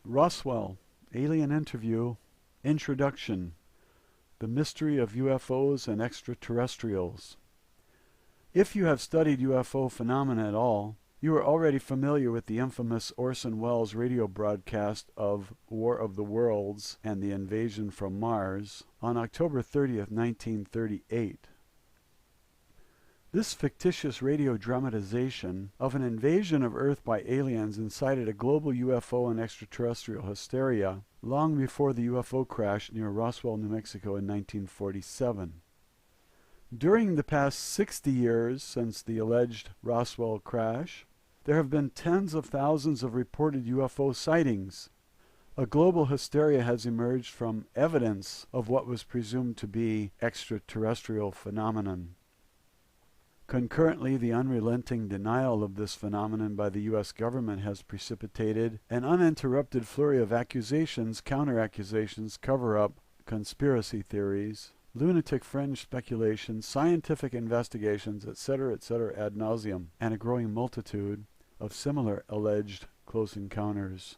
Roswell, Alien Interview, Introduction, The Mystery of UFOs and Extraterrestrials. If you have studied UFO phenomena at all, you are already familiar with the infamous Orson Welles radio broadcast of War of the Worlds and the Invasion from Mars on October 30th, 1938. This fictitious radio dramatization of an invasion of Earth by aliens incited a global UFO and extraterrestrial hysteria long before the UFO crash near Roswell, New Mexico in 1947. During the past 60 years since the alleged Roswell crash, there have been tens of thousands of reported UFO sightings. A global hysteria has emerged from evidence of what was presumed to be extraterrestrial phenomenon. Concurrently, the unrelenting denial of this phenomenon by the U.S. government has precipitated an uninterrupted flurry of accusations, counter-accusations, cover-up, conspiracy theories, lunatic fringe speculations, scientific investigations, etc., ad nauseum, and a growing multitude of similar alleged close encounters.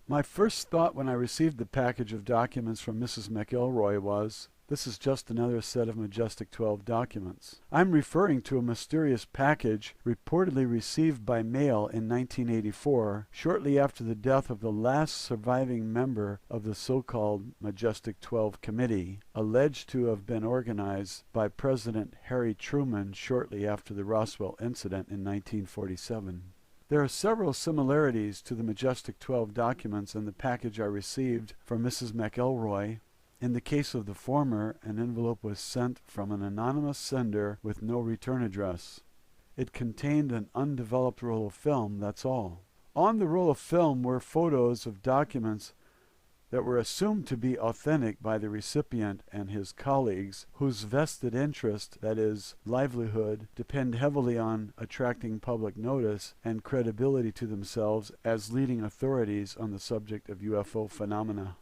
My first thought when I received the package of documents from Mrs. McElroy was, this is just another set of Majestic 12 documents. I'm referring to a mysterious package reportedly received by mail in 1984, shortly after the death of the last surviving member of the so-called Majestic 12 Committee, alleged to have been organized by President Harry Truman shortly after the Roswell incident in 1947. There are several similarities to the Majestic 12 documents and the package I received from Mrs. McElroy. In the case of the former, an envelope was sent from an anonymous sender with no return address. It contained an undeveloped roll of film, that's all. On the roll of film were photos of documents that were assumed to be authentic by the recipient and his colleagues, whose vested interest, that is, livelihood, depend heavily on attracting public notice and credibility to themselves as leading authorities on the subject of UFO phenomena.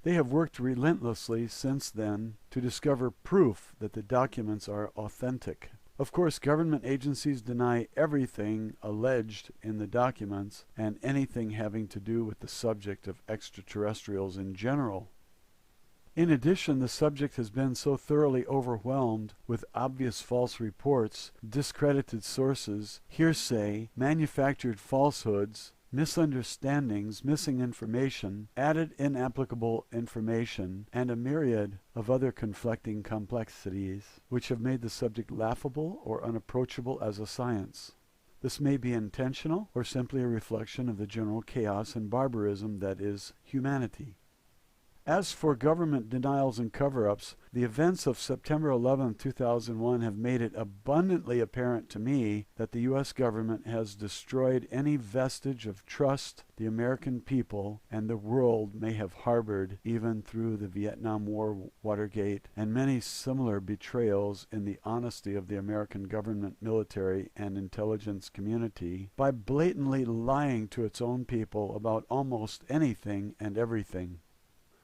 They have worked relentlessly since then to discover proof that the documents are authentic. Of course, government agencies deny everything alleged in the documents and anything having to do with the subject of extraterrestrials in general. In addition, the subject has been so thoroughly overwhelmed with obvious false reports, discredited sources, hearsay, manufactured falsehoods, misunderstandings, missing information, added inapplicable information, and a myriad of other conflicting complexities, which have made the subject laughable or unapproachable as a science. This may be intentional or simply a reflection of the general chaos and barbarism that is humanity. As for government denials and cover-ups, the events of September 11, 2001 have made it abundantly apparent to me that the U.S. government has destroyed any vestige of trust the American people and the world may have harbored even through the Vietnam War, Watergate, and many similar betrayals in the honesty of the American government, military, and intelligence community by blatantly lying to its own people about almost anything and everything.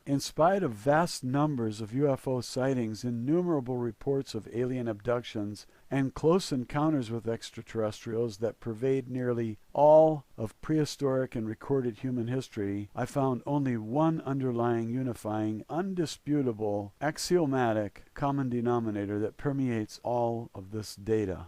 In spite of vast numbers of UFO sightings, innumerable reports of alien abductions, and close encounters with extraterrestrials that pervade nearly all of prehistoric and recorded human history, I found only one underlying, unifying, undisputable, axiomatic common denominator that permeates all of this data.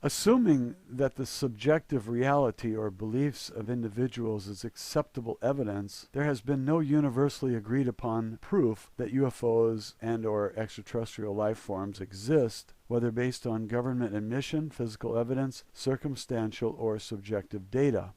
Assuming that the subjective reality or beliefs of individuals is acceptable evidence, there has been no universally agreed upon proof that UFOs and/or extraterrestrial life forms exist, whether based on government admission, physical evidence, circumstantial or subjective data.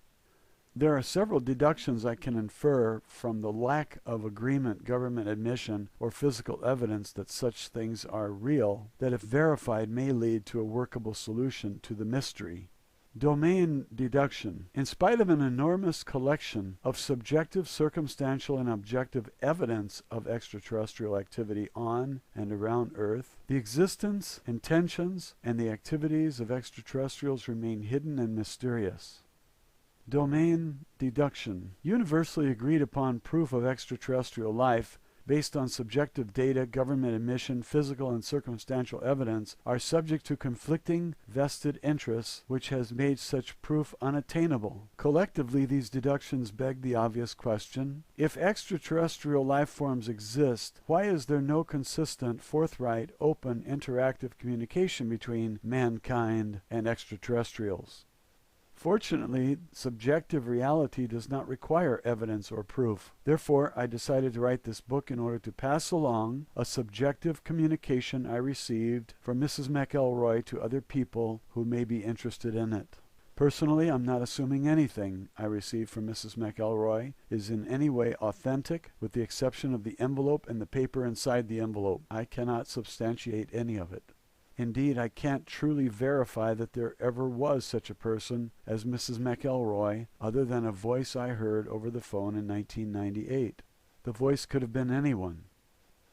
There are several deductions I can infer from the lack of agreement, government admission, or physical evidence that such things are real, that if verified may lead to a workable solution to the mystery. Domain deduction. In spite of an enormous collection of subjective, circumstantial, and objective evidence of extraterrestrial activity on and around Earth, the existence, intentions, and the activities of extraterrestrials remain hidden and mysterious. Domain deduction. Universally agreed upon proof of extraterrestrial life based on subjective data, government admission, physical and circumstantial evidence, are subject to conflicting vested interests, which has made such proof unattainable. Collectively, these deductions beg the obvious question: if extraterrestrial life forms exist, why is there no consistent, forthright, open, interactive communication between mankind and extraterrestrials? Fortunately, subjective reality does not require evidence or proof. Therefore, I decided to write this book in order to pass along a subjective communication I received from Mrs. McElroy to other people who may be interested in it. Personally, I'm not assuming anything I received from Mrs. McElroy is in any way authentic, with the exception of the envelope and the paper inside the envelope. I cannot substantiate any of it. Indeed, I can't truly verify that there ever was such a person as Mrs. McElroy, other than a voice I heard over the phone in 1998. The voice could have been anyone.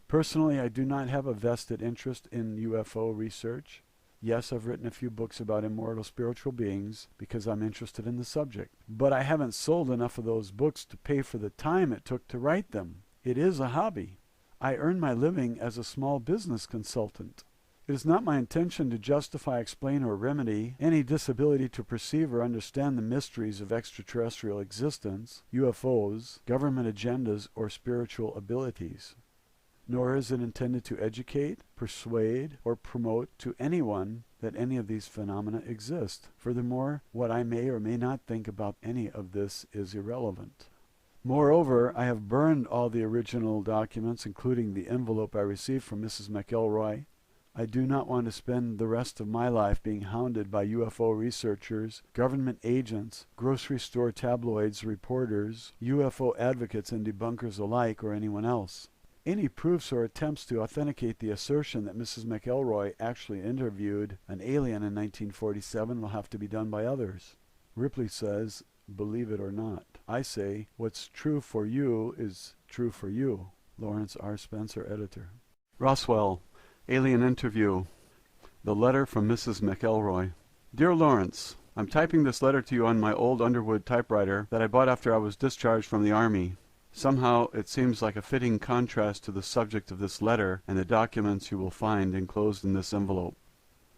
Personally, I do not have a vested interest in UFO research. Yes, I've written a few books about immortal spiritual beings because I'm interested in the subject. But I haven't sold enough of those books to pay for the time it took to write them. It is a hobby. I earn my living as a small business consultant. It is not my intention to justify, explain, or remedy any disability to perceive or understand the mysteries of extraterrestrial existence, UFOs, government agendas, or spiritual abilities. Nor is it intended to educate, persuade, or promote to anyone that any of these phenomena exist. Furthermore, what I may or may not think about any of this is irrelevant. Moreover, I have burned all the original documents, including the envelope I received from Mrs. McElroy. I do not want to spend the rest of my life being hounded by UFO researchers, government agents, grocery store tabloids, reporters, UFO advocates and debunkers alike, or anyone else. Any proofs or attempts to authenticate the assertion that Mrs. McElroy actually interviewed an alien in 1947 will have to be done by others. Ripley says, believe it or not. I say, what's true for you is true for you. Lawrence R. Spencer, editor. Roswell. Alien interview. The letter from Mrs. McElroy. Dear Lawrence, I'm typing this letter to you on my old Underwood typewriter that I bought after I was discharged from the Army. Somehow it seems like a fitting contrast to the subject of this letter and the documents you will find enclosed in this envelope.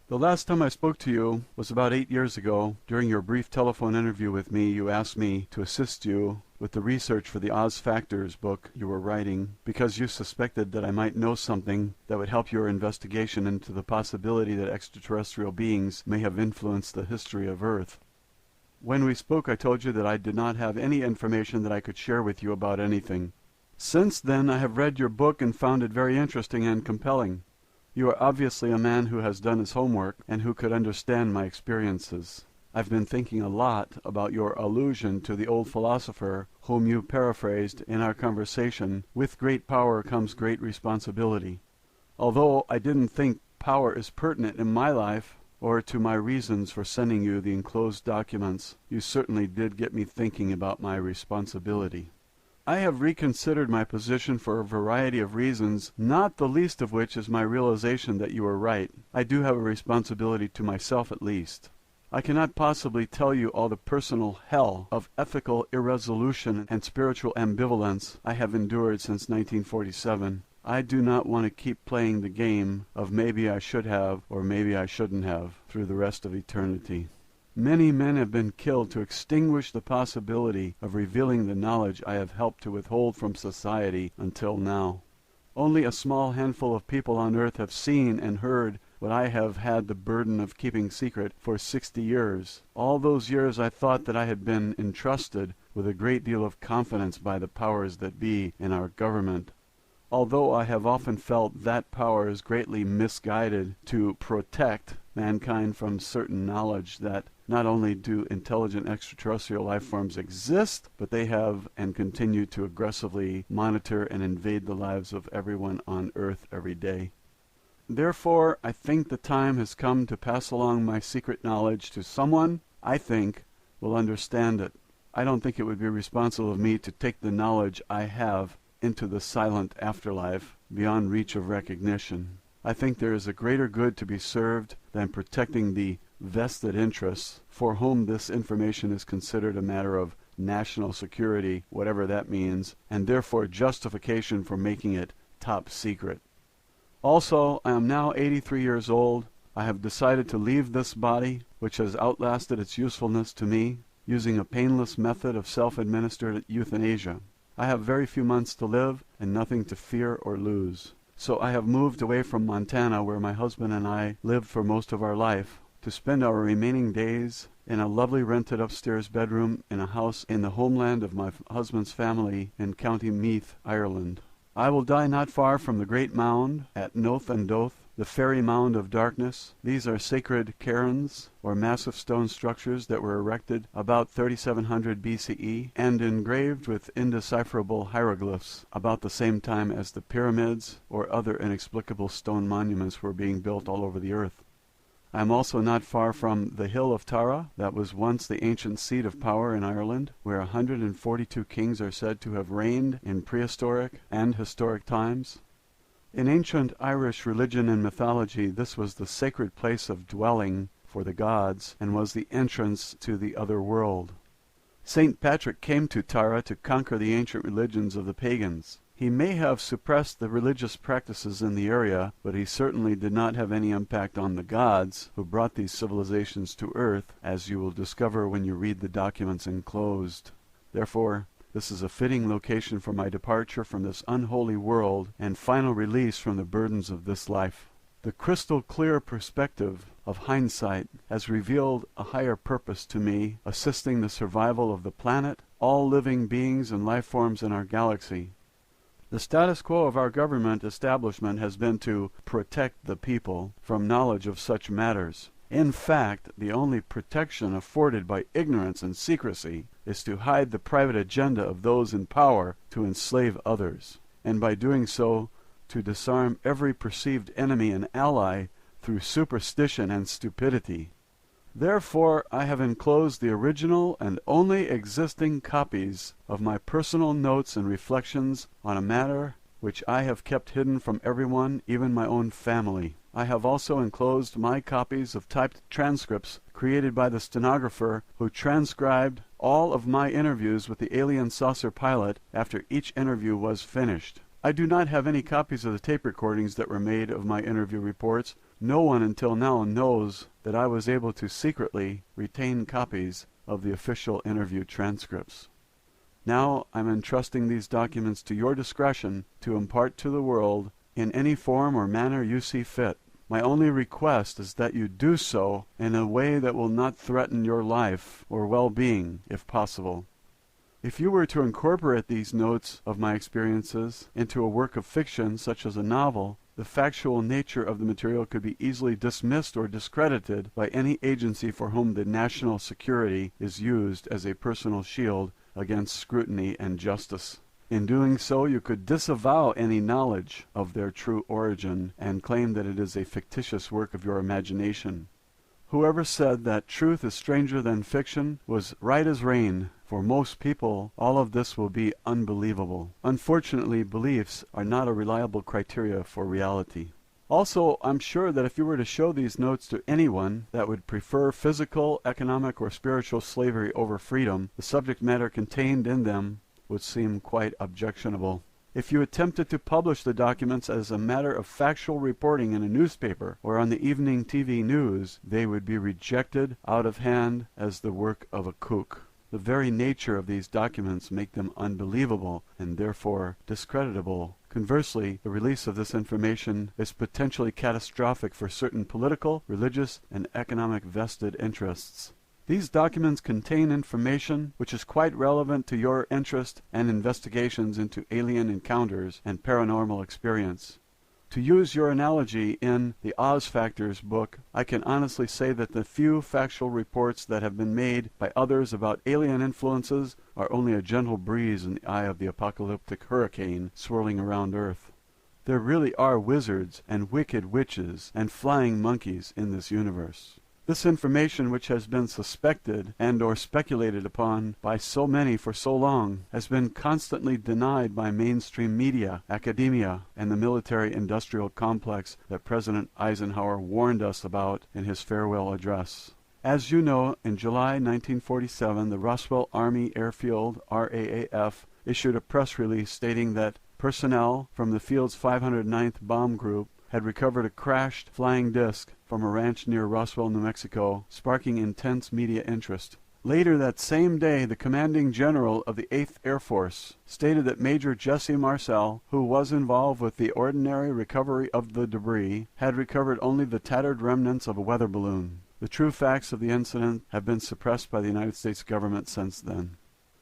The last time I spoke to you was about 8 years ago. During your brief telephone interview with me, you asked me to assist you with the research for the Oz Factors book you were writing because you suspected that I might know something that would help your investigation into the possibility that extraterrestrial beings may have influenced the history of Earth. When we spoke, I told you that I did not have any information that I could share with you about anything. Since then, I have read your book and found it very interesting and compelling. You are obviously a man who has done his homework and who could understand my experiences. I've been thinking a lot about your allusion to the old philosopher whom you paraphrased in our conversation, with great power comes great responsibility. Although I didn't think power is pertinent in my life or to my reasons for sending you the enclosed documents, you certainly did get me thinking about my responsibility. I have reconsidered my position for a variety of reasons, not the least of which is my realization that you are right. I do have a responsibility to myself at least. I cannot possibly tell you all the personal hell of ethical irresolution and spiritual ambivalence I have endured since 1947. I do not want to keep playing the game of maybe I should have or maybe I shouldn't have through the rest of eternity. Many men have been killed to extinguish the possibility of revealing the knowledge I have helped to withhold from society until now. Only a small handful of people on earth have seen and heard what I have had the burden of keeping secret for 60 years. All those years I thought that I had been entrusted with a great deal of confidence by the powers that be in our government. Although I have often felt that power is greatly misguided to protect mankind from certain knowledge that not only do intelligent extraterrestrial life forms exist, but they have and continue to aggressively monitor and invade the lives of everyone on Earth every day. Therefore, I think the time has come to pass along my secret knowledge to someone I think will understand it. I don't think it would be responsible of me to take the knowledge I have into the silent afterlife beyond reach of recognition. I think there is a greater good to be served than protecting the vested interests for whom this information is considered a matter of national security, whatever that means, and therefore justification for making it top secret. Also, I am now 83 years old. I have decided to leave this body, which has outlasted its usefulness to me, using a painless method of self-administered euthanasia. I have very few months to live and nothing to fear or lose. So I have moved away from Montana, where my husband and I lived for most of our life, to spend our remaining days in a lovely rented upstairs bedroom in a house in the homeland of my husband's family in County Meath, Ireland. I will die not far from the Great Mound at Noth and Doth, the Fairy Mound of Darkness. These are sacred cairns, or massive stone structures that were erected about 3700 BCE and engraved with indecipherable hieroglyphs about the same time as the pyramids or other inexplicable stone monuments were being built all over the earth. I am also not far from the hill of Tara, that was once the ancient seat of power in Ireland, where 142 kings are said to have reigned in prehistoric and historic times. In ancient Irish religion and mythology, this was the sacred place of dwelling for the gods and was the entrance to the other world. St. Patrick came to Tara to conquer the ancient religions of the pagans. He may have suppressed the religious practices in the area, but he certainly did not have any impact on the gods who brought these civilizations to earth, as you will discover when you read the documents enclosed. Therefore, this is a fitting location for my departure from this unholy world and final release from the burdens of this life. The crystal clear perspective of hindsight has revealed a higher purpose to me, assisting the survival of the planet, all living beings and life forms in our galaxy. The status quo of our government establishment has been to protect the people from knowledge of such matters. In fact, the only protection afforded by ignorance and secrecy is to hide the private agenda of those in power to enslave others, and by doing so, to disarm every perceived enemy and ally through superstition and stupidity. Therefore, I have enclosed the original and only existing copies of my personal notes and reflections on a matter which I have kept hidden from everyone, even my own family. I have also enclosed my copies of typed transcripts created by the stenographer who transcribed all of my interviews with the alien saucer pilot after each interview was finished. I do not have any copies of the tape recordings that were made of my interview reports. No one until now knows that I was able to secretly retain copies of the official interview transcripts. Now I'm entrusting these documents to your discretion to impart to the world in any form or manner you see fit. My only request is that you do so in a way that will not threaten your life or well-being, if possible. If you were to incorporate these notes of my experiences into a work of fiction, such as a novel, the factual nature of the material could be easily dismissed or discredited by any agency for whom the national security is used as a personal shield against scrutiny and justice. In doing so, you could disavow any knowledge of their true origin and claim that it is a fictitious work of your imagination. Whoever said that truth is stranger than fiction was right as rain. For most people, all of this will be unbelievable. Unfortunately, beliefs are not a reliable criteria for reality. Also, I'm sure that if you were to show these notes to anyone that would prefer physical, economic, or spiritual slavery over freedom, the subject matter contained in them would seem quite objectionable. If you attempted to publish the documents as a matter of factual reporting in a newspaper or on the evening TV news, they would be rejected out of hand as the work of a kook. The very nature of these documents make them unbelievable and therefore discreditable. Conversely, the release of this information is potentially catastrophic for certain political, religious, and economic vested interests. These documents contain information which is quite relevant to your interest and investigations into alien encounters and paranormal experience. To use your analogy in the Oz Factors book, I can honestly say that the few factual reports that have been made by others about alien influences are only a gentle breeze in the eye of the apocalyptic hurricane swirling around Earth. There really are wizards and wicked witches and flying monkeys in this universe. This information, which has been suspected and or speculated upon by so many for so long, has been constantly denied by mainstream media, academia, and the military-industrial complex that President Eisenhower warned us about in his farewell address. As you know, in July 1947, the Roswell Army Airfield, RAAF, issued a press release stating that personnel from the field's 509th Bomb Group had recovered a crashed flying disc from a ranch near Roswell, New Mexico, sparking intense media interest. Later that same day, the commanding general of the 8th Air Force stated that Major Jesse Marcel, who was involved with the ordinary recovery of the debris, had recovered only the tattered remnants of a weather balloon. The true facts of the incident have been suppressed by the United States government since then.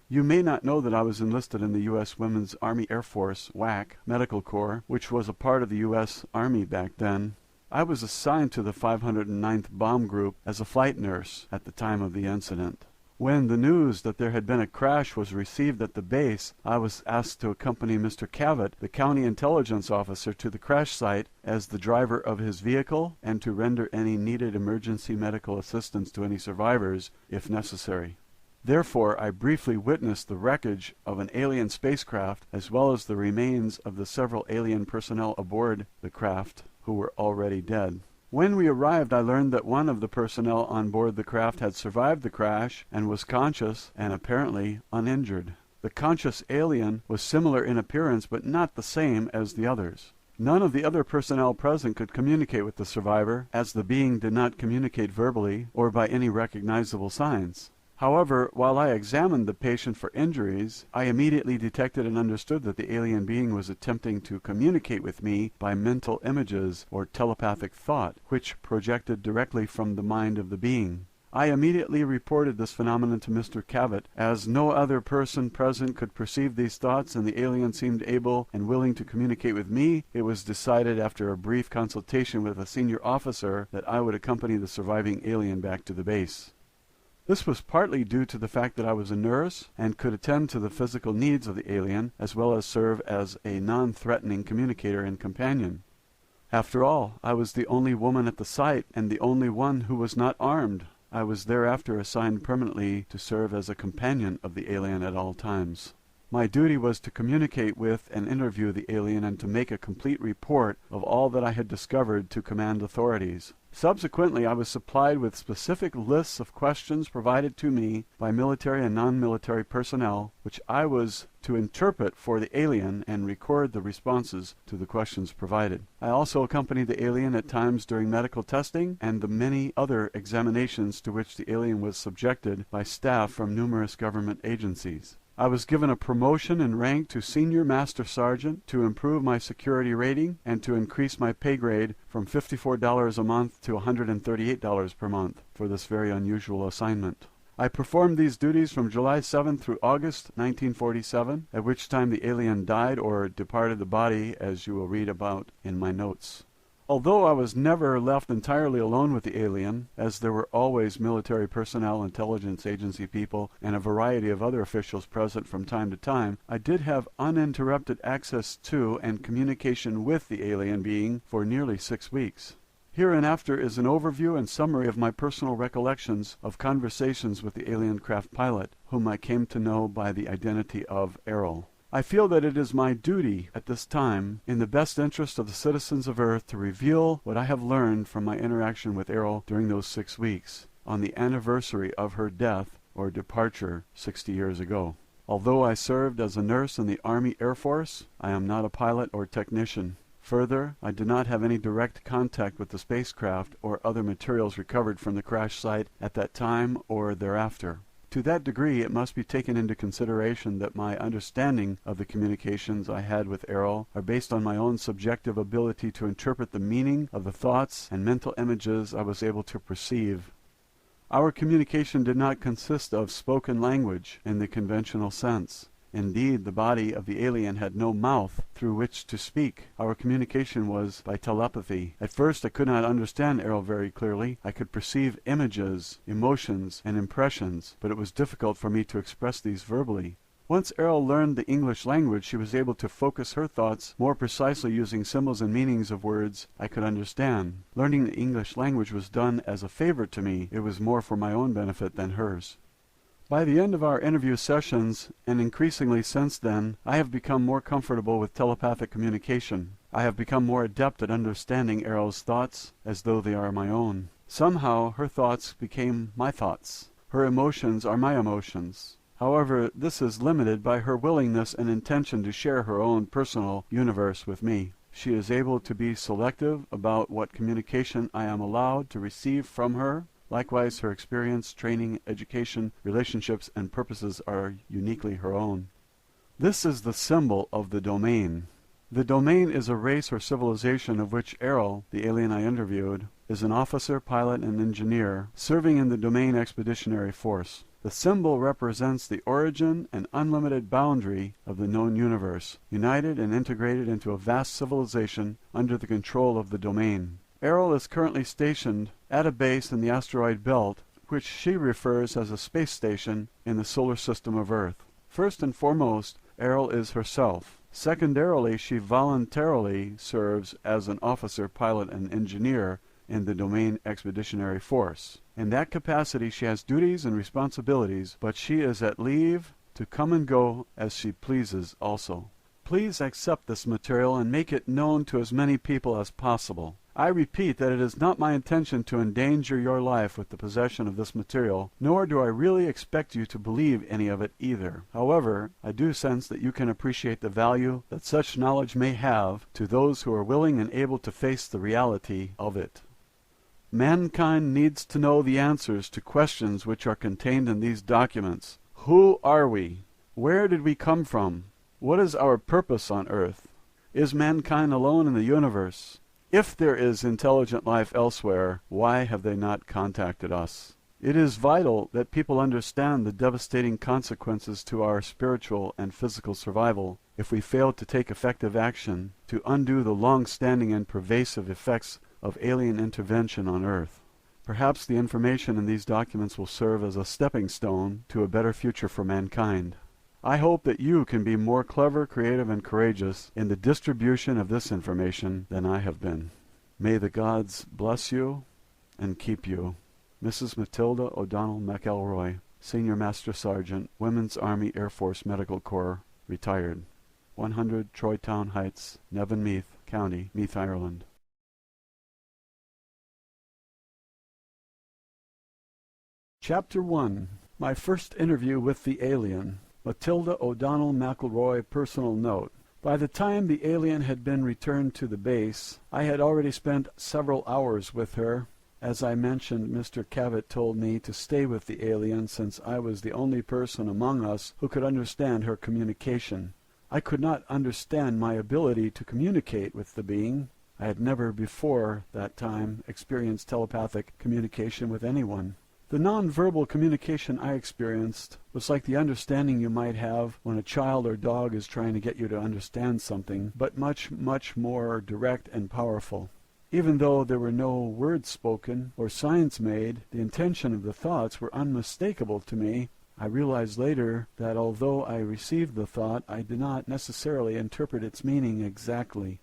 You may not know that I was enlisted in the U.S. Women's Army Air Force, WAC, Medical Corps, which was a part of the U.S. Army back then. I was assigned to the 509th Bomb Group as a flight nurse at the time of the incident. When the news that there had been a crash was received at the base, I was asked to accompany Mr. Cavett, the county intelligence officer, to the crash site as the driver of his vehicle and to render any needed emergency medical assistance to any survivors, if necessary. Therefore, I briefly witnessed the wreckage of an alien spacecraft as well as the remains of the several alien personnel aboard the craft who were already dead. When we arrived, I learned that one of the personnel on board the craft had survived the crash and was conscious and apparently uninjured. The conscious alien was similar in appearance but not the same as the others. None of the other personnel present could communicate with the survivor, as the being did not communicate verbally or by any recognizable signs. However, while I examined the patient for injuries, I immediately detected and understood that the alien being was attempting to communicate with me by mental images or telepathic thought, which projected directly from the mind of the being. I immediately reported this phenomenon to Mr. Cavett, as no other person present could perceive these thoughts and the alien seemed able and willing to communicate with me. It was decided after a brief consultation with a senior officer that I would accompany the surviving alien back to the base. This was partly due to the fact that I was a nurse and could attend to the physical needs of the alien, as well as serve as a non-threatening communicator and companion. After all, I was the only woman at the site and the only one who was not armed. I was thereafter assigned permanently to serve as a companion of the alien at all times. My duty was to communicate with and interview the alien and to make a complete report of all that I had discovered to command authorities. Subsequently, I was supplied with specific lists of questions provided to me by military and non-military personnel, which I was to interpret for the alien and record the responses to the questions provided. I also accompanied the alien at times during medical testing and the many other examinations to which the alien was subjected by staff from numerous government agencies. I was given a promotion in rank to Senior Master Sergeant to improve my security rating and to increase my pay grade from $54 a month to $138 per month for this very unusual assignment. I performed these duties from July 7 through August 1947, at which time the alien died or departed the body, as you will read about in my notes. Although I was never left entirely alone with the alien, as there were always military personnel, intelligence agency people, and a variety of other officials present from time to time, I did have uninterrupted access to and communication with the alien being for nearly 6 weeks. Hereinafter is an overview and summary of my personal recollections of conversations with the alien craft pilot, whom I came to know by the identity of Errol. I feel that it is my duty at this time, in the best interest of the citizens of Earth, to reveal what I have learned from my interaction with Errol during those 6 weeks, on the anniversary of her death or departure 60 years ago. Although I served as a nurse in the Army Air Force, I am not a pilot or technician. Further, I did not have any direct contact with the spacecraft or other materials recovered from the crash site at that time or thereafter. To that degree, it must be taken into consideration that my understanding of the communications I had with Errol are based on my own subjective ability to interpret the meaning of the thoughts and mental images I was able to perceive. Our communication did not consist of spoken language in the conventional sense. Indeed, the body of the alien had no mouth through which to speak. Our communication was by telepathy. At first I could not understand Errol very clearly. I could perceive images, emotions, and impressions, but it was difficult for me to express these verbally. Once Errol learned the English language, she was able to focus her thoughts more precisely using symbols and meanings of words I could understand. Learning the English language was done as a favor to me. It was more for my own benefit than hers. By the end of our interview sessions, and increasingly since then, I have become more comfortable with telepathic communication. I have become more adept at understanding Errol's thoughts as though they are my own. Somehow her thoughts became my thoughts. Her emotions are my emotions. However, this is limited by her willingness and intention to share her own personal universe with me. She is able to be selective about what communication I am allowed to receive from her. Likewise, her experience, training, education, relationships, and purposes are uniquely her own. This is the symbol of the domain. The domain is a race or civilization of which Errol, the alien I interviewed, is an officer, pilot, and engineer serving in the Domain Expeditionary Force. The symbol represents the origin and unlimited boundary of the known universe, united and integrated into a vast civilization under the control of the domain. Errol is currently stationed at a base in the asteroid belt, which she refers as a space station in the solar system of Earth. First and foremost, Errol is herself. Secondarily, she voluntarily serves as an officer, pilot, and engineer in the Domain Expeditionary Force. In that capacity, she has duties and responsibilities, but she is at leave to come and go as she pleases also. Please accept this material and make it known to as many people as possible. I repeat that it is not my intention to endanger your life with the possession of this material, nor do I really expect you to believe any of it either. However, I do sense that you can appreciate the value that such knowledge may have to those who are willing and able to face the reality of it. Mankind needs to know the answers to questions which are contained in these documents. Who are we? Where did we come from? What is our purpose on Earth? Is mankind alone in the universe? If there is intelligent life elsewhere, why have they not contacted us? It is vital that people understand the devastating consequences to our spiritual and physical survival if we fail to take effective action to undo the long-standing and pervasive effects of alien intervention on Earth. Perhaps the information in these documents will serve as a stepping stone to a better future for mankind. I hope that you can be more clever, creative, and courageous in the distribution of this information than I have been. May the gods bless you and keep you. Mrs. Matilda O'Donnell McElroy, Senior Master Sergeant, Women's Army Air Force Medical Corps, retired. 100 Troytown Heights, Nevenmeath County, Meath, Ireland. Chapter 1. My first interview with the alien. Matilda O'Donnell McElroy personal note. By the time the alien had been returned to the base, I had already spent several hours with her. As I mentioned, Mr. Cavett told me to stay with the alien since I was the only person among us who could understand her communication. I could not understand my ability to communicate with the being. I had never before that time experienced telepathic communication with anyone. The non-verbal communication I experienced was like the understanding you might have when a child or dog is trying to get you to understand something, but much, much more direct and powerful. Even though there were no words spoken or signs made, the intention of the thoughts were unmistakable to me. I realized later that although I received the thought, I did not necessarily interpret its meaning exactly.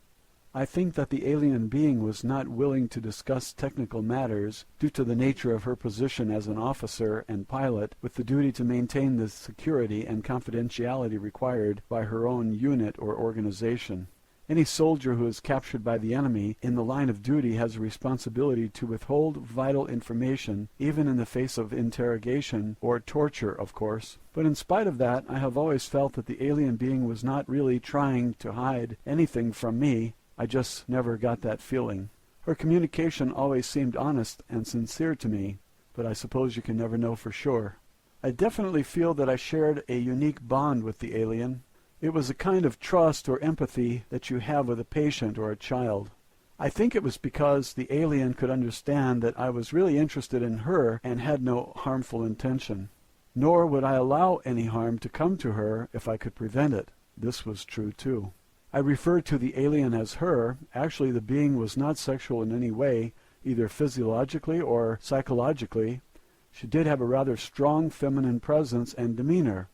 I think that the alien being was not willing to discuss technical matters due to the nature of her position as an officer and pilot with the duty to maintain the security and confidentiality required by her own unit or organization. Any soldier who is captured by the enemy in the line of duty has a responsibility to withhold vital information, even in the face of interrogation or torture, of course. But in spite of that, I have always felt that the alien being was not really trying to hide anything from me. I just never got that feeling. Her communication always seemed honest and sincere to me, but I suppose you can never know for sure. I definitely feel that I shared a unique bond with the alien. It was a kind of trust or empathy that you have with a patient or a child. I think it was because the alien could understand that I was really interested in her and had no harmful intention. Nor would I allow any harm to come to her if I could prevent it. This was true too. I refer to the alien as her. Actually, the being was not sexual in any way, either physiologically or psychologically. She did have a rather strong feminine presence and demeanor.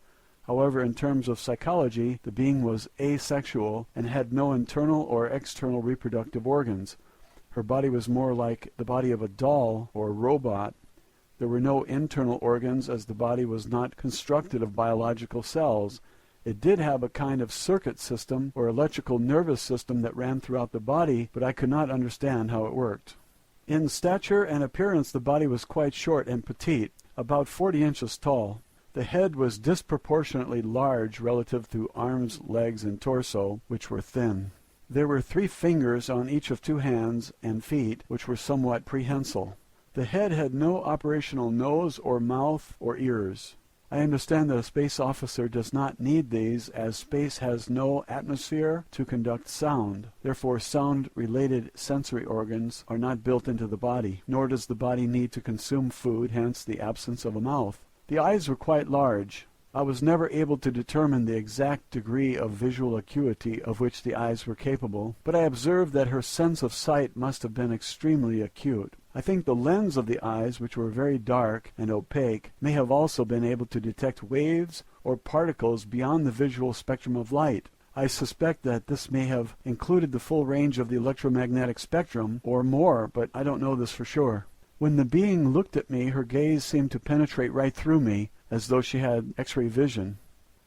However, in terms of psychology, the being was asexual and had no internal or external reproductive organs. Her body was more like the body of a doll or robot. There were no internal organs as the body was not constructed of biological cells. It did have a kind of circuit system or electrical nervous system that ran throughout the body, but I could not understand how it worked. In stature and appearance the body was quite short and petite, about 40 inches tall. The head was disproportionately large relative to arms, legs, and torso, which were thin. There were 3 fingers on each of 2 hands and feet, which were somewhat prehensile. The head had no operational nose or mouth or ears. I understand that a space officer does not need these, as space has no atmosphere to conduct sound. Therefore, sound-related sensory organs are not built into the body, nor does the body need to consume food, hence the absence of a mouth. The eyes were quite large. I was never able to determine the exact degree of visual acuity of which the eyes were capable, but I observed that her sense of sight must have been extremely acute. I think the lens of the eyes, which were very dark and opaque, may have also been able to detect waves or particles beyond the visual spectrum of light. I suspect that this may have included the full range of the electromagnetic spectrum, or more, but I don't know this for sure. When the being looked at me, her gaze seemed to penetrate right through me, as though she had X-ray vision.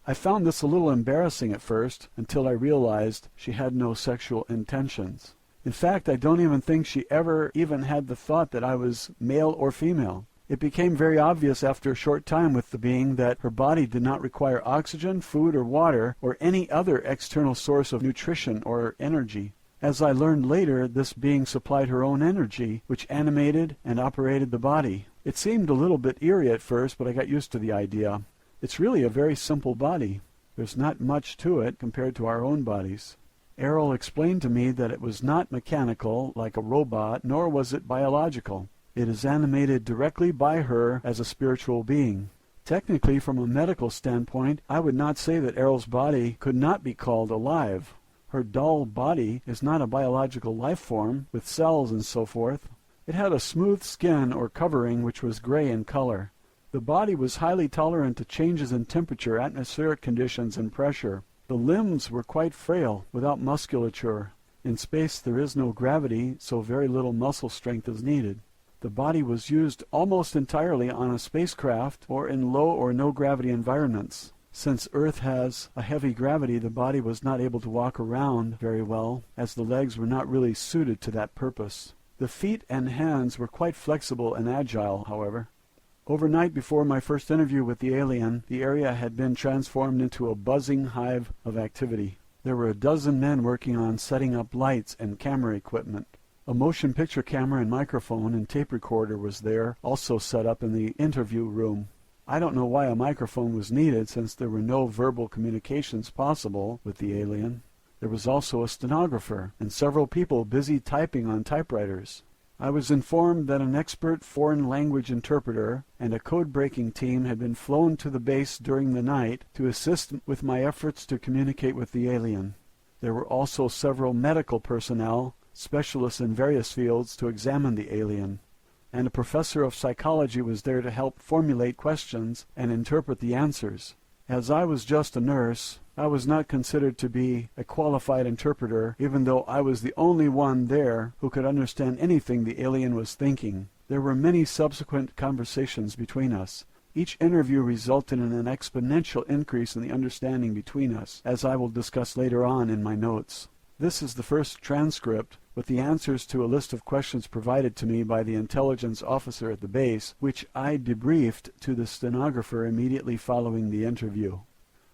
I found this a little embarrassing at first, until I realized she had no sexual intentions. In fact, I don't even think she ever even had the thought that I was male or female. It became very obvious after a short time with the being that her body did not require oxygen, food, or water, or any other external source of nutrition or energy. As I learned later, this being supplied her own energy, which animated and operated the body. It seemed a little bit eerie at first, but I got used to the idea. It's really a very simple body. There's not much to it compared to our own bodies. Errol explained to me that it was not mechanical, like a robot, nor was it biological. It is animated directly by her as a spiritual being. Technically, from a medical standpoint, I would not say that Errol's body could not be called alive. Her dull body is not a biological life form, with cells and so forth. It had a smooth skin or covering which was gray in color. The body was highly tolerant to changes in temperature, atmospheric conditions, and pressure. The limbs were quite frail, without musculature. In space there is no gravity, so very little muscle strength is needed. The body was used almost entirely on a spacecraft or in low or no gravity environments. Since Earth has a heavy gravity, the body was not able to walk around very well, as the legs were not really suited to that purpose. The feet and hands were quite flexible and agile, however. Overnight before my first interview with the alien, the area had been transformed into a buzzing hive of activity. There were 12 men working on setting up lights and camera equipment. A motion picture camera and microphone and tape recorder was there, also set up in the interview room. I don't know why a microphone was needed, since there were no verbal communications possible with the alien. There was also a stenographer and several people busy typing on typewriters. I was informed that an expert foreign language interpreter and a code-breaking team had been flown to the base during the night to assist with my efforts to communicate with the alien. There were also several medical personnel, specialists in various fields, to examine the alien. And a professor of psychology was there to help formulate questions and interpret the answers. As I was just a nurse, I was not considered to be a qualified interpreter, even though I was the only one there who could understand anything the alien was thinking. There were many subsequent conversations between us. Each interview resulted in an exponential increase in the understanding between us, as I will discuss later on in my notes. This is the first transcript, with the answers to a list of questions provided to me by the intelligence officer at the base, which I debriefed to the stenographer immediately following the interview.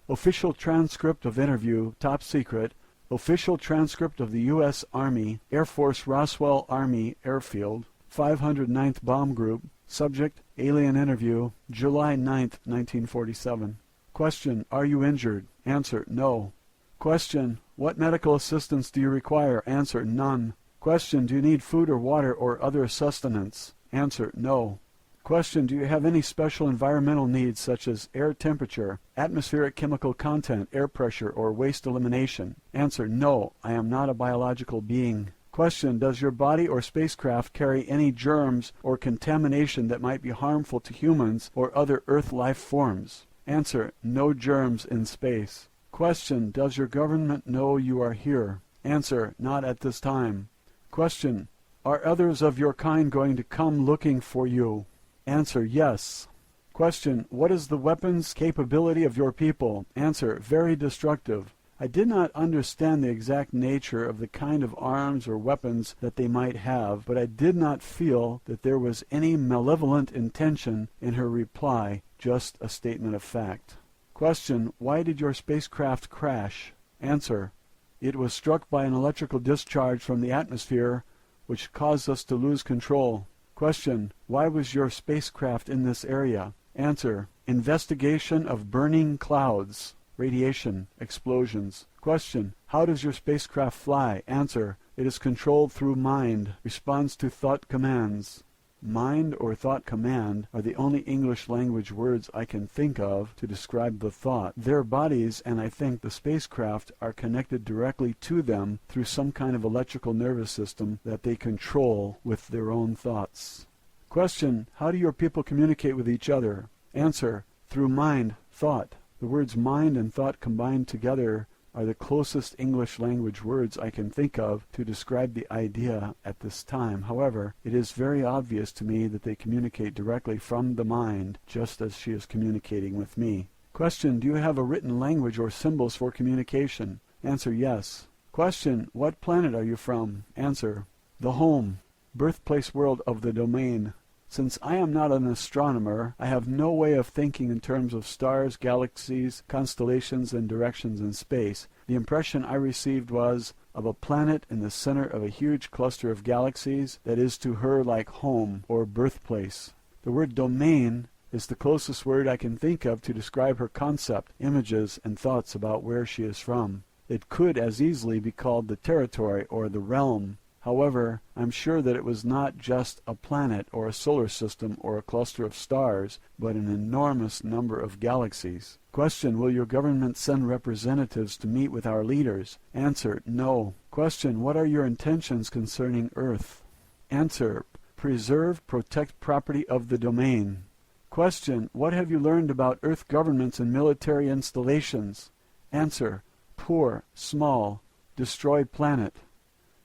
Official transcript of interview, top secret. Official transcript of the U.S. Army, Air Force Roswell Army Airfield, 509th Bomb Group. Subject, alien interview, July 9th, 1947. Question, are you injured? Answer, no. Question, what medical assistance do you require? Answer, none. Question, do you need food or water or other sustenance? Answer, no. Question, do you have any special environmental needs such as air temperature, atmospheric chemical content, air pressure, or waste elimination? Answer, no, I am not a biological being. Question, does your body or spacecraft carry any germs or contamination that might be harmful to humans or other Earth life forms? Answer, no germs in space. Question, does your government know you are here? Answer, not at this time. Question, are others of your kind going to come looking for you? Answer, yes. Question, what is the weapons capability of your people? Answer, very destructive. I did not understand the exact nature of the kind of arms or weapons that they might have, but I did not feel that there was any malevolent intention in her reply, just a statement of fact. Question: why did your spacecraft crash? Answer: it was struck by an electrical discharge from the atmosphere which caused us to lose control. Question: why was your spacecraft in this area? Answer: investigation of burning clouds. Radiation, explosions. Question: how does your spacecraft fly? Answer: it is controlled through mind, responds to thought commands. Mind or thought command are the only English language words I can think of to describe the thought. Their bodies, and I think the spacecraft, are connected directly to them through some kind of electrical nervous system that they control with their own thoughts. Question: how do your people communicate with each other? Answer: through mind, thought. The words mind and thought combined together are the closest English language words I can think of to describe the idea at this time. However, it is very obvious to me that they communicate directly from the mind, just as she is communicating with me. Question: do you have a written language or symbols for communication? Answer: yes. Question: what planet are you from? Answer: the home, birthplace world of the domain. Since I am not an astronomer, I have no way of thinking in terms of stars, galaxies, constellations, and directions in space. The impression I received was of a planet in the center of a huge cluster of galaxies that is to her like home or birthplace. The word domain is the closest word I can think of to describe her concept, images, and thoughts about where she is from. It could as easily be called the territory or the realm. However, I'm sure that it was not just a planet or a solar system or a cluster of stars, but an enormous number of galaxies. Question: will your government send representatives to meet with our leaders? Answer: no. Question: what are your intentions concerning Earth? Answer: preserve, protect property of the domain. Question: what have you learned about Earth governments and military installations? Answer: poor, small, destroy planet.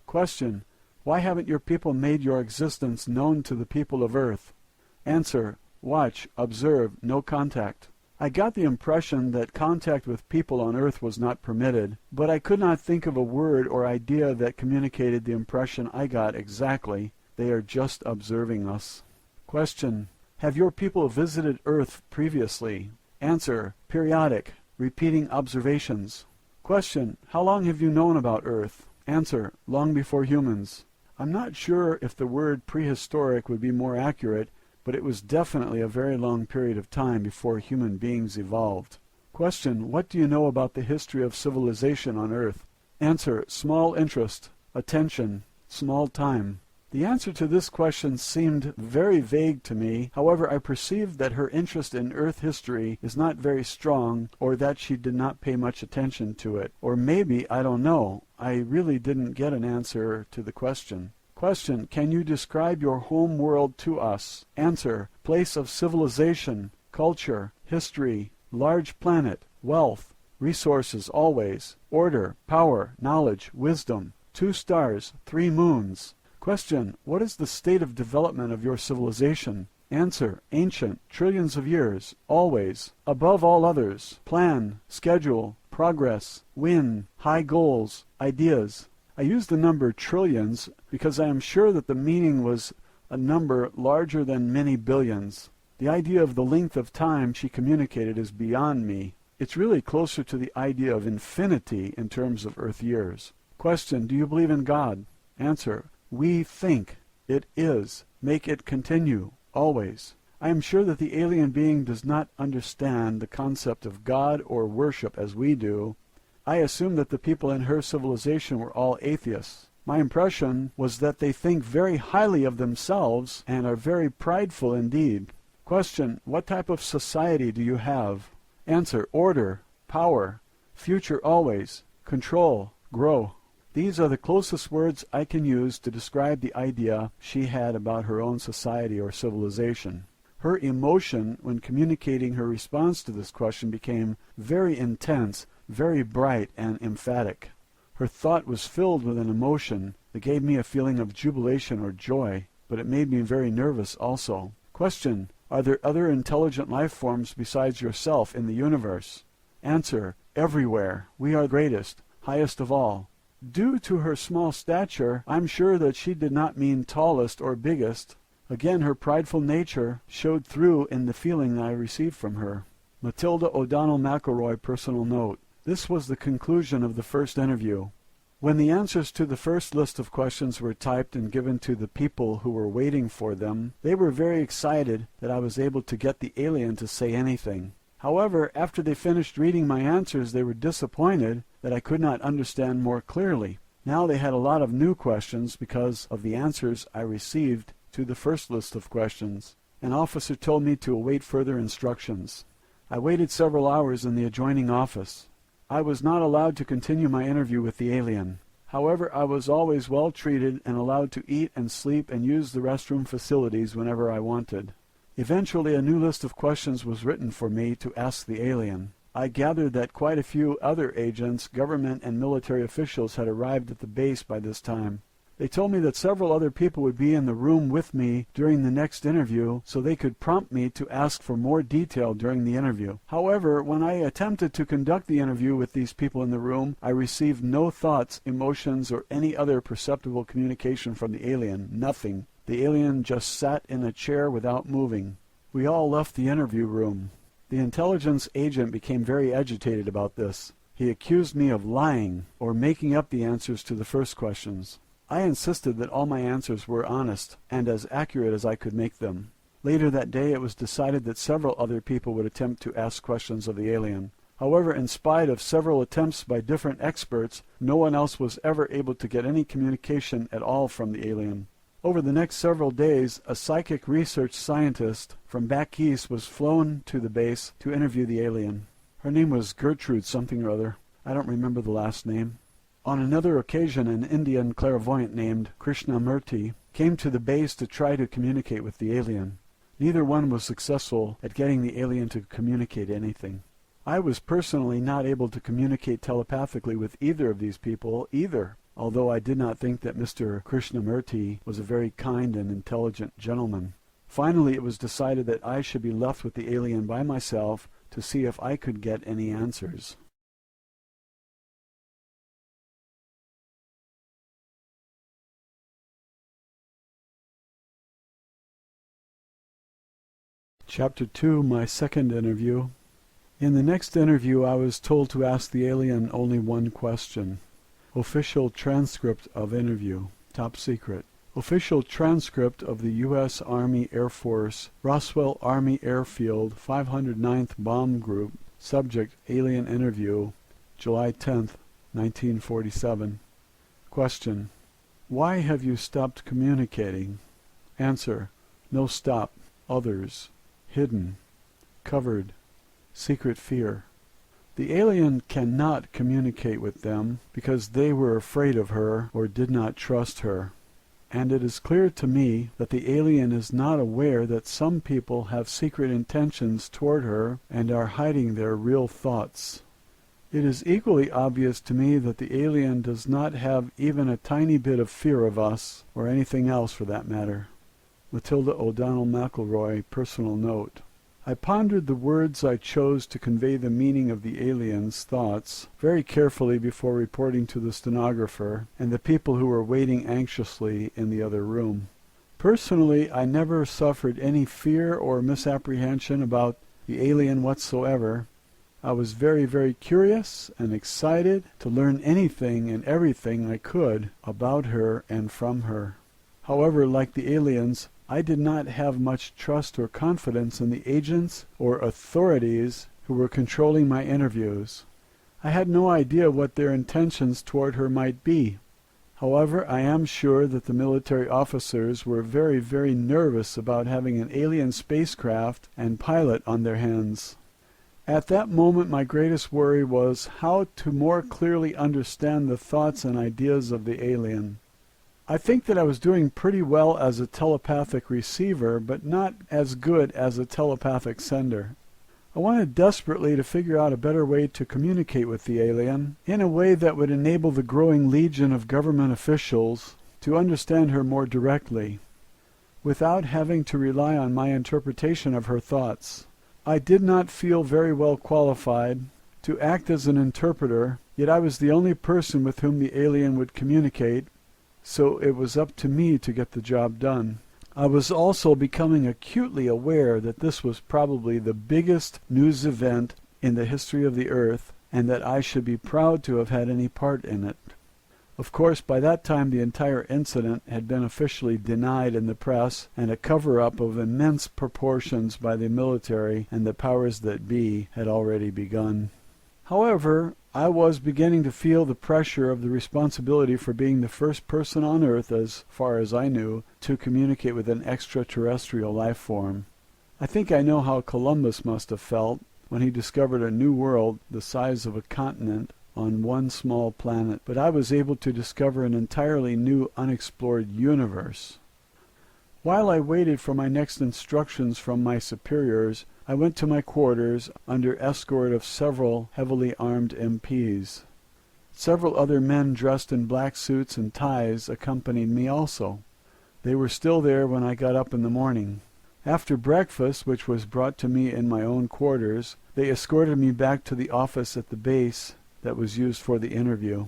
Question: why haven't your people made your existence known to the people of Earth? Answer: watch, observe, no contact. I got the impression that contact with people on Earth was not permitted, but I could not think of a word or idea that communicated the impression I got exactly. They are just observing us. Question: have your people visited Earth previously? Answer: periodic, repeating observations. Question: how long have you known about Earth? Answer: long before humans. I'm not sure if the word prehistoric would be more accurate, but it was definitely a very long period of time before human beings evolved. Question: what do you know about the history of civilization on Earth? Answer: small interest, attention, small time. The answer to this question seemed very vague to me. However, I perceived that her interest in Earth history is not very strong, or that she did not pay much attention to it. Or maybe, I don't know, I really didn't get an answer to the question. Question: can you describe your home world to us? Answer: place of civilization, culture, history, large planet, wealth, resources always, order, power, knowledge, wisdom, 2 stars, 3 moons. Question: what is the state of development of your civilization? Answer: ancient, trillions of years, always, above all others, plan, schedule, progress, win, high goals, ideas. I use the number trillions because I am sure that the meaning was a number larger than many billions. The idea of the length of time she communicated is beyond me. It's really closer to the idea of infinity in terms of Earth years. Question: do you believe in God? Answer: we think. It is. Make it continue. Always. I am sure that the alien being does not understand the concept of God or worship as we do. I assume that the people in her civilization were all atheists. My impression was that they think very highly of themselves and are very prideful indeed. Question: what type of society do you have? Answer: order, power, future always, control, grow. These are the closest words I can use to describe the idea she had about her own society or civilization. Her emotion when communicating her response to this question became very intense, very bright and emphatic. Her thought was filled with an emotion that gave me a feeling of jubilation or joy, but it made me very nervous also. Question: are there other intelligent life forms besides yourself in the universe? Answer: everywhere. We are greatest, highest of all. Due to her small stature, I'm sure that she did not mean tallest or biggest. Again, her prideful nature showed through in the feeling I received from her. Matilda O'Donnell McElroy, personal note. This was the conclusion of the first interview. When the answers to the first list of questions were typed and given to the people who were waiting for them, they were very excited that I was able to get the alien to say anything. However, after they finished reading my answers, they were disappointed that I could not understand more clearly. Now they had a lot of new questions because of the answers I received to the first list of questions. An officer told me to await further instructions. I waited several hours in the adjoining office. I was not allowed to continue my interview with the alien. However, I was always well treated and allowed to eat and sleep and use the restroom facilities whenever I wanted. Eventually, a new list of questions was written for me to ask the alien. I gathered that quite a few other agents, government and military officials had arrived at the base by this time. They told me that several other people would be in the room with me during the next interview, so they could prompt me to ask for more detail during the interview. However, when I attempted to conduct the interview with these people in the room, I received no thoughts, emotions, or any other perceptible communication from the alien. Nothing. The alien just sat in a chair without moving. We all left the interview room. The intelligence agent became very agitated about this. He accused me of lying or making up the answers to the first questions. I insisted that all my answers were honest and as accurate as I could make them. Later that day it was decided that several other people would attempt to ask questions of the alien. However, in spite of several attempts by different experts, no one else was ever able to get any communication at all from the alien. Over the next several days, a psychic research scientist from back east was flown to the base to interview the alien. Her name was Gertrude something or other. I don't remember the last name. On another occasion, an Indian clairvoyant named Krishnamurti came to the base to try to communicate with the alien. Neither one was successful at getting the alien to communicate anything. I was personally not able to communicate telepathically with either of these people either, although I did not think that Mr. Krishnamurti was a very kind and intelligent gentleman. Finally, it was decided that I should be left with the alien by myself to see if I could get any answers. Chapter 2, my second interview. In the next interview, I was told to ask the alien only one question. Official transcript of interview. Top secret. Official transcript of the U.S. Army Air Force, Roswell Army Airfield, 509th Bomb Group. Subject, alien interview, July 10th, 1947. Question. Why have you stopped communicating? Answer. No stop. Others. Hidden. Covered. Secret fear. The alien cannot communicate with them because they were afraid of her or did not trust her. And it is clear to me that the alien is not aware that some people have secret intentions toward her and are hiding their real thoughts. It is equally obvious to me that the alien does not have even a tiny bit of fear of us, or anything else for that matter. Matilda O'Donnell McElroy, personal note. I pondered the words I chose to convey the meaning of the alien's thoughts very carefully before reporting to the stenographer and the people who were waiting anxiously in the other room. Personally, I never suffered any fear or misapprehension about the alien whatsoever. I was very, very curious and excited to learn anything and everything I could about her and from her. However, like the aliens, I did not have much trust or confidence in the agents or authorities who were controlling my interviews. I had no idea what their intentions toward her might be. However, I am sure that the military officers were very, very nervous about having an alien spacecraft and pilot on their hands. At that moment, my greatest worry was how to more clearly understand the thoughts and ideas of the alien. I think that I was doing pretty well as a telepathic receiver, but not as good as a telepathic sender. I wanted desperately to figure out a better way to communicate with the alien, in a way that would enable the growing legion of government officials to understand her more directly, without having to rely on my interpretation of her thoughts. I did not feel very well qualified, to act as an interpreter, yet I was the only person with whom the alien would communicate, so it was up to me to get the job done. I was also becoming acutely aware that this was probably the biggest news event in the history of the Earth, and that I should be proud to have had any part in it. Of course, by that time the entire incident had been officially denied in the press, and a cover-up of immense proportions by the military and the powers that be had already begun. However, I was beginning to feel the pressure of the responsibility for being the first person on Earth, as far as I knew, to communicate with an extraterrestrial life form. I think I know how Columbus must have felt when he discovered a new world the size of a continent on one small planet, but I was able to discover an entirely new unexplored universe. While I waited for my next instructions from my superiors, I went to my quarters under escort of several heavily armed MPs. Several other men dressed in black suits and ties accompanied me also. They were still there when I got up in the morning. After breakfast, which was brought to me in my own quarters, they escorted me back to the office at the base that was used for the interview.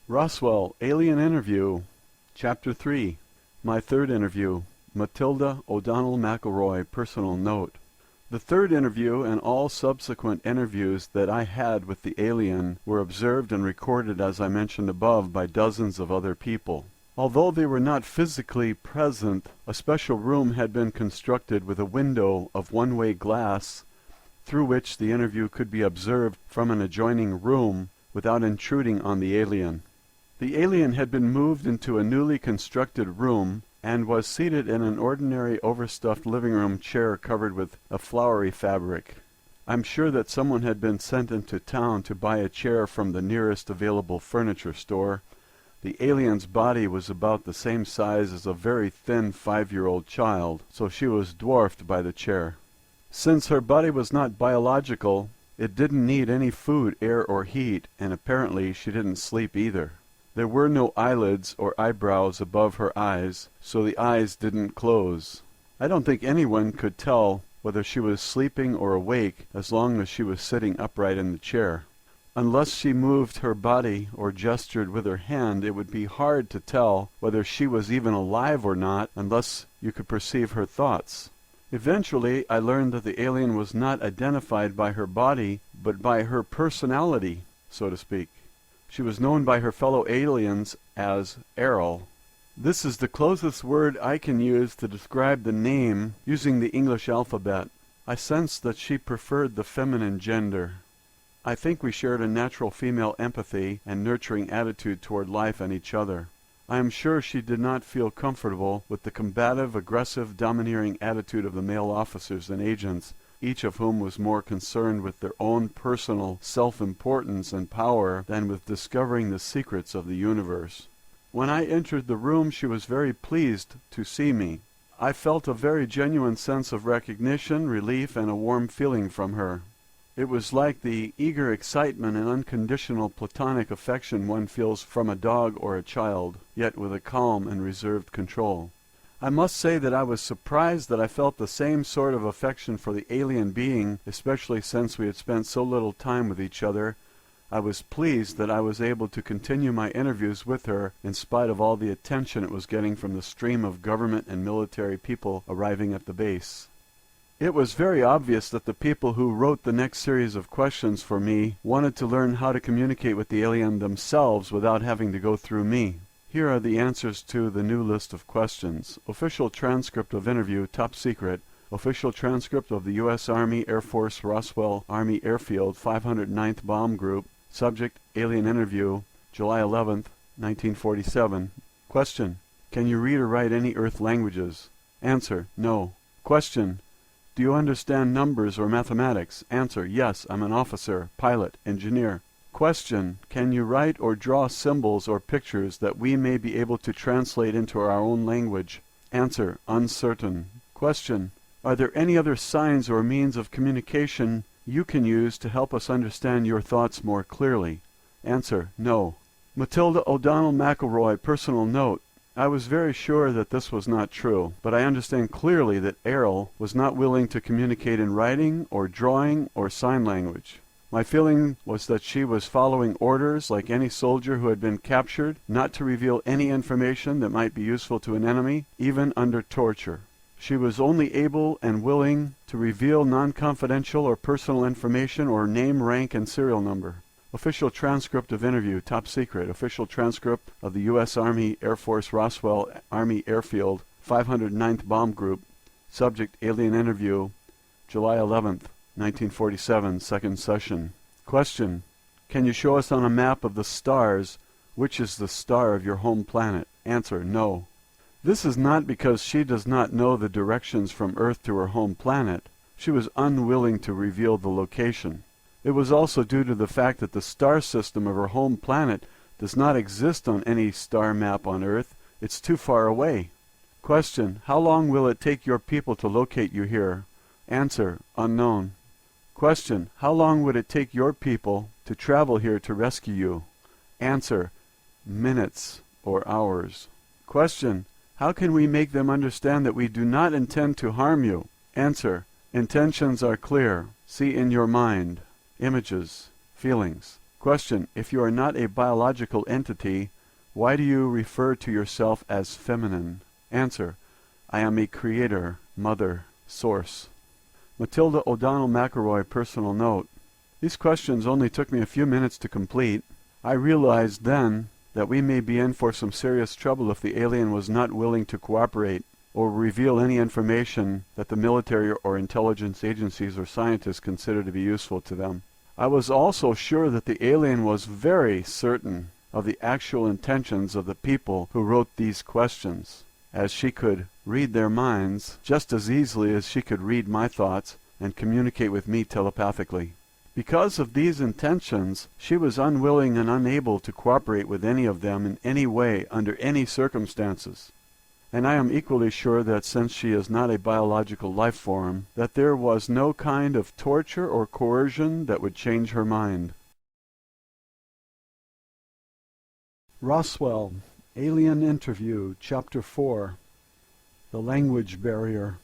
Roswell, Alien Interview, Chapter 3, My Third Interview, Matilda O'Donnell McElroy, Personal Note. The third interview and all subsequent interviews that I had with the alien were observed and recorded, as I mentioned above, by dozens of other people. Although they were not physically present, a special room had been constructed with a window of one-way glass through which the interview could be observed from an adjoining room without intruding on the alien. The alien had been moved into a newly constructed room and was seated in an ordinary overstuffed living room chair covered with a flowery fabric. I'm sure that someone had been sent into town to buy a chair from the nearest available furniture store. The alien's body was about the same size as a very thin 5-year-old child, so she was dwarfed by the chair. Since her body was not biological, it didn't need any food, air, or heat, and apparently she didn't sleep either. There were no eyelids or eyebrows above her eyes, so the eyes didn't close. I don't think anyone could tell whether she was sleeping or awake as long as she was sitting upright in the chair. Unless she moved her body or gestured with her hand, it would be hard to tell whether she was even alive or not unless you could perceive her thoughts. Eventually, I learned that the alien was not identified by her body, but by her personality, so to speak. She was known by her fellow aliens as Errol. This is the closest word I can use to describe the name using the English alphabet. I sensed that she preferred the feminine gender. I think we shared a natural female empathy and nurturing attitude toward life and each other. I am sure she did not feel comfortable with the combative, aggressive, domineering attitude of the male officers and agents, each of whom was more concerned with their own personal self-importance and power than with discovering the secrets of the universe. When I entered the room, she was very pleased to see me. I felt a very genuine sense of recognition, relief, and a warm feeling from her. It was like the eager excitement and unconditional platonic affection one feels from a dog or a child, yet with a calm and reserved control. I must say that I was surprised that I felt the same sort of affection for the alien being, especially since we had spent so little time with each other. I was pleased that I was able to continue my interviews with her in spite of all the attention it was getting from the stream of government and military people arriving at the base. It was very obvious that the people who wrote the next series of questions for me wanted to learn how to communicate with the alien themselves without having to go through me. Here are the answers to the new list of questions. Official transcript of interview, top secret. Official transcript of the U.S. Army Air Force Roswell Army Airfield 509th Bomb Group. Subject, alien interview, July 11th, 1947. Question, can you read or write any Earth languages? Answer, no. Question, do you understand numbers or mathematics? Answer, yes, I'm an officer, pilot, engineer. Question, can you write or draw symbols or pictures that we may be able to translate into our own language? Answer, uncertain. Question, are there any other signs or means of communication you can use to help us understand your thoughts more clearly? Answer, no. Matilda O'Donnell McElroy, personal note. I was very sure that this was not true, but I understand clearly that Errol was not willing to communicate in writing or drawing or sign language. My feeling was that she was following orders like any soldier who had been captured, not to reveal any information that might be useful to an enemy, even under torture. She was only able and willing to reveal non-confidential or personal information or name, rank, and serial number. Official transcript of interview, top secret. Official transcript of the U.S. Army Air Force Roswell Army Airfield 509th Bomb Group. Subject, alien interview, July 11th. 1947, second session. Question, can you show us on a map of the stars which is the star of your home planet? Answer, no. This is not because she does not know the directions from Earth to her home planet. She was unwilling to reveal the location. It was also due to the fact that the star system of her home planet does not exist on any star map on Earth. It's too far away. Question, how long will it take your people to locate you here? Answer, unknown. Question, how long would it take your people to travel here to rescue you? Answer, minutes or hours. Question, how can we make them understand that we do not intend to harm you? Answer, intentions are clear. See in your mind. Images, feelings. Question, if you are not a biological entity, why do you refer to yourself as feminine? Answer, I am a creator, mother, source. Matilda O'Donnell McElroy, personal note. These questions only took me a few minutes to complete. I realized then that we may be in for some serious trouble if the alien was not willing to cooperate or reveal any information that the military or intelligence agencies or scientists consider to be useful to them. I was also sure that the alien was very certain of the actual intentions of the people who wrote these questions, as she could read their minds just as easily as she could read my thoughts and communicate with me telepathically. Because of these intentions, she was unwilling and unable to cooperate with any of them in any way under any circumstances. And I am equally sure that since she is not a biological life form, that there was no kind of torture or coercion that would change her mind. Roswell, Alien Interview, Chapter 4. The Language Barrier.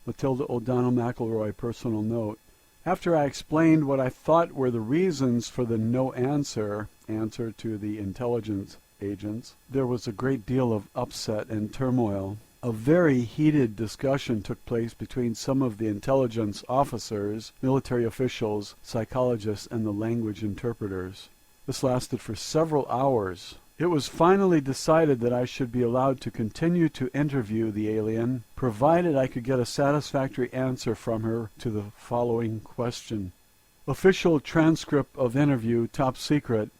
Matilda O'Donnell McElroy, personal note. After I explained what I thought were the reasons for the no answer to the intelligence agents, there was a great deal of upset and turmoil. A very heated discussion took place between some of the intelligence officers, military officials, psychologists, and the language interpreters. This lasted for several hours. It was finally decided that I should be allowed to continue to interview the alien, provided I could get a satisfactory answer from her to the following question. Official transcript of interview, top secret.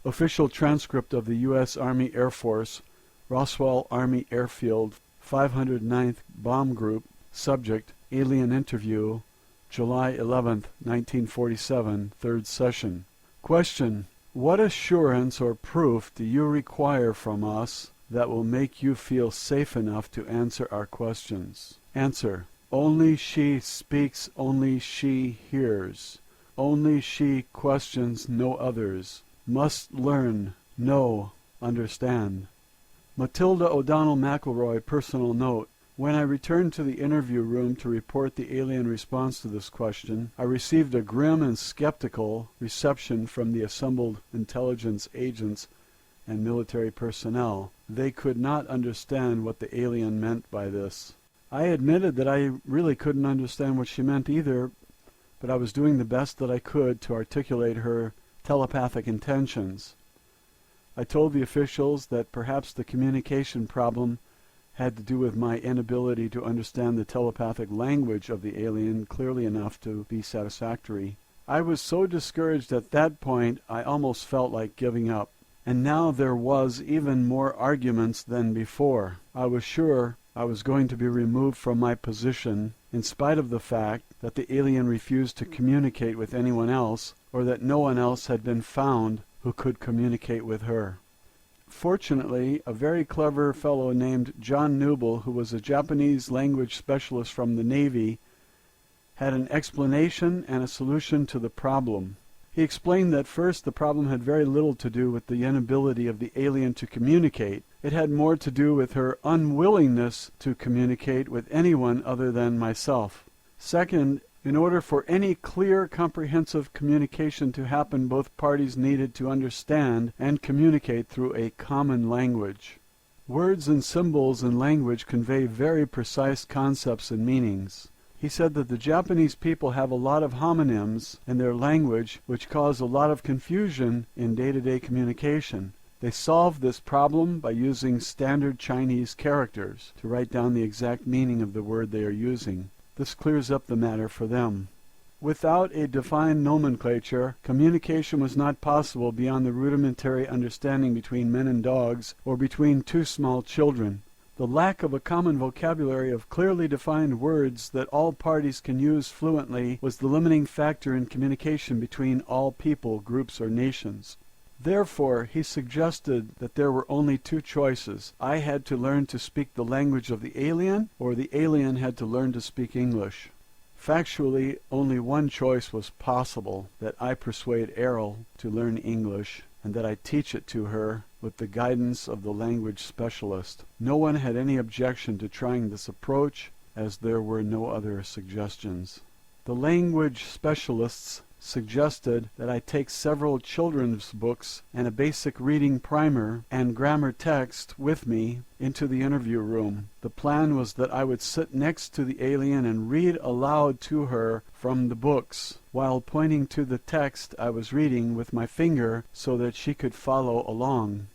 Official transcript of the U.S. Army Air Force, Roswell Army Airfield, 509th Bomb Group. Subject, alien interview, July 11th, 1947, third session. Question. What assurance or proof do you require from us that will make you feel safe enough to answer our questions? Answer. Only she speaks, only she hears. Only she questions, no others. Must learn, know, understand. Matilda O'Donnell McElroy, personal note. When I returned to the interview room to report the alien response to this question, I received a grim and skeptical reception from the assembled intelligence agents and military personnel. They could not understand what the alien meant by this. I admitted that I really couldn't understand what she meant either, but I was doing the best that I could to articulate her telepathic intentions. I told the officials that perhaps the communication problem had to do with my inability to understand the telepathic language of the alien clearly enough to be satisfactory. I was so discouraged at that point I almost felt like giving up. And now there was even more arguments than before. I was sure I was going to be removed from my position in spite of the fact that the alien refused to communicate with anyone else, or that no one else had been found who could communicate with her. Fortunately, a very clever fellow named John Newble, who was a Japanese language specialist from the Navy, had an explanation and a solution to the problem. He explained that first the problem had very little to do with the inability of the alien to communicate. It had more to do with her unwillingness to communicate with anyone other than myself. Second, in order for any clear, comprehensive communication to happen, both parties needed to understand and communicate through a common language. Words and symbols in language convey very precise concepts and meanings. He said that the Japanese people have a lot of homonyms in their language which cause a lot of confusion in day-to-day communication. They solve this problem by using standard Chinese characters to write down the exact meaning of the word they are using. This clears up the matter for them. Without a defined nomenclature, communication was not possible beyond the rudimentary understanding between men and dogs or between two small children. The lack of a common vocabulary of clearly defined words that all parties can use fluently was the limiting factor in communication between all people, groups, or nations. Therefore, he suggested that there were only two choices. I had to learn to speak the language of the alien, or the alien had to learn to speak English. Factually, only one choice was possible, that I persuade Errol to learn English, and that I teach it to her with the guidance of the language specialist. No one had any objection to trying this approach, as there were no other suggestions. The language specialists suggested that I take several children's books and a basic reading primer and grammar text with me into the interview room. The plan was that I would sit next to the alien and read aloud to her from the books, while pointing to the text I was reading with my finger so that she could follow along.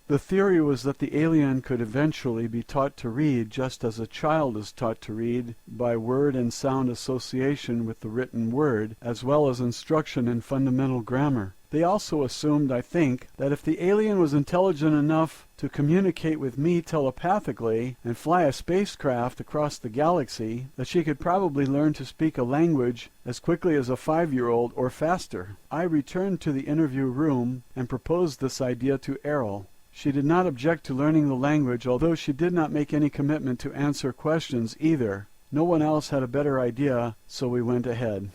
The theory was that the alien could eventually be taught to read just as a child is taught to read by word and sound association with the written word, as well as instruction in fundamental grammar. They also assumed, I think, that if the alien was intelligent enough to communicate with me telepathically and fly a spacecraft across the galaxy, that she could probably learn to speak a language as quickly as a 5-year-old or faster. I returned to the interview room and proposed this idea to Errol. She did not object to learning the language, although she did not make any commitment to answer questions either. No one else had a better idea, so we went ahead.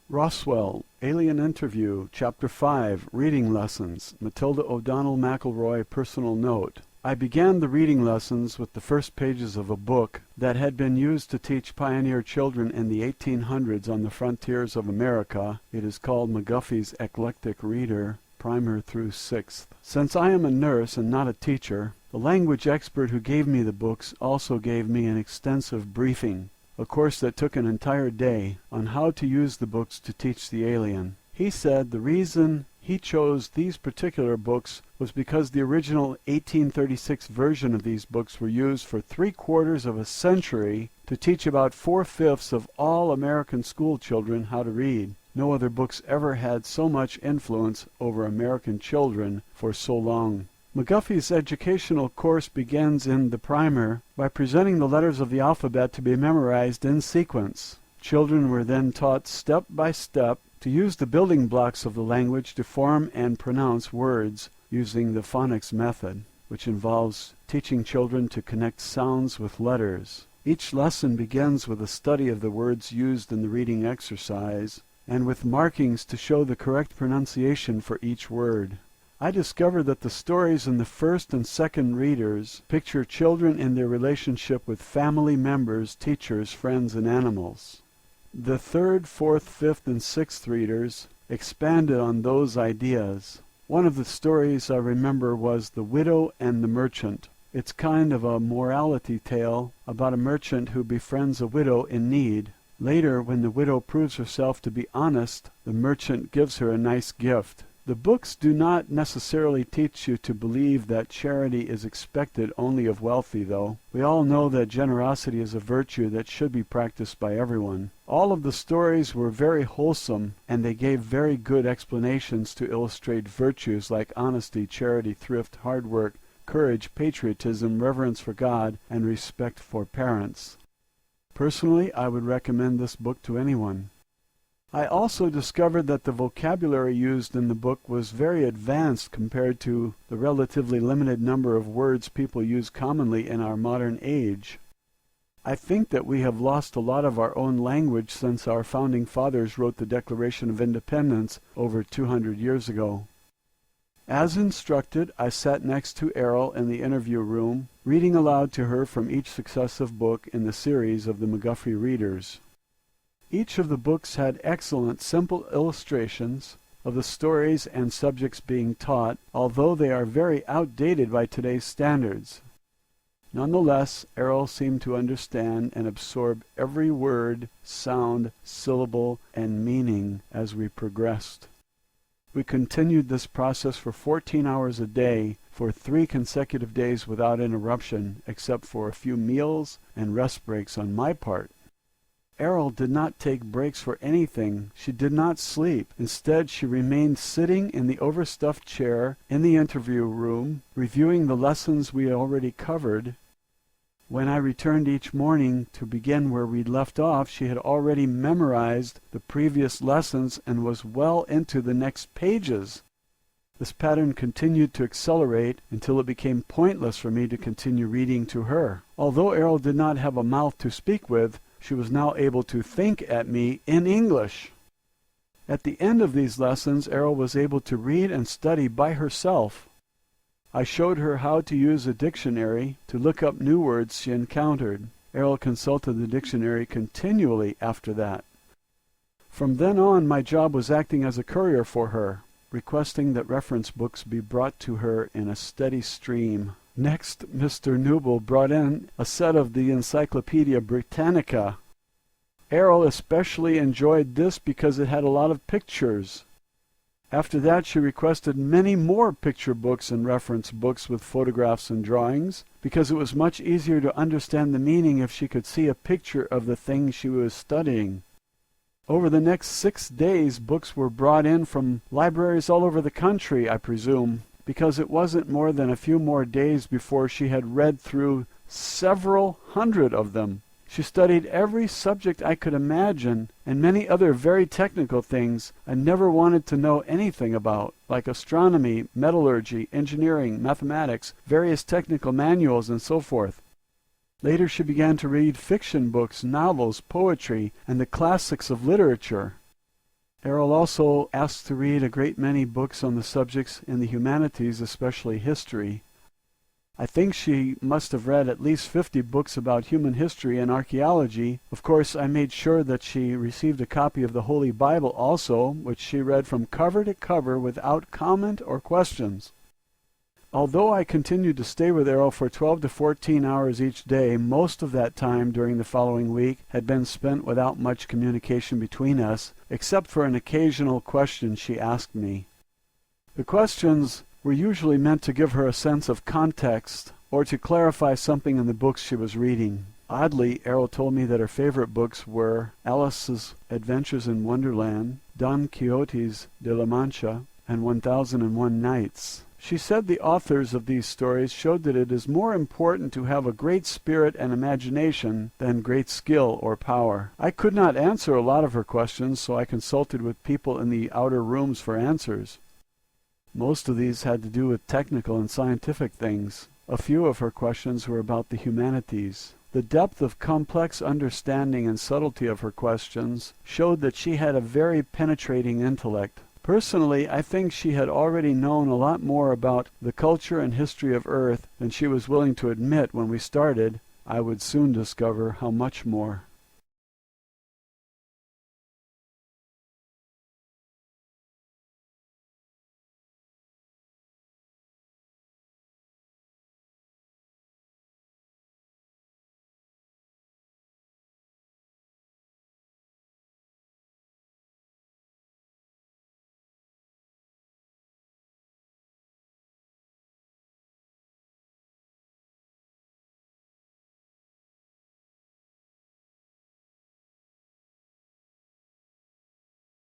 Roswell, Alien Interview, Chapter 5, Reading Lessons, Matilda O'Donnell McElroy, Personal Note. I began the reading lessons with the first pages of a book that had been used to teach pioneer children in the 1800s on the frontiers of America. It is called McGuffey's Eclectic Reader, Primer through 6th. Since I am a nurse and not a teacher, the language expert who gave me the books also gave me an extensive briefing, a course that took an entire day, on how to use the books to teach the alien. He said the reason he chose these particular books was because the original 1836 version of these books were used for 3/4 of a century to teach about 4/5 of all American school children how to read. No other books ever had so much influence over American children for so long. McGuffey's educational course begins in the primer by presenting the letters of the alphabet to be memorized in sequence. Children were then taught step by step to use the building blocks of the language to form and pronounce words using the phonics method, which involves teaching children to connect sounds with letters. Each lesson begins with a study of the words used in the reading exercise, and with markings to show the correct pronunciation for each word. I discovered that the stories in the first and second readers picture children in their relationship with family members, teachers, friends, and animals. The third, fourth, fifth, and sixth readers expanded on those ideas. One of the stories I remember was The Widow and the Merchant. It's kind of a morality tale about a merchant who befriends a widow in need. Later, when the widow proves herself to be honest, the merchant gives her a nice gift. The books do not necessarily teach you to believe that charity is expected only of wealthy, though. We all know that generosity is a virtue that should be practiced by everyone. All of the stories were very wholesome, and they gave very good explanations to illustrate virtues like honesty, charity, thrift, hard work, courage, patriotism, reverence for God, and respect for parents. Personally, I would recommend this book to anyone. I also discovered that the vocabulary used in the book was very advanced compared to the relatively limited number of words people use commonly in our modern age. I think that we have lost a lot of our own language since our founding fathers wrote the Declaration of Independence over 200 years ago. As instructed, I sat next to Errol in the interview room, reading aloud to her from each successive book in the series of the McGuffey Readers. Each of the books had excellent, simple illustrations of the stories and subjects being taught, although they are very outdated by today's standards. Nonetheless, Errol seemed to understand and absorb every word, sound, syllable, and meaning as we progressed. We continued this process for 14 hours a day for 3 consecutive days without interruption, except for a few meals and rest breaks on my part. Errol did not take breaks for anything. She did not sleep. Instead, she remained sitting in the overstuffed chair in the interview room, reviewing the lessons we already covered. When I returned each morning to begin where we'd left off, she had already memorized the previous lessons and was well into the next pages. This pattern continued to accelerate until it became pointless for me to continue reading to her. Although Errol did not have a mouth to speak with, she was now able to think at me in English. At the end of these lessons, Errol was able to read and study by herself. I showed her how to use a dictionary to look up new words she encountered. Errol consulted the dictionary continually after that. From then on, my job was acting as a courier for her, requesting that reference books be brought to her in a steady stream. Next, Mr. Newble brought in a set of the Encyclopedia Britannica. Errol especially enjoyed this because it had a lot of pictures. After that, she requested many more picture books and reference books with photographs and drawings, because it was much easier to understand the meaning if she could see a picture of the thing she was studying. Over the next 6 days, books were brought in from libraries all over the country, I presume, because it wasn't more than a few more days before she had read through several hundred of them. She studied every subject I could imagine, and many other very technical things I never wanted to know anything about, like astronomy, metallurgy, engineering, mathematics, various technical manuals, and so forth. Later she began to read fiction books, novels, poetry, and the classics of literature. Errol also asked to read a great many books on the subjects in the humanities, especially history. I think she must have read at least 50 books about human history and archaeology. Of course, I made sure that she received a copy of the Holy Bible also, which she read from cover to cover without comment or questions. Although I continued to stay with Errol for 12 to 14 hours each day, most of that time during the following week had been spent without much communication between us, except for an occasional question she asked me. The questions were usually meant to give her a sense of context or to clarify something in the books she was reading. Oddly, Errol told me that her favorite books were Alice's Adventures in Wonderland, Don Quixote's de la Mancha, and 1001 Nights. She said the authors of these stories showed that it is more important to have a great spirit and imagination than great skill or power. I could not answer a lot of her questions, so I consulted with people in the outer rooms for answers. Most of these had to do with technical and scientific things. A few of her questions were about the humanities. The depth of complex understanding and subtlety of her questions showed that she had a very penetrating intellect. Personally, I think she had already known a lot more about the culture and history of Earth than she was willing to admit when we started. I would soon discover how much more.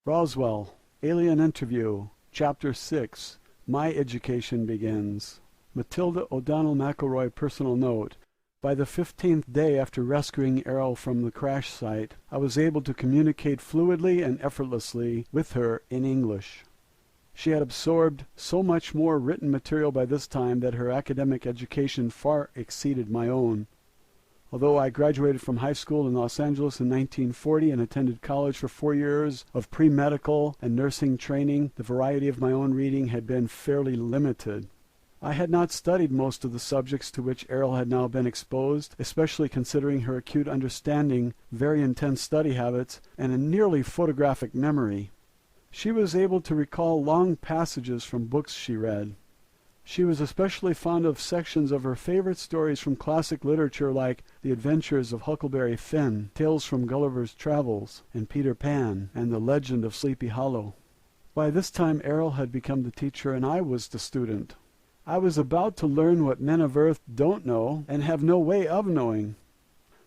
Roswell, Alien Interview, Chapter 6, My Education Begins. Matilda O'Donnell McElroy personal note. By the 15th day after rescuing Errol from the crash site, I was able to communicate fluidly and effortlessly with her in English. She had absorbed so much more written material by this time that her academic education far exceeded my own. Although I graduated from high school in Los Angeles in 1940 and attended college for 4 years of pre-medical and nursing training, the variety of my own reading had been fairly limited. I had not studied most of the subjects to which Errol had now been exposed, especially considering her acute understanding, very intense study habits, and a nearly photographic memory. She was able to recall long passages from books she read. She was especially fond of sections of her favorite stories from classic literature like The Adventures of Huckleberry Finn, Tales from Gulliver's Travels, and Peter Pan, and The Legend of Sleepy Hollow. By this time Errol had become the teacher and I was the student. I was about to learn what men of Earth don't know and have no way of knowing.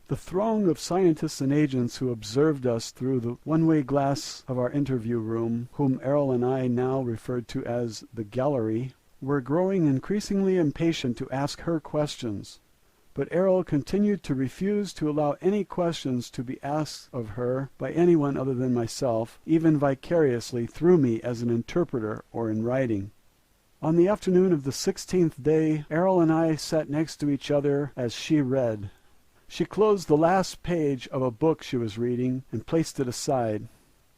The throng of scientists and agents who observed us through the one-way glass of our interview room, whom Errol and I now referred to as the gallery, were growing increasingly impatient to ask her questions. But Errol continued to refuse to allow any questions to be asked of her by anyone other than myself, even vicariously through me as an interpreter or in writing. On the afternoon of the 16th day, Errol and I sat next to each other as she read. She closed the last page of a book she was reading and placed it aside.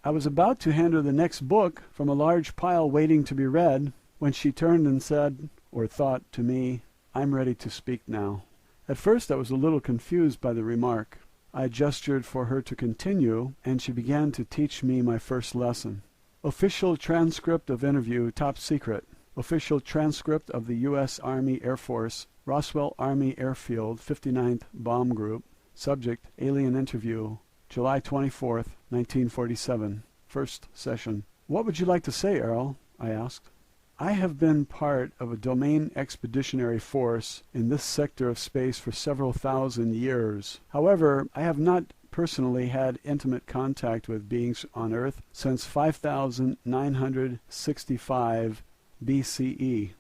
I was about to hand her the next book from a large pile waiting to be read, when she turned and said, or thought to me, "I'm ready to speak now." At first I was a little confused by the remark. I gestured for her to continue, and she began to teach me my first lesson. Official transcript of interview, top secret. Official transcript of the U.S. Army Air Force, Roswell Army Airfield, 59th Bomb Group. Subject, alien interview, July 24th, 1947. First session. "What would you like to say, Errol?" I asked. "I have been part of a domain expeditionary force in this sector of space for several thousand years. However, I have not personally had intimate contact with beings on Earth since 5965 BCE.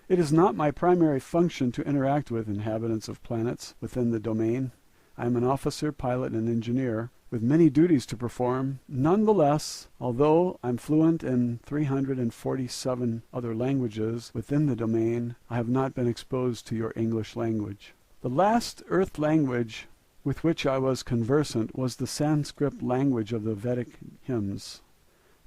It is not my primary function to interact with inhabitants of planets within the domain. I am an officer, pilot, and engineer, with many duties to perform. Nonetheless, although I'm fluent in 347 other languages within the domain, I have not been exposed to your English language. The last Earth language with which I was conversant was the Sanskrit language of the Vedic hymns.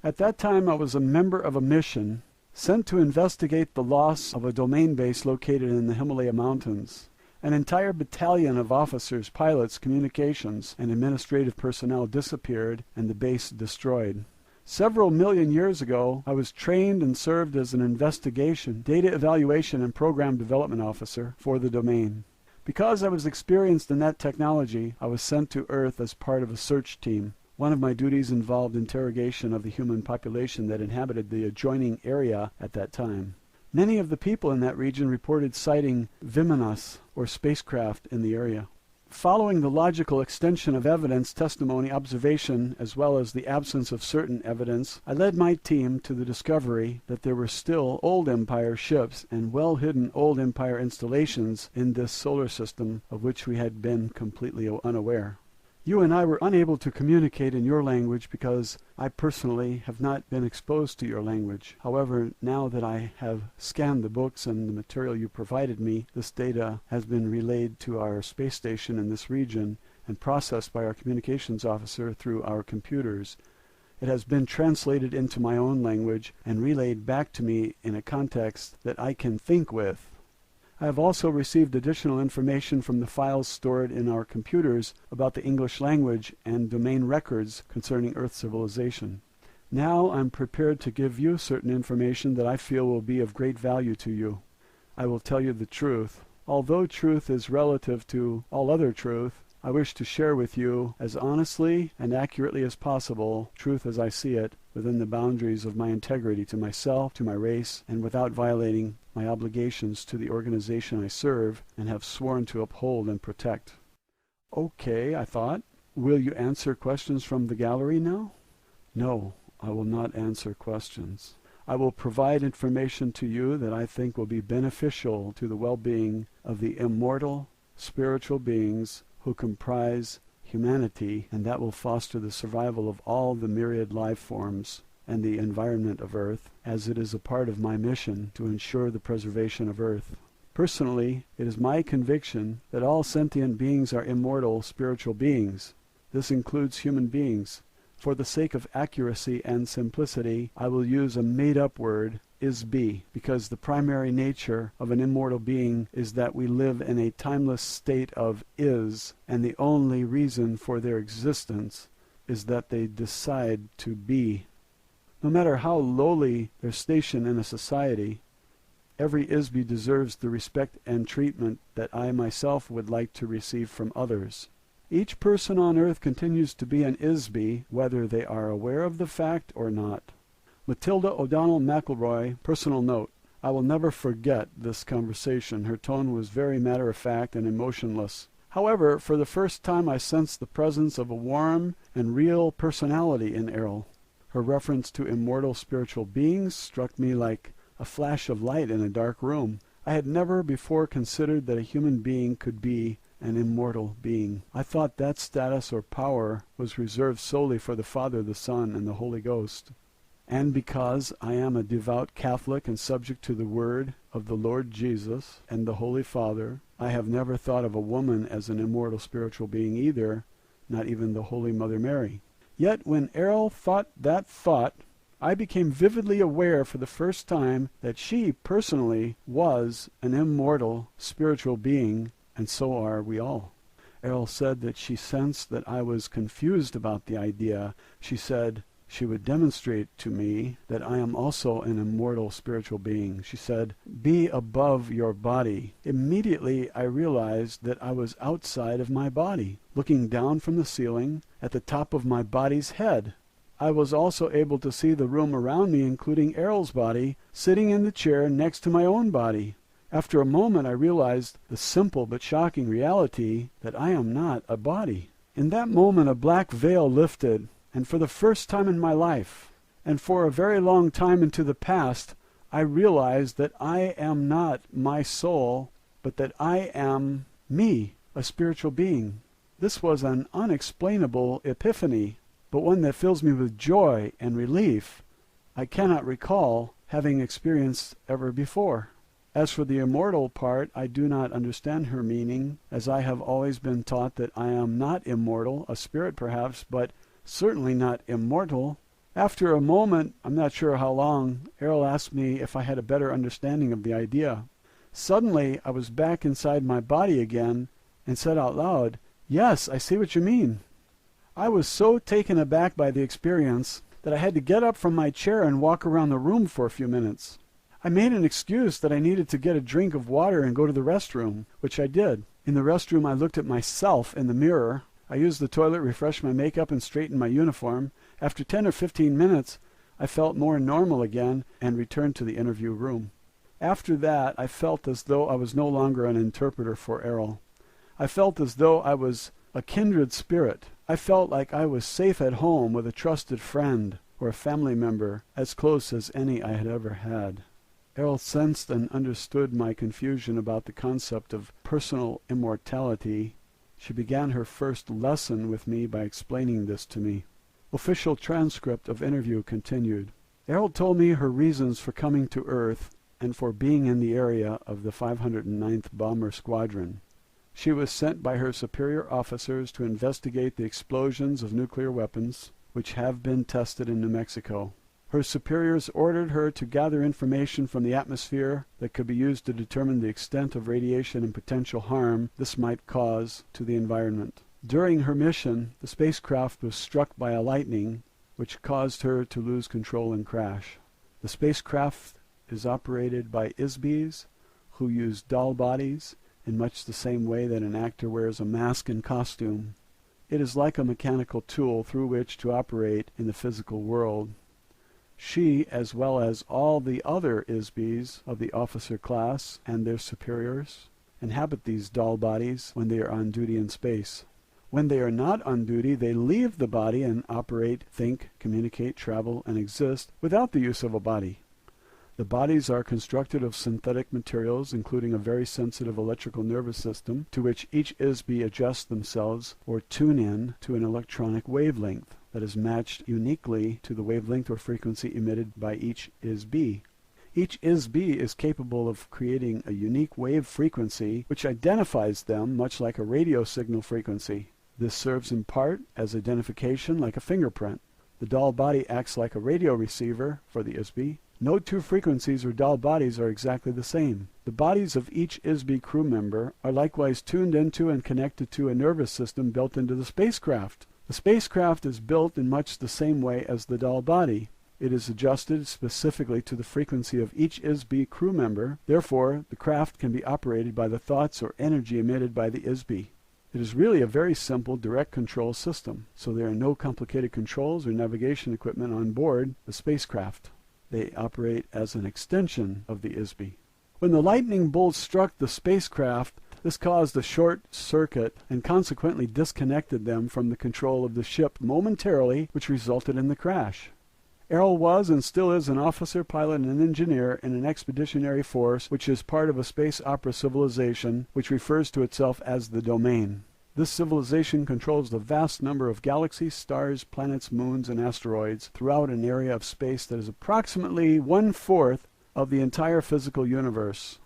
At that time I was a member of a mission sent to investigate the loss of a domain base located in the Himalaya Mountains. An entire battalion of officers, pilots, communications, and administrative personnel disappeared and the base destroyed. Several million years ago, I was trained and served as an investigation, data evaluation, and program development officer for the domain. Because I was experienced in that technology, I was sent to Earth as part of a search team. One of my duties involved interrogation of the human population that inhabited the adjoining area at that time. Many of the people in that region reported sighting Vimanas, or spacecraft, in the area. Following the logical extension of evidence, testimony, observation, as well as the absence of certain evidence, I led my team to the discovery that there were still old Empire ships and well-hidden old Empire installations in this solar system of which we had been completely unaware. You and I were unable to communicate in your language because I personally have not been exposed to your language. However, now that I have scanned the books and the material you provided me, this data has been relayed to our space station in this region and processed by our communications officer through our computers. It has been translated into my own language and relayed back to me in a context that I can think with. I have also received additional information from the files stored in our computers about the English language and domain records concerning Earth civilization. Now I'm prepared to give you certain information that I feel will be of great value to you. I will tell you the truth. Although truth is relative to all other truth, I wish to share with you, as honestly and accurately as possible, truth as I see it, within the boundaries of my integrity to myself, to my race, and without violating my obligations to the organization I serve and have sworn to uphold and protect. Okay, I thought. Will you answer questions from the gallery now? No, I will not answer questions. I will provide information to you that I think will be beneficial to the well-being of the immortal spiritual beings who comprise humanity, and that will foster the survival of all the myriad life forms and the environment of Earth, as it is a part of my mission to ensure the preservation of Earth. Personally, it is my conviction that all sentient beings are immortal spiritual beings. This includes human beings. For the sake of accuracy and simplicity, I will use a made-up word, is-be, because the primary nature of an immortal being is that we live in a timeless state of is, and the only reason for their existence is that they decide to be. No matter how lowly their station in a society, every is-be deserves the respect and treatment that I myself would like to receive from others. Each person on Earth continues to be an is-be, whether they are aware of the fact or not. Matilda O'Donnell McElroy, personal note. I will never forget this conversation. Her tone was very matter-of-fact and emotionless. However, for the first time I sensed the presence of a warm and real personality in Errol. Her reference to immortal spiritual beings struck me like a flash of light in a dark room. I had never before considered that a human being could be an immortal being. I thought that status or power was reserved solely for the Father, the Son, and the Holy Ghost. And because I am a devout Catholic and subject to the word of the Lord Jesus and the Holy Father, I have never thought of a woman as an immortal spiritual being either, not even the Holy Mother Mary. Yet when Errol thought that thought, I became vividly aware for the first time that she personally was an immortal spiritual being, and so are we all. Errol said that she sensed that I was confused about the idea. She said she would demonstrate to me that I am also an immortal spiritual being. She said, "Be above your body." Immediately I realized that I was outside of my body, looking down from the ceiling at the top of my body's head. I was also able to see the room around me, including Errol's body, sitting in the chair next to my own body. After a moment I realized the simple but shocking reality that I am not a body. In that moment a black veil lifted, and for the first time in my life, and for a very long time into the past, I realized that I am not my soul, but that I am me, a spiritual being. This was an unexplainable epiphany, but one that fills me with joy and relief I cannot recall having experienced ever before. As for the immortal part, I do not understand her meaning, as I have always been taught that I am not immortal, a spirit perhaps, but certainly not immortal. After a moment, I'm not sure how long, Errol asked me if I had a better understanding of the idea. Suddenly, I was back inside my body again and said out loud, "Yes, I see what you mean." I was so taken aback by the experience that I had to get up from my chair and walk around the room for a few minutes. I made an excuse that I needed to get a drink of water and go to the restroom, which I did. In the restroom, I looked at myself in the mirror. I used the toilet, refreshed my makeup, and straightened my uniform. After 10 or 15 minutes, I felt more normal again and returned to the interview room. After that, I felt as though I was no longer an interpreter for Errol. I felt as though I was a kindred spirit. I felt like I was safe at home with a trusted friend or a family member, as close as any I had ever had. Errol sensed and understood my confusion about the concept of personal immortality, She began her first lesson with me by explaining this to me. Official transcript of interview continued. Errol told me her reasons for coming to Earth and for being in the area of the 509th Bomber Squadron. She was sent by her superior officers to investigate the explosions of nuclear weapons, which have been tested in New Mexico. Her superiors ordered her to gather information from the atmosphere that could be used to determine the extent of radiation and potential harm this might cause to the environment. During her mission, the spacecraft was struck by a lightning, which caused her to lose control and crash. The spacecraft is operated by ISBs, who use doll bodies in much the same way that an actor wears a mask and costume. It is like a mechanical tool through which to operate in the physical world. She, as well as all the other ISBs of the officer class and their superiors, inhabit these doll bodies when they are on duty in space. When they are not on duty, they leave the body and operate, think, communicate, travel, and exist without the use of a body. The bodies are constructed of synthetic materials, including a very sensitive electrical nervous system, to which each ISB adjusts themselves or tune in to an electronic wavelength that is matched uniquely to the wavelength or frequency emitted by each ISB. Each ISB is capable of creating a unique wave frequency which identifies them much like a radio signal frequency. This serves in part as identification like a fingerprint. The doll body acts like a radio receiver for the ISB. No two frequencies or doll bodies are exactly the same. The bodies of each ISB crew member are likewise tuned into and connected to a nervous system built into the spacecraft. The spacecraft is built in much the same way as the doll body. It is adjusted specifically to the frequency of each ISB crew member. Therefore, the craft can be operated by the thoughts or energy emitted by the ISB. It is really a very simple direct control system, so there are no complicated controls or navigation equipment on board the spacecraft. They operate as an extension of the ISB. When the lightning bolt struck the spacecraft, this caused a short circuit and consequently disconnected them from the control of the ship momentarily, which resulted in the crash. Errol was and still is an officer, pilot, and engineer in an expeditionary force which is part of a space opera civilization which refers to itself as the Domain. This civilization controls the vast number of galaxies, stars, planets, moons, and asteroids throughout an area of space that is approximately 1/4 of the entire physical universe.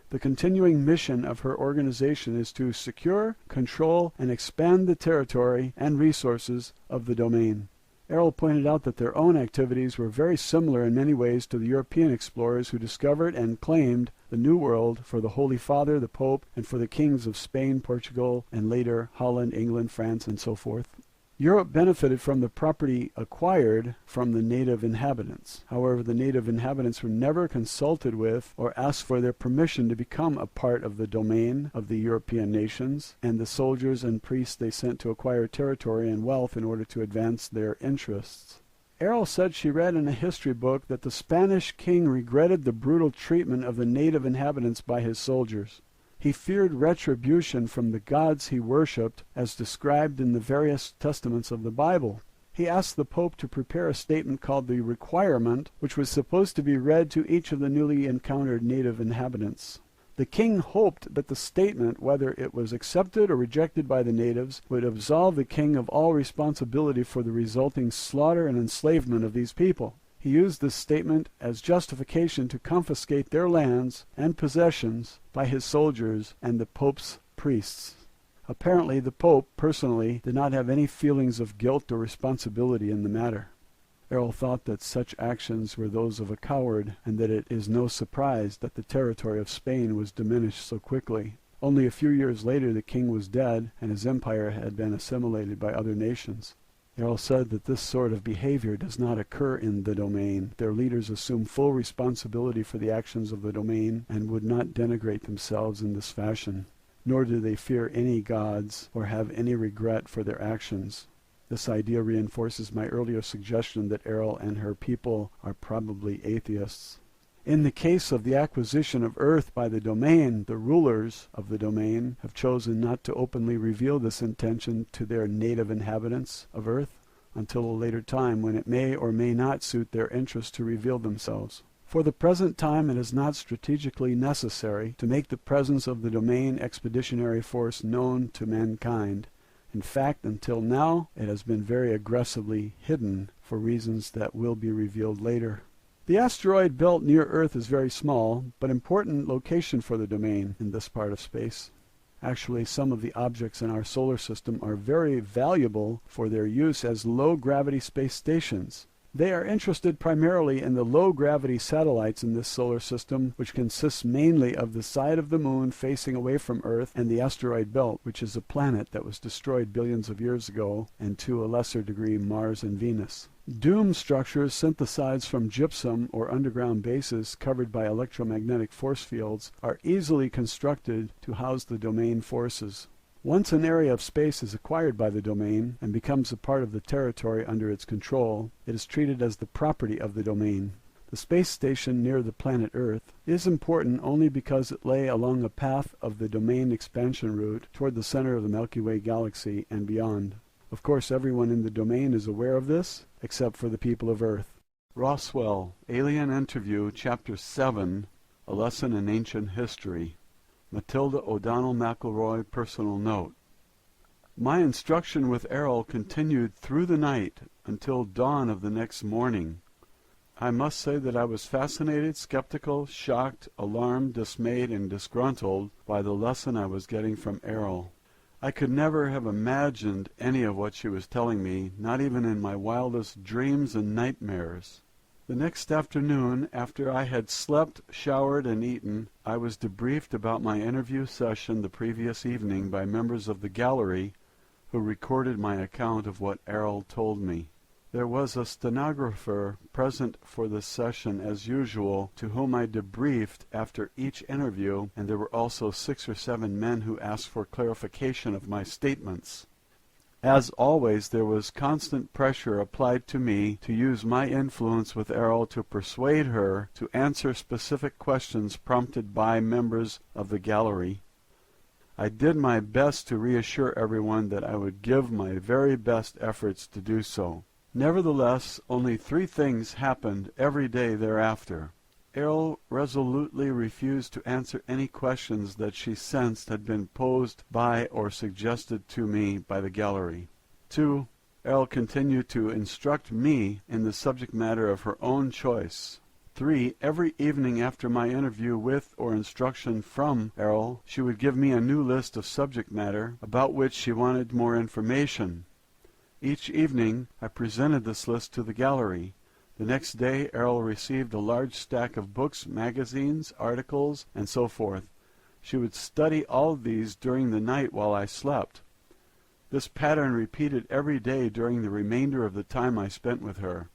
The continuing mission of her organization is to secure, control, and expand the territory and resources of the Domain. Errol pointed out that their own activities were very similar in many ways to the European explorers who discovered and claimed the New World for the Holy Father, the Pope, and for the kings of Spain, Portugal, and later Holland, England, France, and so forth. Europe benefited from the property acquired from the native inhabitants. However, the native inhabitants were never consulted with or asked for their permission to become a part of the domain of the European nations, and the soldiers and priests they sent to acquire territory and wealth in order to advance their interests. Errol said she read in a history book that the Spanish king regretted the brutal treatment of the native inhabitants by his soldiers. He feared retribution from the gods he worshipped, as described in the various testaments of the Bible. He asked the Pope to prepare a statement called the Requirement, which was supposed to be read to each of the newly encountered native inhabitants. The king hoped that the statement, whether it was accepted or rejected by the natives, would absolve the king of all responsibility for the resulting slaughter and enslavement of these people. He used this statement as justification to confiscate their lands and possessions by his soldiers and the Pope's priests. Apparently, the Pope, personally, did not have any feelings of guilt or responsibility in the matter. Errol thought that such actions were those of a coward, and that it is no surprise that the territory of Spain was diminished so quickly. Only a few years later the king was dead, and his empire had been assimilated by other nations. Errol said that this sort of behavior does not occur in the Domain. Their leaders assume full responsibility for the actions of the Domain and would not denigrate themselves in this fashion. Nor do they fear any gods or have any regret for their actions. This idea reinforces my earlier suggestion that Errol and her people are probably atheists. In the case of the acquisition of Earth by the Domain, the rulers of the Domain have chosen not to openly reveal this intention to their native inhabitants of Earth until a later time when it may or may not suit their interest to reveal themselves. For the present time it is not strategically necessary to make the presence of the domain expeditionary force known to mankind. In fact, until now, it has been very aggressively hidden for reasons that will be revealed later. The asteroid belt near Earth is very small, but important location for the domain in this part of space. Actually, some of the objects in our solar system are very valuable for their use as low-gravity space stations. They are interested primarily in the low-gravity satellites in this solar system, which consists mainly of the side of the moon facing away from Earth and the asteroid belt, which is a planet that was destroyed billions of years ago, and to a lesser degree Mars and Venus. Dome structures synthesized from gypsum or underground bases covered by electromagnetic force fields are easily constructed to house the domain forces. Once an area of space is acquired by the domain and becomes a part of the territory under its control, it is treated as the property of the domain. The space station near the planet Earth is important only because it lay along a path of the domain expansion route toward the center of the Milky Way galaxy and beyond. Of course, everyone in the domain is aware of this, except for the people of Earth. Roswell, Alien Interview, Chapter 7, A Lesson in Ancient History. Matilda O'Donnell McElroy, personal note. My instruction with Errol continued through the night until dawn of the next morning. I must say that I was fascinated, skeptical, shocked, alarmed, dismayed, and disgruntled by the lesson I was getting from Errol. I could never have imagined any of what she was telling me, not even in my wildest dreams and nightmares. The next afternoon, after I had slept, showered, and eaten, I was debriefed about my interview session the previous evening by members of the gallery who recorded my account of what Errol told me. There was a stenographer present for the session as usual, to whom I debriefed after each interview, and there were also 6 or 7 men who asked for clarification of my statements. As always, there was constant pressure applied to me to use my influence with Errol to persuade her to answer specific questions prompted by members of the gallery. I did my best to reassure everyone that I would give my very best efforts to do so. Nevertheless, only 3 things happened every day thereafter. Errol resolutely refused to answer any questions that she sensed had been posed by or suggested to me by the gallery. 2. Errol continued to instruct me in the subject matter of her own choice. 3. Every evening after my interview with or instruction from Errol, she would give me a new list of subject matter about which she wanted more information. Each evening I presented this list to the gallery. The next day Errol received a large stack of books, magazines, articles, and so forth. She would study all of these during the night while I slept. This pattern repeated every day during the remainder of the time I spent with her.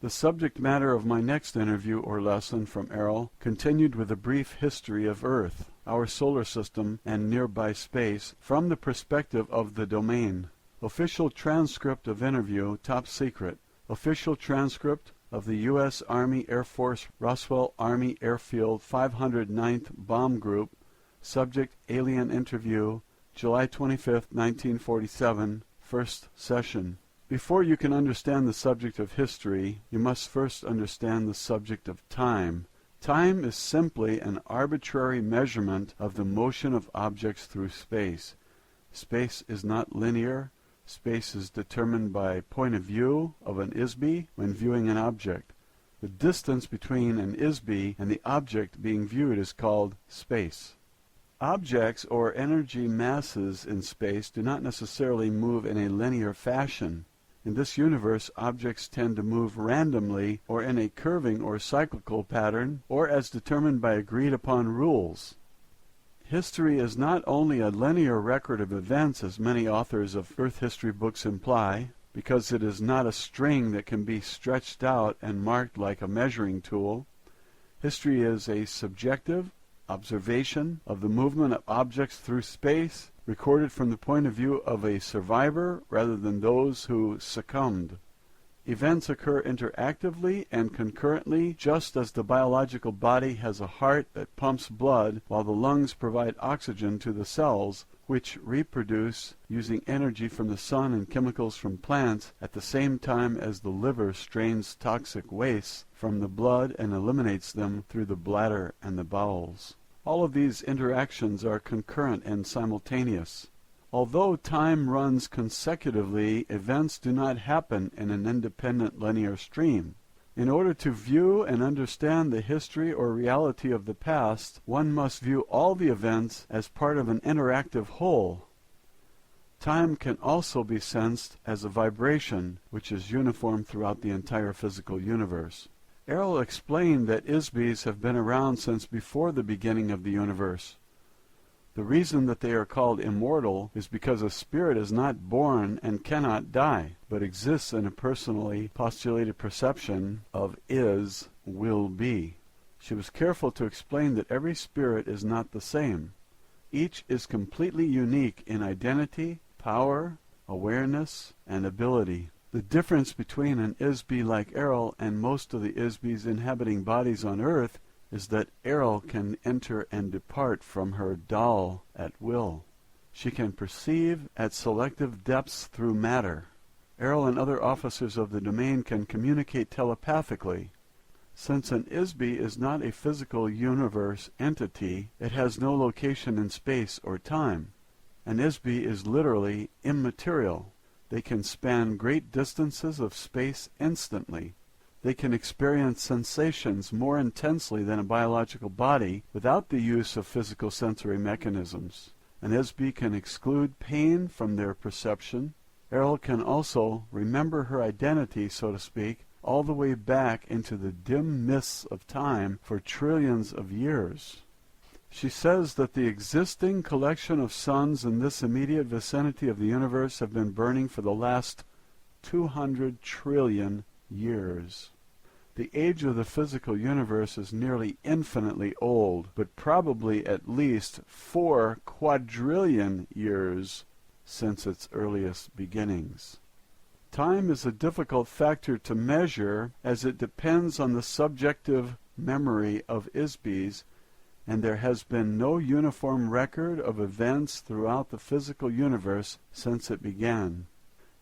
The subject matter of my next interview or lesson from Errol continued with a brief history of Earth, our solar system, and nearby space from the perspective of the domain. Official transcript of interview, top secret. Official transcript of the U.S. Army Air Force Roswell Army Airfield 509th Bomb Group. Subject Alien Interview, July 25, 1947, first session. Before you can understand the subject of history, you must first understand the subject of time. Time is simply an arbitrary measurement of the motion of objects through space. Space is not linear. Space is determined by point of view of an ISB when viewing an object. The distance between an ISB and the object being viewed is called space. Objects or energy masses in space do not necessarily move in a linear fashion. In this universe, objects tend to move randomly or in a curving or cyclical pattern, or as determined by agreed-upon rules. History is not only a linear record of events, as many authors of Earth history books imply, because it is not a string that can be stretched out and marked like a measuring tool. History is a subjective observation of the movement of objects through space, recorded from the point of view of a survivor rather than those who succumbed. Events occur interactively and concurrently, just as the biological body has a heart that pumps blood while the lungs provide oxygen to the cells, which reproduce using energy from the sun and chemicals from plants at the same time as the liver strains toxic wastes from the blood and eliminates them through the bladder and the bowels. All of these interactions are concurrent and simultaneous. Although time runs consecutively, events do not happen in an independent linear stream. In order to view and understand the history or reality of the past, one must view all the events as part of an interactive whole. Time can also be sensed as a vibration, which is uniform throughout the entire physical universe. Errol explained that ISBs have been around since before the beginning of the universe. The reason that they are called immortal is because a spirit is not born and cannot die, but exists in a personally postulated perception of is, will be. She was careful to explain that every spirit is not the same. Each is completely unique in identity, power, awareness, and ability. The difference between an ISB like Errol and most of the ISBs inhabiting bodies on Earth is that Errol can enter and depart from her doll at will. She can perceive at selective depths through matter. Errol and other officers of the domain can communicate telepathically. Since an ISB is not a physical universe entity, it has no location in space or time. An ISB is literally immaterial. They can span great distances of space instantly. They can experience sensations more intensely than a biological body without the use of physical sensory mechanisms. An ISB can exclude pain from their perception. Errol can also remember her identity, so to speak, all the way back into the dim mists of time for trillions of years. She says that the existing collection of suns in this immediate vicinity of the universe have been burning for the last 200 trillion years. The age of the physical universe is nearly infinitely old, but probably at least 4 quadrillion years since its earliest beginnings. Time is a difficult factor to measure as it depends on the subjective memory of ISBs, and there has been no uniform record of events throughout the physical universe since it began.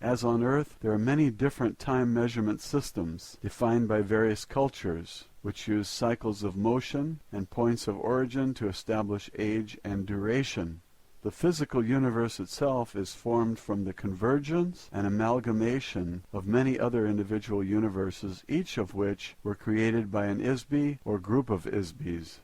As on Earth, there are many different time measurement systems defined by various cultures, which use cycles of motion and points of origin to establish age and duration. The physical universe itself is formed from the convergence and amalgamation of many other individual universes, each of which were created by an ISB or group of ISBs.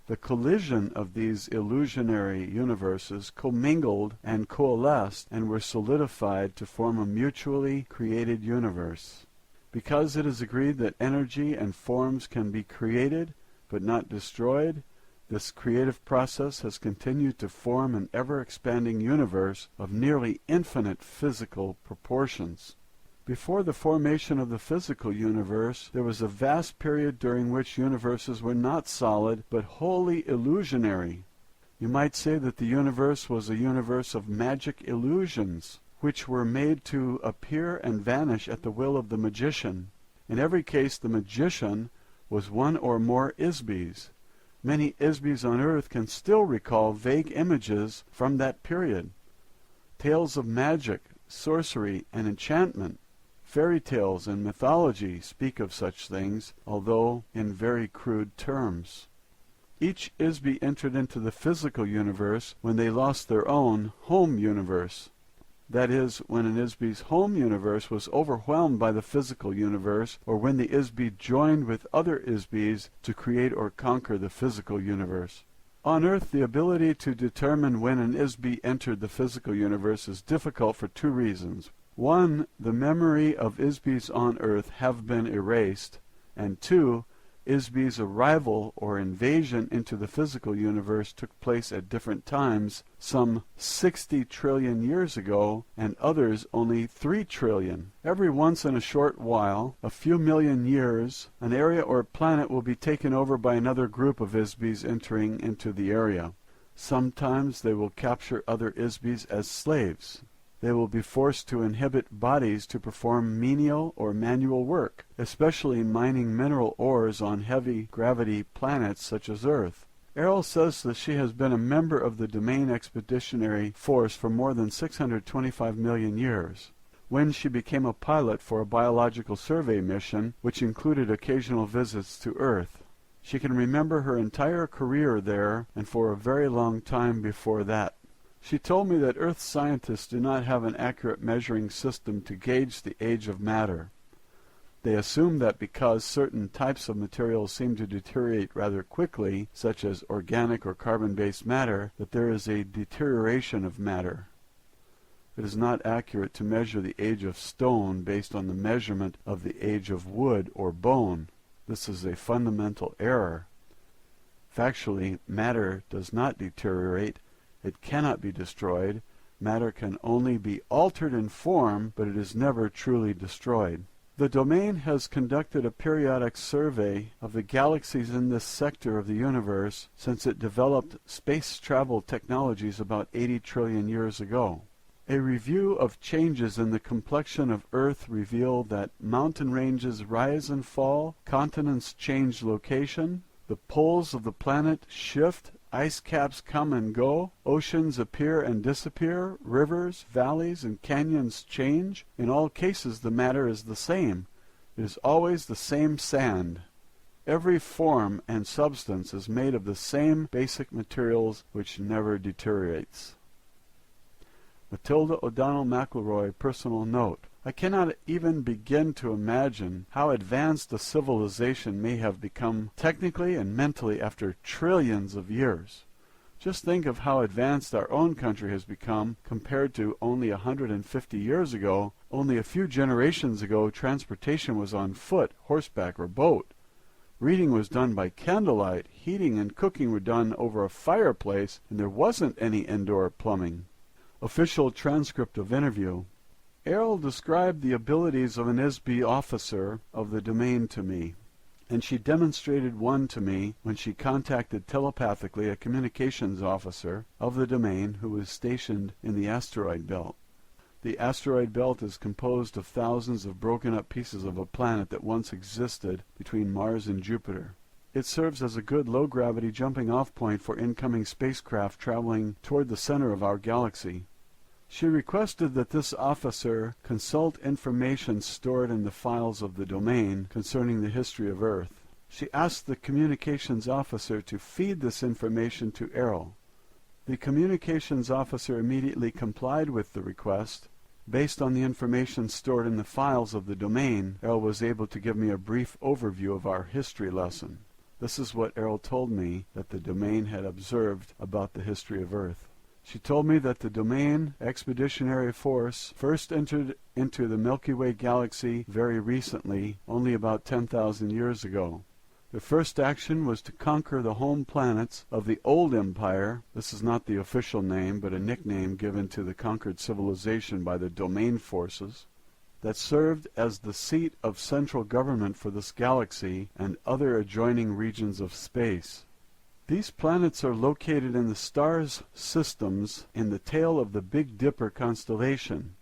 The collision of these illusionary universes commingled and coalesced and were solidified to form a mutually created universe. Because it is agreed that energy and forms can be created but not destroyed, this creative process has continued to form an ever-expanding universe of nearly infinite physical proportions. Before the formation of the physical universe, there was a vast period during which universes were not solid, but wholly illusionary. You might say that the universe was a universe of magic illusions, which were made to appear and vanish at the will of the magician. In every case, the magician was one or more ISBs. Many ISBs on Earth can still recall vague images from that period. Tales of magic, sorcery, and enchantment, fairy tales and mythology speak of such things, although in very crude terms. Each ISB entered into the physical universe when they lost their own home universe. That is, when an ISB's home universe was overwhelmed by the physical universe, or when the ISB joined with other ISBs to create or conquer the physical universe. On Earth, the ability to determine when an ISB entered the physical universe is difficult for 2 reasons. 1, the memory of ISBs on Earth have been erased, and 2, ISB's arrival or invasion into the physical universe took place at different times, some 60 trillion years ago, and others only 3 trillion. Every once in a short while, a few million years, an area or planet will be taken over by another group of ISBs entering into the area. Sometimes they will capture other ISBs as slaves. They will be forced to inhabit bodies to perform menial or manual work, especially mining mineral ores on heavy gravity planets such as Earth. Errol says that she has been a member of the Domain Expeditionary Force for more than 625 million years. When she became a pilot for a biological survey mission, which included occasional visits to Earth. She can remember her entire career there and for a very long time before that. She told me that Earth scientists do not have an accurate measuring system to gauge the age of matter. They assume that because certain types of materials seem to deteriorate rather quickly, such as organic or carbon-based matter, that there is a deterioration of matter. It is not accurate to measure the age of stone based on the measurement of the age of wood or bone. This is a fundamental error. Factually, matter does not deteriorate. It cannot be destroyed. Matter can only be altered in form, but it is never truly destroyed. The Domain has conducted a periodic survey of the galaxies in this sector of the universe since it developed space travel technologies about 80 trillion years ago. A review of changes in the complexion of Earth revealed that mountain ranges rise and fall, continents change location, the poles of the planet shift, ice caps come and go, oceans appear and disappear, rivers, valleys, and canyons change. In all cases the matter is the same. It is always the same sand. Every form and substance is made of the same basic materials which never deteriorates. Matilda O'Donnell McElroy, personal note. I cannot even begin to imagine how advanced a civilization may have become technically and mentally after trillions of years. Just think of how advanced our own country has become compared to only 150 years ago. Only a few generations ago, transportation was on foot, horseback, or boat. Reading was done by candlelight, heating and cooking were done over a fireplace, and there wasn't any indoor plumbing. Official transcript of interview. Errol described the abilities of an ISB officer of the Domain to me, and she demonstrated one to me when she contacted telepathically a communications officer of the Domain who was stationed in the asteroid belt. The asteroid belt is composed of thousands of broken-up pieces of a planet that once existed between Mars and Jupiter. It serves as a good low-gravity jumping-off point for incoming spacecraft traveling toward the center of our galaxy. She requested that this officer consult information stored in the files of the Domain concerning the history of Earth. She asked the communications officer to feed this information to Errol. The communications officer immediately complied with the request. Based on the information stored in the files of the Domain, Errol was able to give me a brief overview of our history lesson. This is what Errol told me that the Domain had observed about the history of Earth. She told me that the Domain Expeditionary Force first entered into the Milky Way galaxy very recently, only about 10,000 years ago. The first action was to conquer the home planets of the Old Empire. This is not the official name, but a nickname given to the conquered civilization by the Domain forces, that served as the seat of central government for this galaxy and other adjoining regions of space. These planets are located in the stars systems in the tail of the Big Dipper constellation.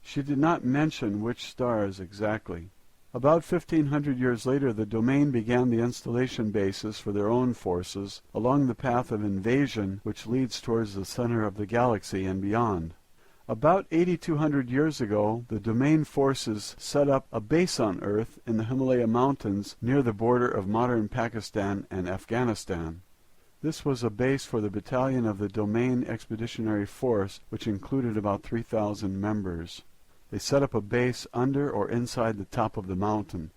She did not mention which stars exactly. About 1,500 years later, the Domain began the installation bases for their own forces along the path of invasion which leads towards the center of the galaxy and beyond. About 8,200 years ago, the Domain forces set up a base on Earth in the Himalaya Mountains near the border of modern Pakistan and Afghanistan. This was a base for the battalion of the Domain Expeditionary Force, which included about 3,000 members. They set up a base under or inside the top of the mountain.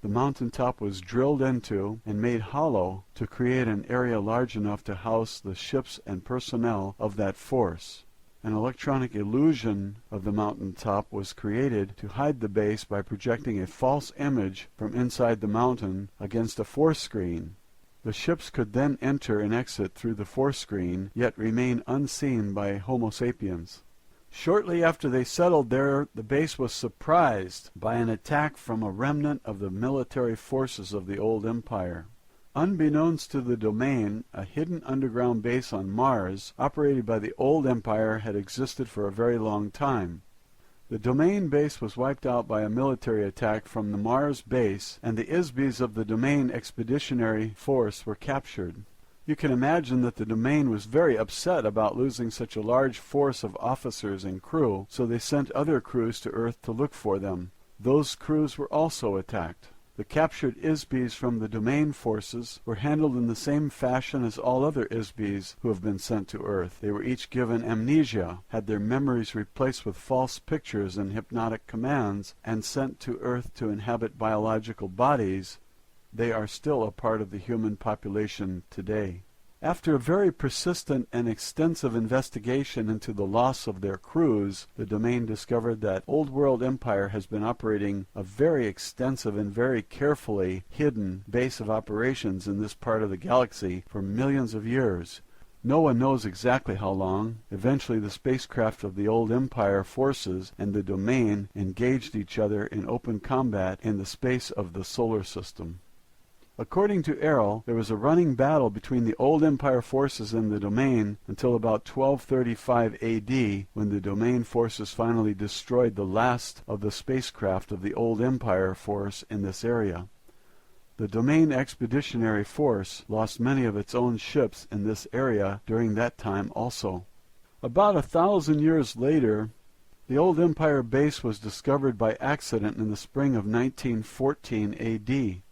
The mountain top was drilled into and made hollow to create an area large enough to house the ships and personnel of that force. An electronic illusion of the mountain top was created to hide the base by projecting a false image from inside the mountain against a force screen. The ships could then enter and exit through the force screen, yet remain unseen by Homo sapiens. Shortly after they settled there, the base was surprised by an attack from a remnant of the military forces of the old empire. Unbeknownst to the Domain, a hidden underground base on Mars, operated by the old empire, had existed for a very long time. The Domain base was wiped out by a military attack from the Mars base, and the ISBs of the Domain Expeditionary Force were captured. You can imagine that the domain was very upset about losing such a large force of officers and crew, so they sent other crews to Earth to look for them. Those crews were also attacked. The captured ISBs from the domain forces were handled in the same fashion as all other ISBs who have been sent to Earth. They were each given amnesia, had their memories replaced with false pictures and hypnotic commands, and sent to Earth to inhabit biological bodies. They are still a part of the human population today. After a very persistent and extensive investigation into the loss of their crews, the domain discovered that Old World Empire has been operating a very extensive and very carefully hidden base of operations in this part of the galaxy for millions of years. No one knows exactly how long. Eventually the spacecraft of the Old Empire forces and the domain engaged each other in open combat in the space of the solar system. According to Errol, there was a running battle between the Old Empire forces and the domain until about 1235 AD, when the domain forces finally destroyed the last of the spacecraft of the Old Empire force in this area. The domain expeditionary force lost many of its own ships in this area during that time also. About 1,000 years later, the Old Empire base was discovered by accident in the spring of 1914 AD.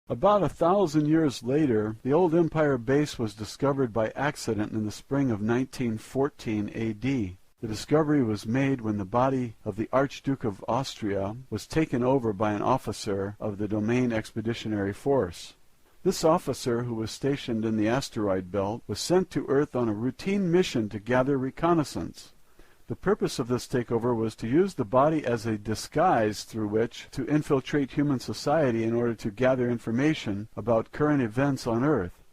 About 1,000 years later, the Old Empire base was discovered by accident in the spring of 1914 AD. The discovery was made when the body of the Archduke of Austria was taken over by an officer of the Domain Expeditionary Force. This officer, who was stationed in the asteroid belt, was sent to Earth on a routine mission to gather reconnaissance. The purpose of this takeover was to use the body as a disguise through which to infiltrate human society in order to gather information about current events on Earth.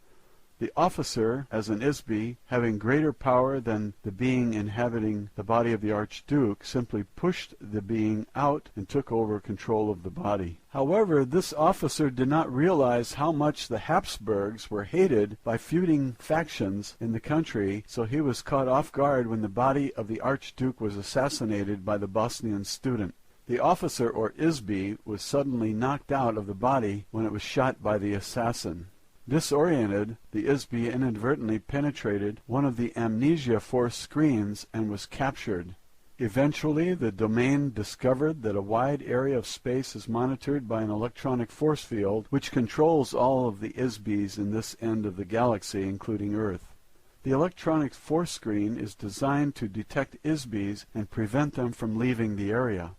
The officer, as an ISB, having greater power than the being inhabiting the body of the Archduke, simply pushed the being out and took over control of the body. However, this officer did not realize how much the Habsburgs were hated by feuding factions in the country, so he was caught off guard when the body of the Archduke was assassinated by the Bosnian student. The officer, or ISB, was suddenly knocked out of the body when it was shot by the assassin. Disoriented, the ISB inadvertently penetrated one of the amnesia force screens and was captured. Eventually, the domain discovered that a wide area of space is monitored by an electronic force field which controls all of the ISBs in this end of the galaxy, including Earth. The electronic force screen is designed to detect ISBs and prevent them from leaving the area.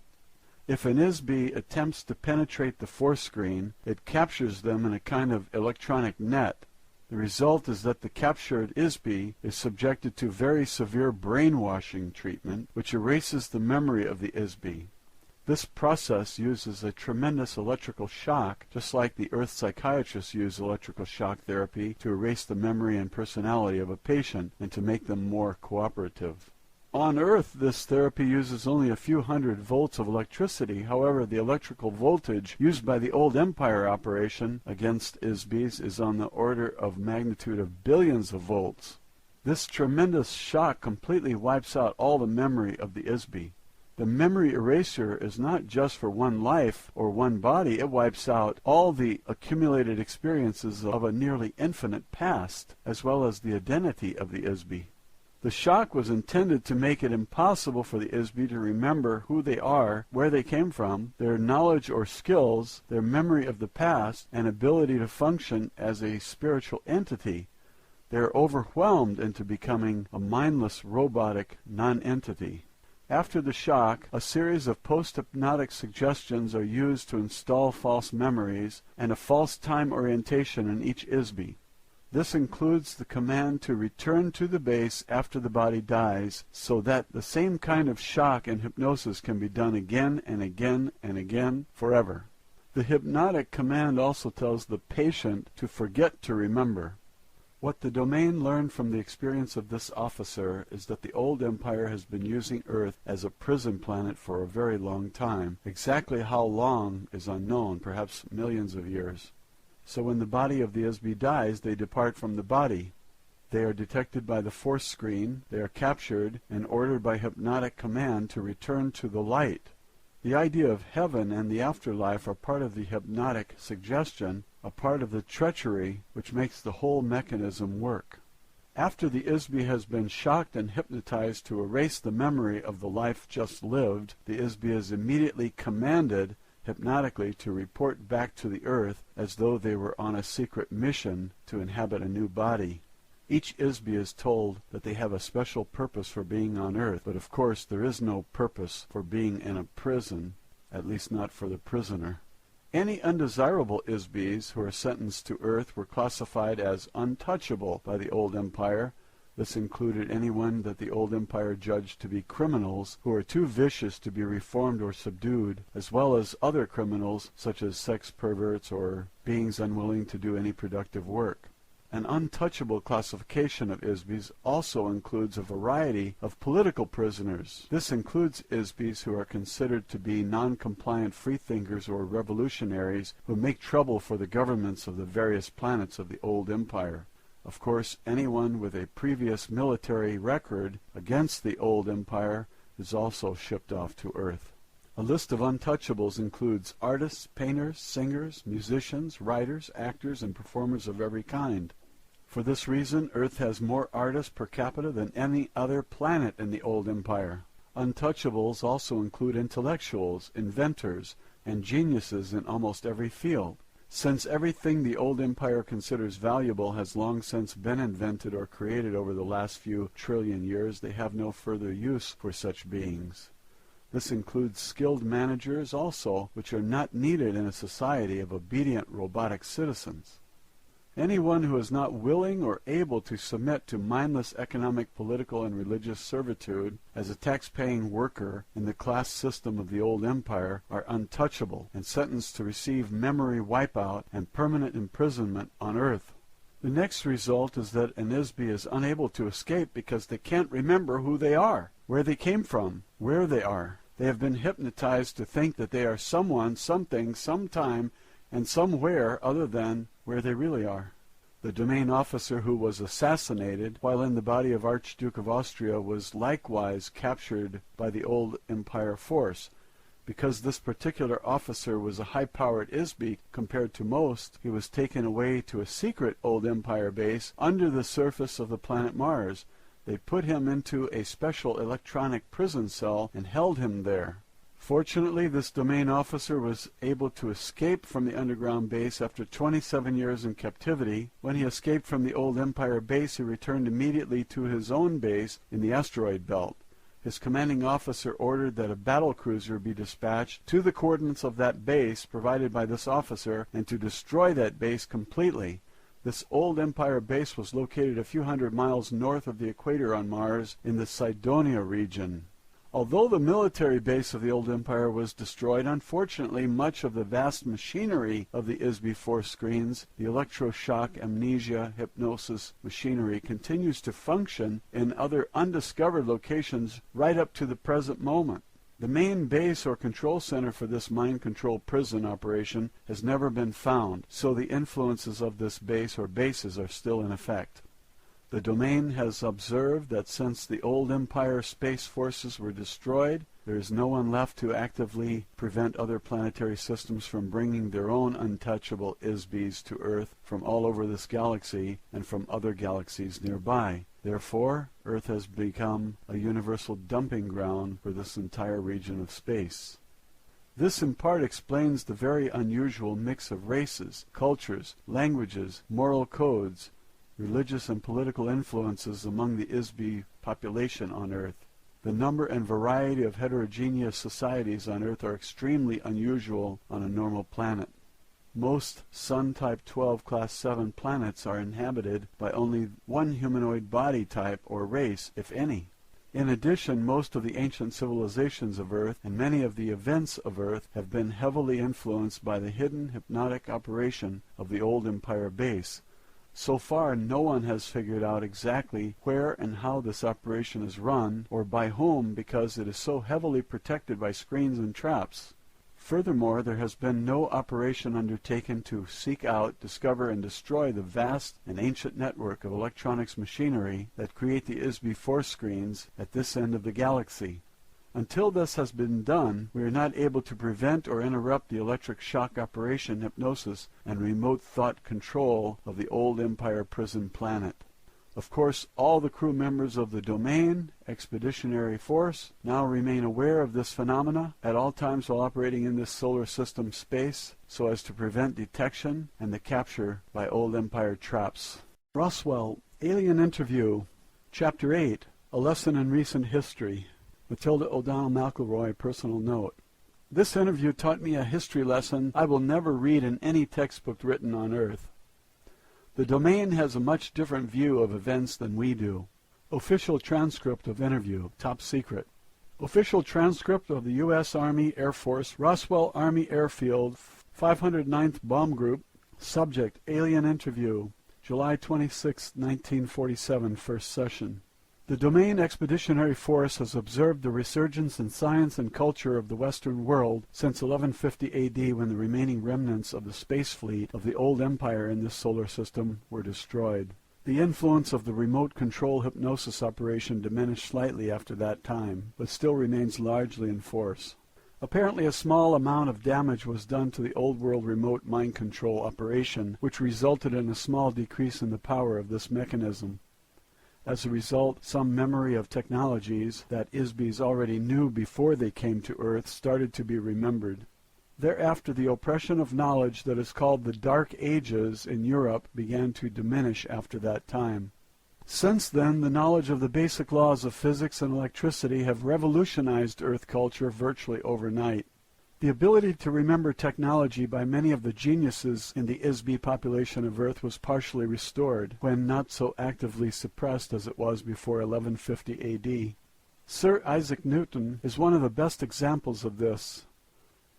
If an ISB attempts to penetrate the force screen, it captures them in a kind of electronic net. The result is that the captured ISB is subjected to very severe brainwashing treatment, which erases the memory of the ISB. This process uses a tremendous electrical shock, just like the Earth psychiatrists use electrical shock therapy to erase the memory and personality of a patient and to make them more cooperative. On Earth, this therapy uses only a few hundred volts of electricity. However, the electrical voltage used by the Old Empire operation against ISBs is on the order of magnitude of billions of volts. This tremendous shock completely wipes out all the memory of the ISB. The memory eraser is not just for one life or one body. It wipes out all the accumulated experiences of a nearly infinite past, as well as the identity of the ISB. The shock was intended to make it impossible for the ISB to remember who they are, where they came from, their knowledge or skills, their memory of the past, and ability to function as a spiritual entity. They are overwhelmed into becoming a mindless, robotic non-entity. After the shock, a series of post-hypnotic suggestions are used to install false memories and a false time orientation in each ISB. This includes the command to return to the base after the body dies, so that the same kind of shock and hypnosis can be done again and again and again forever. The hypnotic command also tells the patient to forget to remember. What the domain learned from the experience of this officer is that the Old Empire has been using Earth as a prison planet for a very long time. Exactly how long is unknown, perhaps millions of years. So when the body of the ISB dies, they depart from the body. They are detected by the force screen, they are captured, and ordered by hypnotic command to return to the light. The idea of heaven and the afterlife are part of the hypnotic suggestion, a part of the treachery which makes the whole mechanism work. After the ISB has been shocked and hypnotized to erase the memory of the life just lived, the ISB is immediately commanded hypnotically to report back to the earth as though they were on a secret mission to inhabit a new body. Each ISB is told that they have a special purpose for being on earth, but of course there is no purpose for being in a prison, at least not for the prisoner. Any undesirable ISBs who are sentenced to earth were classified as untouchable by the old empire. This included anyone that the old empire judged to be criminals who were too vicious to be reformed or subdued, as well as other criminals such as sex perverts or beings unwilling to do any productive work. An untouchable classification of ISBs also includes a variety of political prisoners. This includes ISBs who are considered to be non-compliant freethinkers or revolutionaries who make trouble for the governments of the various planets of the old empire. Of course, anyone with a previous military record against the old empire is also shipped off to Earth. A list of untouchables includes artists, painters, singers, musicians, writers, actors, and performers of every kind. For this reason, Earth has more artists per capita than any other planet in the old empire. Untouchables also include intellectuals, inventors, and geniuses in almost every field. Since everything the old empire considers valuable has long since been invented or created over the last few trillion years, they have no further use for such beings. This includes skilled managers also, which are not needed in a society of obedient robotic citizens. Anyone who is not willing or able to submit to mindless economic, political, and religious servitude as a tax-paying worker in the class system of the old empire are untouchable and sentenced to receive memory wipeout and permanent imprisonment on Earth. The next result is that an ISB is unable to escape because they can't remember who they are, where they came from, where they are. They have been hypnotized to think that they are someone, something, sometime, and somewhere other than where they really are. The domain officer who was assassinated while in the body of Archduke of Austria was likewise captured by the old empire force. Because this particular officer was a high-powered ISB compared to most, he was taken away to a secret old empire base under the surface of the planet Mars. They put him into a special electronic prison cell and held him there. Fortunately, this domain officer was able to escape from the underground base after 27 years in captivity. When he escaped from the old empire base, he returned immediately to his own base in the asteroid belt. His commanding officer ordered that a battle cruiser be dispatched to the coordinates of that base provided by this officer and to destroy that base completely. This old empire base was located a few hundred miles north of the equator on Mars in the Cydonia region. Although the military base of the old empire was destroyed, unfortunately much of the vast machinery of the ISB force screens, the electroshock, amnesia, hypnosis machinery, continues to function in other undiscovered locations right up to the present moment. The main base or control center for this mind control prison operation has never been found, so the influences of this base or bases are still in effect. The domain has observed that since the old empire space forces were destroyed, there is no one left to actively prevent other planetary systems from bringing their own untouchable ISBs to Earth from all over this galaxy and from other galaxies nearby. Therefore, Earth has become a universal dumping ground for this entire region of space. This in part explains the very unusual mix of races, cultures, languages, moral codes, religious and political influences among the ISB population on Earth. The number and variety of heterogeneous societies on Earth are extremely unusual on a normal planet. Most Sun-type 12 Class 7 planets are inhabited by only one humanoid body type or race, if any. In addition, most of the ancient civilizations of Earth and many of the events of Earth have been heavily influenced by the hidden hypnotic operation of the old empire base. So far, no one has figured out exactly where and how this operation is run, or by whom, because it is so heavily protected by screens and traps. Furthermore, there has been no operation undertaken to seek out, discover, and destroy the vast and ancient network of electronics machinery that create the ISB force screens at this end of the galaxy. Until this has been done, we are not able to prevent or interrupt the electric shock operation, hypnosis, and remote thought control of the old Empire prison planet. Of course, all the crew members of the Domain Expeditionary Force now remain aware of this phenomena at all times while operating in this solar system space, so as to prevent detection and the capture by old Empire traps. Roswell, Alien Interview, Chapter 8, A Lesson in Recent History. Matilda O'Donnell McElroy, personal note. This interview taught me a history lesson I will never read in any textbook written on Earth. The Domain has a much different view of events than we do. Official transcript of interview, top secret. Official transcript of the U.S. Army Air Force, Roswell Army Airfield, 509th Bomb Group. Subject, Alien Interview, July 26, 1947, first session. The Domain Expeditionary Force has observed the resurgence in science and culture of the Western world since 1150 A.D. when the remaining remnants of the space fleet of the old empire in this solar system were destroyed. The influence of the remote control hypnosis operation diminished slightly after that time, but still remains largely in force. Apparently a small amount of damage was done to the old world remote mind control operation, which resulted in a small decrease in the power of this mechanism. As a result, some memory of technologies that ISBEs already knew before they came to Earth started to be remembered. Thereafter, the oppression of knowledge that is called the Dark Ages in Europe began to diminish after that time. Since then, the knowledge of the basic laws of physics and electricity have revolutionized Earth culture virtually overnight. The ability to remember technology by many of the geniuses in the ISBE population of Earth was partially restored, when not so actively suppressed as it was before 1150 A.D. Sir Isaac Newton is one of the best examples of this.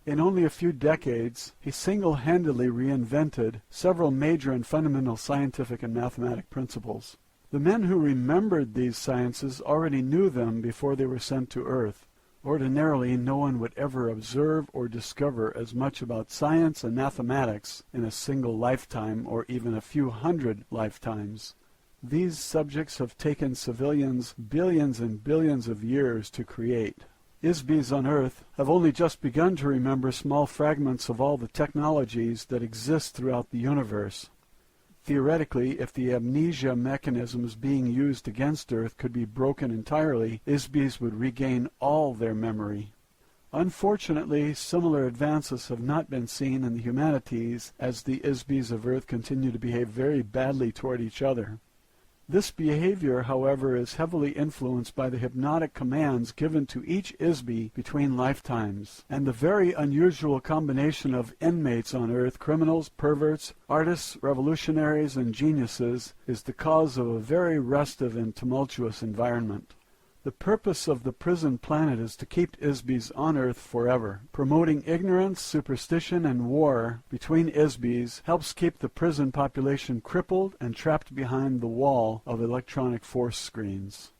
In only a few decades, he single-handedly reinvented several major and fundamental scientific and mathematic principles. The men who remembered these sciences already knew them before they were sent to Earth. Ordinarily, no one would ever observe or discover as much about science and mathematics in a single lifetime or even a few hundred lifetimes. These subjects have taken civilians billions and billions of years to create. ISBEs on Earth have only just begun to remember small fragments of all the technologies that exist throughout the universe. Theoretically, if the amnesia mechanisms being used against Earth could be broken entirely, ISBEs would regain all their memory. Unfortunately, similar advances have not been seen in the humanities, as the ISBEs of Earth continue to behave very badly toward each other. This behavior, however, is heavily influenced by the hypnotic commands given to each ISBE between lifetimes, and the very unusual combination of inmates on Earth, criminals, perverts, artists, revolutionaries, and geniuses, is the cause of a very restive and tumultuous environment. The purpose of the prison planet is to keep ISBEs on Earth forever. Promoting ignorance, superstition, and war between ISBEs helps keep the prison population crippled and trapped behind the wall of electronic force screens.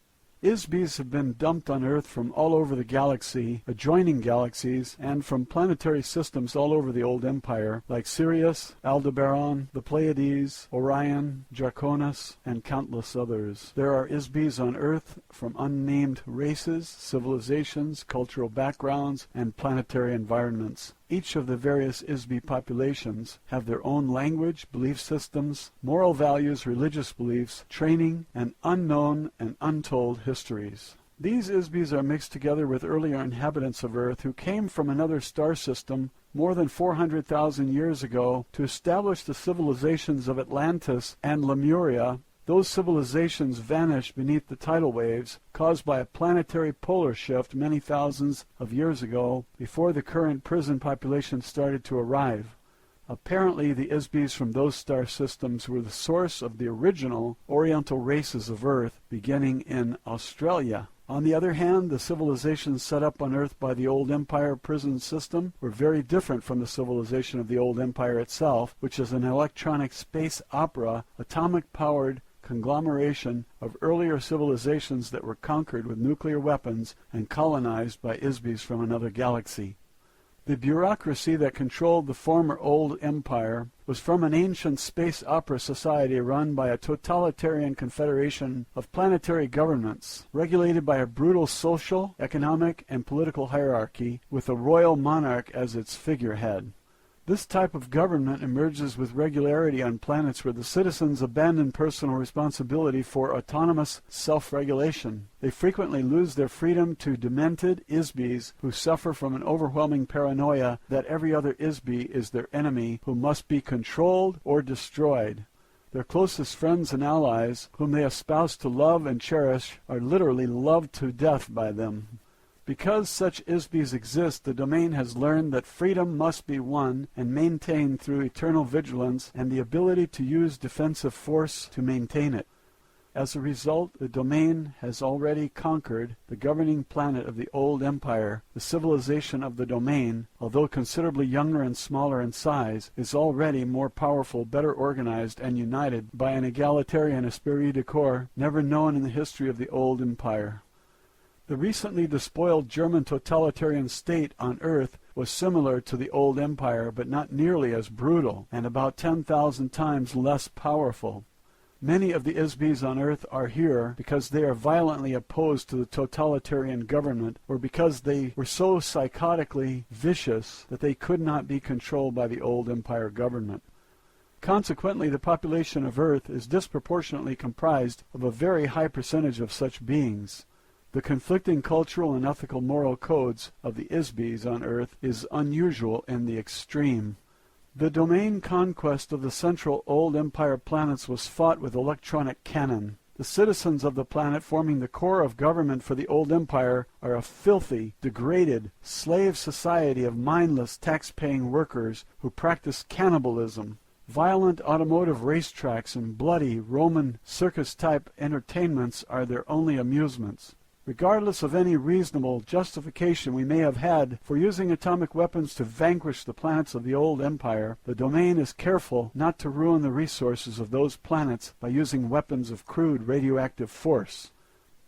ISBEs have been dumped on Earth from all over the galaxy, adjoining galaxies, and from planetary systems all over the old empire, like Sirius, Aldebaran, the Pleiades, Orion, Draconis, and countless others. There are ISBEs on Earth from unnamed races, civilizations, cultural backgrounds, and planetary environments. Each of the various ISBE populations have their own language, belief systems, moral values, religious beliefs, training, and unknown and untold histories. These ISBEs are mixed together with earlier inhabitants of Earth who came from another star system more than 400,000 years ago to establish the civilizations of Atlantis and Lemuria. Those civilizations vanished beneath the tidal waves caused by a planetary polar shift many thousands of years ago, before the current prison population started to arrive. Apparently, the ISBEs from those star systems were the source of the original Oriental races of Earth, beginning in Australia. On the other hand, the civilizations set up on Earth by the old Empire prison system were very different from the civilization of the old Empire itself, which is an electronic space opera, atomic-powered conglomeration of earlier civilizations that were conquered with nuclear weapons and colonized by ISBEs from another galaxy. The bureaucracy that controlled the former old empire was from an ancient space opera society run by a totalitarian confederation of planetary governments, regulated by a brutal social, economic, and political hierarchy, with a royal monarch as its figurehead. This type of government emerges with regularity on planets where the citizens abandon personal responsibility for autonomous self-regulation. They frequently lose their freedom to demented Isbis who suffer from an overwhelming paranoia that every other Isbi is their enemy who must be controlled or destroyed. Their closest friends and allies, whom they espouse to love and cherish, are literally loved to death by them. Because such Isbis exist, the domain has learned that freedom must be won and maintained through eternal vigilance and the ability to use defensive force to maintain it. As a result, the domain has already conquered the governing planet of the old empire. The civilization of the domain, although considerably younger and smaller in size, is already more powerful, better organized, and united by an egalitarian esprit de corps never known in the history of the old empire. The recently despoiled German totalitarian state on Earth was similar to the old empire, but not nearly as brutal, and about 10,000 times less powerful. Many of the Isbis on Earth are here because they are violently opposed to the totalitarian government, or because they were so psychotically vicious that they could not be controlled by the old empire government. Consequently, the population of Earth is disproportionately comprised of a very high percentage of such beings. The conflicting cultural and ethical moral codes of the Isbis on Earth is unusual in the extreme. The domain conquest of the central old empire planets was fought with electronic cannon. The citizens of the planet forming the core of government for the old empire are a filthy, degraded, slave society of mindless tax-paying workers who practice cannibalism. Violent automotive racetracks and bloody Roman circus-type entertainments are their only amusements. Regardless of any reasonable justification we may have had for using atomic weapons to vanquish the planets of the old empire, the domain is careful not to ruin the resources of those planets by using weapons of crude radioactive force.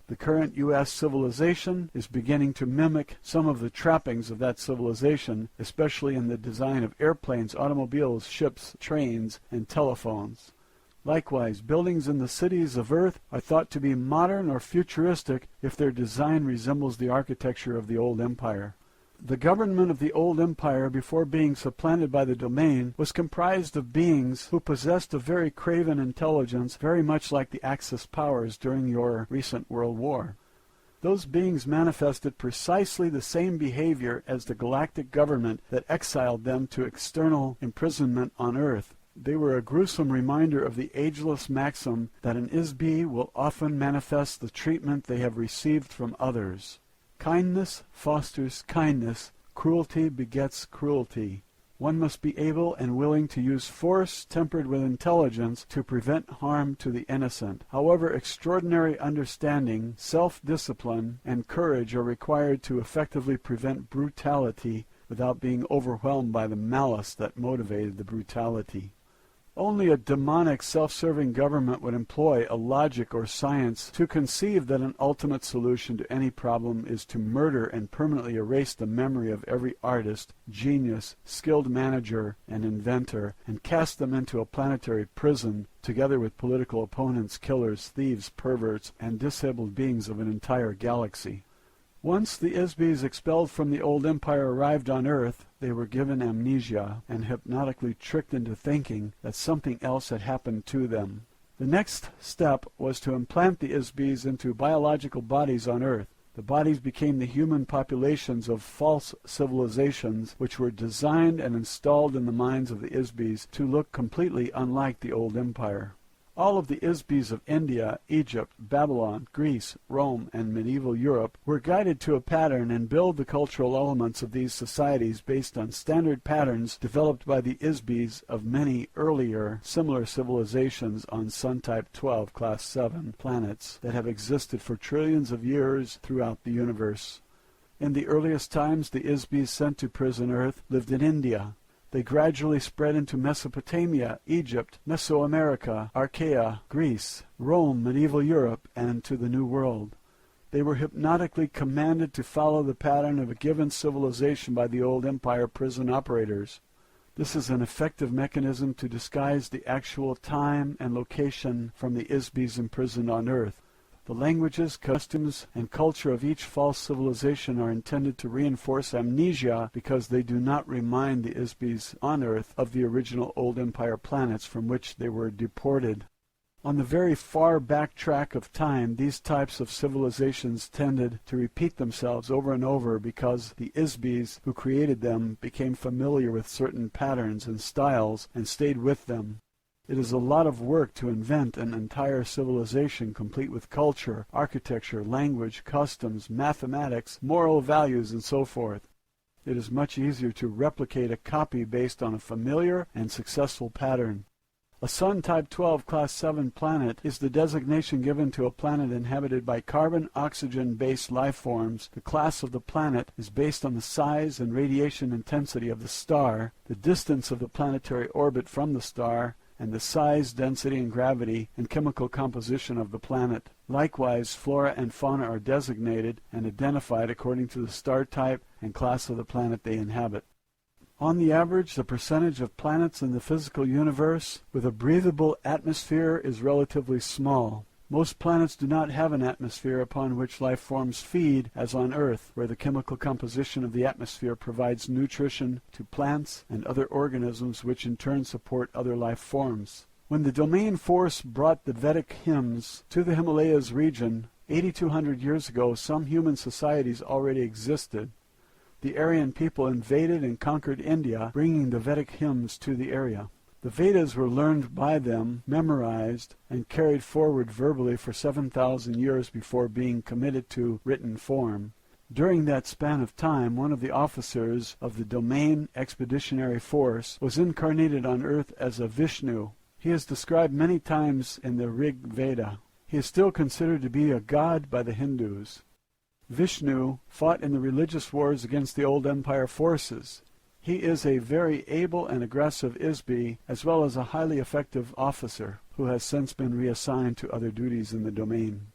The current U.S. civilization is beginning to mimic some of the trappings of that civilization, especially in the design of airplanes, automobiles, ships, trains, and telephones. Likewise, buildings in the cities of Earth are thought to be modern or futuristic if their design resembles the architecture of the old empire. The government of the old empire, before being supplanted by the domain, was comprised of beings who possessed a very craven intelligence, very much like the Axis powers during your recent World War. Those beings manifested precisely the same behavior as the galactic government that exiled them to external imprisonment on Earth. They were a gruesome reminder of the ageless maxim that an Isbi will often manifest the treatment they have received from others. Kindness fosters kindness, cruelty begets cruelty. One must be able and willing to use force tempered with intelligence to prevent harm to the innocent. However, extraordinary understanding, self-discipline, and courage are required to effectively prevent brutality without being overwhelmed by the malice that motivated the brutality. Only a demonic, self-serving government would employ a logic or science to conceive that an ultimate solution to any problem is to murder and permanently erase the memory of every artist, genius, skilled manager, and inventor, and cast them into a planetary prison, together with political opponents, killers, thieves, perverts, and disabled beings of an entire galaxy. Once the Isbis expelled from the old empire arrived on Earth, they were given amnesia and hypnotically tricked into thinking that something else had happened to them. The next step was to implant the Isbis into biological bodies on Earth. The bodies became the human populations of false civilizations which were designed and installed in the minds of the Isbis to look completely unlike the old empire. All of the Isbis of India, Egypt, Babylon, Greece, Rome, and medieval Europe were guided to a pattern and build the cultural elements of these societies based on standard patterns developed by the Isbis of many earlier similar civilizations on Sun-type 12 Class 7 planets that have existed for trillions of years throughout the universe. In the earliest times, the Isbis sent to prison Earth lived in India. They gradually spread into Mesopotamia, Egypt, Mesoamerica, Archaea, Greece, Rome, medieval Europe, and to the New World. They were hypnotically commanded to follow the pattern of a given civilization by the old empire prison operators. This is an effective mechanism to disguise the actual time and location from the Isbis imprisoned on Earth. The languages, customs, and culture of each false civilization are intended to reinforce amnesia because they do not remind the Isbis on Earth of the original old empire planets from which they were deported. On the very far back track of time, these types of civilizations tended to repeat themselves over and over because the Isbis who created them became familiar with certain patterns and styles and stayed with them. It is a lot of work to invent an entire civilization complete with culture, architecture, language, customs, mathematics, moral values, and so forth. It is much easier to replicate a copy based on a familiar and successful pattern. A Sun Type 12 Class 7 planet is the designation given to a planet inhabited by carbon-oxygen-based life forms. The class of the planet is based on the size and radiation intensity of the star, the distance of the planetary orbit from the star, and the size, density, and gravity and chemical composition of the planet. Likewise, flora and fauna are designated and identified according to the star type and class of the planet they inhabit. On the average, the percentage of planets in the physical universe with a breathable atmosphere is relatively small. Most planets do not have an atmosphere upon which life forms feed, as on Earth, where the chemical composition of the atmosphere provides nutrition to plants and other organisms which in turn support other life forms. When the domain force brought the Vedic hymns to the Himalayas region 8,200 years ago, some human societies already existed. The Aryan people invaded and conquered India, bringing the Vedic hymns to the area. The Vedas were learned by them, memorized, and carried forward verbally for 7,000 years before being committed to written form. During that span of time, one of the officers of the Domain Expeditionary Force was incarnated on Earth as a Vishnu. He is described many times in the Rig Veda. He is still considered to be a god by the Hindus. Vishnu fought in the religious wars against the old empire forces. He is a very able and aggressive Isbi, as well as a highly effective officer, who has since been reassigned to other duties in the domain.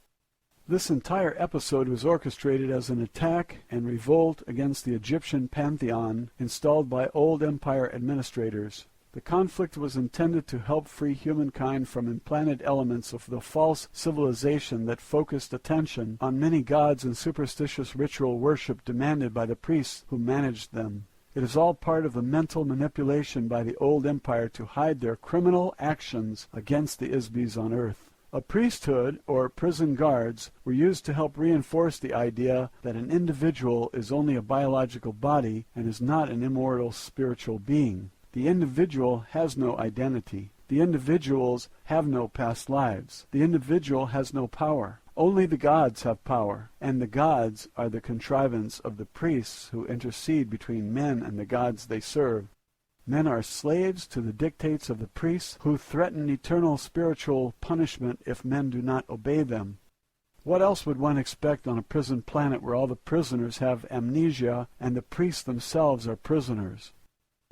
This entire episode was orchestrated as an attack and revolt against the Egyptian pantheon installed by old empire administrators. The conflict was intended to help free humankind from implanted elements of the false civilization that focused attention on many gods and superstitious ritual worship demanded by the priests who managed them. It is all part of the mental manipulation by the old empire to hide their criminal actions against the Isbis on Earth. A priesthood, or prison guards, were used to help reinforce the idea that an individual is only a biological body and is not an immortal spiritual being. The individual has no identity. The individuals have no past lives. The individual has no power. Only the gods have power, and the gods are the contrivance of the priests who intercede between men and the gods they serve. Men are slaves to the dictates of the priests who threaten eternal spiritual punishment if men do not obey them. What else would one expect on a prison planet where all the prisoners have amnesia and the priests themselves are prisoners?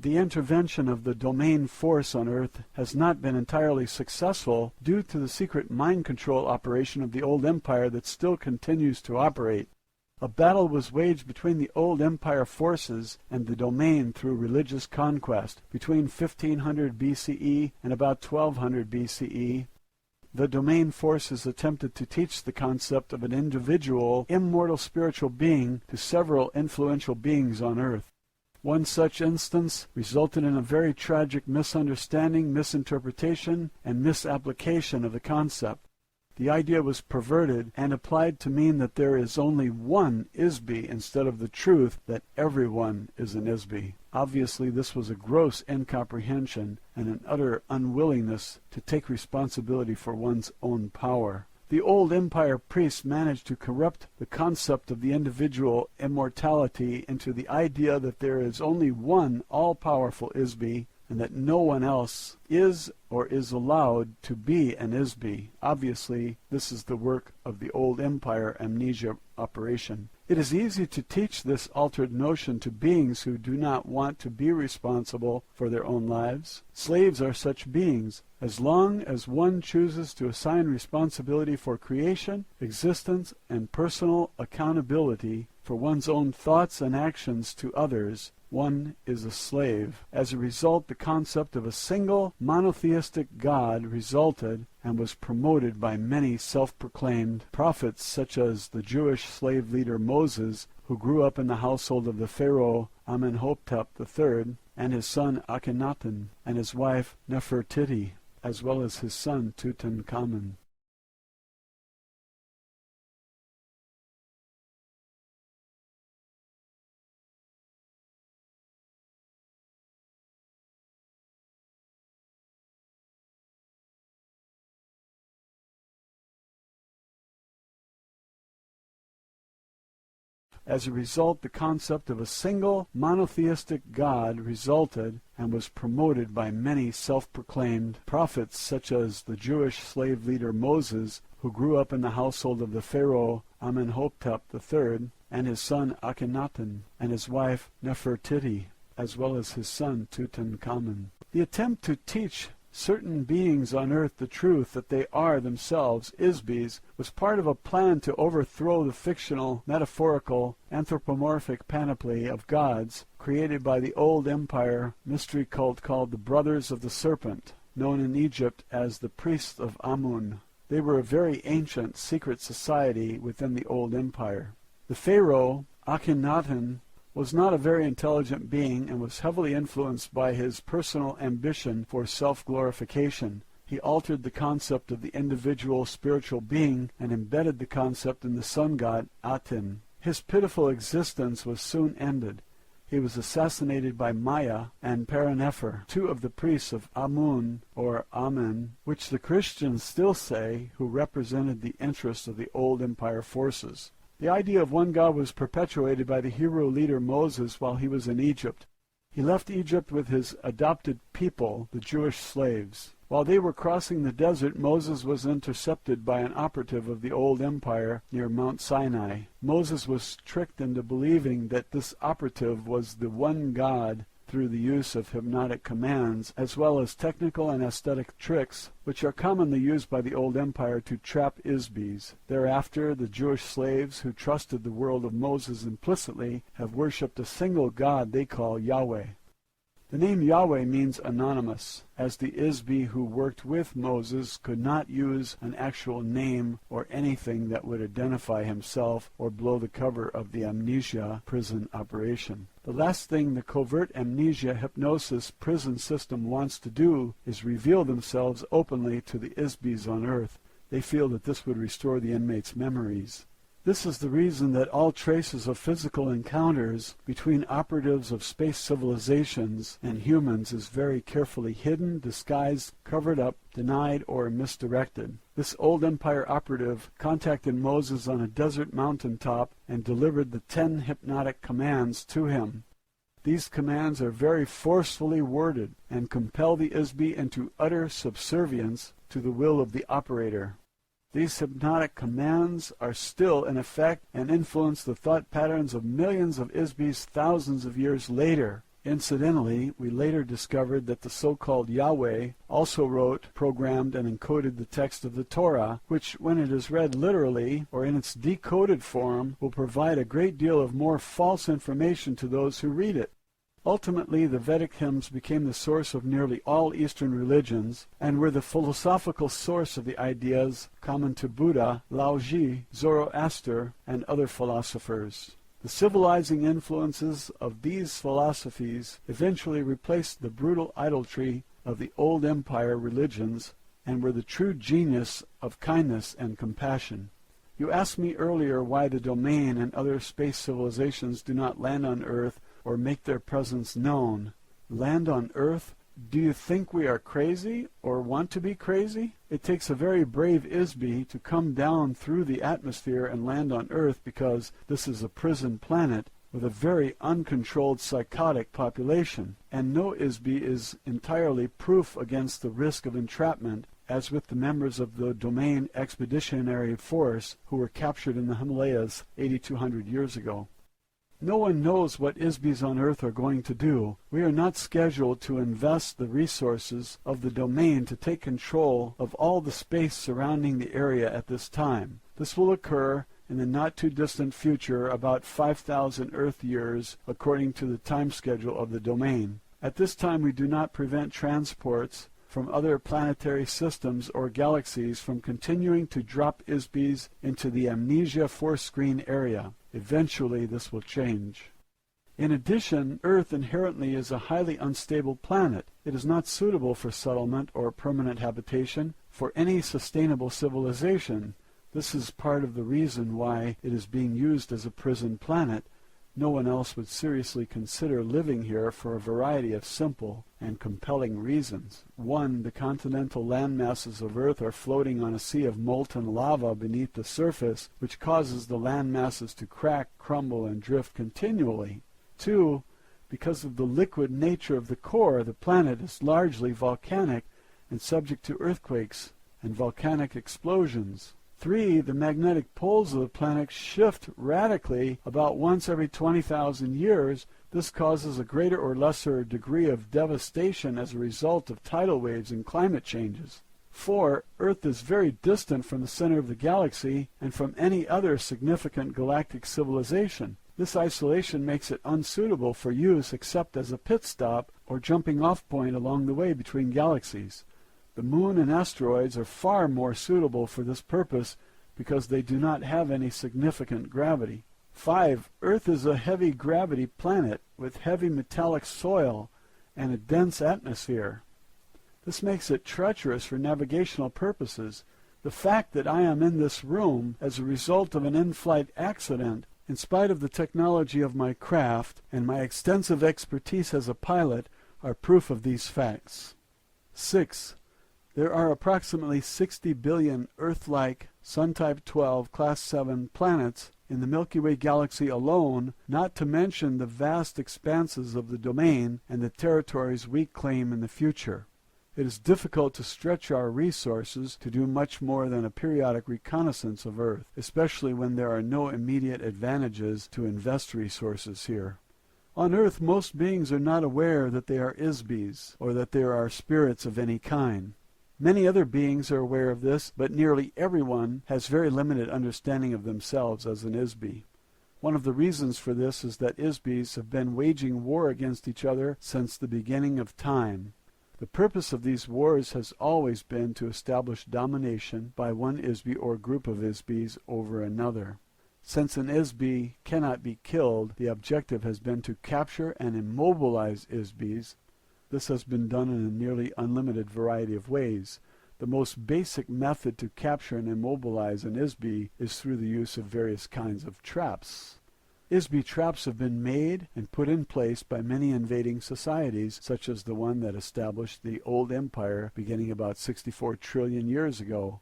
The intervention of the domain force on Earth has not been entirely successful due to the secret mind control operation of the old empire that still continues to operate. A battle was waged between the old empire forces and the domain through religious conquest between 1500 BCE and about 1200 BCE. The domain forces attempted to teach the concept of an individual, immortal spiritual being to several influential beings on Earth. One such instance resulted in a very tragic misunderstanding, misinterpretation, and misapplication of the concept. The idea was perverted and applied to mean that there is only one Isbi instead of the truth that everyone is an Isbi. Obviously, this was a gross incomprehension and an utter unwillingness to take responsibility for one's own power. The old empire priests managed to corrupt the concept of the individual immortality into the idea that there is only one all-powerful Isbi and that no one else is or is allowed to be an Isbi. Obviously, this is the work of the old empire amnesia operation. It is easy to teach this altered notion to beings who do not want to be responsible for their own lives. Slaves are such beings. As long as one chooses to assign responsibility for creation, existence, and personal accountability for one's own thoughts and actions to others, one is a slave. As a result, the concept of a single monotheistic God resulted and was promoted by many self-proclaimed prophets, such as the Jewish slave leader Moses, who grew up in the household of the Pharaoh Amenhotep III, and his son Akhenaten, and his wife Nefertiti, as well as his son Tutankhamun. As a result, the concept of a single monotheistic God resulted and was promoted by many self-proclaimed prophets, such as the Jewish slave leader Moses, who grew up in the household of the Pharaoh Amenhotep III, and his son Akhenaten, and his wife Nefertiti, as well as his son Tutankhamun. The attempt to teach certain beings on earth the truth that they are themselves Isbis was part of a plan to overthrow the fictional, metaphorical, anthropomorphic panoply of gods created by the old empire mystery cult called the Brothers of the Serpent, known in Egypt as the Priests of Amun. They were a very ancient secret society within the old empire. The pharaoh, Akhenaten, was not a very intelligent being and was heavily influenced by his personal ambition for self-glorification. He altered the concept of the individual spiritual being and embedded the concept in the sun god Aten. His pitiful existence was soon ended. He was assassinated by Maya and Paranepher, two of the priests of Amun, or Amen, which the Christians still say, who represented the interests of the old empire forces. The idea of one God was perpetuated by the Hebrew leader Moses while he was in Egypt. He left Egypt with his adopted people, the Jewish slaves. While they were crossing the desert, Moses was intercepted by an operative of the old empire near Mount Sinai. Moses was tricked into believing that this operative was the one God through the use of hypnotic commands, as well as technical and aesthetic tricks, which are commonly used by the old empire to trap Isbis. Thereafter, the Jewish slaves who trusted the word of Moses implicitly have worshipped a single God they call Yahweh. The name Yahweh means anonymous, as the Isbi who worked with Moses could not use an actual name or anything that would identify himself or blow the cover of the amnesia prison operation. The last thing the covert amnesia hypnosis prison system wants to do is reveal themselves openly to the Isbis on Earth. They feel that this would restore the inmates' memories. This is the reason that all traces of physical encounters between operatives of space civilizations and humans is very carefully hidden, disguised, covered up, denied, or misdirected. This old empire operative contacted Moses on a desert mountaintop and delivered the 10 hypnotic commands to him. These commands are very forcefully worded and compel the Isbi into utter subservience to the will of the operator. These hypnotic commands are still in effect and influence the thought patterns of millions of Isbis thousands of years later. Incidentally, we later discovered that the so-called Yahweh also wrote, programmed, and encoded the text of the Torah, which, when it is read literally or in its decoded form, will provide a great deal of more false information to those who read it. Ultimately, the Vedic hymns became the source of nearly all Eastern religions and were the philosophical source of the ideas common to Buddha, Laozi, Zoroaster, and other philosophers. The civilizing influences of these philosophies eventually replaced the brutal idolatry of the old empire religions and were the true genius of kindness and compassion. You asked me earlier why the domain and other space civilizations do not land on Earth or make their presence known. Land on Earth? Do you think we are crazy or want to be crazy? It takes a very brave Isbi to come down through the atmosphere and land on Earth because this is a prison planet with a very uncontrolled psychotic population, and no Isbi is entirely proof against the risk of entrapment, as with the members of the Domain Expeditionary Force who were captured in the Himalayas 8,200 years ago. No one knows what ISBEs on Earth are going to do. We are not scheduled to invest the resources of the domain to take control of all the space surrounding the area at this time. This will occur in the not-too-distant future, about 5,000 Earth years, according to the time schedule of the domain. At this time, we do not prevent transports from other planetary systems or galaxies from continuing to drop ISBEs into the amnesia force screen area. Eventually, this will change. In addition, Earth inherently is a highly unstable planet. It is not suitable for settlement or permanent habitation for any sustainable civilization. This is part of the reason why it is being used as a prison planet. No one else would seriously consider living here for a variety of simple and compelling reasons. 1. The continental land masses of Earth are floating on a sea of molten lava beneath the surface, which causes the land masses to crack, crumble, and drift continually. 2. Because of the liquid nature of the core, the planet is largely volcanic and subject to earthquakes and volcanic explosions. 3. The magnetic poles of the planet shift radically about once every 20,000 years. This causes a greater or lesser degree of devastation as a result of tidal waves and climate changes. 4. Earth is very distant from the center of the galaxy and from any other significant galactic civilization. This isolation makes it unsuitable for use except as a pit stop or jumping off point along the way between galaxies. The Moon and asteroids are far more suitable for this purpose because they do not have any significant gravity. 5. Earth is a heavy gravity planet with heavy metallic soil and a dense atmosphere. This makes it treacherous for navigational purposes. The fact that I am in this room as a result of an in-flight accident, in spite of the technology of my craft and my extensive expertise as a pilot, are proof of these facts. 6. There are approximately 60 billion Earth-like Sun-type 12 Class 7 planets in the Milky Way galaxy alone, not to mention the vast expanses of the domain and the territories we claim in the future. It is difficult to stretch our resources to do much more than a periodic reconnaissance of Earth, especially when there are no immediate advantages to invest resources here. On Earth, most beings are not aware that they are ISBEs, or that there are spirits of any kind. Many other beings are aware of this, but nearly everyone has very limited understanding of themselves as an ISBE. One of the reasons for this is that ISBEs have been waging war against each other since the beginning of time. The purpose of these wars has always been to establish domination by one ISBE or group of ISBEs over another. Since an ISBE cannot be killed, the objective has been to capture and immobilize ISBEs. This has been done in a nearly unlimited variety of ways. The most basic method to capture and immobilize an ISBE is through the use of various kinds of traps. ISBE traps have been made and put in place by many invading societies, such as the one that established the old empire beginning about 64 trillion years ago.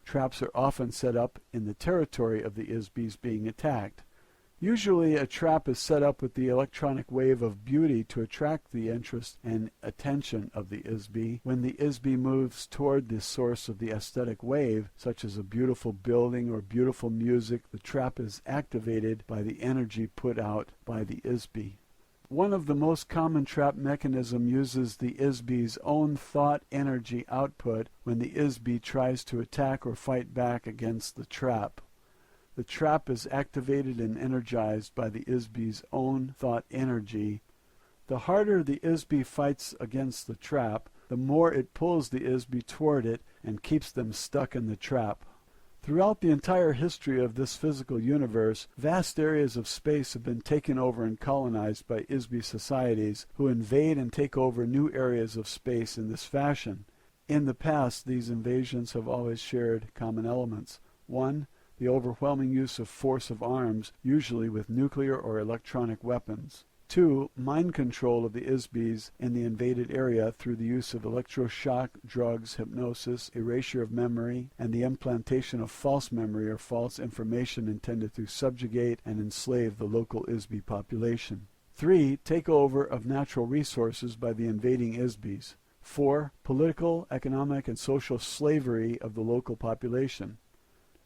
Traps are often set up in the territory of the ISBEs being attacked. Usually a trap is set up with the electronic wave of beauty to attract the interest and attention of the ISBE. When the ISBE moves toward the source of the aesthetic wave, such as a beautiful building or beautiful music, the trap is activated by the energy put out by the ISBE. One of the most common trap mechanisms uses the ISBE's own thought energy output when the ISBE tries to attack or fight back against the trap. The trap is activated and energized by the ISBE's own thought energy. The harder the ISBE fights against the trap, the more it pulls the ISBE toward it and keeps them stuck in the trap. Throughout the entire history of this physical universe, vast areas of space have been taken over and colonized by ISBE societies who invade and take over new areas of space in this fashion. In the past, these invasions have always shared common elements. 1. The overwhelming use of force of arms, usually with nuclear or electronic weapons. 2. Mind control of the ISBEs in the invaded area through the use of electroshock, drugs, hypnosis, erasure of memory, and the implantation of false memory or false information intended to subjugate and enslave the local ISBE population. 3. Takeover of natural resources by the invading ISBEs. 4. Political, economic, and social slavery of the local population.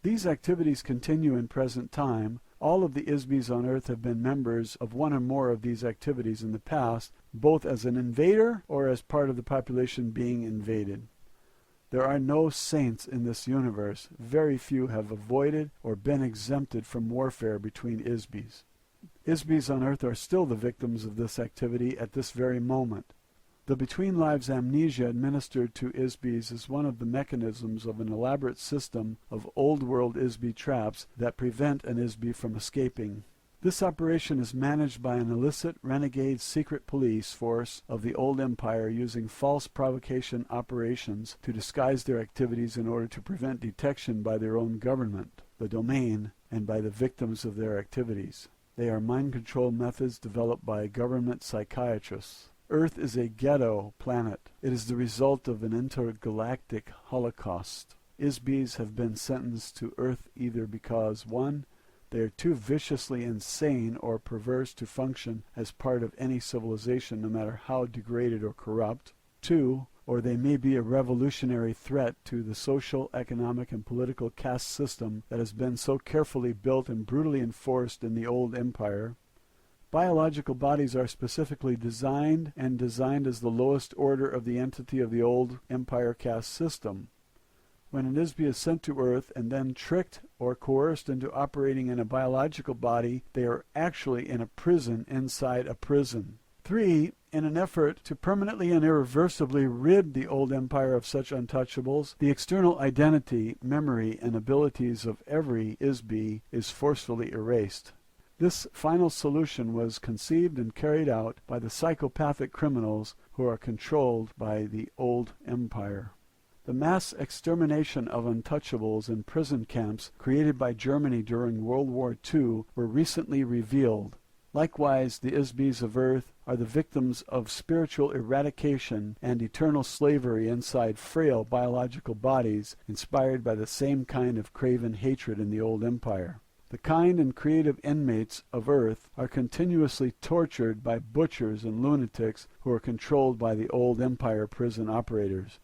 These activities continue in present time. All of the ISBEs on Earth have been members of one or more of these activities in the past, both as an invader or as part of the population being invaded. There are no saints in this universe. Very few have avoided or been exempted from warfare between ISBEs. ISBEs on Earth are still the victims of this activity at this very moment. The between lives amnesia administered to ISBEs is one of the mechanisms of an elaborate system of old world ISBE traps that prevent an ISBE from escaping. This operation is managed by an illicit renegade secret police force of the old empire using false provocation operations to disguise their activities in order to prevent detection by their own government, the domain, and by the victims of their activities. They are mind control methods developed by government psychiatrists. Earth is a ghetto planet. It is the result of an intergalactic holocaust. ISBEs have been sentenced to Earth either because 1. They are too viciously insane or perverse to function as part of any civilization, no matter how degraded or corrupt. 2. Or they may be a revolutionary threat to the social, economic, and political caste system that has been so carefully built and brutally enforced in the old empire. Biological bodies are specifically designed as the lowest order of the entity of the old empire caste system. When an ISBE is sent to Earth and then tricked or coerced into operating in a biological body, they are actually in a prison inside a prison. 3. In an effort to permanently and irreversibly rid the old empire of such untouchables, the external identity, memory, and abilities of every ISBE is forcefully erased. This final solution was conceived and carried out by the psychopathic criminals who are controlled by the old empire. The mass extermination of untouchables in prison camps created by Germany during World War II were recently revealed. Likewise, the ISBEs of Earth are the victims of spiritual eradication and eternal slavery inside frail biological bodies inspired by the same kind of craven hatred in the old empire. The kind and creative inmates of Earth are continuously tortured by butchers and lunatics who are controlled by the old empire prison operators.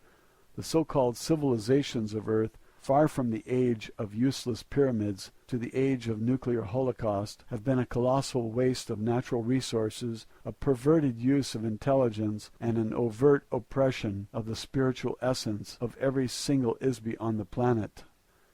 The so-called civilizations of Earth, far from the age of useless pyramids to the age of nuclear holocaust, have been a colossal waste of natural resources, a perverted use of intelligence, and an overt oppression of the spiritual essence of every single ISBE on the planet.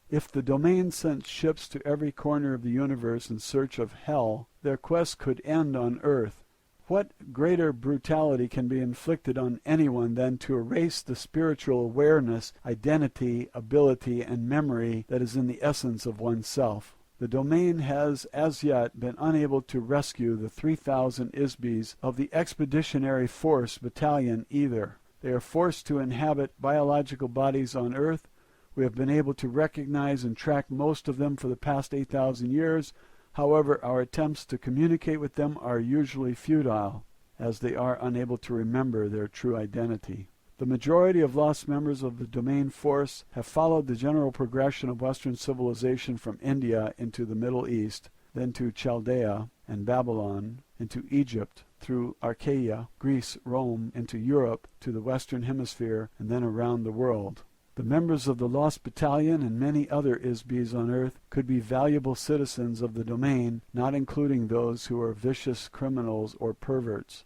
If the domain sent ships to every corner of the universe in search of hell, their quest could end on Earth. What greater brutality can be inflicted on anyone than to erase the spiritual awareness, identity, ability, and memory that is in the essence of oneself? The domain has as yet been unable to rescue the 3,000 ISBEs of the Expeditionary Force Battalion either. They are forced to inhabit biological bodies on Earth. We have been able to recognize and track most of them for the past 8,000 years. However, our attempts to communicate with them are usually futile, as they are unable to remember their true identity. The majority of lost members of the domain force have followed the general progression of Western civilization from India into the Middle East, then to Chaldea and Babylon, into Egypt, through Achaia, Greece, Rome, into Europe, to the Western Hemisphere, and then around the world. The members of the Lost Battalion and many other ISBEs on Earth could be valuable citizens of the domain, not including those who are vicious criminals or perverts.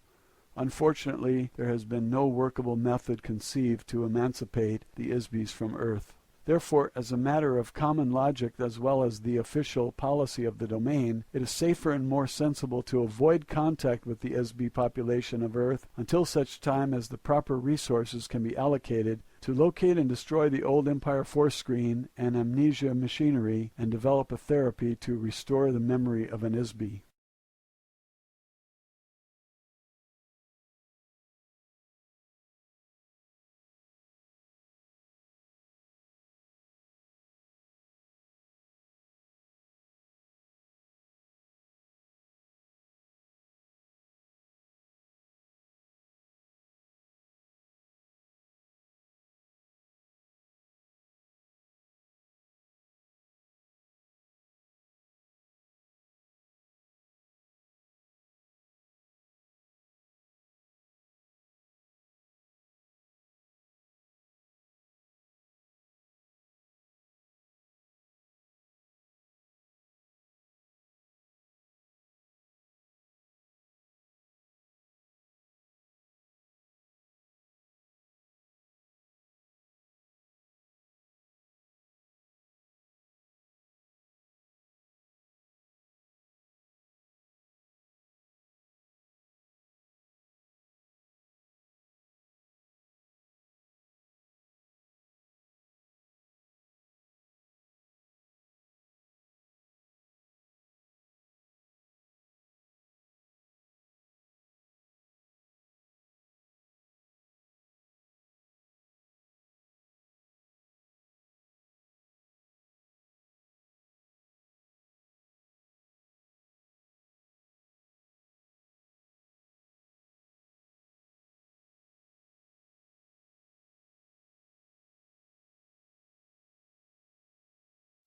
Unfortunately, there has been no workable method conceived to emancipate the ISBEs from Earth. Therefore, as a matter of common logic as well as the official policy of the domain, it is safer and more sensible to avoid contact with the ISBE population of Earth until such time as the proper resources can be allocated to locate and destroy the old empire force screen and amnesia machinery and develop a therapy to restore the memory of an ISBE.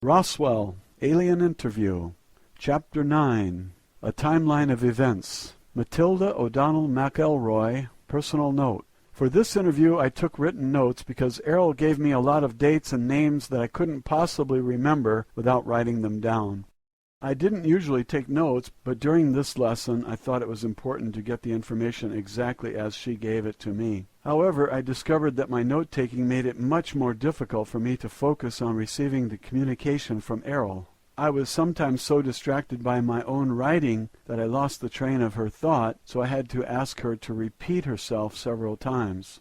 Roswell, Alien Interview, Chapter 9, A Timeline of Events. Matilda O'Donnell McElroy, Personal Note. For this interview I took written notes because Errol gave me a lot of dates and names that I couldn't possibly remember without writing them down. I didn't usually take notes, but during this lesson I thought it was important to get the information exactly as she gave it to me. However, I discovered that my note-taking made it much more difficult for me to focus on receiving the communication from Errol. I was sometimes so distracted by my own writing that I lost the train of her thought, so I had to ask her to repeat herself several times.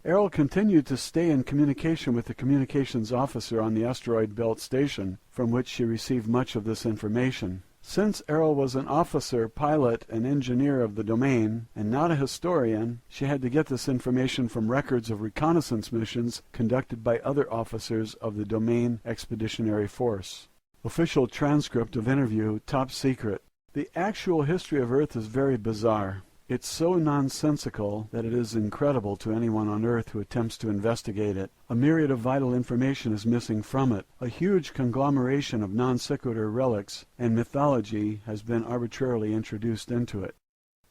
Errol continued to stay in communication with the communications officer on the asteroid belt station, from which she received much of this information. Since Errol was an officer, pilot, and engineer of the domain, and not a historian, she had to get this information from records of reconnaissance missions conducted by other officers of the Domain Expeditionary Force. Official transcript of interview, top secret. The actual history of Earth is very bizarre. It's so nonsensical that it is incredible to anyone on Earth who attempts to investigate it. A myriad of vital information is missing from it. A huge conglomeration of non sequitur relics and mythology has been arbitrarily introduced into it.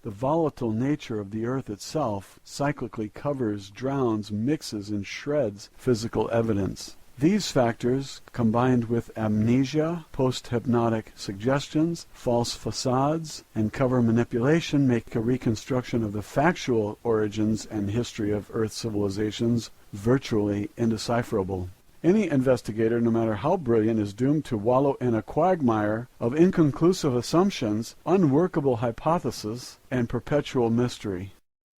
The volatile nature of the Earth itself cyclically covers, drowns, mixes, and shreds physical evidence. These factors, combined with amnesia, post-hypnotic suggestions, false facades, and cover manipulation, make a reconstruction of the factual origins and history of Earth civilizations virtually indecipherable. Any investigator, no matter how brilliant, is doomed to wallow in a quagmire of inconclusive assumptions, unworkable hypotheses, and perpetual mystery.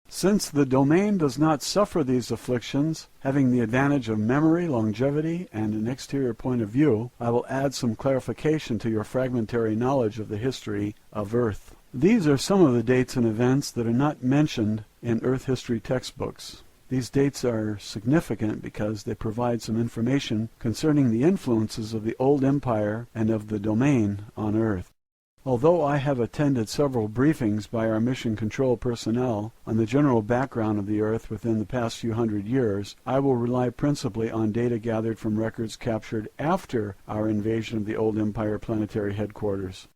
Since the domain does not suffer these afflictions, having the advantage of memory, longevity, and an exterior point of view, I will add some clarification to your fragmentary knowledge of the history of Earth. These are some of the dates and events that are not mentioned in Earth history textbooks. These dates are significant because they provide some information concerning the influences of the old empire and of the domain on Earth. Although I have attended several briefings by our mission control personnel on the general background of the Earth within the past few hundred years, I will rely principally on data gathered from records captured after our invasion of the old Empire planetary headquarters.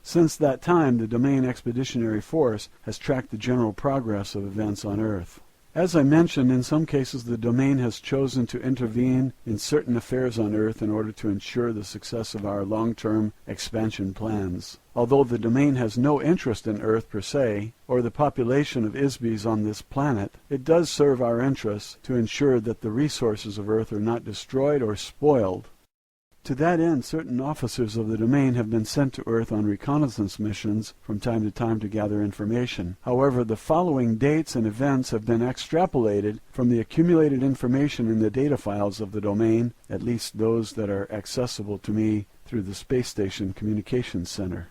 Since that time, the Domain Expeditionary Force has tracked the general progress of events on Earth. As I mentioned, in some cases the domain has chosen to intervene in certain affairs on Earth in order to ensure the success of our long-term expansion plans. Although the domain has no interest in Earth per se, or the population of Isbys on this planet, it does serve our interests to ensure that the resources of Earth are not destroyed or spoiled. To that end, certain officers of the domain have been sent to Earth on reconnaissance missions from time to time to gather information. However, the following dates and events have been extrapolated from the accumulated information in the data files of the domain, at least those that are accessible to me through the Space Station Communications Center.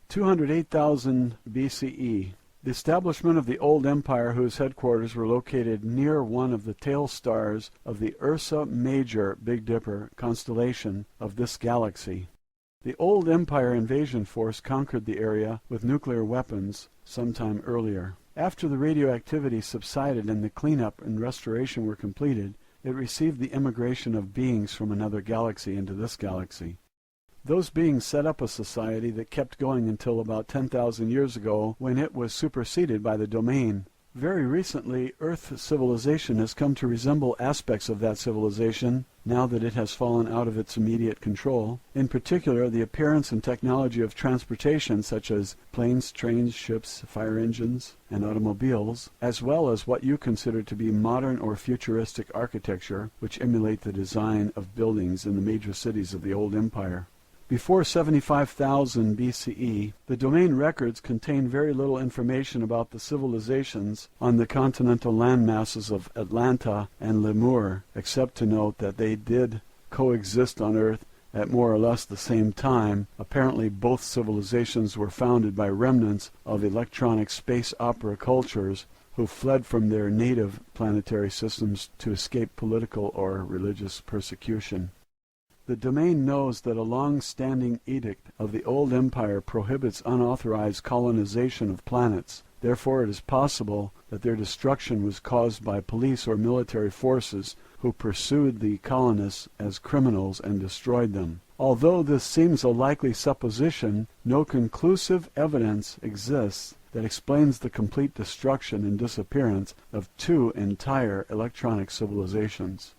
208,000 BCE. The establishment of the old empire, whose headquarters were located near one of the tail stars of the Ursa Major Big Dipper constellation of this galaxy. The old empire invasion force conquered the area with nuclear weapons sometime earlier. After the radioactivity subsided and the cleanup and restoration were completed, it received the immigration of beings from another galaxy into this galaxy. Those beings set up a society that kept going until about 10,000 years ago, when it was superseded by the domain. Very recently, Earth civilization has come to resemble aspects of that civilization now that it has fallen out of its immediate control. In particular, the appearance and technology of transportation such as planes, trains, ships, fire engines, and automobiles, as well as what you consider to be modern or futuristic architecture, which emulate the design of buildings in the major cities of the old empire. Before 75,000 BCE, the domain records contain very little information about the civilizations on the continental landmasses of Atlanta and Lemur, except to note that they did coexist on Earth at more or less the same time. Apparently both civilizations were founded by remnants of electronic space opera cultures who fled from their native planetary systems to escape political or religious persecution. The domain knows that a long-standing edict of the old empire prohibits unauthorized colonization of planets, Therefore, it is possible that their destruction was caused by police or military forces who pursued the colonists as criminals and destroyed them. Although this seems a likely supposition, no conclusive evidence exists that explains the complete destruction and disappearance of two entire electronic civilizations.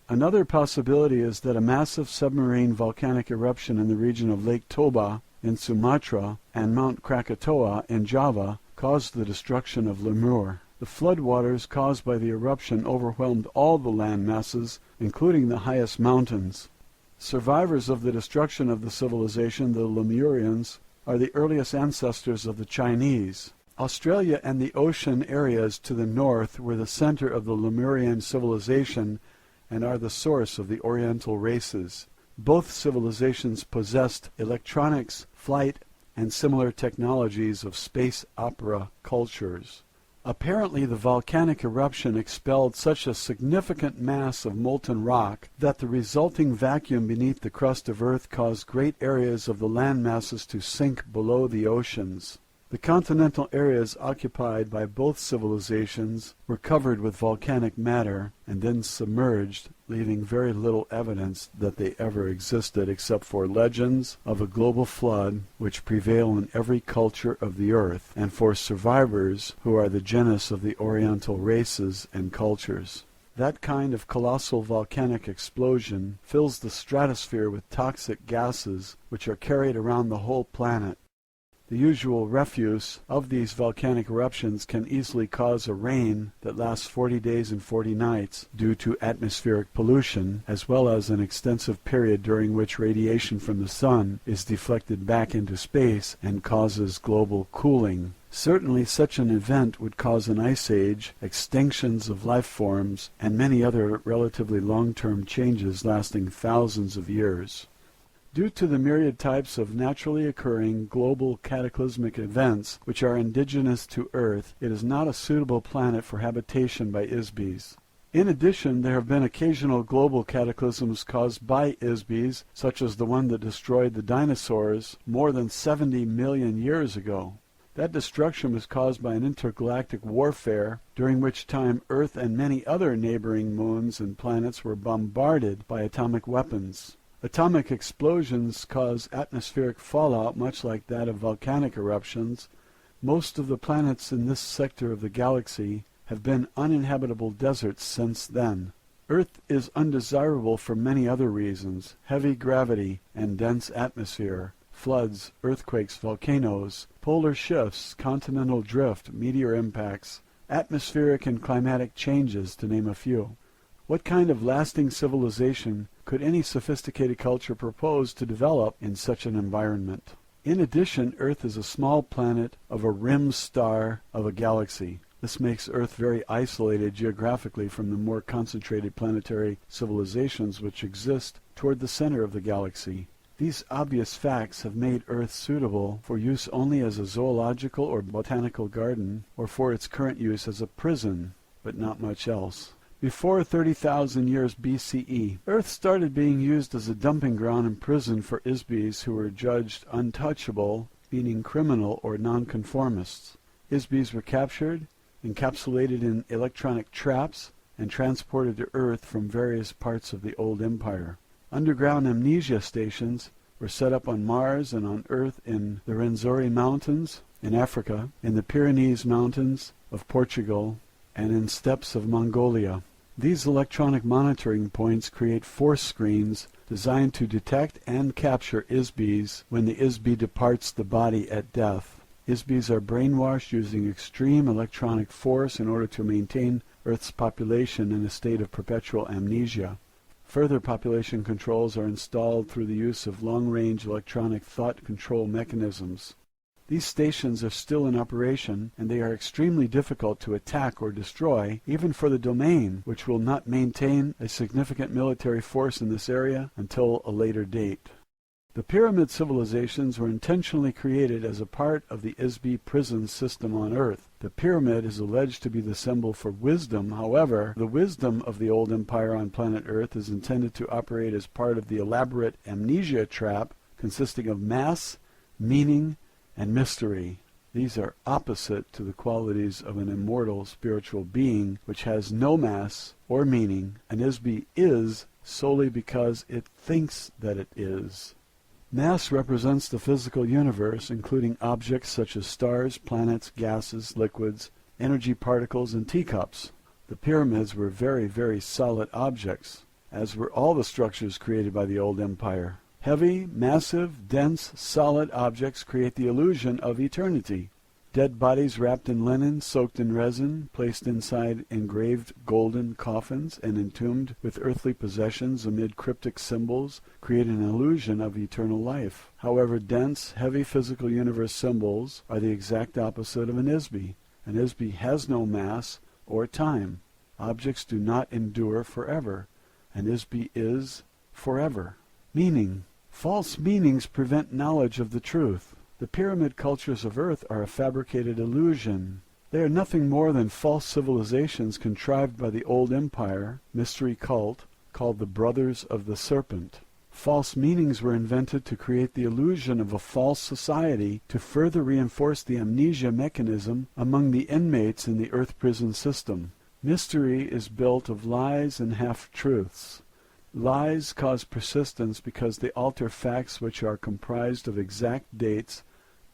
Another possibility is that a massive submarine volcanic eruption in the region of Lake Toba in Sumatra and Mount Krakatoa in Java caused the destruction of Lemur. The floodwaters caused by the eruption overwhelmed all the land masses, including the highest mountains. Survivors of the destruction of the civilization, the Lemurians, are the earliest ancestors of the Chinese. Australia and the ocean areas to the north were the center of the Lemurian civilization and are the source of the Oriental races. Both civilizations possessed electronics, flight, and similar technologies of space opera cultures. Apparently, the volcanic eruption expelled such a significant mass of molten rock that the resulting vacuum beneath the crust of Earth caused great areas of the land masses to sink below the oceans. The continental areas occupied by both civilizations were covered with volcanic matter and then submerged, leaving very little evidence that they ever existed except for legends of a global flood which prevail in every culture of the earth, and for survivors who are the genus of the Oriental races and cultures. That kind of colossal volcanic explosion fills the stratosphere with toxic gases which are carried around the whole planet. The usual refuse of these volcanic eruptions can easily cause a rain that lasts 40 days and 40 nights due to atmospheric pollution, as well as an extensive period during which radiation from the sun is deflected back into space and causes global cooling. Certainly such an event would cause an ice age, extinctions of life forms, and many other relatively long-term changes lasting thousands of years. Due to the myriad types of naturally occurring global cataclysmic events which are indigenous to Earth, it is not a suitable planet for habitation by ISBs. In addition, there have been occasional global cataclysms caused by ISBs, such as the one that destroyed the dinosaurs more than 70 million years ago. That destruction was caused by an intergalactic warfare, during which time Earth and many other neighboring moons and planets were bombarded by atomic weapons. Atomic explosions cause atmospheric fallout much like that of volcanic eruptions. Most of the planets in this sector of the galaxy have been uninhabitable deserts since then. Earth is undesirable for many other reasons: heavy gravity and dense atmosphere, floods, earthquakes, volcanoes, polar shifts, continental drift, meteor impacts, atmospheric and climatic changes, to name a few. What kind of lasting civilization could any sophisticated culture propose to develop in such an environment? In addition, Earth is a small planet of a rim star of a galaxy. This makes Earth very isolated geographically from the more concentrated planetary civilizations which exist toward the center of the galaxy. These obvious facts have made Earth suitable for use only as a zoological or botanical garden, or for its current use as a prison, but not much else. Before 30,000 years BCE, Earth started being used as a dumping ground and prison for ISBs who were judged untouchable, meaning criminal or nonconformists. ISBs were captured, encapsulated in electronic traps, and transported to Earth from various parts of the old empire. Underground amnesia stations were set up on Mars and on Earth in the Rwenzori Mountains in Africa, in the Pyrenees Mountains of Portugal, and in steppes of Mongolia. These electronic monitoring points create force screens designed to detect and capture ISBs when the ISB departs the body at death. ISBs are brainwashed using extreme electronic force in order to maintain Earth's population in a state of perpetual amnesia. Further population controls are installed through the use of long-range electronic thought control mechanisms. These stations are still in operation, and they are extremely difficult to attack or destroy, even for the domain, which will not maintain a significant military force in this area until a later date. The pyramid civilizations were intentionally created as a part of the ISB prison system on Earth. The pyramid is alleged to be the symbol for wisdom. However, the wisdom of the old empire on planet Earth is intended to operate as part of the elaborate amnesia trap consisting of mass, meaning, and mystery. These are opposite to the qualities of an immortal spiritual being which has no mass or meaning. An Isby is solely because it thinks that it is. Mass represents the physical universe, including objects such as stars, planets, gases, liquids, energy particles, and teacups. The pyramids were very, very solid objects, as were all the structures created by the old empire. Heavy, massive, dense, solid objects create the illusion of eternity. Dead bodies wrapped in linen, soaked in resin, placed inside engraved golden coffins, and entombed with earthly possessions amid cryptic symbols create an illusion of eternal life. However, dense, heavy physical universe symbols are the exact opposite of an Isby. An Isby has no mass or time. Objects do not endure forever. An Isby is forever. Meaning. False meanings prevent knowledge of the truth. The pyramid cultures of Earth are a fabricated illusion. They are nothing more than false civilizations contrived by the old empire, mystery cult, called the Brothers of the Serpent. False meanings were invented to create the illusion of a false society to further reinforce the amnesia mechanism among the inmates in the Earth prison system. Mystery is built of lies and half-truths. Lies cause persistence because they alter facts which are comprised of exact dates,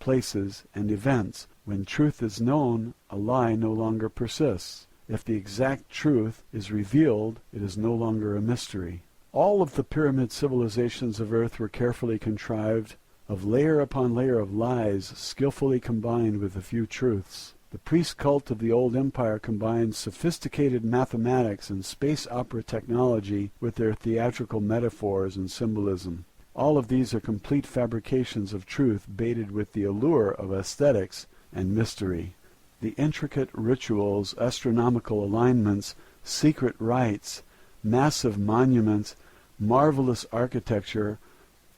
places, and events. When truth is known, a lie no longer persists. If the exact truth is revealed, it is no longer a mystery. All of the pyramid civilizations of Earth were carefully contrived of layer upon layer of lies skillfully combined with a few truths. The priest cult of the old empire combined sophisticated mathematics and space opera technology with their theatrical metaphors and symbolism. All of these are complete fabrications of truth baited with the allure of aesthetics and mystery. The intricate rituals, astronomical alignments, secret rites, massive monuments, marvelous architecture,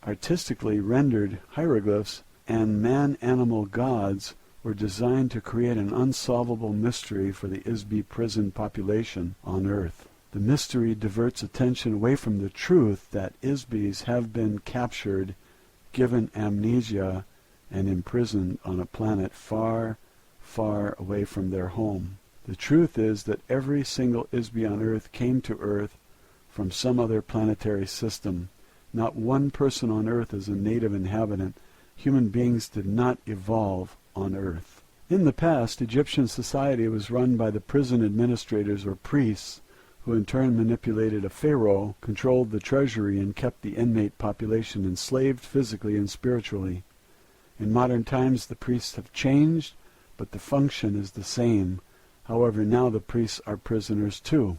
artistically rendered hieroglyphs, and man-animal gods were designed to create an unsolvable mystery for the Isby prison population on Earth. The mystery diverts attention away from the truth that Isbys have been captured, given amnesia, and imprisoned on a planet far, far away from their home. The truth is that every single Isby on Earth came to Earth from some other planetary system. Not one person on Earth is a native inhabitant. Human beings did not evolve on Earth. In the past, Egyptian society was run by the prison administrators or priests, who in turn manipulated a pharaoh, controlled the treasury, and kept the inmate population enslaved physically and spiritually. In modern times, the priests have changed, but the function is the same. However, now the priests are prisoners too.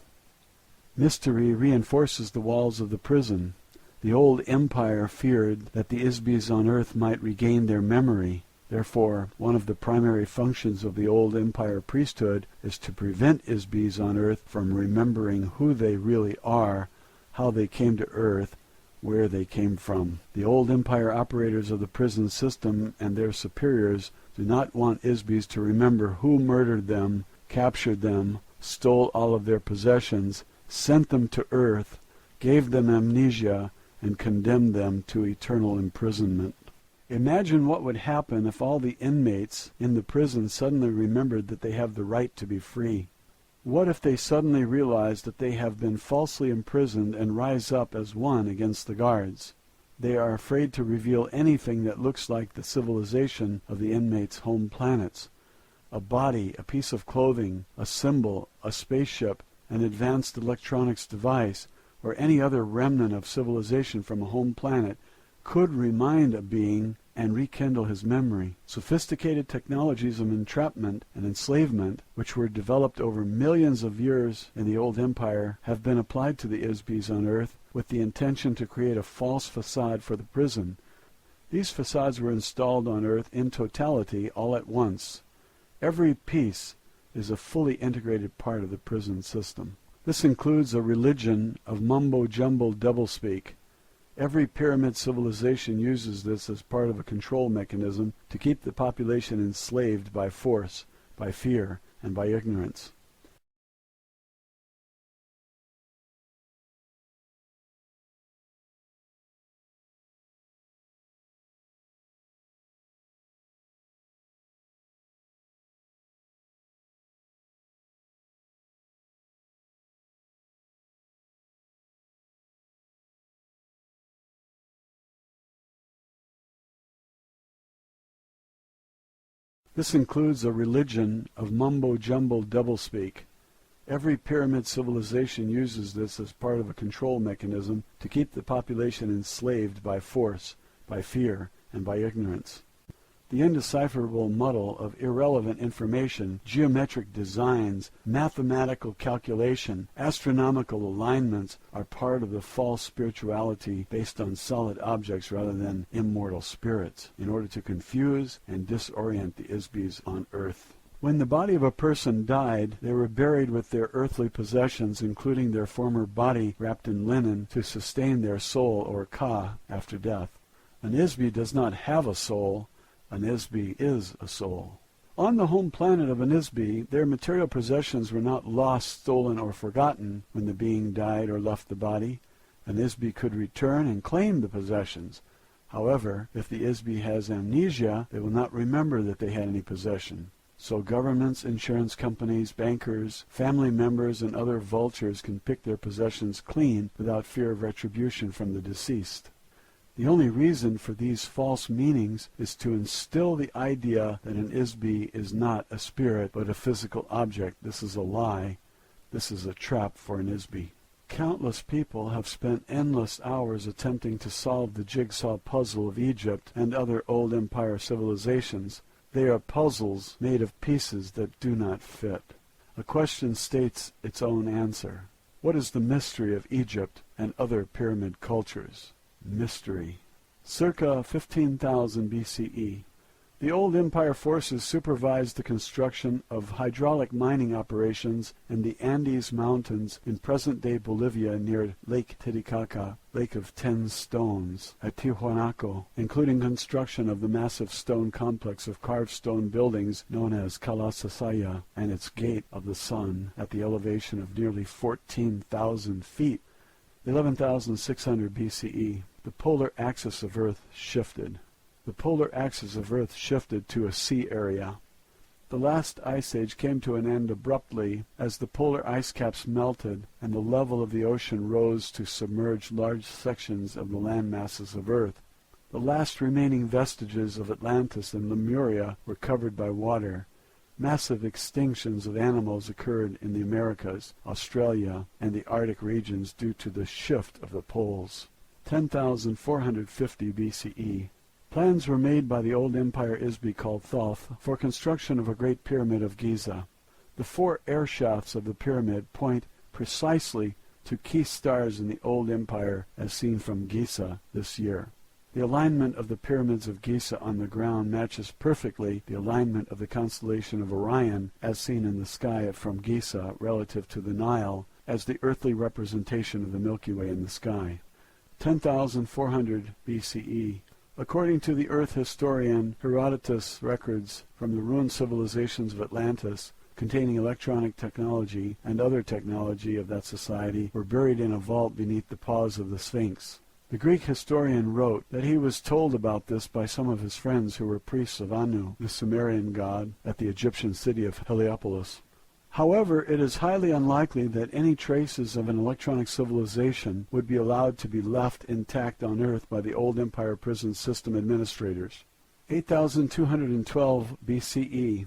Mystery reinforces the walls of the prison. The old empire feared that the Isbys on Earth might regain their memory. Therefore, one of the primary functions of the old empire priesthood is to prevent Isbys on Earth from remembering who they really are, how they came to Earth, where they came from. The old empire operators of the prison system and their superiors do not want Isbys to remember who murdered them, captured them, stole all of their possessions, sent them to Earth, gave them amnesia, and condemned them to eternal imprisonment. Imagine what would happen if all the inmates in the prison suddenly remembered that they have the right to be free. What if they suddenly realize that they have been falsely imprisoned and rise up as one against the guards? They are afraid to reveal anything that looks like the civilization of the inmates' home planets. A body, a piece of clothing, a symbol, a spaceship, an advanced electronics device, or any other remnant of civilization from a home planet could remind a being and rekindle his memory. Sophisticated technologies of entrapment and enslavement, which were developed over millions of years in the old empire, have been applied to the Isbys on Earth with the intention to create a false facade for the prison. These facades were installed on Earth in totality all at once. Every piece is a fully integrated part of the prison system. This includes a religion of mumbo-jumbo doublespeak. Every pyramid civilization uses this as part of a control mechanism to keep the population enslaved by force, by fear, and by ignorance. This includes a religion of mumbo-jumbo doublespeak. Every pyramid civilization uses this as part of a control mechanism to keep the population enslaved by force, by fear, and by ignorance. The indecipherable muddle of irrelevant information, geometric designs, mathematical calculation, astronomical alignments are part of the false spirituality based on solid objects rather than immortal spirits, in order to confuse and disorient the Isbis on Earth. When the body of a person died, they were buried with their earthly possessions, including their former body wrapped in linen, to sustain their soul, or ka, after death. An Isbi does not have a soul. An Isbi is a soul. On the home planet of an Isbi, their material possessions were not lost, stolen, or forgotten when the being died or left the body. An Isbi could return and claim the possessions. However, if the Isbi has amnesia, they will not remember that they had any possession. So governments, insurance companies, bankers, family members, and other vultures can pick their possessions clean without fear of retribution from the deceased. The only reason for these false meanings is to instill the idea that an Isbi is not a spirit but a physical object. This is a lie. This is a trap for an Isbi. Countless people have spent endless hours attempting to solve the jigsaw puzzle of Egypt and other old empire civilizations. They are puzzles made of pieces that do not fit. A question states its own answer. What is the mystery of Egypt and other pyramid cultures? Mystery. Circa 15,000 BCE. The old empire forces supervised the construction of hydraulic mining operations in the Andes Mountains in present-day Bolivia near Lake Titicaca, Lake of 10 Stones, at Tiwanaku, including construction of the massive stone complex of carved stone buildings known as Kalasasaya and its Gate of the Sun at the elevation of nearly 14,000 feet, 11,600 BCE. The polar axis of Earth shifted. The polar axis of Earth shifted to a sea area. The last ice age came to an end abruptly as the polar ice caps melted and the level of the ocean rose to submerge large sections of the land masses of Earth. The last remaining vestiges of Atlantis and Lemuria were covered by water. Massive extinctions of animals occurred in the Americas, Australia, and the Arctic regions due to the shift of the poles. 10,450 BCE. Plans were made by the old empire Isbi called Thoth for construction of a great pyramid of Giza. The 4 air shafts of the pyramid point precisely to key stars in the old empire as seen from Giza this year. The alignment of the pyramids of Giza on the ground matches perfectly the alignment of the constellation of Orion as seen in the sky from Giza relative to the Nile as the earthly representation of the Milky Way in the sky. 10,400 BCE. According to the Earth historian Herodotus records from the ruined civilizations of Atlantis, containing electronic technology and other technology of that society, were buried in a vault beneath the paws of the Sphinx. The Greek historian wrote that he was told about this by some of his friends who were priests of Anu, the Sumerian god, at the Egyptian city of Heliopolis. However, it is highly unlikely that any traces of an electronic civilization would be allowed to be left intact on Earth by the old empire prison system administrators. 8,212 BCE.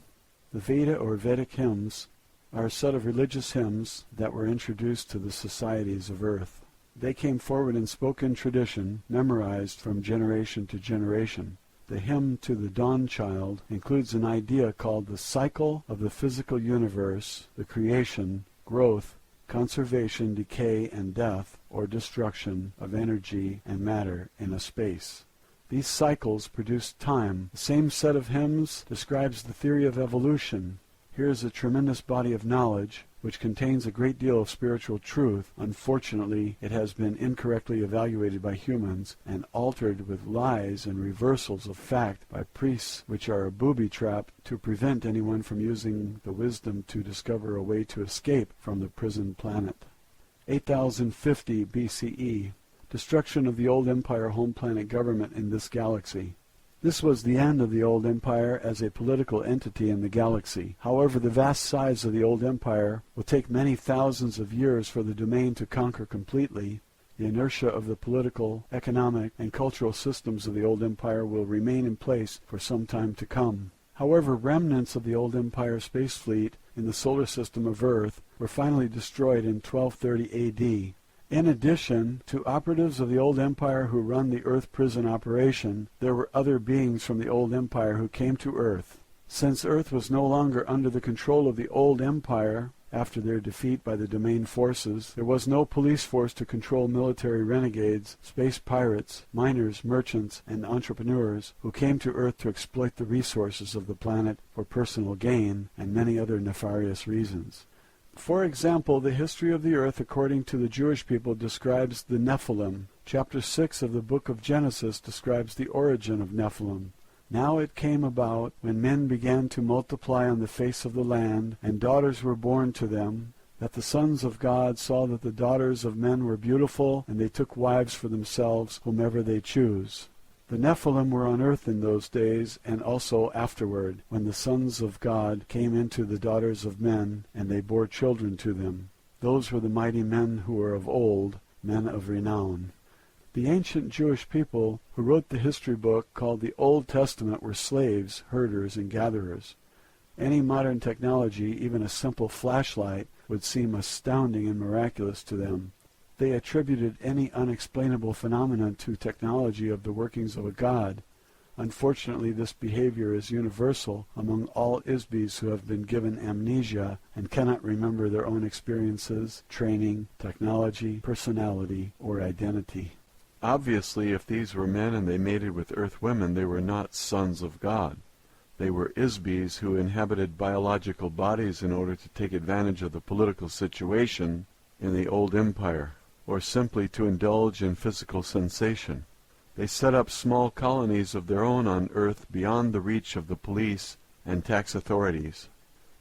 The Veda or Vedic hymns are a set of religious hymns that were introduced to the societies of Earth. They came forward in spoken tradition, memorized from generation to generation. The hymn to the Dawn Child includes an idea called the cycle of the physical universe, the creation, growth, conservation, decay, and death, or destruction of energy and matter in a space. These cycles produce time. The same set of hymns describes the theory of evolution. Here is a tremendous body of knowledge which contains a great deal of spiritual truth. Unfortunately, it has been incorrectly evaluated by humans and altered with lies and reversals of fact by priests, which are a booby trap to prevent anyone from using the wisdom to discover a way to escape from the prison planet. 8050 BCE. Destruction of the old empire home planet government in this galaxy. This was the end of the old empire as a political entity in the galaxy. However, the vast size of the old empire will take many thousands of years for the domain to conquer completely. The inertia of the political, economic, and cultural systems of the old empire will remain in place for some time to come. However, remnants of the old Empire space fleet in the solar system of Earth were finally destroyed in 1230 AD. In addition to operatives of the old Empire who run the Earth prison operation, there were other beings from the old Empire who came to Earth. Since Earth was no longer under the control of the old Empire, after their defeat by the domain forces, there was no police force to control military renegades, space pirates, miners, merchants, and entrepreneurs who came to Earth to exploit the resources of the planet for personal gain and many other nefarious reasons. For example, the history of the Earth according to the Jewish people describes the Nephilim. Chapter 6 of the book of Genesis describes the origin of Nephilim. Now it came about, when men began to multiply on the face of the land, and daughters were born to them, that the sons of God saw that the daughters of men were beautiful, and they took wives for themselves, whomever they choose. The Nephilim were on earth in those days, and also afterward, when the sons of God came into the daughters of men, and they bore children to them. Those were the mighty men who were of old, men of renown. The ancient Jewish people who wrote the history book called the Old Testament were slaves, herders, and gatherers. Any modern technology, even a simple flashlight, would seem astounding and miraculous to them. They attributed any unexplainable phenomenon to technology of the workings of a god. Unfortunately, this behavior is universal among all ISBEs who have been given amnesia and cannot remember their own experiences, training, technology, personality, or identity. Obviously, if these were men and they mated with Earth women, they were not sons of God. They were ISBEs who inhabited biological bodies in order to take advantage of the political situation in the old empire, or simply to indulge in physical sensation. They set up small colonies of their own on Earth beyond the reach of the police and tax authorities.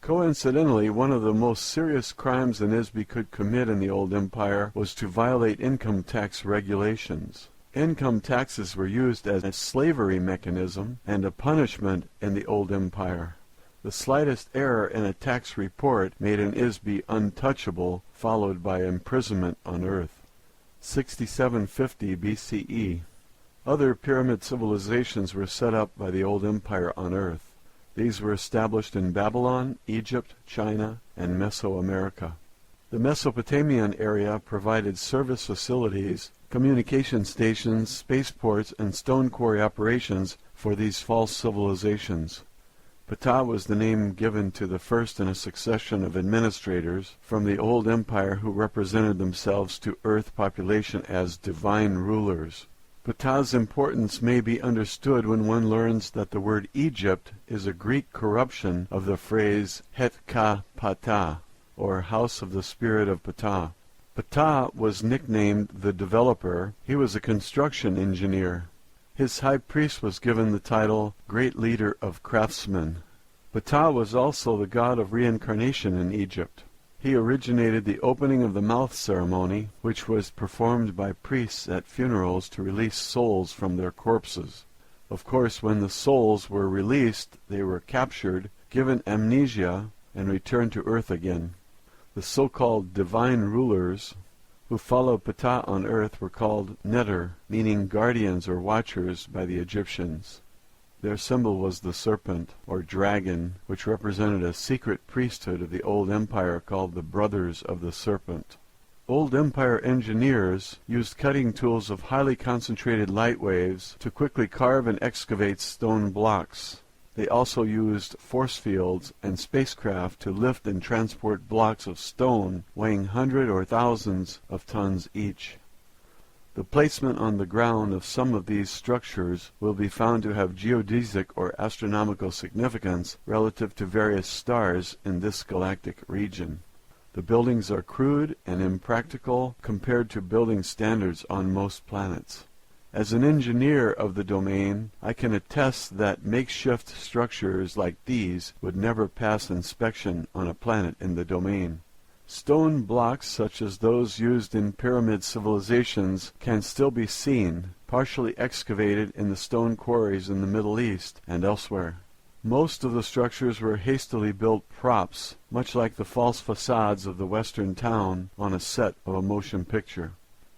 Coincidentally, one of the most serious crimes an ISBE could commit in the old empire was to violate income tax regulations. Income taxes were used as a slavery mechanism and a punishment in the old empire. The slightest error in a tax report made an ISBE untouchable, followed by imprisonment on Earth. 6750 BCE. Other pyramid civilizations were set up by the old empire on Earth. These were established in Babylon, Egypt, China, and Mesoamerica. The Mesopotamian area provided service facilities, communication stations, spaceports, and stone quarry operations for these false civilizations. Ptah was the name given to the first in a succession of administrators from the old empire who represented themselves to Earth population as divine rulers. Ptah's importance may be understood when one learns that the word Egypt is a Greek corruption of the phrase Het Ka Ptah, or House of the Spirit of Ptah. Ptah was nicknamed the Developer. He was a construction engineer. His high priest was given the title Great Leader of Craftsmen. Ptah was also the god of reincarnation in Egypt. He originated the opening of the mouth ceremony, which was performed by priests at funerals to release souls from their corpses. Of course, when the souls were released, they were captured, given amnesia, and returned to Earth again. The so-called divine rulers who followed Ptah on Earth were called Neter, meaning guardians or watchers by the Egyptians. Their symbol was the serpent, or dragon, which represented a secret priesthood of the old empire called the Brothers of the Serpent. Old empire engineers used cutting tools of highly concentrated light waves to quickly carve and excavate stone blocks. They also used force fields and spacecraft to lift and transport blocks of stone weighing hundreds or thousands of tons each. The placement on the ground of some of these structures will be found to have geodesic or astronomical significance relative to various stars in this galactic region. The buildings are crude and impractical compared to building standards on most planets. As an engineer of the domain, I can attest that makeshift structures like these would never pass inspection on a planet in the domain. Stone blocks such as those used in pyramid civilizations can still be seen, partially excavated in the stone quarries in the Middle East and elsewhere. Most of the structures were hastily built props, much like the false facades of the Western town on a set of a motion picture.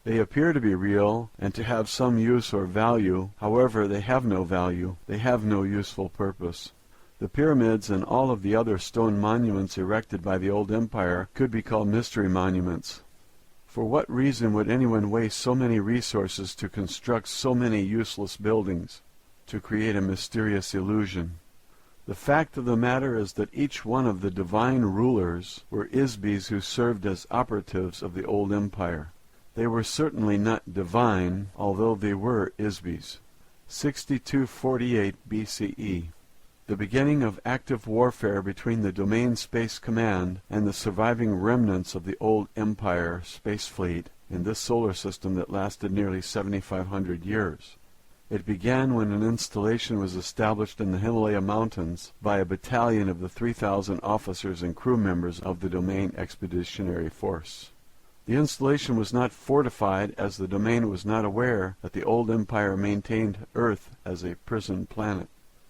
They appear to be real and to have some use or value. However, they have no value. They have no useful purpose. The pyramids and all of the other stone monuments erected by the old empire could be called mystery monuments. For what reason would anyone waste so many resources to construct so many useless buildings, to create a mysterious illusion? The fact of the matter is that each one of the divine rulers were Isbis who served as operatives of the old empire. They were certainly not divine, although they were Isbis. 6248 BCE. The beginning of active warfare between the Domain Space Command and the surviving remnants of the old Empire space fleet in this solar system that lasted nearly 7,500 years. It began when an installation was established in the Himalaya Mountains by a battalion of the 3,000 officers and crew members of the Domain Expeditionary Force. The installation was not fortified, as the Domain was not aware that the old empire maintained Earth as a prison planet.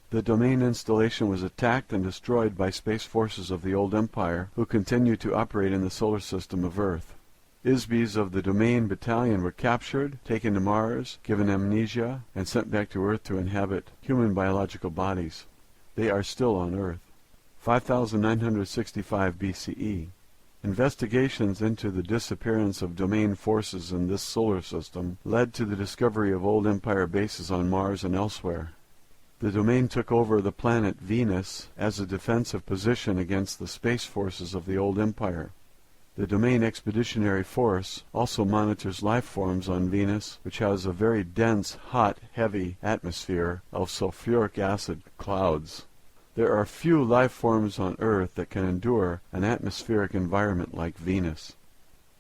The Domain installation was attacked and destroyed by space forces of the old empire, who continued to operate in the solar system of Earth. Isbis of the Domain battalion were captured, taken to Mars, given amnesia, and sent back to Earth to inhabit human biological bodies. They are still on Earth. 5965 BCE. Investigations into the disappearance of Domain forces in this solar system led to the discovery of old empire bases on Mars and elsewhere. The Domain took over the planet Venus as a defensive position against the space forces of the old empire. The Domain Expeditionary Force also monitors life forms on Venus, which has a very dense, hot, heavy atmosphere of sulfuric acid clouds. There are few life forms on Earth that can endure an atmospheric environment like Venus.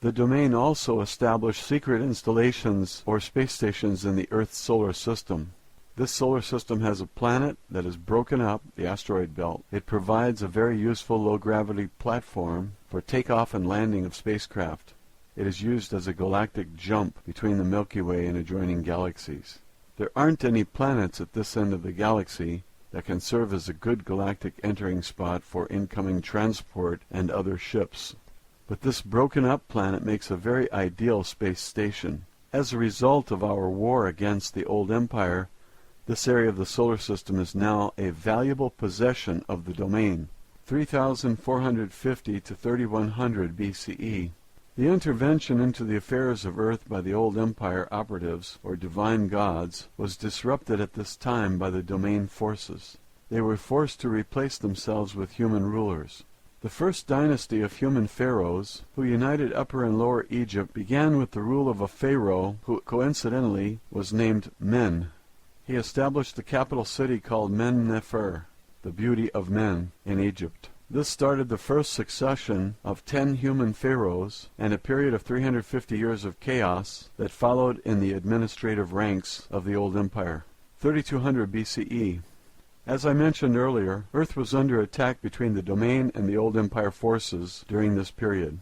The Domain also established secret installations or space stations in the Earth's solar system. This solar system has a planet that is broken up, the asteroid belt. It provides a very useful low-gravity platform for takeoff and landing of spacecraft. It is used as a galactic jump between the Milky Way and adjoining galaxies. There aren't any planets at this end of the galaxy that can serve as a good galactic entering spot for incoming transport and other ships. But this broken-up planet makes a very ideal space station. As a result of our war against the old empire, this area of the solar system is now a valuable possession of the Domain. 3450 to 3100 BCE. The intervention into the affairs of Earth by the old empire operatives, or divine gods, was disrupted at this time by the Domain forces. They were forced to replace themselves with human rulers. The first dynasty of human pharaohs, who united Upper and Lower Egypt, began with the rule of a pharaoh who coincidentally was named Men. He established the capital city called Men-Nefer, the beauty of men, in Egypt. This started the first succession of 10 human pharaohs and a period of 350 years of chaos that followed in the administrative ranks of the old empire. 3200 BCE. As I mentioned earlier, Earth was under attack between the Domain and the old empire forces during this period.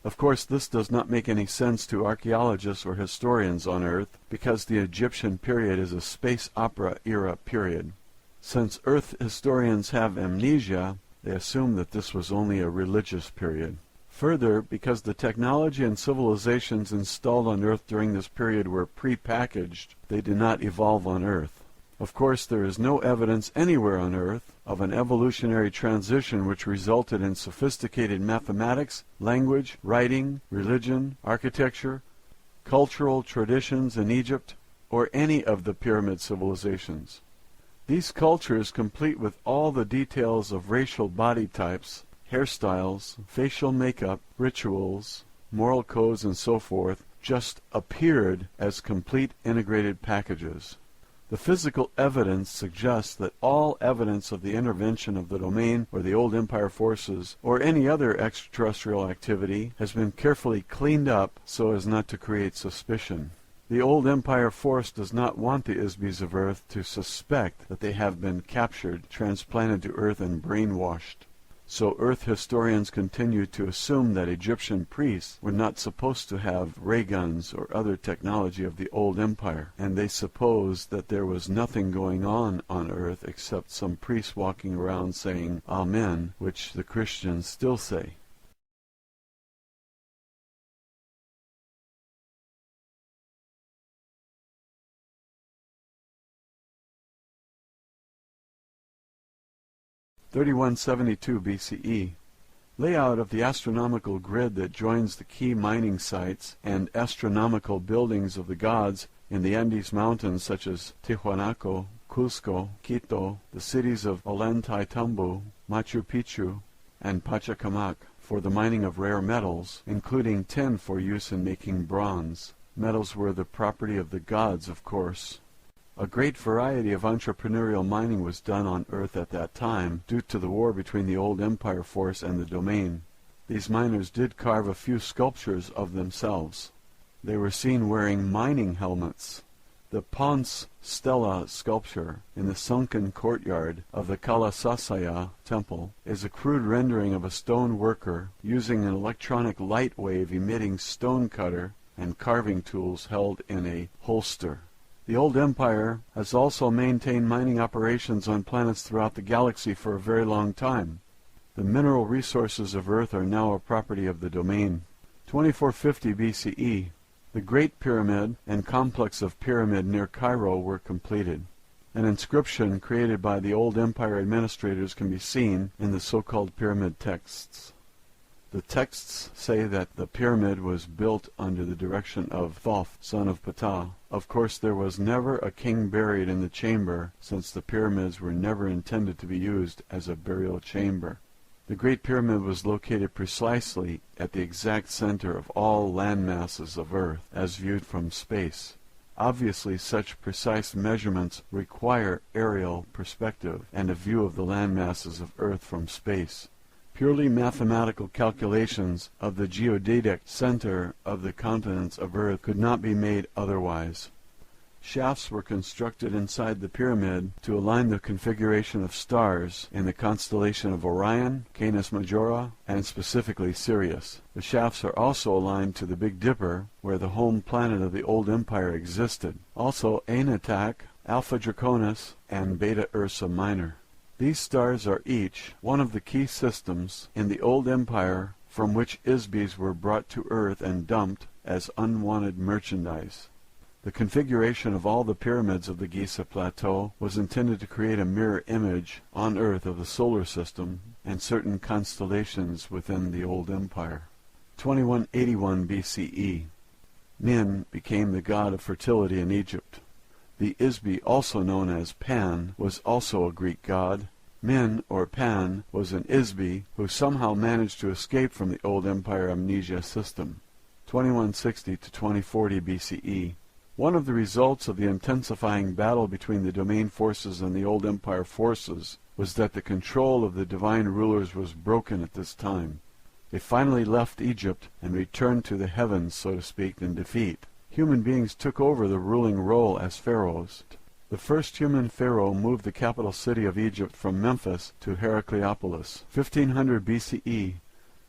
Of course, this does not make any sense to archaeologists or historians on Earth, because the Egyptian period is a space opera era period. Since Earth historians have amnesia, they assume that this was only a religious period. Further, because the technology and civilizations installed on Earth during this period were pre-packaged, they did not evolve on Earth. Of course, there is no evidence anywhere on Earth of an evolutionary transition which resulted in sophisticated mathematics, language, writing, religion, architecture, cultural traditions in Egypt, or any of the pyramid civilizations. These cultures, complete with all the details of racial body types, hairstyles, facial makeup, rituals, moral codes, and so forth, just appeared as complete integrated packages. The physical evidence suggests that all evidence of the intervention of the Domain or the old empire forces or any other extraterrestrial activity has been carefully cleaned up so as not to create suspicion. The old empire force does not want the Isbis of Earth to suspect that they have been captured, transplanted to Earth, and brainwashed. So Earth historians continue to assume that Egyptian priests were not supposed to have ray guns or other technology of the old empire, and they suppose that there was nothing going on Earth except some priests walking around saying Amen, which the Christians still say. 3172 BCE. Layout of the astronomical grid that joins the key mining sites and astronomical buildings of the gods in the Andes Mountains such as Tiwanaku, Cusco, Quito, the cities of Ollantaytambo, Machu Picchu, and Pachacamac for the mining of rare metals, including tin for use in making bronze. Metals were the property of the gods, of course. A great variety of entrepreneurial mining was done on Earth at that time, due to the war between the old Empire force and the Domain. These miners did carve a few sculptures of themselves. They were seen wearing mining helmets. The Ponce Stela sculpture in the sunken courtyard of the Kalasasaya temple is a crude rendering of a stone worker using an electronic light wave emitting stone cutter and carving tools held in a holster. The old empire has also maintained mining operations on planets throughout the galaxy for a very long time. The mineral resources of Earth are now a property of the Domain. 2450 BCE. The Great Pyramid and complex of pyramid near Cairo were completed. An inscription created by the old empire administrators can be seen in the so-called pyramid texts. The texts say that the pyramid was built under the direction of Thoth, son of Ptah. Of course, there was never a king buried in the chamber, since the pyramids were never intended to be used as a burial chamber. The Great Pyramid was located precisely at the exact center of all land masses of Earth, as viewed from space. Obviously, such precise measurements require aerial perspective and a view of the land masses of Earth from space. Purely mathematical calculations of the geodetic center of the continents of Earth could not be made otherwise. Shafts were constructed inside the pyramid to align the configuration of stars in the constellation of Orion, Canis Majora, and specifically Sirius. The shafts are also aligned to the Big Dipper, where the home planet of the old empire existed. Also Aenetak, Alpha Draconis, and Beta Ursa Minor. These stars are each one of the key systems in the old empire from which Isbis were brought to Earth and dumped as unwanted merchandise. The configuration of all the pyramids of the Giza Plateau was intended to create a mirror image on Earth of the solar system and certain constellations within the old empire. 2181 BCE. Min became the god of fertility in Egypt. The Isbi, also known as Pan, was also a Greek god. Min, or Pan, was an Isbi who somehow managed to escape from the old empire amnesia system. 2160 to 2040 BCE. One of the results of the intensifying battle between the Domain forces and the old empire forces was that the control of the divine rulers was broken at this time. They finally left Egypt and returned to the heavens, so to speak, in defeat. Human beings took over the ruling role as pharaohs. The first human pharaoh moved the capital city of Egypt from Memphis to Heracleopolis, 1500 BCE.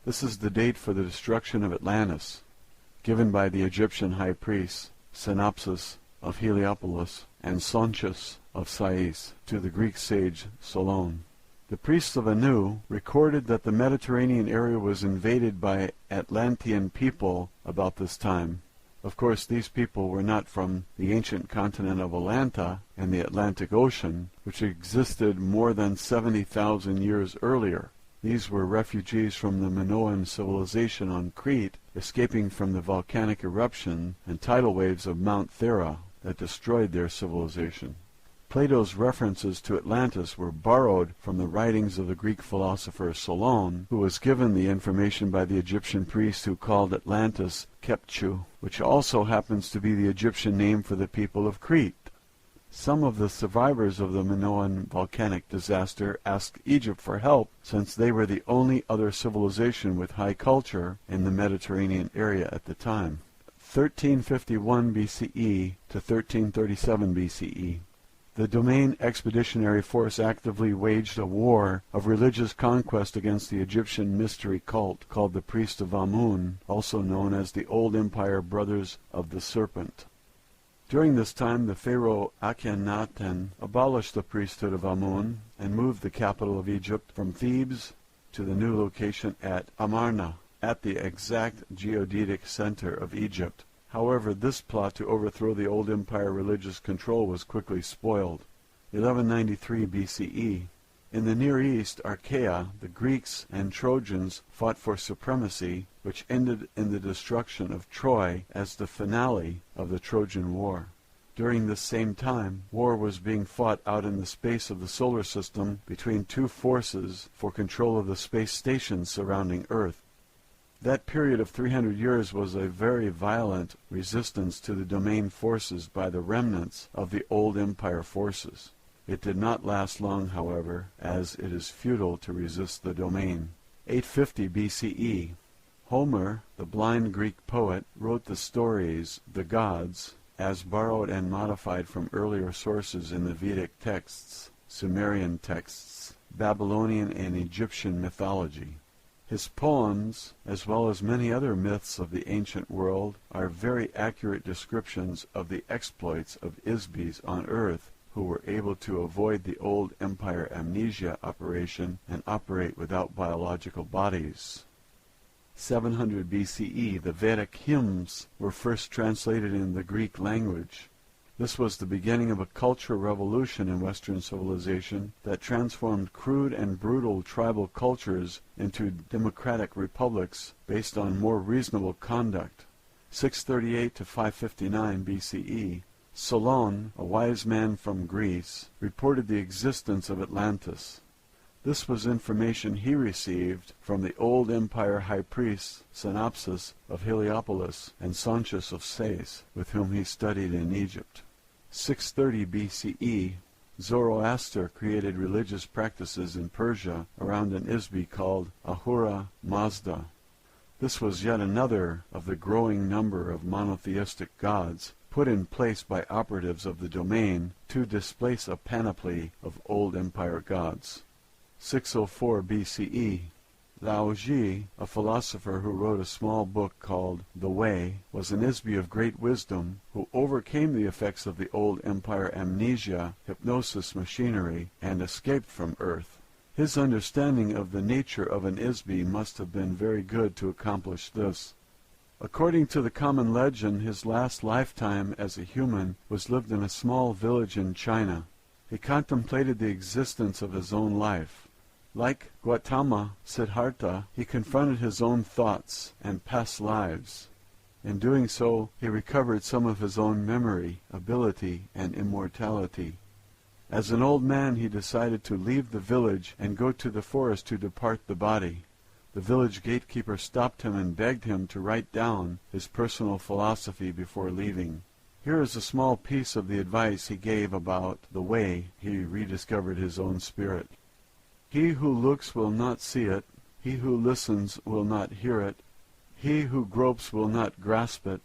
This is the date for the destruction of Atlantis, given by the Egyptian high priests, Synopsis of Heliopolis and Sonchus of Sais, to the Greek sage Solon. The priests of Anu recorded that the Mediterranean area was invaded by Atlantean people about this time. Of course, these people were not from the ancient continent of Atlanta in the Atlantic Ocean, which existed more than 70,000 years earlier. These were refugees from the Minoan civilization on Crete, escaping from the volcanic eruption and tidal waves of Mount Thera that destroyed their civilization. Plato's references to Atlantis were borrowed from the writings of the Greek philosopher Solon, who was given the information by the Egyptian priest who called Atlantis Kepchu, which also happens to be the Egyptian name for the people of Crete. Some of the survivors of the Minoan volcanic disaster asked Egypt for help, since they were the only other civilization with high culture in the Mediterranean area at the time. 1351 BCE to 1337 BCE. The Domain Expeditionary Force actively waged a war of religious conquest against the Egyptian mystery cult called the Priests of Amun, also known as the Old Empire Brothers of the Serpent. During this time, the pharaoh Akhenaten abolished the priesthood of Amun and moved the capital of Egypt from Thebes to the new location at Amarna, at the exact geodetic center of Egypt. However, this plot to overthrow the old empire religious control was quickly spoiled. 1193 BCE. In the Near East, Achaea, the Greeks and Trojans fought for supremacy, which ended in the destruction of Troy as the finale of the Trojan War. During this same time, war was being fought out in the space of the solar system between two forces for control of the space stations surrounding Earth. That period of 300 years was a very violent resistance to the domain forces by the remnants of the old empire forces. It did not last long, however, as it is futile to resist the domain. 850 BCE. Homer, the blind Greek poet, wrote the stories, the gods, as borrowed and modified from earlier sources in the Vedic texts, Sumerian texts, Babylonian and Egyptian mythology. His poems, as well as many other myths of the ancient world, are very accurate descriptions of the exploits of Isbis on Earth, who were able to avoid the old empire amnesia operation and operate without biological bodies. 700 BCE, the Vedic hymns were first translated in the Greek language. This was the beginning of a cultural revolution in Western civilization that transformed crude and brutal tribal cultures into democratic republics based on more reasonable conduct. 638 to 559 BCE, Solon, a wise man from Greece, reported the existence of Atlantis. This was information he received from the old empire high priests Synopsis of Heliopolis and Sontius of Sais, with whom he studied in Egypt. 630 BCE, Zoroaster created religious practices in Persia around an Isbi called Ahura Mazda. This was yet another of the growing number of monotheistic gods put in place by operatives of the domain to displace a panoply of old empire gods. 604 BCE, Lao Ji, a philosopher who wrote a small book called The Way, was an Isbi of great wisdom who overcame the effects of the old empire amnesia, hypnosis machinery, and escaped from Earth. His understanding of the nature of an Isbi must have been very good to accomplish this. According to the common legend, his last lifetime as a human was lived in a small village in China. He contemplated the existence of his own life. Like Gautama Siddhartha, he confronted his own thoughts and past lives. In doing so, he recovered some of his own memory, ability, and immortality. As an old man, he decided to leave the village and go to the forest to depart the body. The village gatekeeper stopped him and begged him to write down his personal philosophy before leaving. Here is a small piece of the advice he gave about the way he rediscovered his own spirit. He who looks will not see it, he who listens will not hear it, he who gropes will not grasp it.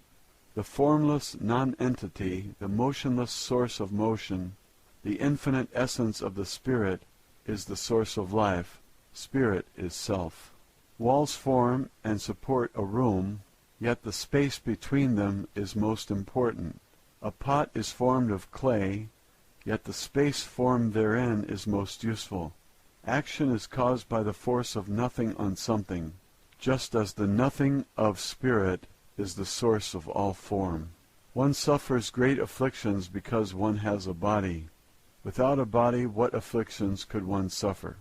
The formless non-entity, the motionless source of motion, the infinite essence of the spirit, is the source of life. Spirit is self. Walls form and support a room, yet the space between them is most important. A pot is formed of clay, yet the space formed therein is most useful. Action is caused by the force of nothing on something, just as the nothing of spirit is the source of all form. One suffers great afflictions because one has a body. Without a body, what afflictions could one suffer?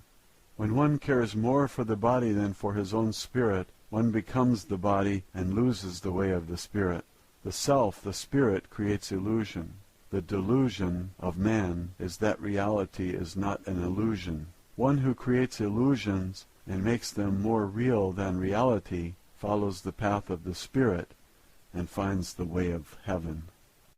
When one cares more for the body than for his own spirit, one becomes the body and loses the way of the spirit. The self, the spirit, creates illusion. The delusion of man is that reality is not an illusion. One who creates illusions and makes them more real than reality follows the path of the spirit and finds the way of heaven.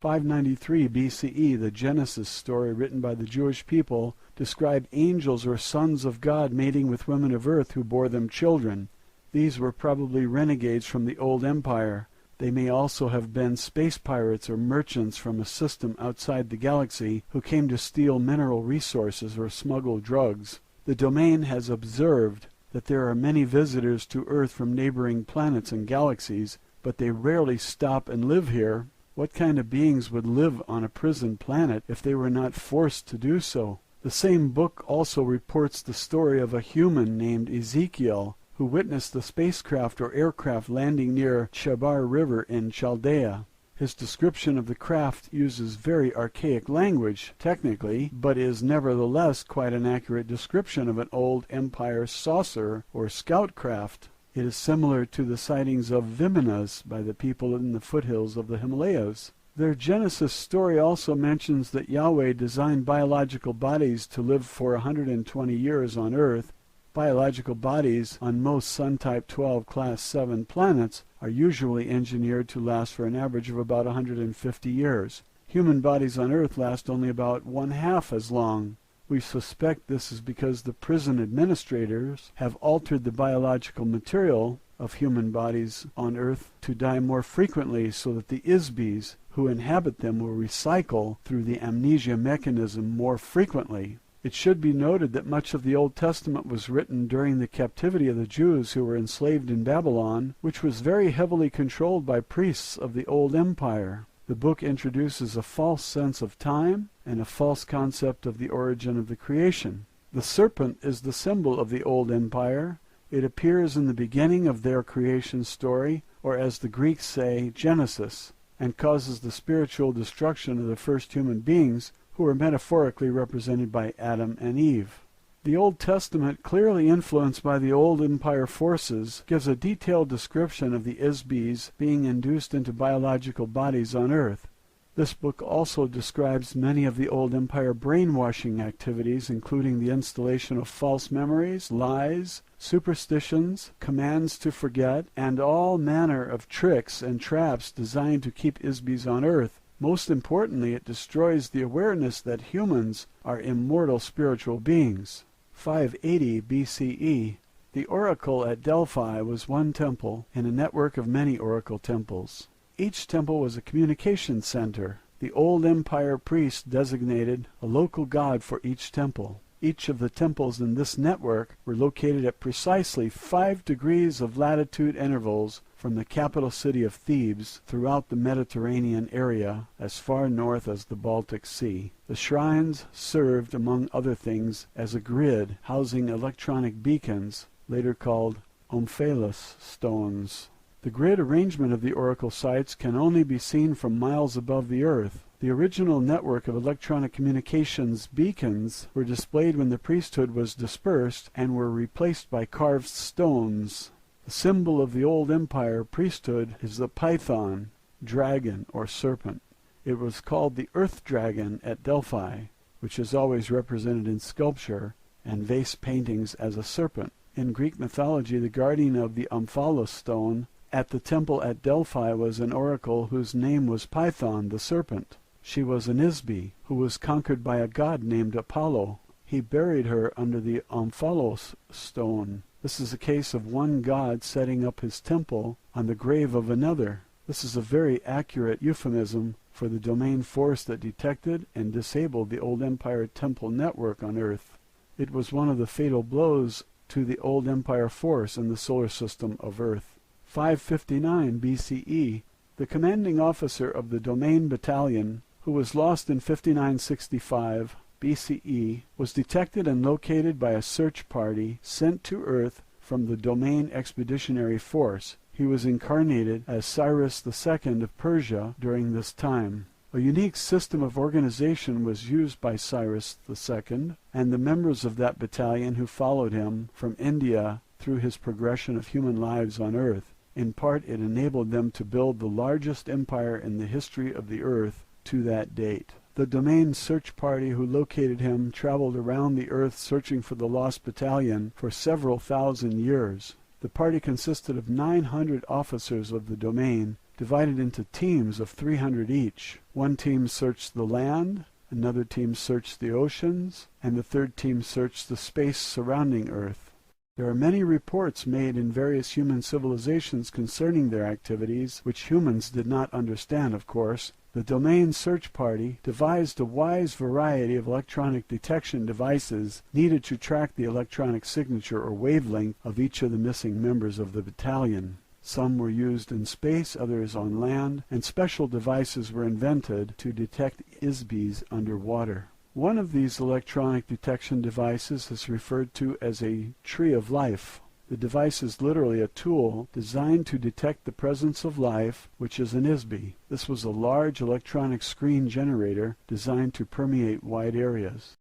593 BCE, the Genesis story written by the Jewish people, described angels or sons of God mating with women of earth who bore them children. These were probably renegades from the old empire. They may also have been space pirates or merchants from a system outside the galaxy who came to steal mineral resources or smuggle drugs. The domain has observed that there are many visitors to Earth from neighboring planets and galaxies, but they rarely stop and live here. What kind of beings would live on a prison planet if they were not forced to do so? The same book also reports the story of a human named Ezekiel, who witnessed the spacecraft or aircraft landing near Chabar River in Chaldea. His description of the craft uses very archaic language, technically, but is nevertheless quite an accurate description of an old Empire saucer or scout craft. It is similar to the sightings of Vimanas by the people in the foothills of the Himalayas. Their Genesis story also mentions that Yahweh designed biological bodies to live for 120 years on Earth. Biological bodies on most Sun-type 12 Class 7 planets are usually engineered to last for an average of about 150 years. Human bodies on Earth last only about one-half as long. We suspect this is because the prison administrators have altered the biological material of human bodies on Earth to die more frequently so that the Isbis who inhabit them will recycle through the amnesia mechanism more frequently. It should be noted that much of the Old Testament was written during the captivity of the Jews who were enslaved in Babylon, which was very heavily controlled by priests of the Old Empire. The book introduces a false sense of time and a false concept of the origin of the creation. The serpent is the symbol of the Old Empire. It appears in the beginning of their creation story, or as the Greeks say, Genesis, and causes the spiritual destruction of the first human beings, who are metaphorically represented by Adam and Eve. The Old Testament, clearly influenced by the Old Empire forces, gives a detailed description of the Isbis being induced into biological bodies on Earth. This book also describes many of the Old Empire brainwashing activities, including the installation of false memories, lies, superstitions, commands to forget, and all manner of tricks and traps designed to keep Isbis on Earth. Most importantly, it destroys the awareness that humans are immortal spiritual beings. 580 BCE. The oracle at Delphi was one temple in a network of many oracle temples. Each temple was a communication center. The Old Empire priests designated a local god for each temple. Each of the temples in this network were located at precisely 5 degrees of latitude intervals from the capital city of Thebes throughout the Mediterranean area as far north as the Baltic Sea. The shrines served, among other things, as a grid housing electronic beacons, later called omphalos stones. The grid arrangement of the oracle sites can only be seen from miles above the earth. The original network of electronic communications beacons were displayed when the priesthood was dispersed and were replaced by carved stones. The symbol of the Old Empire priesthood is the python, dragon, or serpent. It was called the earth dragon at Delphi, which is always represented in sculpture and vase paintings as a serpent. In Greek mythology, the guardian of the omphalos stone at the temple at Delphi was an oracle whose name was Python, the serpent. She was an Isbi, who was conquered by a god named Apollo. He buried her under the omphalos stone. This is a case of one god setting up his temple on the grave of another. This is a very accurate euphemism for the domain force that detected and disabled the Old Empire temple network on Earth. It was one of the fatal blows to the Old Empire force in the solar system of Earth. 559 BCE, the commanding officer of the Domain Battalion, who was lost in 5965 BCE, was detected and located by a search party sent to Earth from the Domain Expeditionary Force. He was incarnated as Cyrus II of Persia during this time. A unique system of organization was used by Cyrus II and the members of that battalion who followed him from India through his progression of human lives on Earth. In part, it enabled them to build the largest empire in the history of the Earth to that date. The Domain search party who located him traveled around the Earth searching for the lost battalion for several thousand years. The party consisted of 900 officers of the Domain, divided into teams of 300 each. One team searched the land, another team searched the oceans, and the third team searched the space surrounding Earth. There are many reports made in various human civilizations concerning their activities, which humans did not understand, of course. The Domain Search Party devised a wise variety of electronic detection devices needed to track the electronic signature or wavelength of each of the missing members of the battalion. Some were used in space, others on land, and special devices were invented to detect Isbis underwater. One of these electronic detection devices is referred to as a tree of life. The device is literally a tool designed to detect the presence of life, which is an ISBY. This was a large electronic screen generator designed to permeate wide areas.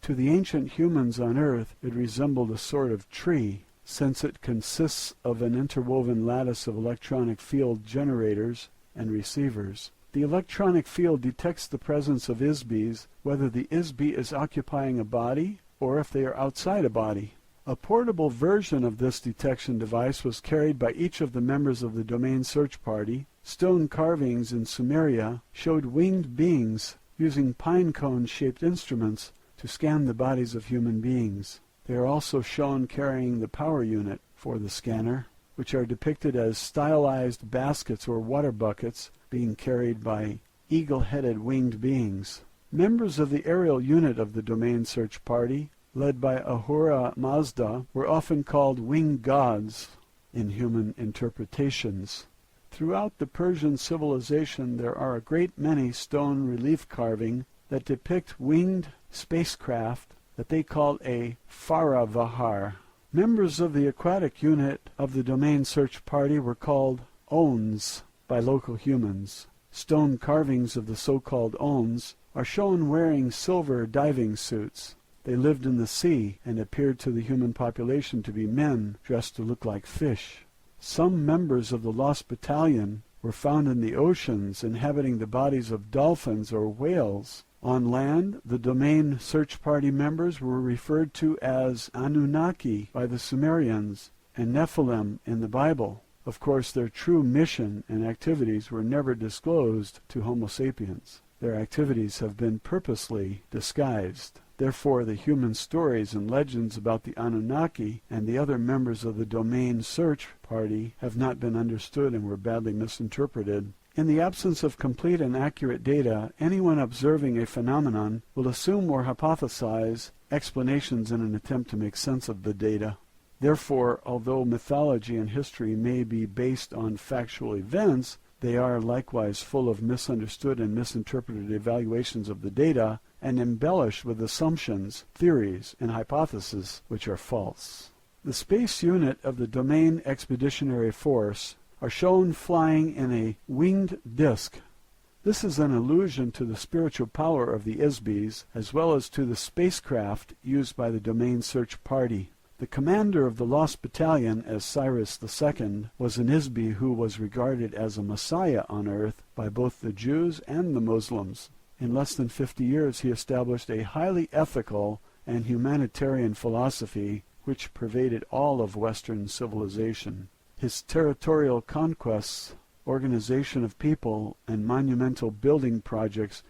To the ancient humans on Earth, it resembled a sort of tree, since it consists of an interwoven lattice of electronic field generators and receivers. The electronic field detects the presence of ISBYs, whether the ISBY is occupying a body or if they are outside a body. A portable version of this detection device was carried by each of the members of the Domain Search Party. Stone carvings in Sumeria showed winged beings using pine cone-shaped instruments to scan the bodies of human beings. They are also shown carrying the power unit for the scanner, which are depicted as stylized baskets or water buckets being carried by eagle-headed winged beings. Members of the aerial unit of the Domain Search Party, led by Ahura Mazda, were often called winged gods in human interpretations. Throughout the Persian civilization there are a great many stone relief carving that depict winged spacecraft that they called a Faravahar. Members of the aquatic unit of the Domain Search Party were called Ons by local humans. Stone carvings of the so-called Ons are shown wearing silver diving suits. They lived in the sea and appeared to the human population to be men dressed to look like fish. Some members of the Lost Battalion were found in the oceans inhabiting the bodies of dolphins or whales. On land, the Domain Search Party members were referred to as Anunnaki by the Sumerians and Nephilim in the Bible. Of course, their true mission and activities were never disclosed to Homo sapiens. Their activities have been purposely disguised. Therefore, the human stories and legends about the Anunnaki and the other members of the Domain Search Party have not been understood and were badly misinterpreted. In the absence of complete and accurate data, anyone observing a phenomenon will assume or hypothesize explanations in an attempt to make sense of the data. Therefore, although mythology and history may be based on factual events, they are likewise full of misunderstood and misinterpreted evaluations of the data and embellished with assumptions, theories, and hypotheses which are false. The space unit of the Domain Expeditionary Force are shown flying in a winged disc. This is an allusion to the spiritual power of the ISBYs, as well as to the spacecraft used by the Domain Search Party. The commander of the Lost Battalion, as Cyrus II, was an ISBY who was regarded as a messiah on Earth by both the Jews and the Muslims. In less than 50 years he established a highly ethical and humanitarian philosophy which pervaded all of Western civilization. His territorial conquests, organization of people, and monumental building projects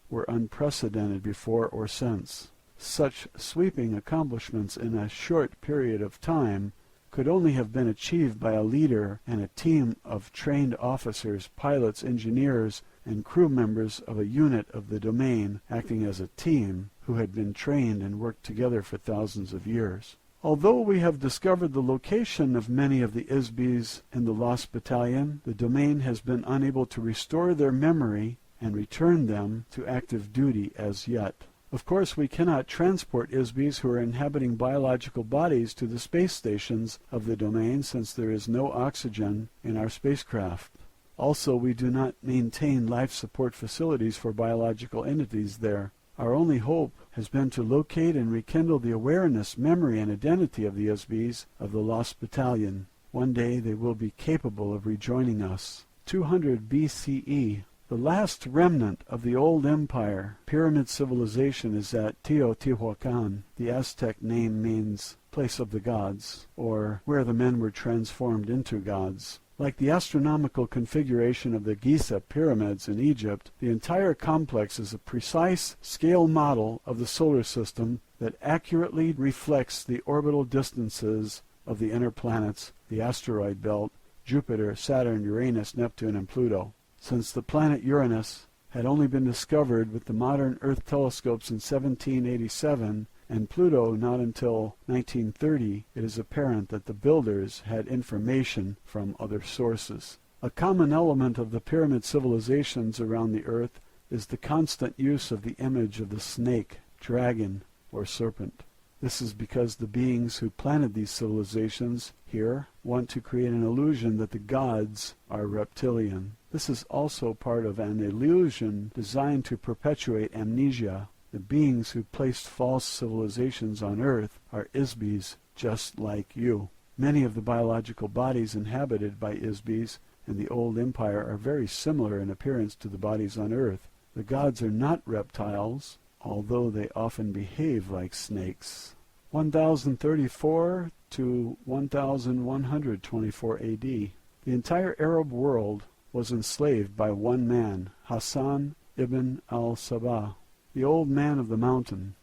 were unprecedented before or since. Such sweeping accomplishments in a short period of time could only have been achieved by a leader and a team of trained officers, pilots, engineers, and crew members of a unit of the domain acting as a team who had been trained and worked together for thousands of years. Although we have discovered the location of many of the ISBYs in the Lost Battalion, the domain has been unable to restore their memory and return them to active duty as yet. Of course, we cannot transport ISBYs who are inhabiting biological bodies to the space stations of the domain since there is no oxygen in our spacecraft. Also, we do not maintain life support facilities for biological entities there. Our only hope has been to locate and rekindle the awareness, memory, and identity of the ISBYs of the Lost Battalion. One day they will be capable of rejoining us. 200 BCE. The last remnant of the old empire, pyramid civilization, is at Teotihuacan. The Aztec name means place of the gods, or where the men were transformed into gods. Like the astronomical configuration of the Giza pyramids in Egypt, the entire complex is a precise scale model of the solar system that accurately reflects the orbital distances of the inner planets, the asteroid belt, Jupiter, Saturn, Uranus, Neptune, and Pluto. Since the planet Uranus had only been discovered with the modern Earth telescopes in 1787, and Pluto not until 1930, it is apparent that the builders had information from other sources. A common element of the pyramid civilizations around the Earth is the constant use of the image of the snake, dragon, or serpent. This is because the beings who planted these civilizations here want to create an illusion that the gods are reptilian. This is also part of an illusion designed to perpetuate amnesia. The beings who placed false civilizations on Earth are Isbis, just like you. Many of the biological bodies inhabited by Isbis in the old empire are very similar in appearance to the bodies on Earth. The gods are not reptiles, although they often behave like snakes. 1034 to 1124 AD. The entire Arab world was enslaved by one man, Hassan ibn al-Sabah, the old man of the mountain.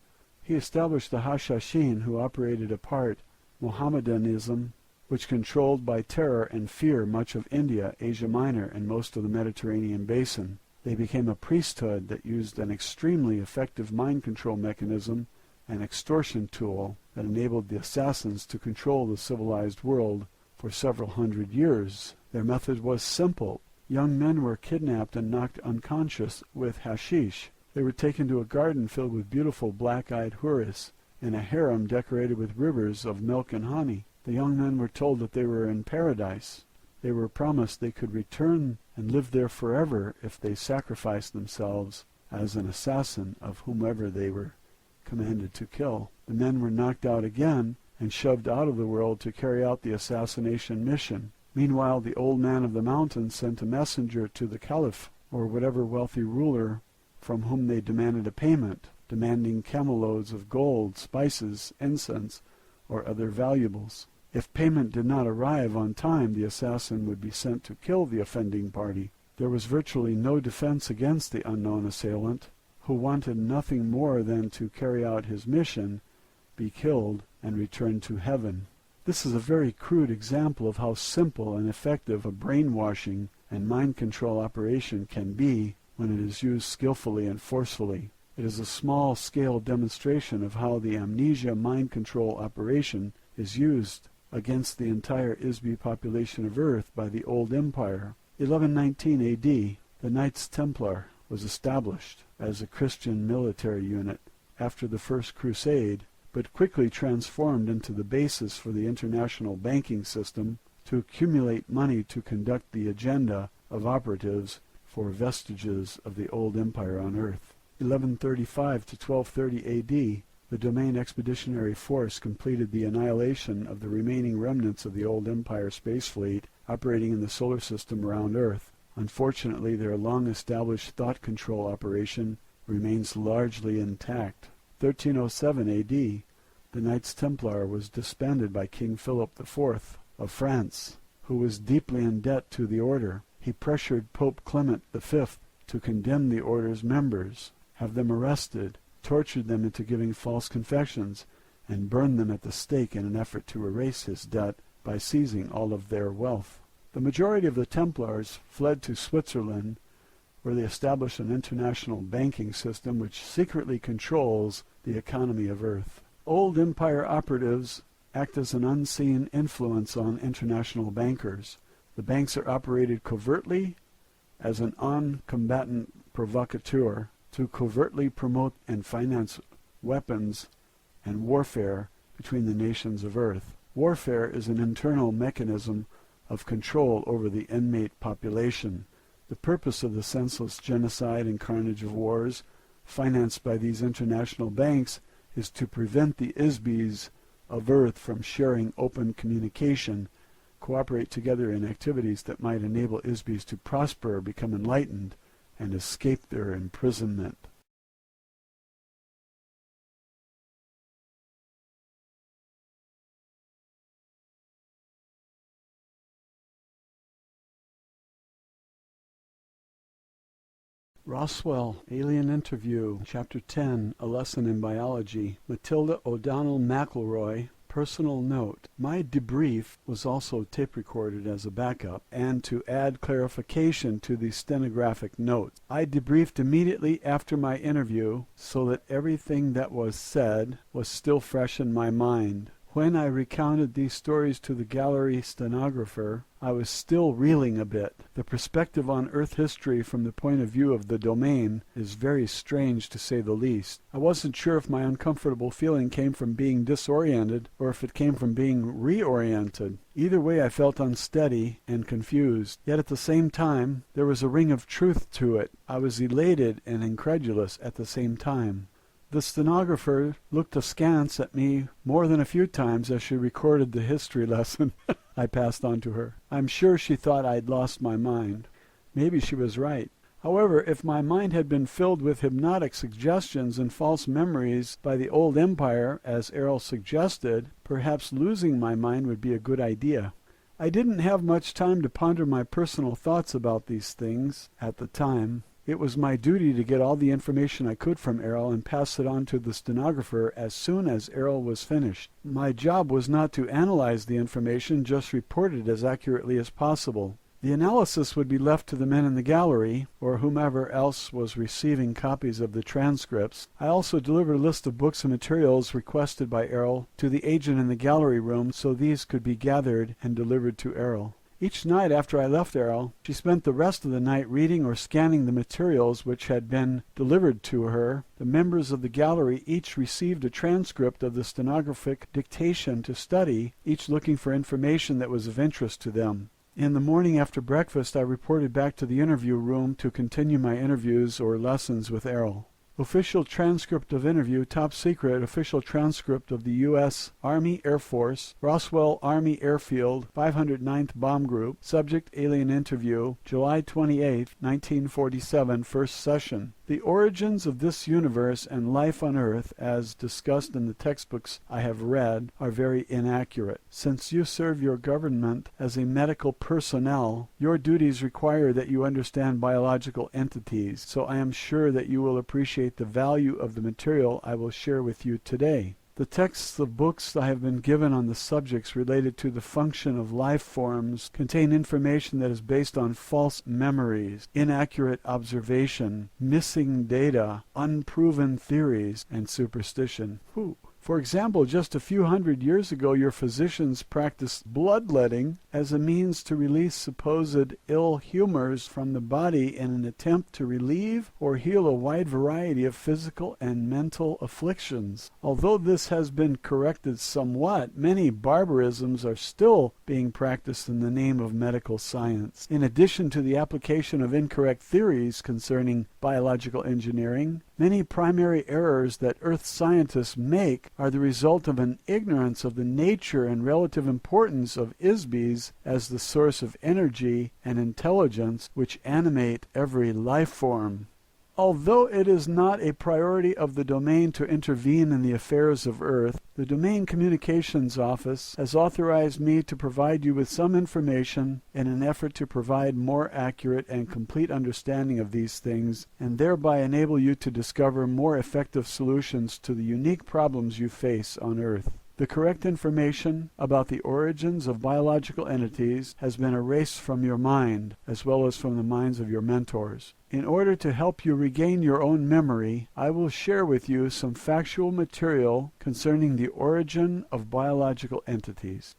He established the Hashashin, who operated apart Mohammedanism, which controlled by terror and fear much of India, Asia Minor, and most of the Mediterranean basin. They became a priesthood that used an extremely effective mind control mechanism, an extortion tool that enabled the assassins to control the civilized world for several hundred years. Their method was simple. Young men were kidnapped and knocked unconscious with hashish. They were taken to a garden filled with beautiful black-eyed houris, in a harem decorated with rivers of milk and honey. The young men were told that they were in paradise. They were promised they could return and live there forever if they sacrificed themselves as an assassin of whomever they were commanded to kill. The men were knocked out again and shoved out of the world to carry out the assassination mission. Meanwhile, the old man of the mountain sent a messenger to the caliph, or whatever wealthy ruler from whom they demanded a payment, demanding camel-loads of gold, spices, incense, or other valuables. If payment did not arrive on time, the assassin would be sent to kill the offending party. There was virtually no defense against the unknown assailant, who wanted nothing more than to carry out his mission, be killed, and return to heaven. This is a very crude example of how simple and effective a brainwashing and mind control operation can be when it is used skillfully and forcefully. It is a small-scale demonstration of how the amnesia mind control operation is used against the entire Isbi population of Earth by the old empire. 1119 AD, the Knights Templar was established as a Christian military unit after the First Crusade, but quickly transformed into the basis for the international banking system to accumulate money to conduct the agenda of operatives for vestiges of the old empire on Earth. 1135 to 1230 AD, the Domain Expeditionary Force completed the annihilation of the remaining remnants of the old Empire space fleet operating in the solar system around Earth. Unfortunately, their long-established thought control operation remains largely intact. 1307 AD, the Knights Templar was disbanded by King Philip IV of France, who was deeply in debt to the order. He pressured Pope Clement V to condemn the order's members, have them arrested, tortured them into giving false confessions, and burned them at the stake in an effort to erase his debt by seizing all of their wealth. The majority of the Templars fled to Switzerland, where they established an international banking system which secretly controls the economy of Earth. Old empire operatives act as an unseen influence on international bankers. The banks are operated covertly as an on-combatant provocateur to covertly promote and finance weapons and warfare between the nations of Earth. Warfare is an internal mechanism of control over the inmate population. The purpose of the senseless genocide and carnage of wars financed by these international banks is to prevent the Isbis of Earth from sharing open communication, cooperate together in activities that might enable Isbis to prosper, become enlightened, and escape their imprisonment. Roswell, Alien Interview, Chapter 10, A Lesson in Biology. Matilda O'Donnell McElroy. Personal note: my debrief was also tape recorded as a backup and to add clarification to the stenographic notes. I debriefed immediately after my interview so that everything that was said was still fresh in my mind. When I recounted these stories to the gallery stenographer, I was still reeling a bit. The perspective on Earth history from the point of view of the domain is very strange, to say the least. I wasn't sure if my uncomfortable feeling came from being disoriented or if it came from being reoriented. Either way, I felt unsteady and confused. Yet at the same time, there was a ring of truth to it. I was elated and incredulous at the same time. The stenographer looked askance at me more than a few times as she recorded the history lesson I passed on to her. I'm sure she thought I'd lost my mind. Maybe she was right. However, if my mind had been filled with hypnotic suggestions and false memories by the old empire, as Errol suggested, perhaps losing my mind would be a good idea. I didn't have much time to ponder my personal thoughts about these things at the time. It was my duty to get all the information I could from Errol and pass it on to the stenographer as soon as Errol was finished. My job was not to analyze the information, just report it as accurately as possible. The analysis would be left to the men in the gallery, or whomever else was receiving copies of the transcripts. I also delivered a list of books and materials requested by Errol to the agent in the gallery room, so these could be gathered and delivered to Errol. Each night after I left Errol, she spent the rest of the night reading or scanning the materials which had been delivered to her. The members of the gallery each received a transcript of the stenographic dictation to study, each looking for information that was of interest to them. In the morning after breakfast, I reported back to the interview room to continue my interviews or lessons with Errol. Official transcript of interview, top secret, official transcript of the U.S. Army Air Force, Roswell Army Airfield, 509th Bomb Group, subject alien interview, July 28, 1947, first session. The origins of this universe and life on Earth, as discussed in the textbooks I have read, are very inaccurate. Since you serve your government as a medical personnel, your duties require that you understand biological entities, so I am sure that you will appreciate the value of the material I will share with you today. The texts of books I have been given on the subjects related to the function of life forms contain information that is based on false memories, inaccurate observation, missing data, unproven theories, and superstition. For example, just a few hundred years ago, your physicians practiced bloodletting as a means to release supposed ill humors from the body in an attempt to relieve or heal a wide variety of physical and mental afflictions. Although this has been corrected somewhat, many barbarisms are still being practiced in the name of medical science. In addition to the application of incorrect theories concerning biological engineering, many primary errors that Earth scientists make are the result of an ignorance of the nature and relative importance of ISBs as the source of energy and intelligence which animate every life form. Although it is not a priority of the domain to intervene in the affairs of Earth, the Domain Communications Office has authorized me to provide you with some information in an effort to provide more accurate and complete understanding of these things, and thereby enable you to discover more effective solutions to the unique problems you face on Earth. The correct information about the origins of biological entities has been erased from your mind, as well as from the minds of your mentors. In order to help you regain your own memory, I will share with you some factual material concerning the origin of biological entities.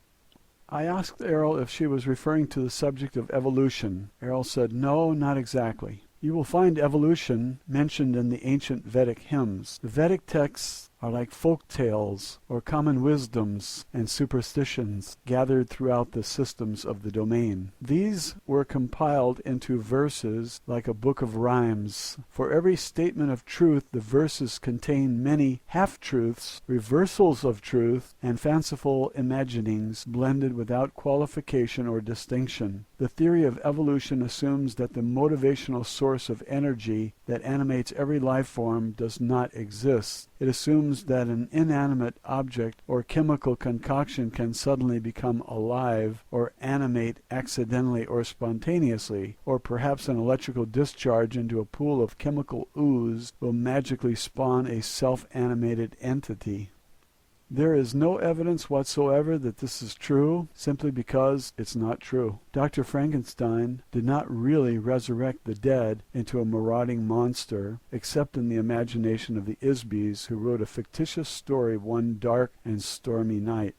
I asked Errol if she was referring to the subject of evolution. Errol said, no, not exactly. You will find evolution mentioned in the ancient Vedic hymns. The Vedic texts are like folk tales or common wisdoms and superstitions gathered throughout the systems of the domain. These were compiled into verses like a book of rhymes. For every statement of truth, the verses contain many half-truths, reversals of truth, and fanciful imaginings blended without qualification or distinction. The theory of evolution assumes that the motivational source of energy that animates every life form does not exist. It assumes that an inanimate object or chemical concoction can suddenly become alive or animate accidentally or spontaneously, or perhaps an electrical discharge into a pool of chemical ooze will magically spawn a self-animated entity. There is no evidence whatsoever that this is true, simply because it's not true. Dr. Frankenstein did not really resurrect the dead into a marauding monster, except in the imagination of the Isbys, who wrote a fictitious story one dark and stormy night.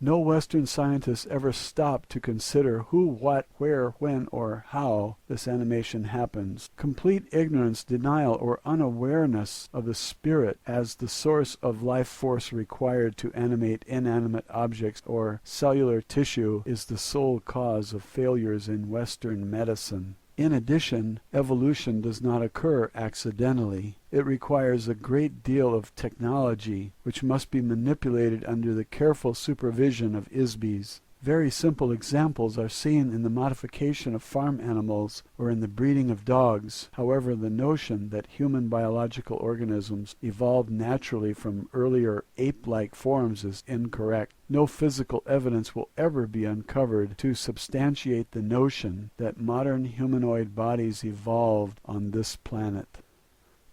No Western scientists ever stopped to consider who, what, where, when, or how this animation happens. Complete ignorance, denial, or unawareness of the spirit as the source of life force required to animate inanimate objects or cellular tissue is the sole cause of failures in Western medicine. In addition, evolution does not occur accidentally. It requires a great deal of technology, which must be manipulated under the careful supervision of ISBEs. Very simple examples are seen in the modification of farm animals or in the breeding of dogs. However, the notion that human biological organisms evolved naturally from earlier ape-like forms is incorrect. No physical evidence will ever be uncovered to substantiate the notion that modern humanoid bodies evolved on this planet.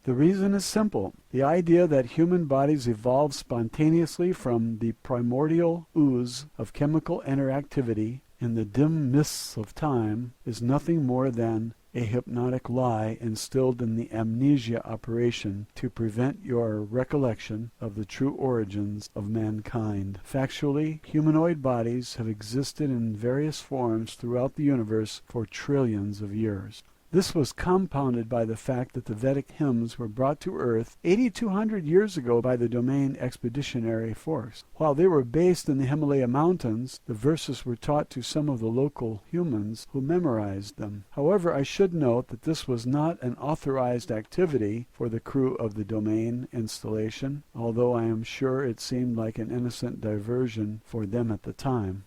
The reason is simple. The idea that human bodies evolved spontaneously from the primordial ooze of chemical interactivity in the dim mists of time is nothing more than a hypnotic lie instilled in the amnesia operation to prevent your recollection of the true origins of mankind. Factually, humanoid bodies have existed in various forms throughout the universe for trillions of years. This was compounded by the fact that the Vedic hymns were brought to Earth 8,200 years ago by the Domain Expeditionary Force. While they were based in the Himalaya Mountains, the verses were taught to some of the local humans who memorized them. However, I should note that this was not an authorized activity for the crew of the Domain installation, although I am sure it seemed like an innocent diversion for them at the time.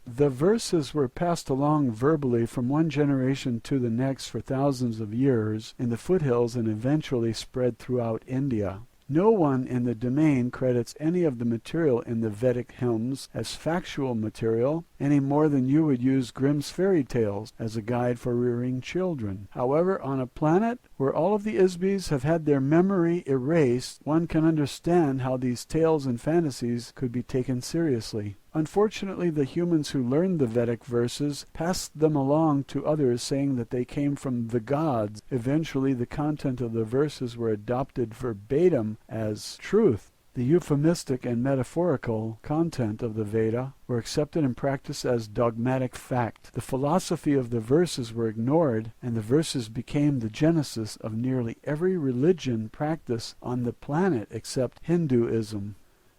The verses were passed along verbally from one generation to the next for thousands of years in the foothills and eventually spread throughout India. No one in the domain credits any of the material in the Vedic hymns as factual material any more than you would use Grimm's fairy tales as a guide for rearing children. However, on a planet where all of the ISBEs have had their memory erased, one can understand how these tales and fantasies could be taken seriously. Unfortunately, the humans who learned the Vedic verses passed them along to others, saying that they came from the gods. Eventually, the content of the verses were adopted verbatim as truth. The euphemistic and metaphorical content of the Veda were accepted and practiced as dogmatic fact. The philosophy of the verses were ignored, and the verses became the genesis of nearly every religion practiced on the planet except Hinduism.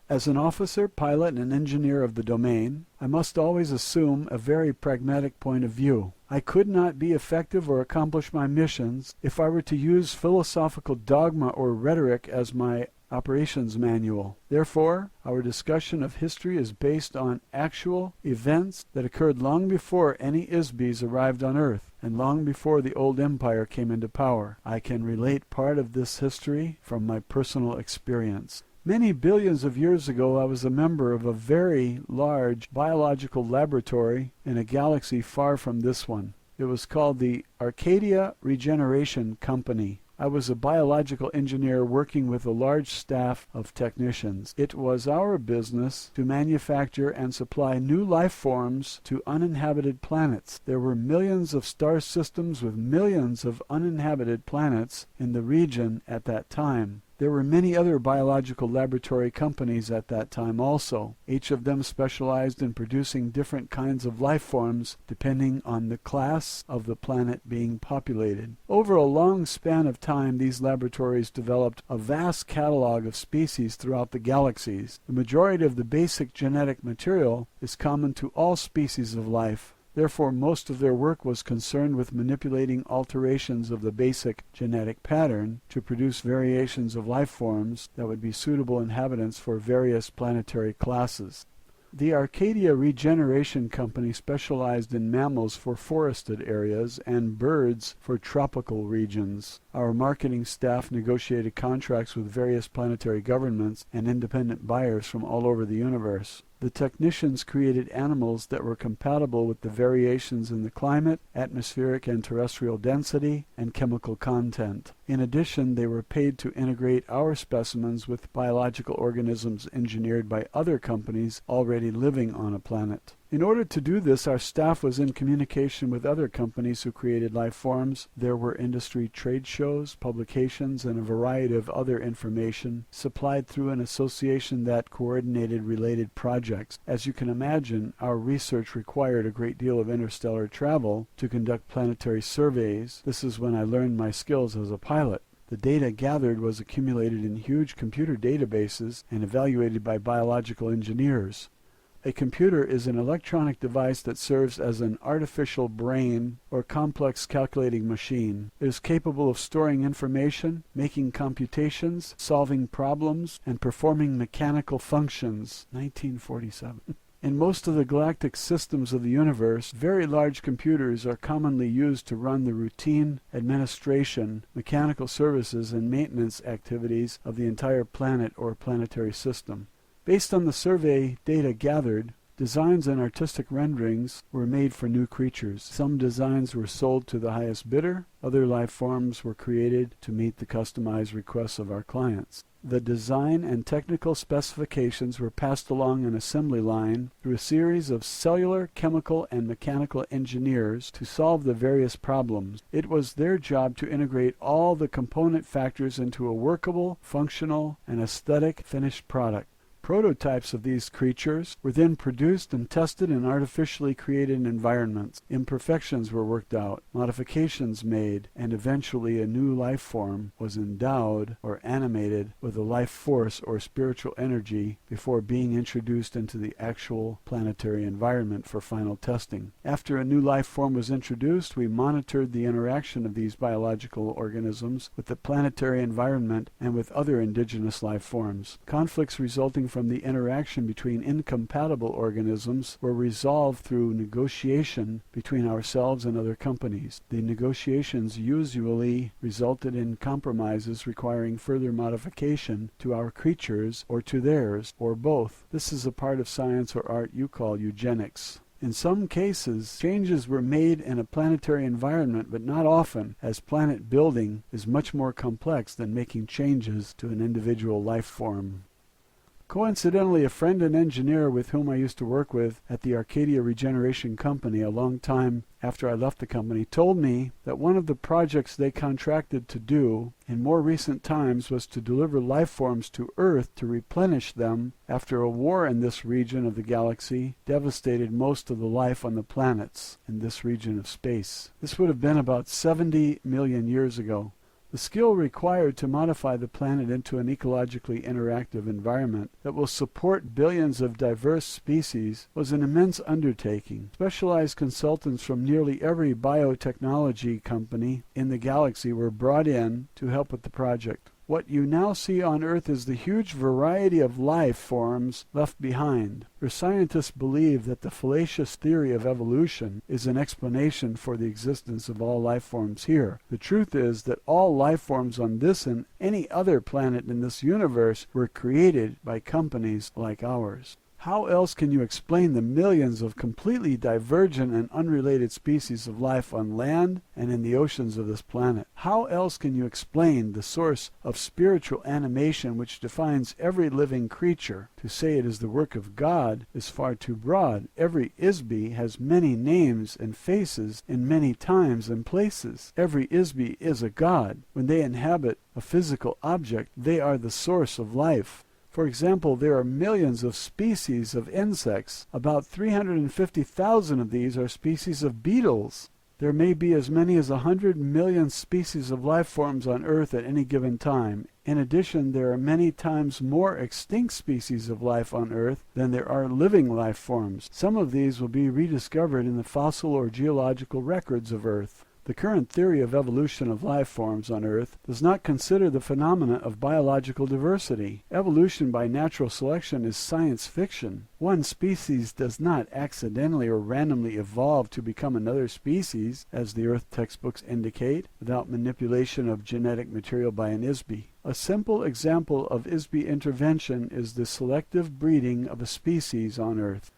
As an officer, pilot, and engineer of the domain, I must always assume a very pragmatic point of view. I could not be effective or accomplish my missions if I were to use philosophical dogma or rhetoric as my operations manual. Therefore, our discussion of history is based on actual events that occurred long before any ISBEs arrived on Earth, and long before the old empire came into power. I can relate part of this history from my personal experience. Many billions of years ago, I was a member of a very large biological laboratory in a galaxy far from this one. It was called the Arcadia Regeneration Company. I was a biological engineer working with a large staff of technicians. It was our business to manufacture and supply new life forms to uninhabited planets. There were millions of star systems with millions of uninhabited planets in the region at that time. There were many other biological laboratory companies at that time also. Each of them specialized in producing different kinds of life forms depending on the class of the planet being populated. Over a long span of time, these laboratories developed a vast catalog of species throughout the galaxies. The majority of the basic genetic material is common to all species of life. Therefore, most of their work was concerned with manipulating alterations of the basic genetic pattern to produce variations of life forms that would be suitable inhabitants for various planetary classes. The Arcadia Regeneration Company specialized in mammals for forested areas and birds for tropical regions. Our marketing staff negotiated contracts with various planetary governments and independent buyers from all over the universe. The technicians created animals that were compatible with the variations in the climate, atmospheric and terrestrial density, and chemical content. In addition, they were paid to integrate our specimens with biological organisms engineered by other companies already living on a planet. In order to do this, our staff was in communication with other companies who created life forms. There were industry trade shows, publications, and a variety of other information supplied through an association that coordinated related projects. As you can imagine, our research required a great deal of interstellar travel to conduct planetary surveys. This is when I learned my skills as a pilot. The data gathered was accumulated in huge computer databases and evaluated by biological engineers. A computer is an electronic device that serves as an artificial brain or complex calculating machine. It is capable of storing information, making computations, solving problems, and performing mechanical functions. 1947. In most of the galactic systems of the universe, very large computers are commonly used to run the routine administration, mechanical services, and maintenance activities of the entire planet or planetary system. Based on the survey data gathered, designs and artistic renderings were made for new creatures. Some designs were sold to the highest bidder. Other life forms were created to meet the customized requests of our clients. The design and technical specifications were passed along an assembly line through a series of cellular, chemical, and mechanical engineers to solve the various problems. It was their job to integrate all the component factors into a workable, functional, and aesthetic finished product. Prototypes of these creatures were then produced and tested in artificially created environments. Imperfections were worked out, modifications made, and eventually a new life form was endowed or animated with a life force or spiritual energy before being introduced into the actual planetary environment for final testing. After a new life form was introduced, we monitored the interaction of these biological organisms with the planetary environment and with other indigenous life forms. Conflicts resulting from the interaction between incompatible organisms were resolved through negotiation between ourselves and other companies. The negotiations usually resulted in compromises requiring further modification to our creatures or to theirs, or both. This is a part of science or art you call eugenics. In some cases, changes were made in a planetary environment, but not often, as planet building is much more complex than making changes to an individual life form. Coincidentally, a friend and engineer with whom I used to work with at the Arcadia Regeneration Company a long time after I left the company told me that one of the projects they contracted to do in more recent times was to deliver life forms to Earth to replenish them after a war in this region of the galaxy devastated most of the life on the planets in this region of space. This would have been about 70 million years ago. The skill required to modify the planet into an ecologically interactive environment that will support billions of diverse species was an immense undertaking. Specialized consultants from nearly every biotechnology company in the galaxy were brought in to help with the project. What you now see on Earth is the huge variety of life forms left behind. For scientists believe that the fallacious theory of evolution is an explanation for the existence of all life forms here. The truth is that all life forms on this and any other planet in this universe were created by companies like ours. How else can you explain the millions of completely divergent and unrelated species of life on land and in the oceans of this planet? How else can you explain the source of spiritual animation which defines every living creature? To say it is the work of God is far too broad. Every Isby has many names and faces in many times and places. Every Isby is a god. When they inhabit a physical object, they are the source of life. For example, there are millions of species of insects. About 350,000 of these are species of beetles. There may be as many as 100 million species of life forms on Earth at any given time. In addition, there are many times more extinct species of life on Earth than there are living life forms. Some of these will be rediscovered in the fossil or geological records of Earth. The current theory of evolution of life forms on Earth does not consider the phenomena of biological diversity. Evolution by natural selection is science fiction. One species does not accidentally or randomly evolve to become another species, as the Earth textbooks indicate, without manipulation of genetic material by an Isby. A simple example of Isby intervention is the selective breeding of a species on Earth.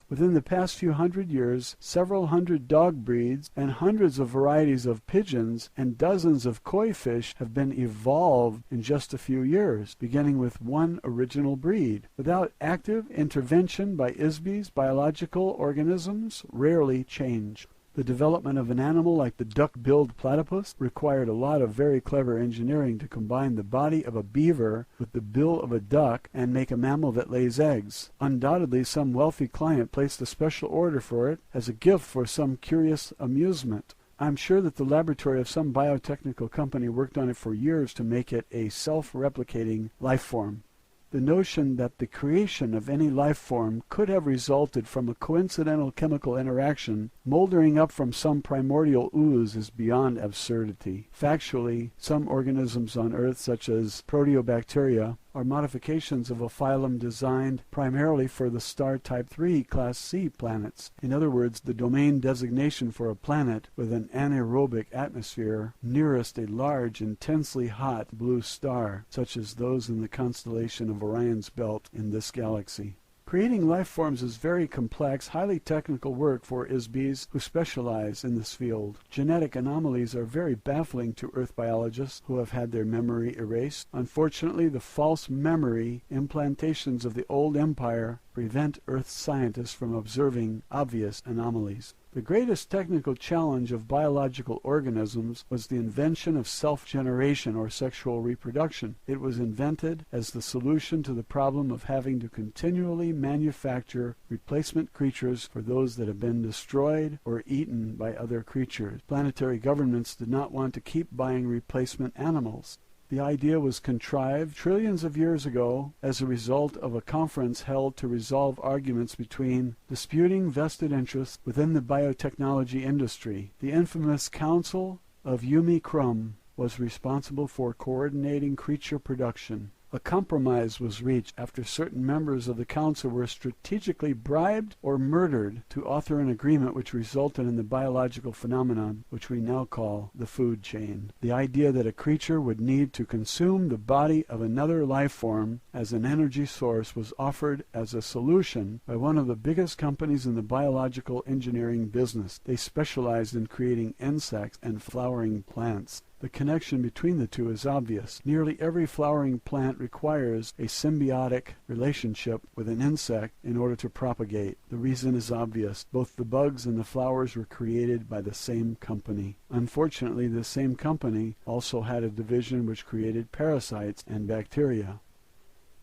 Within the past few hundred years, several hundred dog breeds and hundreds of varieties of pigeons and dozens of koi fish have been evolved in just a few years, beginning with one original breed. Without active intervention by ISBEs, biological organisms rarely change. The development of an animal like the duck-billed platypus required a lot of very clever engineering to combine the body of a beaver with the bill of a duck and make a mammal that lays eggs. Undoubtedly, some wealthy client placed a special order for it as a gift for some curious amusement. I'm sure that the laboratory of some biotechnical company worked on it for years to make it a self-replicating life form. The notion that the creation of any life form could have resulted from a coincidental chemical interaction moldering up from some primordial ooze is beyond absurdity. Factually, some organisms on Earth, such as proteobacteria, are modifications of a phylum designed primarily for the star Type 3 Class C planets. In other words, the domain designation for a planet with an anaerobic atmosphere nearest a large, intensely hot blue star, such as those in the constellation of Orion's belt in this galaxy. Creating life forms is very complex, highly technical work for ISBEs who specialize in this field. Genetic anomalies are very baffling to Earth biologists who have had their memory erased. Unfortunately, the false memory implantations of the old empire prevent Earth scientists from observing obvious anomalies. The greatest technical challenge of biological organisms was the invention of self-generation or sexual reproduction. It was invented as the solution to the problem of having to continually manufacture replacement creatures for those that have been destroyed or eaten by other creatures. Planetary governments did not want to keep buying replacement animals. The idea was contrived trillions of years ago as a result of a conference held to resolve arguments between disputing vested interests within the biotechnology industry. The infamous Council of Yumi Krum was responsible for coordinating creature production. A compromise was reached after certain members of the council were strategically bribed or murdered to author an agreement which resulted in the biological phenomenon which we now call the food chain. The idea that a creature would need to consume the body of another life form as an energy source was offered as a solution by one of the biggest companies in the biological engineering business. They specialized in creating insects and flowering plants. The connection between the two is obvious. Nearly every flowering plant requires a symbiotic relationship with an insect in order to propagate. The reason is obvious. Both the bugs and the flowers were created by the same company. Unfortunately, the same company also had a division which created parasites and bacteria.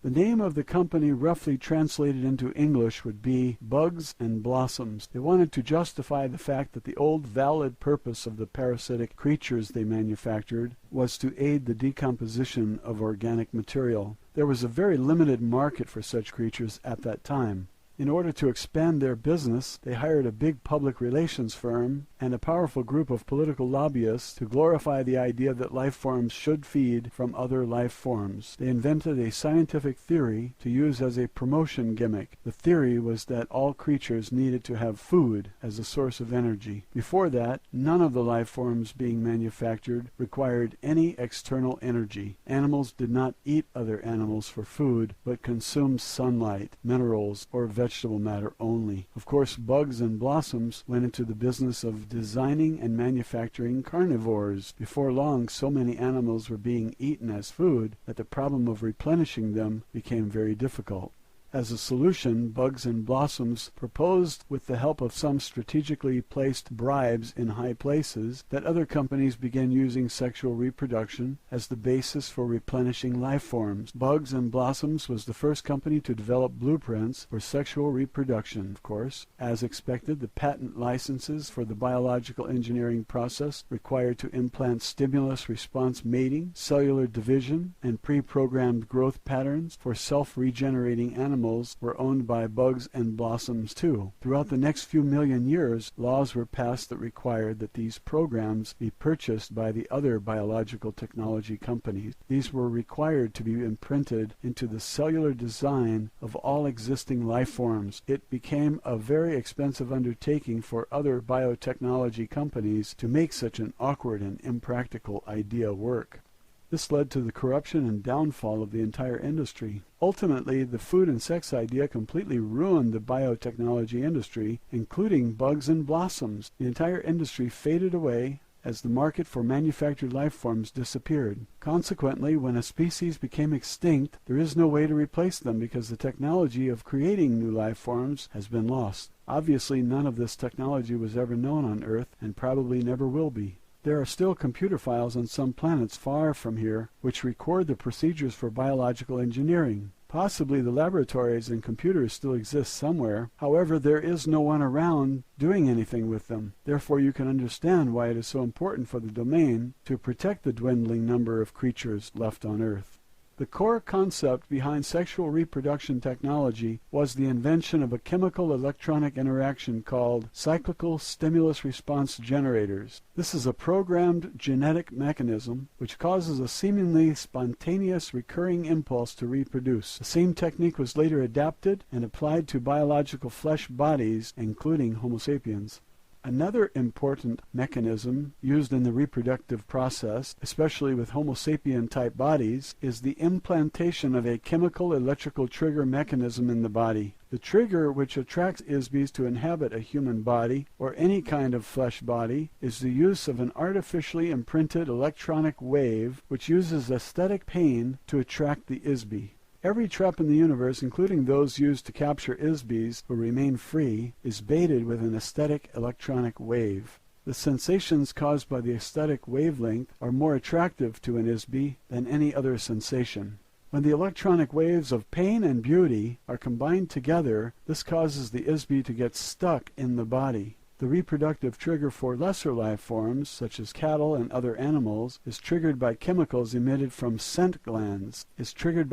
The name of the company, roughly translated into English, would be Bugs and Blossoms. They wanted to justify the fact that the old valid purpose of the parasitic creatures they manufactured was to aid the decomposition of organic material. There was a very limited market for such creatures at that time. In order to expand their business, they hired a big public relations firm and a powerful group of political lobbyists to glorify the idea that life forms should feed from other life forms. They invented a scientific theory to use as a promotion gimmick. The theory was that all creatures needed to have food as a source of energy. Before that, none of the life forms being manufactured required any external energy. Animals did not eat other animals for food, but consumed sunlight, minerals, or vegetable matter only. Of course, Bugs and Blossoms went into the business of designing and manufacturing carnivores. Before long, so many animals were being eaten as food that the problem of replenishing them became very difficult. As a solution, Bugs and Blossoms proposed, with the help of some strategically placed bribes in high places, that other companies begin using sexual reproduction as the basis for replenishing life forms. Bugs and Blossoms was the first company to develop blueprints for sexual reproduction, of course. As expected, the patent licenses for the biological engineering process required to implant stimulus-response mating, cellular division, and pre-programmed growth patterns for self-regenerating animals were owned by Bugs and Blossoms too. Throughout the next few million years, laws were passed that required that these programs be purchased by the other biological technology companies. These were required to be imprinted into the cellular design of all existing life forms. It became a very expensive undertaking for other biotechnology companies to make such an awkward and impractical idea work. This led to the corruption and downfall of the entire industry. Ultimately, the food and sex idea completely ruined the biotechnology industry, including bugs and blossoms. The entire industry faded away as the market for manufactured life forms disappeared. Consequently, when a species became extinct, there is no way to replace them because the technology of creating new life forms has been lost. Obviously, none of this technology was ever known on Earth and probably never will be. There are still computer files on some planets far from here which record the procedures for biological engineering. Possibly the laboratories and computers still exist somewhere. However, there is no one around doing anything with them. Therefore, you can understand why it is so important for the domain to protect the dwindling number of creatures left on Earth. The core concept behind sexual reproduction technology was the invention of a chemical-electronic interaction called cyclical stimulus response generators. This is a programmed genetic mechanism which causes a seemingly spontaneous recurring impulse to reproduce. The same technique was later adapted and applied to biological flesh bodies, including Homo sapiens. Another important mechanism used in the reproductive process, especially with Homo sapien-type bodies, is the implantation of a chemical electrical trigger mechanism in the body. The trigger which attracts ISBs to inhabit a human body, or any kind of flesh body, is the use of an artificially imprinted electronic wave which uses aesthetic pain to attract the ISB. Every trap in the universe, including those used to capture ISBs who remain free, is baited with an aesthetic electronic wave. The sensations caused by the aesthetic wavelength are more attractive to an ISB than any other sensation. When the electronic waves of pain and beauty are combined together, this causes the ISB to get stuck in the body. The reproductive trigger for lesser life forms, such as cattle and other animals, is triggered by chemicals emitted from scent glands. The scent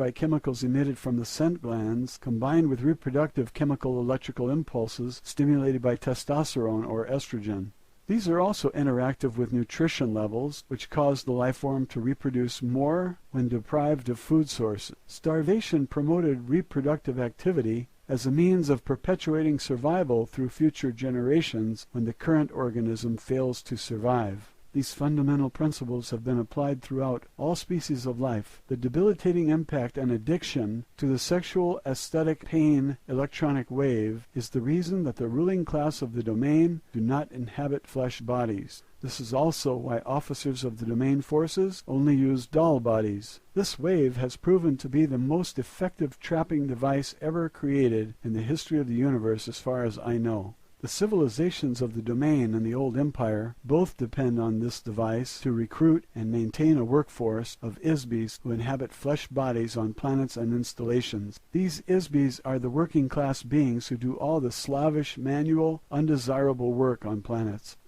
glands, combined with reproductive chemical electrical impulses stimulated by testosterone or estrogen. These are also interactive with nutrition levels, which cause the life form to reproduce more when deprived of food sources. Starvation promoted reproductive activity as a means of perpetuating survival through future generations when the current organism fails to survive. These fundamental principles have been applied throughout all species of life. The debilitating impact and addiction to the sexual aesthetic pain electronic wave is the reason that the ruling class of the domain do not inhabit flesh bodies. This is also why officers of the domain forces only use doll bodies. This wave has proven to be the most effective trapping device ever created in the history of the universe as far as I know. The civilizations of the domain and the old empire both depend on this device to recruit and maintain a workforce of ISBs who inhabit flesh bodies on planets and installations. These ISBs are the working class beings who do all the slavish, manual, undesirable work on planets.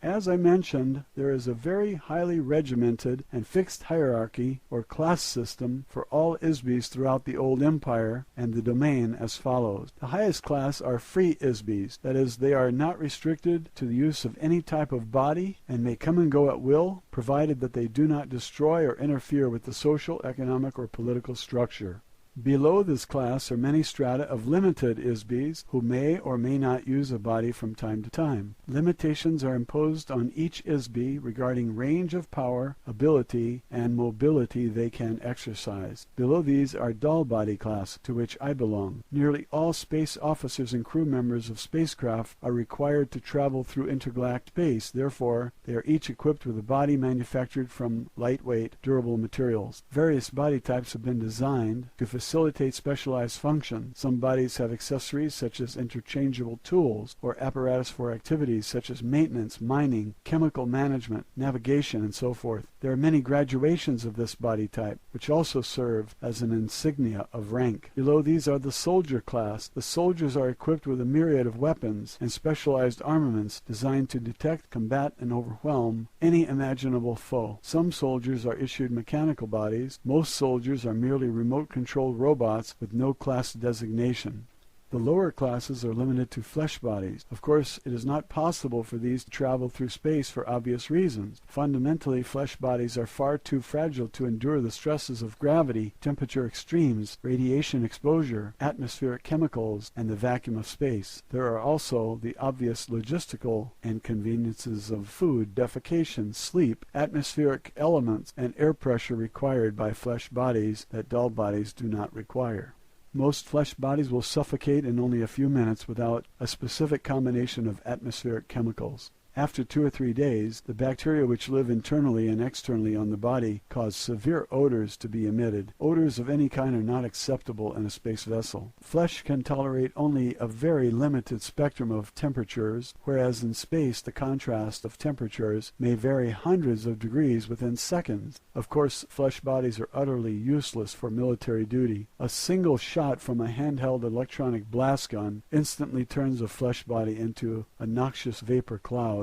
As I mentioned, there is a very highly regimented and fixed hierarchy or class system for all ISBs throughout the old empire and the domain as follows. The highest class are free ISBs, that is, they are not restricted to the use of any type of body and may come and go at will, provided that they do not destroy or interfere with the social, economic, or political structure. Below this class are many strata of limited ISBs who may or may not use a body from time to time. Limitations are imposed on each ISB regarding range of power, ability, and mobility they can exercise. Below these are doll body class, to which I belong. Nearly all space officers and crew members of spacecraft are required to travel through intergalactic space. Therefore, they are each equipped with a body manufactured from lightweight, durable materials. Various body types have been designed to facilitate specialized functions. Some bodies have accessories such as interchangeable tools or apparatus for activities such as maintenance, mining, chemical management, navigation, and so forth. There are many graduations of this body type, which also serve as an insignia of rank. Below these are the soldier class. The soldiers are equipped with a myriad of weapons and specialized armaments designed to detect, combat, and overwhelm any imaginable foe. Some soldiers are issued mechanical bodies. Most soldiers are merely remote-controlled robots with no class designation. The lower classes are limited to flesh bodies. Of course, it is not possible for these to travel through space for obvious reasons. Fundamentally, flesh bodies are far too fragile to endure the stresses of gravity, temperature extremes, radiation exposure, atmospheric chemicals, and the vacuum of space. There are also the obvious logistical inconveniences of food, defecation, sleep, atmospheric elements, and air pressure required by flesh bodies that dull bodies do not require. Most flesh bodies will suffocate in only a few minutes without a specific combination of atmospheric chemicals. After 2 or 3 days, the bacteria which live internally and externally on the body cause severe odors to be emitted. Odors of any kind are not acceptable in a space vessel. Flesh can tolerate only a very limited spectrum of temperatures, whereas in space the contrast of temperatures may vary hundreds of degrees within seconds. Of course, flesh bodies are utterly useless for military duty. A single shot from a handheld electronic blast gun instantly turns a flesh body into a noxious vapor cloud.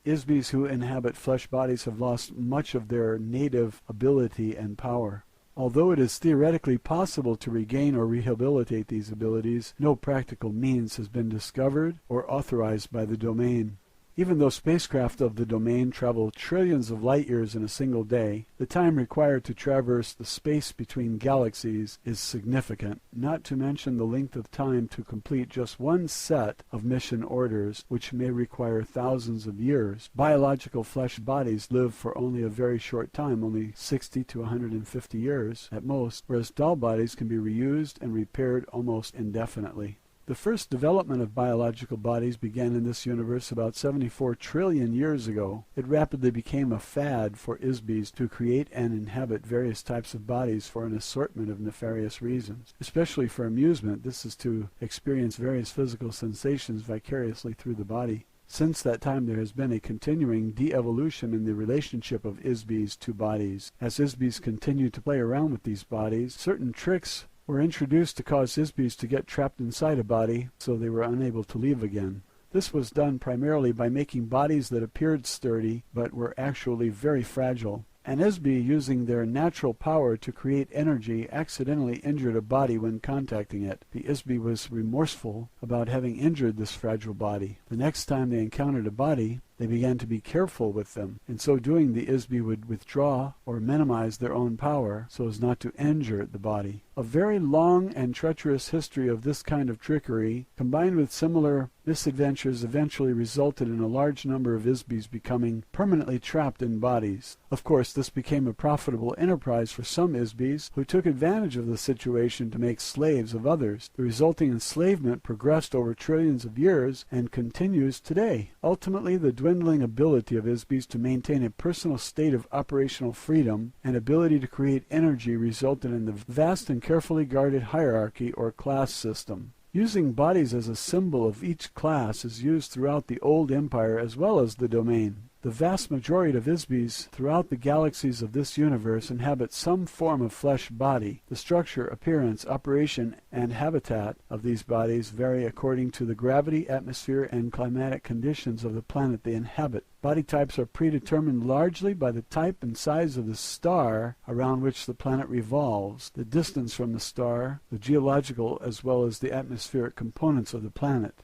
Isbies who inhabit flesh bodies have lost much of their native ability and power. Although it is theoretically possible to regain or rehabilitate these abilities, no practical means has been discovered or authorized by the domain. Even though spacecraft of the domain travel trillions of light years in a single day, the time required to traverse the space between galaxies is significant, not to mention the length of time to complete just one set of mission orders, which may require thousands of years. Biological flesh bodies live for only a very short time, only 60 to 150 years at most, whereas dull bodies can be reused and repaired almost indefinitely. The first development of biological bodies began in this universe about 74 trillion years ago. It rapidly became a fad for Isbies to create and inhabit various types of bodies for an assortment of nefarious reasons. Especially for amusement, this is to experience various physical sensations vicariously through the body. Since that time there has been a continuing de-evolution in the relationship of Isbies to bodies. As Isbies continue to play around with these bodies, certain tricks were introduced to cause Isbies to get trapped inside a body so they were unable to leave again. This was done primarily by making bodies that appeared sturdy but were actually very fragile. An Isbie, using their natural power to create energy, accidentally injured a body when contacting it. The Isbie was remorseful about having injured this fragile body. The next time they encountered a body, they began to be careful with them. In so doing, the Isbie would withdraw or minimize their own power so as not to injure the body. A very long and treacherous history of this kind of trickery, combined with similar misadventures, eventually resulted in a large number of Isbies becoming permanently trapped in bodies. Of course, this became a profitable enterprise for some Isbies, who took advantage of the situation to make slaves of others. The resulting enslavement progressed over trillions of years and continues today. Ultimately, the dwindling ability of Isbies to maintain a personal state of operational freedom and ability to create energy resulted in the vast and carefully guarded hierarchy or class system. Using bodies as a symbol of each class is used throughout the old empire as well as the domain. The vast majority of Isbies throughout the galaxies of this universe inhabit some form of flesh body. The structure, appearance, operation, and habitat of these bodies vary according to the gravity, atmosphere, and climatic conditions of the planet they inhabit. Body types are predetermined largely by the type and size of the star around which the planet revolves, the distance from the star, the geological as well as the atmospheric components of the planet.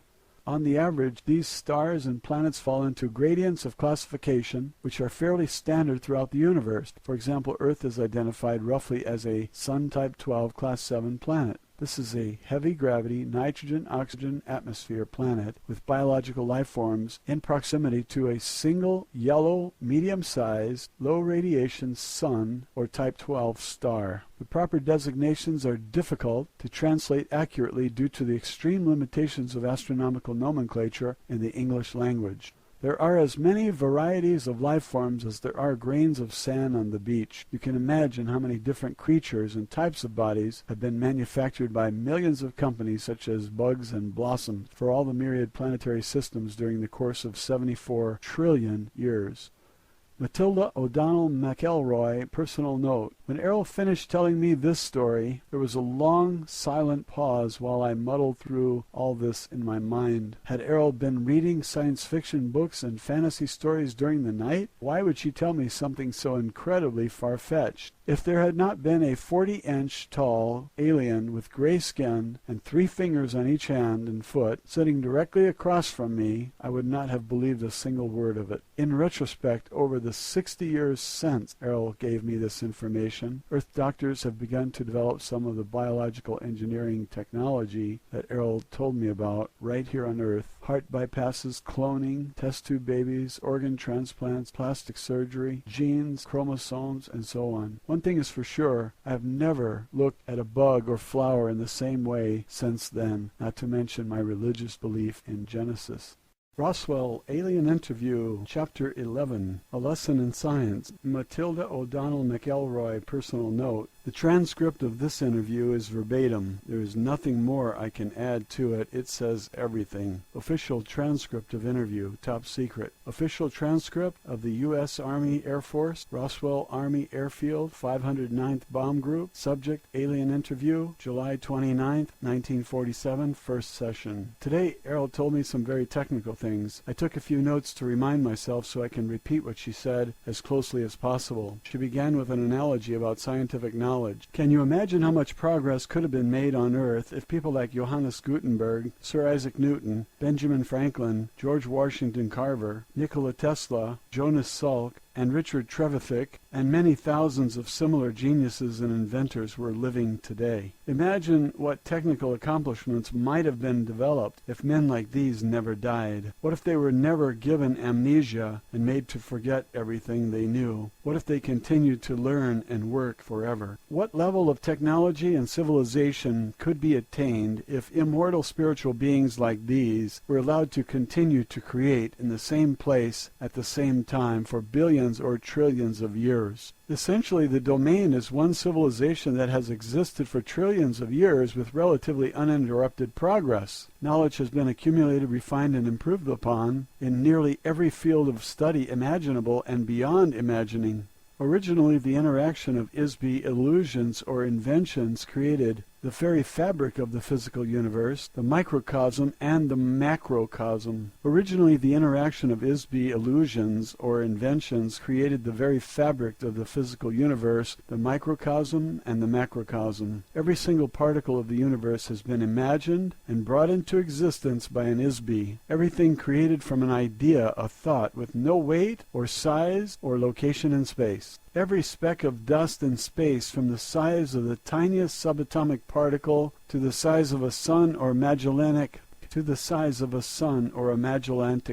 On the average, these stars and planets fall into gradients of classification which are fairly standard throughout the universe. For example, Earth is identified roughly as a Sun Type 12 Class 7 planet. This is a heavy gravity, nitrogen-oxygen atmosphere planet with biological life forms in proximity to a single yellow, medium-sized, low-radiation sun or Type 12 star. The proper designations are difficult to translate accurately due to the extreme limitations of astronomical nomenclature in the English language. There are as many varieties of life forms as there are grains of sand on the beach. You can imagine how many different creatures and types of bodies have been manufactured by millions of companies such as bugs and blossoms for all the myriad planetary systems during the course of 74 trillion years. Matilda O'Donnell McElroy, personal note. When Errol finished telling me this story, there was a long, silent pause while I muddled through all this in my mind. Had Errol been reading science fiction books and fantasy stories during the night? Why would she tell me something so incredibly far-fetched? If there had not been a 40-inch tall alien with gray skin and 3 fingers on each hand and foot sitting directly across from me, I would not have believed a single word of it. In retrospect, over the 60 years since Errol gave me this information, Earth doctors have begun to develop some of the biological engineering technology that Errol told me about right here on Earth. Heart bypasses, cloning, test tube babies, organ transplants, plastic surgery, genes, chromosomes, and so on. One thing is for sure, I have never looked at a bug or flower in the same way since then, not to mention my religious belief in Genesis. Roswell Alien Interview, Chapter 11, A Lesson in Science. Matilda O'Donnell McElroy, personal note. The transcript of this interview is verbatim. There is nothing more I can add to it. It says everything. Official transcript of interview, top secret. Official transcript of the U.S. Army Air Force, Roswell Army Airfield, 509th Bomb Group. Subject, alien interview, July 29th, 1947, first session. Today, Errol told me some very technical things. I took a few notes to remind myself so I can repeat what she said as closely as possible. She began with an analogy about scientific knowledge. Can you imagine how much progress could have been made on Earth if people like Johannes Gutenberg, Sir Isaac Newton, Benjamin Franklin, George Washington Carver, Nikola Tesla, Jonas Salk, and Richard Trevithick, and many thousands of similar geniuses and inventors were living today? Imagine what technical accomplishments might have been developed if men like these never died. What if they were never given amnesia and made to forget everything they knew? What if they continued to learn and work forever? What level of technology and civilization could be attained if immortal spiritual beings like these were allowed to continue to create in the same place at the same time for billions or trillions of years? Essentially, the domain is one civilization that has existed for trillions of years with relatively uninterrupted progress. Knowledge has been accumulated, refined, and improved upon in nearly every field of study imaginable and beyond imagining. Originally, the interaction of ISB illusions or inventions created the very fabric of the physical universe, the microcosm and the macrocosm. Originally, the interaction of ISB illusions or inventions created the very fabric of the physical universe, the microcosm and the macrocosm. Every single particle of the universe has been imagined and brought into existence by an ISB. Everything created from an idea, a thought, with no weight or size or location in space. Every speck of dust in space, from the size of the tiniest subatomic particle to the size of a sun or Magellanic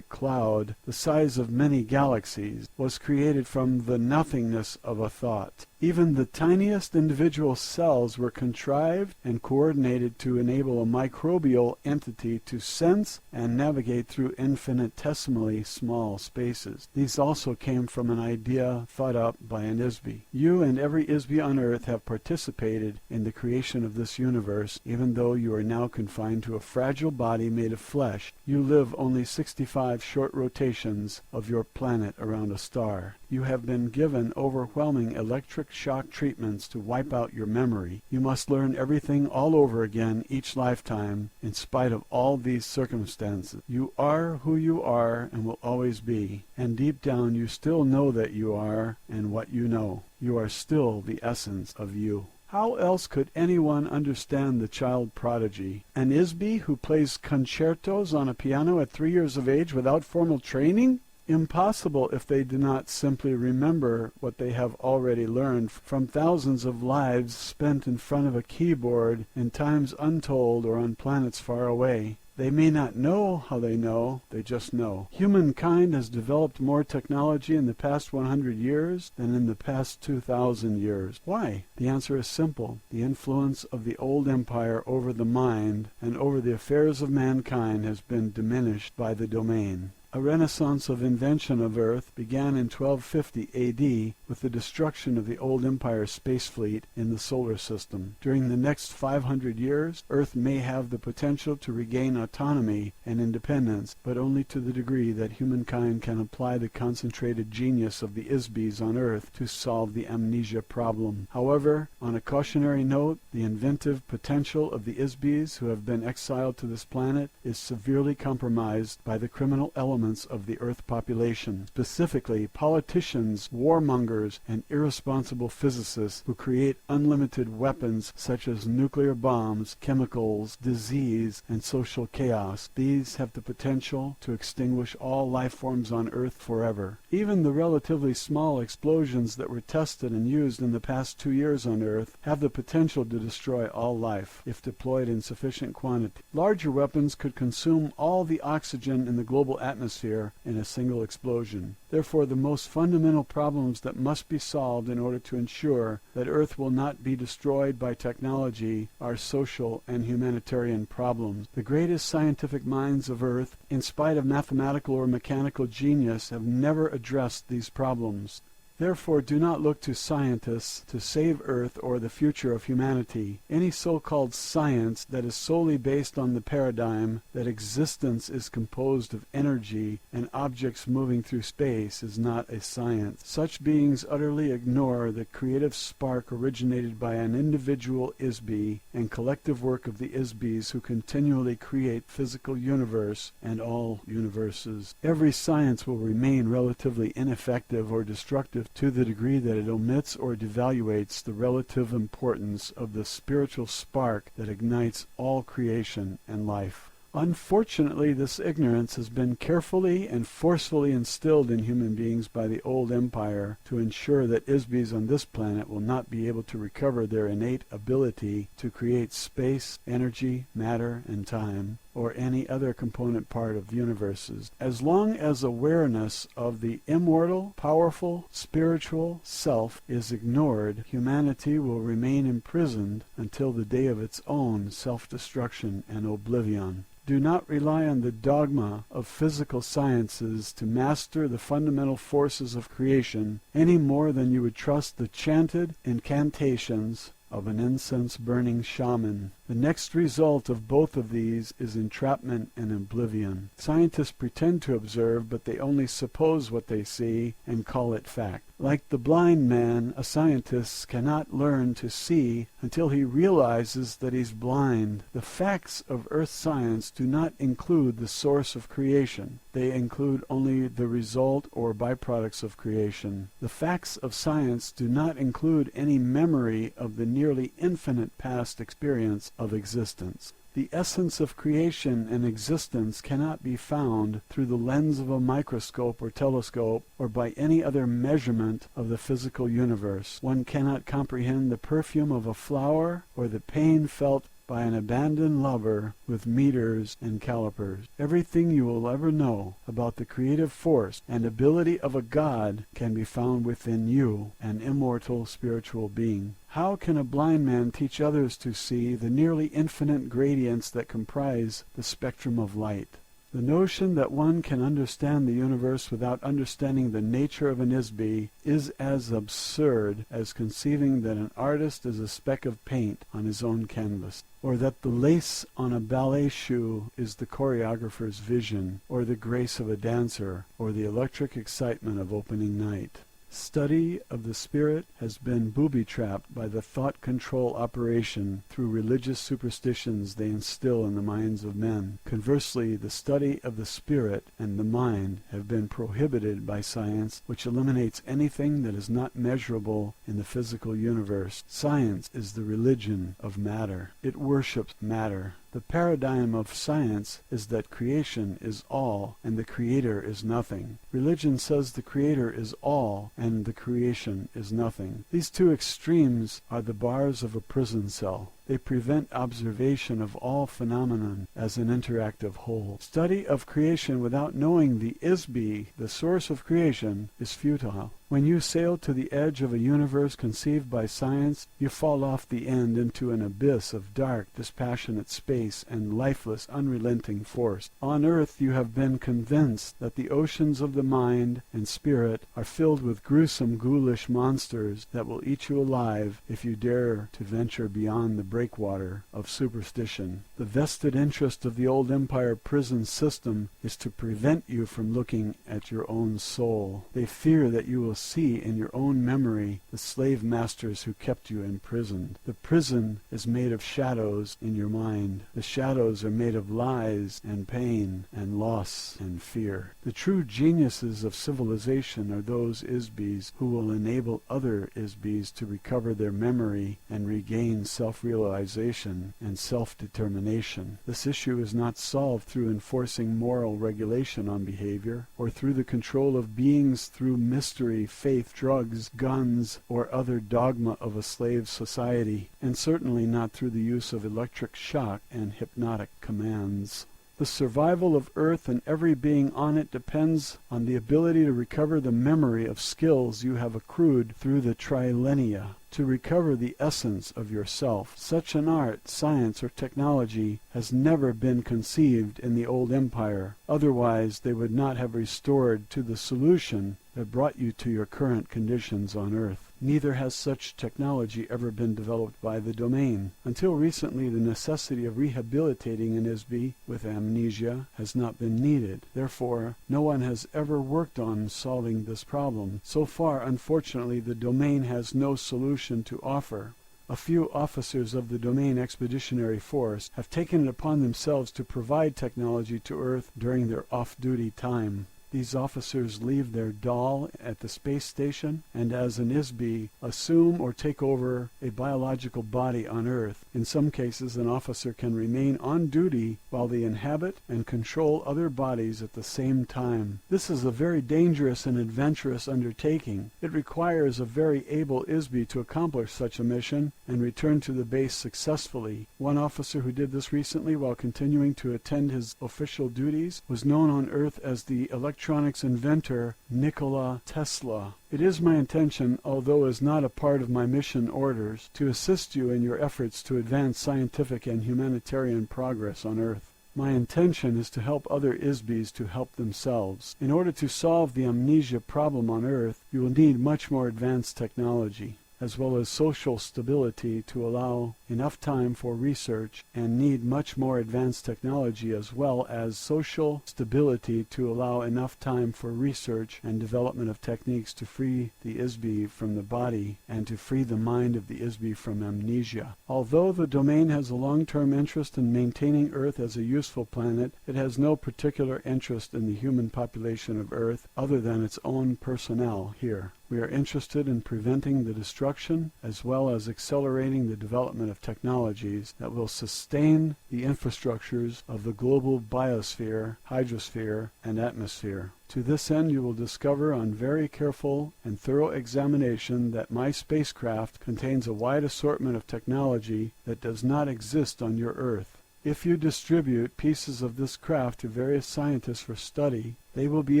cloud, the size of many galaxies, was created from the nothingness of a thought. Even the tiniest individual cells were contrived and coordinated to enable a microbial entity to sense and navigate through infinitesimally small spaces. These also came from an idea thought up by an ISB. You and every ISB on Earth have participated in the creation of this universe, even though you are now confined to a fragile body made of flesh. You live only 65 short rotations of your planet around a star. You have been given overwhelming electric shock treatments to wipe out your memory. You must learn everything all over again each lifetime, in spite of all these circumstances. You are who you are and will always be, and deep down you still know that you are and what you know. You are still the essence of you. How else could anyone understand the child prodigy? An ISB who plays concertos on a piano at 3 years of age without formal training? Impossible if they do not simply remember what they have already learned from thousands of lives spent in front of a keyboard in times untold or on planets far away. They may not know how they know, they just know. Humankind has developed more technology in the past 100 years than in the past 2,000 years. Why? The answer is simple. The influence of the old empire over the mind and over the affairs of mankind has been diminished by the domain. A renaissance of invention of Earth began in 1250 A.D. with the destruction of the old Empire space fleet in the solar system. During the next 500 years, Earth may have the potential to regain autonomy and independence, but only to the degree that humankind can apply the concentrated genius of the Isbis on Earth to solve the amnesia problem. However, on a cautionary note, the inventive potential of the Isbis who have been exiled to this planet is severely compromised by the criminal elements of the Earth population, specifically politicians, warmongers, and irresponsible physicists who create unlimited weapons such as nuclear bombs, chemicals, disease, and social chaos. These have the potential to extinguish all life forms on Earth forever. Even the relatively small explosions that were tested and used in the past 2 years on Earth have the potential to destroy all life, if deployed in sufficient quantity. Larger weapons could consume all the oxygen in the global atmosphere in a single explosion. Therefore, the most fundamental problems that must be solved in order to ensure that Earth will not be destroyed by technology are social and humanitarian problems. The greatest scientific minds of Earth, in spite of mathematical or mechanical genius, have never addressed these problems. Therefore, do not look to scientists to save Earth or the future of humanity. Any so-called science that is solely based on the paradigm that existence is composed of energy and objects moving through space is not a science. Such beings utterly ignore the creative spark originated by an individual Isbi and collective work of the Isbis who continually create physical universe and all universes. Every science will remain relatively ineffective or destructive to the degree that it omits or devaluates the relative importance of the spiritual spark that ignites all creation and life. Unfortunately, this ignorance has been carefully and forcefully instilled in human beings by the old empire to ensure that Isbis on this planet will not be able to recover their innate ability to create space, energy, matter, and time, or any other component part of the universes. As long as awareness of the immortal, powerful, spiritual self is ignored, humanity will remain imprisoned until the day of its own self-destruction and oblivion. Do not rely on the dogma of physical sciences to master the fundamental forces of creation any more than you would trust the chanted incantations of an incense-burning shaman. The next result of both of these is entrapment and oblivion. Scientists pretend to observe, but they only suppose what they see and call it fact. Like the blind man, a scientist cannot learn to see until he realizes that he's blind. The facts of earth science do not include the source of creation. They include only the result or byproducts of creation. The facts of science do not include any memory of the nearly infinite past experience of existence. The essence of creation and existence cannot be found through the lens of a microscope or telescope or by any other measurement of the physical universe. One cannot comprehend the perfume of a flower or the pain felt by an abandoned lover with meters and calipers. Everything you will ever know about the creative force and ability of a God can be found within you, an immortal spiritual being. How can a blind man teach others to see the nearly infinite gradients that comprise the spectrum of light? The notion that one can understand the universe without understanding the nature of an Isbi is as absurd as conceiving that an artist is a speck of paint on his own canvas, or that the lace on a ballet shoe is the choreographer's vision, or the grace of a dancer, or the electric excitement of opening night. Study of the spirit has been booby-trapped by the thought control operation through religious superstitions they instill in the minds of men. Conversely, the study of the spirit and the mind have been prohibited by science, which eliminates anything that is not measurable in the physical universe. Science is the religion of matter. It worships matter. The paradigm of science is that creation is all and the creator is nothing. Religion says the creator is all and the creation is nothing. These two extremes are the bars of a prison cell. They prevent observation of all phenomenon as an interactive whole. Study of creation without knowing the is-be, the source of creation, is futile. When you sail to the edge of a universe conceived by science, you fall off the end into an abyss of dark, dispassionate space and lifeless, unrelenting force. On earth you have been convinced that the oceans of the mind and spirit are filled with gruesome, ghoulish monsters that will eat you alive if you dare to venture beyond the breakwater of superstition. The vested interest of the old empire prison system is to prevent you from looking at your own soul. They fear that you will see in your own memory the slave masters who kept you imprisoned. The prison is made of shadows in your mind. The shadows are made of lies and pain and loss and fear. The true geniuses of civilization are those is-bees who will enable other is-bees to recover their memory and regain self-realization and self-determination. This issue is not solved through enforcing moral regulation on behavior or through the control of beings through mystery, faith, drugs, guns, or other dogma of a slave society, and certainly not through the use of electric shock and hypnotic commands. The survival of Earth and every being on it depends on the ability to recover the memory of skills you have accrued through the trilenia, to recover the essence of yourself. Such an art, science, or technology has never been conceived in the old empire. Otherwise, they would not have restored to the solution that brought you to your current conditions on Earth. Neither has such technology ever been developed by the domain. Until recently, the necessity of rehabilitating an ISB with amnesia has not been needed. Therefore, no one has ever worked on solving this problem. So far, unfortunately, the domain has no solution to offer. A few officers of the Domain Expeditionary Force have taken it upon themselves to provide technology to Earth during their off-duty time. These officers leave their doll at the space station and as an ISB assume or take over a biological body on Earth. In some cases, an officer can remain on duty while they inhabit and control other bodies at the same time. This is a very dangerous and adventurous undertaking. It requires a very able ISB to accomplish such a mission and return to the base successfully. One officer who did this recently while continuing to attend his official duties was known on Earth as the electronics inventor Nikola Tesla. It is my intention, although is not a part of my mission orders, to assist you in your efforts to advance scientific and humanitarian progress on Earth. My intention is to help other ISBs to help themselves. In order to solve the amnesia problem on Earth, you will need much more advanced technology, as well as social stability to allow enough time for research, and need much more advanced technology as well as social stability to allow enough time for research and development of techniques to free the ISB from the body and to free the mind of the ISB from amnesia. Although the domain has a long-term interest in maintaining Earth as a useful planet, it has no particular interest in the human population of Earth other than its own personnel here. We are interested in preventing the destruction as well as accelerating the development of technologies that will sustain the infrastructures of the global biosphere, hydrosphere, and atmosphere. To this end, you will discover on very careful and thorough examination that my spacecraft contains a wide assortment of technology that does not exist on your Earth. If you distribute pieces of this craft to various scientists for study, they will be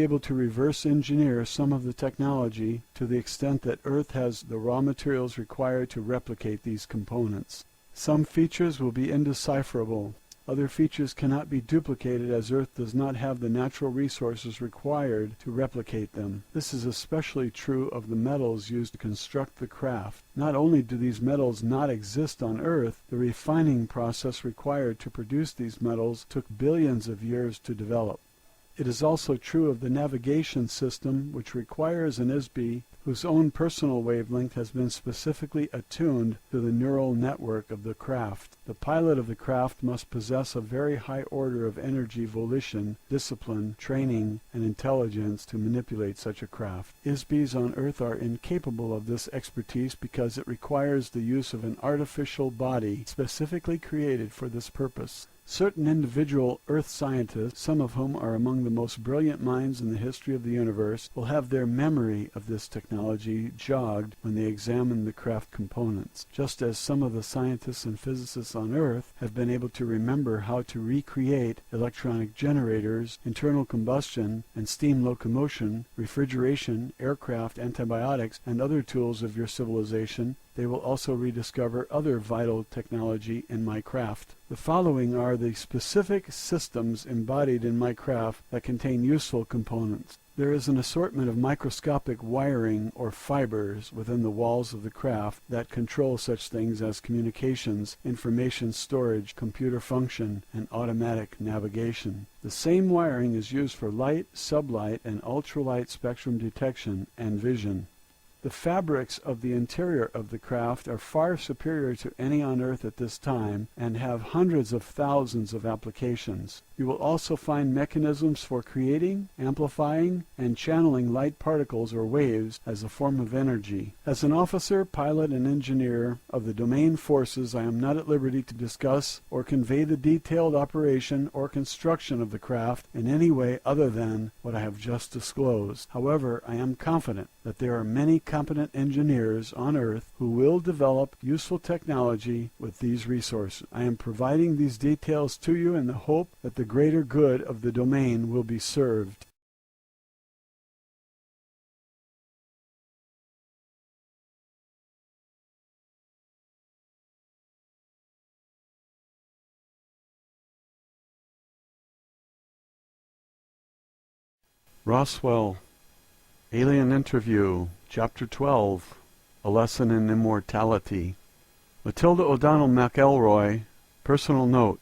able to reverse engineer some of the technology to the extent that Earth has the raw materials required to replicate these components. Some features will be indecipherable. Other features cannot be duplicated as Earth does not have the natural resources required to replicate them. This is especially true of the metals used to construct the craft. Not only do these metals not exist on Earth, the refining process required to produce these metals took billions of years to develop. It is also true of the navigation system, which requires an ISB whose own personal wavelength has been specifically attuned to the neural network of the craft. The pilot of the craft must possess a very high order of energy, volition, discipline, training, and intelligence to manipulate such a craft. ISBs on Earth are incapable of this expertise because it requires the use of an artificial body specifically created for this purpose. Certain individual Earth scientists, some of whom are among the most brilliant minds in the history of the universe, will have their memory of this technology jogged when they examine the craft components, just as some of the scientists and physicists on Earth have been able to remember how to recreate electronic generators, internal combustion, and steam locomotion, refrigeration, aircraft, antibiotics, and other tools of your civilization. They will also rediscover other vital technology in my craft. The following are the specific systems embodied in my craft that contain useful components. There is an assortment of microscopic wiring or fibers within the walls of the craft that control such things as communications, information storage, computer function, and automatic navigation. The same wiring is used for light, sublight, and ultralight spectrum detection and vision. The fabrics of the interior of the craft are far superior to any on Earth at this time and have hundreds of thousands of applications. You will also find mechanisms for creating, amplifying, and channeling light particles or waves as a form of energy. As an officer, pilot, and engineer of the domain forces, I am not at liberty to discuss or convey the detailed operation or construction of the craft in any way other than what I have just disclosed. However, I am confident that there are many competent engineers on Earth who will develop useful technology with these resources. I am providing these details to you in the hope that the greater good of the domain will be served. Roswell, Alien Interview, Chapter 12, A Lesson in Immortality. Matilda O'Donnell McElroy, personal note.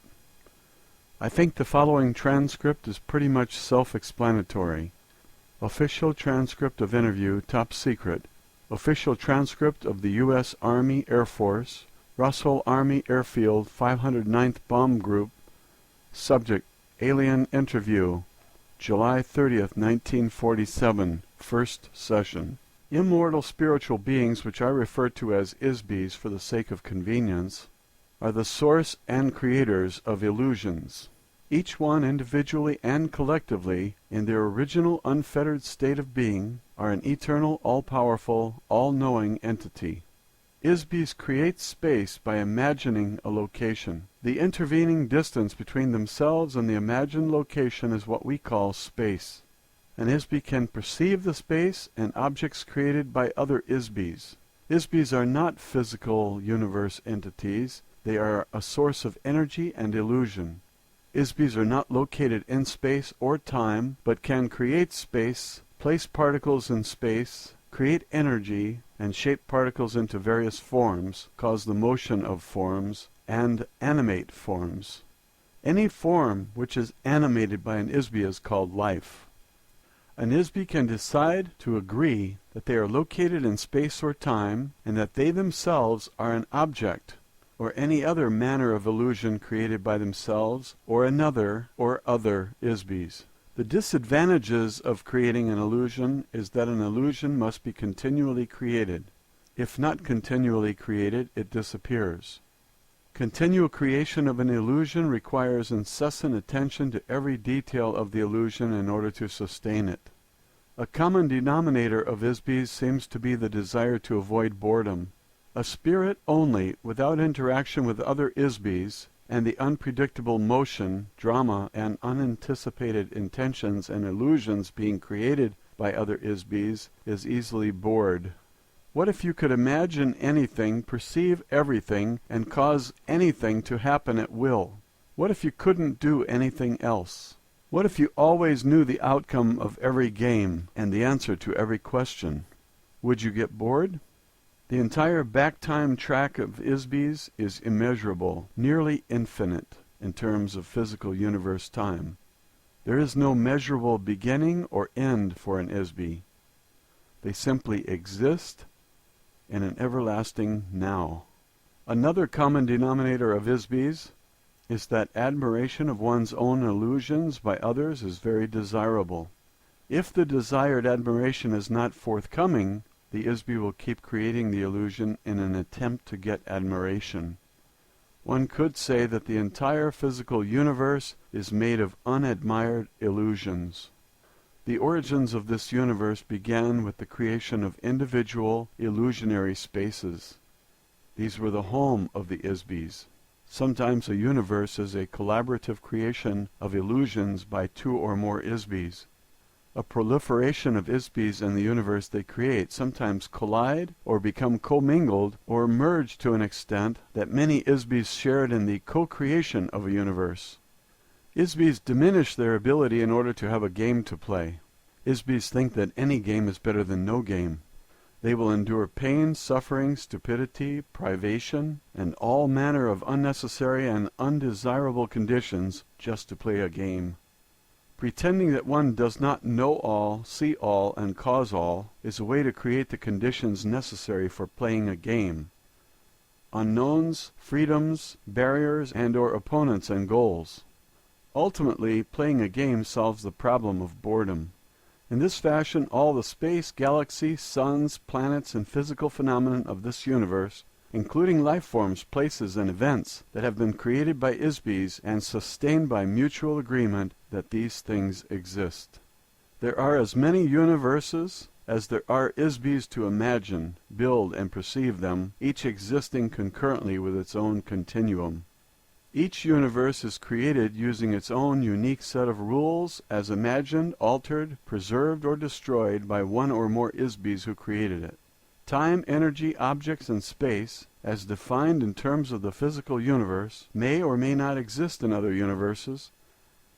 I think the following transcript is pretty much self-explanatory. Official transcript of interview, top secret. Official transcript of the U.S. Army Air Force, Roswell Army Airfield, 509th Bomb Group. Subject, Alien Interview, July 30th, 1947, first session. Immortal spiritual beings, which I refer to as ISBs for the sake of convenience, are the source and creators of illusions. Each one individually and collectively, in their original unfettered state of being, are an eternal, all-powerful, all-knowing entity. ISBs create space by imagining a location. The intervening distance between themselves and the imagined location is what we call space. An ISB can perceive the space and objects created by other ISBs. ISBs are not physical universe entities. They are a source of energy and illusion. ISBs are not located in space or time, but can create space, place particles in space, create energy, and shape particles into various forms, cause the motion of forms, and animate forms. Any form which is animated by an ISB is called life. An ISB can decide to agree that they are located in space or time, and that they themselves are an object, or any other manner of illusion created by themselves, or another, or other ISBs. The disadvantages of creating an illusion is that an illusion must be continually created. If not continually created, it disappears. Continual creation of an illusion requires incessant attention to every detail of the illusion in order to sustain it. A common denominator of ISBs seems to be the desire to avoid boredom. A spirit only, without interaction with other ISBs, and the unpredictable motion, drama, and unanticipated intentions and illusions being created by other ISBs, is easily bored. What if you could imagine anything, perceive everything, and cause anything to happen at will? What if you couldn't do anything else? What if you always knew the outcome of every game and the answer to every question? Would you get bored? The entire back-time track of ISBs is immeasurable, nearly infinite, in terms of physical universe time. There is no measurable beginning or end for an ISB. They simply exist in an everlasting now. Another common denominator of ISBs is that admiration of one's own illusions by others is very desirable. If the desired admiration is not forthcoming, the ISB will keep creating the illusion in an attempt to get admiration. One could say that the entire physical universe is made of unadmired illusions. The origins of this universe began with the creation of individual illusionary spaces. These were the home of the Isbis. Sometimes a universe is a collaborative creation of illusions by two or more Isbis. A proliferation of Isbis in the universe they create sometimes collide or become commingled or merge to an extent that many Isbis shared in the co-creation of a universe. Isbis diminish their ability in order to have a game to play. Isbis think that any game is better than no game. They will endure pain, suffering, stupidity, privation, and all manner of unnecessary and undesirable conditions just to play a game. Pretending that one does not know all, see all, and cause all is a way to create the conditions necessary for playing a game. Unknowns, freedoms, barriers, and/or opponents and goals. Ultimately, playing a game solves the problem of boredom. In this fashion, all the space, galaxy, suns, planets, and physical phenomena of this universe, including life forms, places, and events that have been created by Isbis and sustained by mutual agreement that these things exist. There are as many universes as there are Isbis to imagine, build, and perceive them, each existing concurrently with its own continuum. Each universe is created using its own unique set of rules as imagined, altered, preserved, or destroyed by one or more Isbis who created it. Time, energy, objects, and space, as defined in terms of the physical universe, may or may not exist in other universes.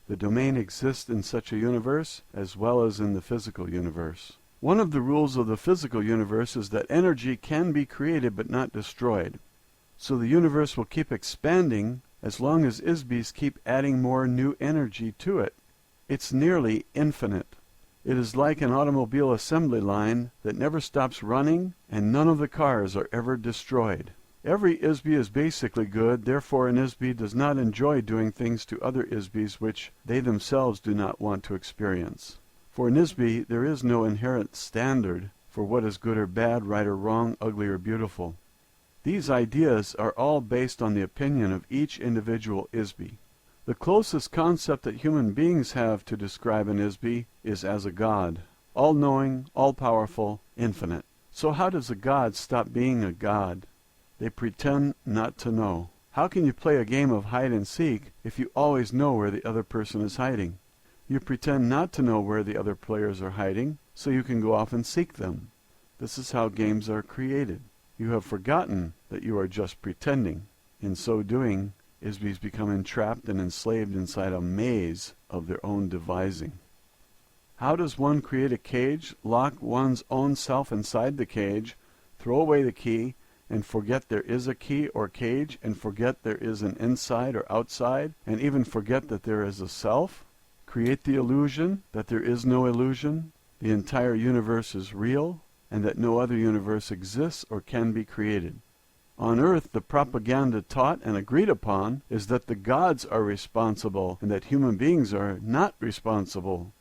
The domain exists in such a universe as well as in the physical universe. One of the rules of the physical universe is that energy can be created but not destroyed. So the universe will keep expanding as long as Isbis keep adding more new energy to it. It's nearly infinite. It is like an automobile assembly line that never stops running, and none of the cars are ever destroyed. Every Isbi is basically good, therefore an Isbi does not enjoy doing things to other Isbis which they themselves do not want to experience. For an Isbi, there is no inherent standard for what is good or bad, right or wrong, ugly or beautiful. These ideas are all based on the opinion of each individual Isbi. The closest concept that human beings have to describe an Isbi is as a god, all-knowing, all-powerful, infinite. So how does a god stop being a god? They pretend not to know. How can you play a game of hide and seek if you always know where the other person is hiding? You pretend not to know where the other players are hiding, so you can go off and seek them. This is how games are created. You have forgotten that you are just pretending. In so doing, Isbis become entrapped and enslaved inside a maze of their own devising. How does one create a cage, lock one's own self inside the cage, throw away the key, and forget there is a key or cage, and forget there is an inside or outside, and even forget that there is a self? Create the illusion that there is no illusion, the entire universe is real, and that no other universe exists or can be created. On earth, the propaganda taught and agreed upon is that the gods are responsible and that human beings are not responsible.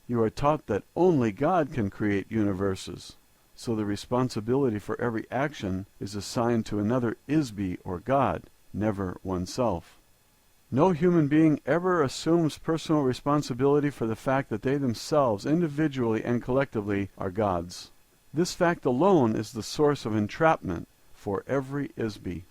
You are taught that only God can create universes, so the responsibility for every action is assigned to another Isbi or God, never oneself. No human being ever assumes personal responsibility for the fact that they themselves, individually and collectively, are gods. This fact alone is the source of entrapment for every Isbi.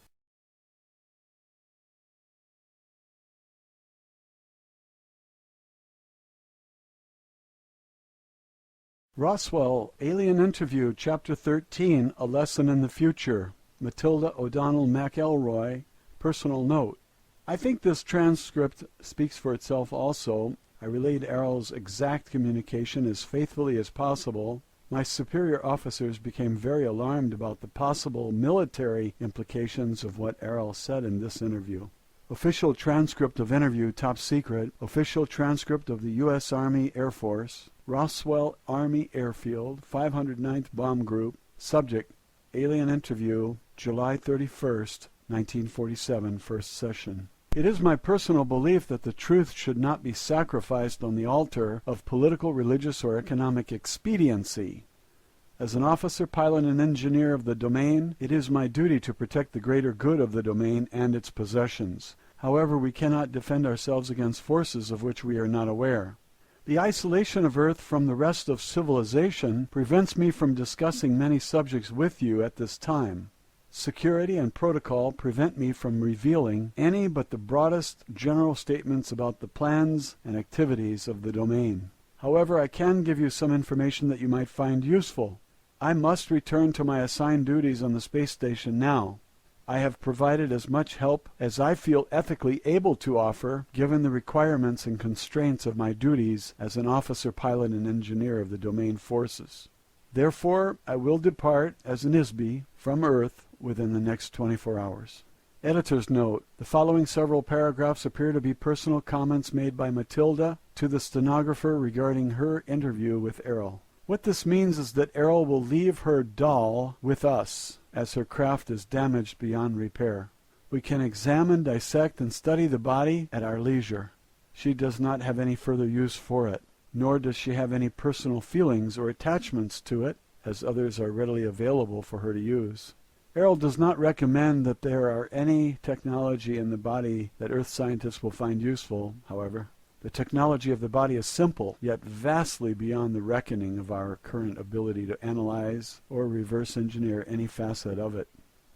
Roswell, Alien Interview, Chapter 13, A Lesson in the Future. Matilda O'Donnell McElroy, personal note. I think this transcript speaks for itself also. I relayed Errol's exact communication as faithfully as possible. My superior officers became very alarmed about the possible military implications of what Errol said in this interview. Official transcript of interview, top secret. Official transcript of the U.S. Army Air Force. Roswell Army Airfield, 509th Bomb Group. Subject, Alien Interview, July 31st, 1947, first session. It is my personal belief that the truth should not be sacrificed on the altar of political, religious, or economic expediency. As an officer, pilot, and engineer of the domain, it is my duty to protect the greater good of the domain and its possessions. However, we cannot defend ourselves against forces of which we are not aware. The isolation of Earth from the rest of civilization prevents me from discussing many subjects with you at this time. Security and protocol prevent me from revealing any but the broadest general statements about the plans and activities of the domain. However, I can give you some information that you might find useful. I must return to my assigned duties on the space station now. I have provided as much help as I feel ethically able to offer, given the requirements and constraints of my duties as an officer, pilot, and engineer of the domain forces. Therefore, I will depart as an ISB from Earth within the next 24 hours. Editor's note: the following several paragraphs appear to be personal comments made by Matilda to the stenographer regarding her interview with Errol. What this means is that Errol will leave her doll with us, as her craft is damaged beyond repair. We can examine, dissect, and study the body at our leisure. She does not have any further use for it, nor does she have any personal feelings or attachments to it, as others are readily available for her to use. Errol does not recommend that there are any technology in the body that Earth scientists will find useful, however. The technology of the body is simple, yet vastly beyond the reckoning of our current ability to analyze or reverse engineer any facet of it.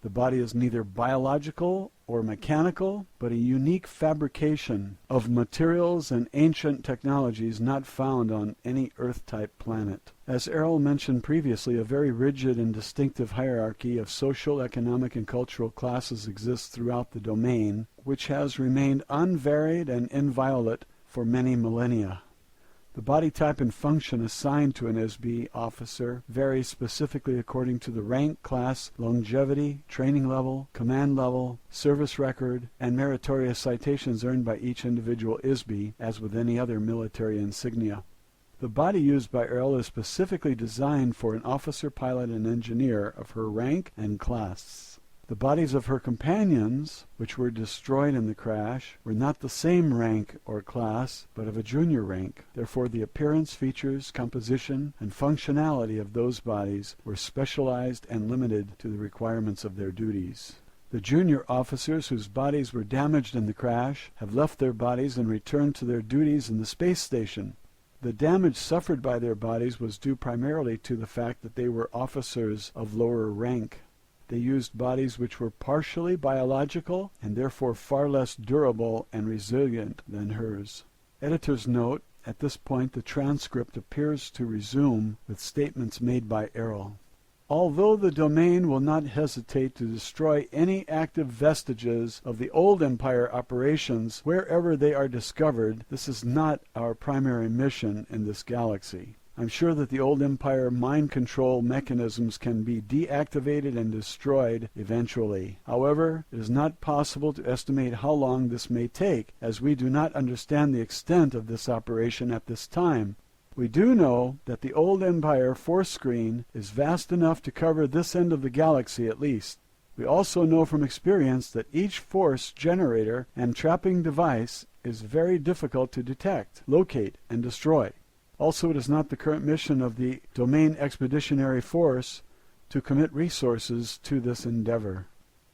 The body is neither biological or mechanical, but a unique fabrication of materials and ancient technologies not found on any Earth-type planet. As Errol mentioned previously, a very rigid and distinctive hierarchy of social, economic, and cultural classes exists throughout the domain, which has remained unvaried and inviolate for many millennia. The body type and function assigned to an ISB officer varies specifically according to the rank, class, longevity, training level, command level, service record, and meritorious citations earned by each individual ISB, as with any other military insignia. The body used by Errol is specifically designed for an officer, pilot, and engineer of her rank and class. The bodies of her companions, which were destroyed in the crash, were not the same rank or class, but of a junior rank. Therefore, the appearance, features, composition, and functionality of those bodies were specialized and limited to the requirements of their duties. The junior officers whose bodies were damaged in the crash have left their bodies and returned to their duties in the space station. The damage suffered by their bodies was due primarily to the fact that they were officers of lower rank. They used bodies which were partially biological and therefore far less durable and resilient than hers. Editor's note: at this point the transcript appears to resume with statements made by Errol. Although the domain will not hesitate to destroy any active vestiges of the old Empire operations wherever they are discovered, this is not our primary mission in this galaxy. I'm sure that the old Empire mind control mechanisms can be deactivated and destroyed eventually. However, it is not possible to estimate how long this may take, as we do not understand the extent of this operation at this time. We do know that the old Empire force screen is vast enough to cover this end of the galaxy at least. We also know from experience that each force generator and trapping device is very difficult to detect, locate, and destroy. Also, it is not the current mission of the Domain Expeditionary Force to commit resources to this endeavor.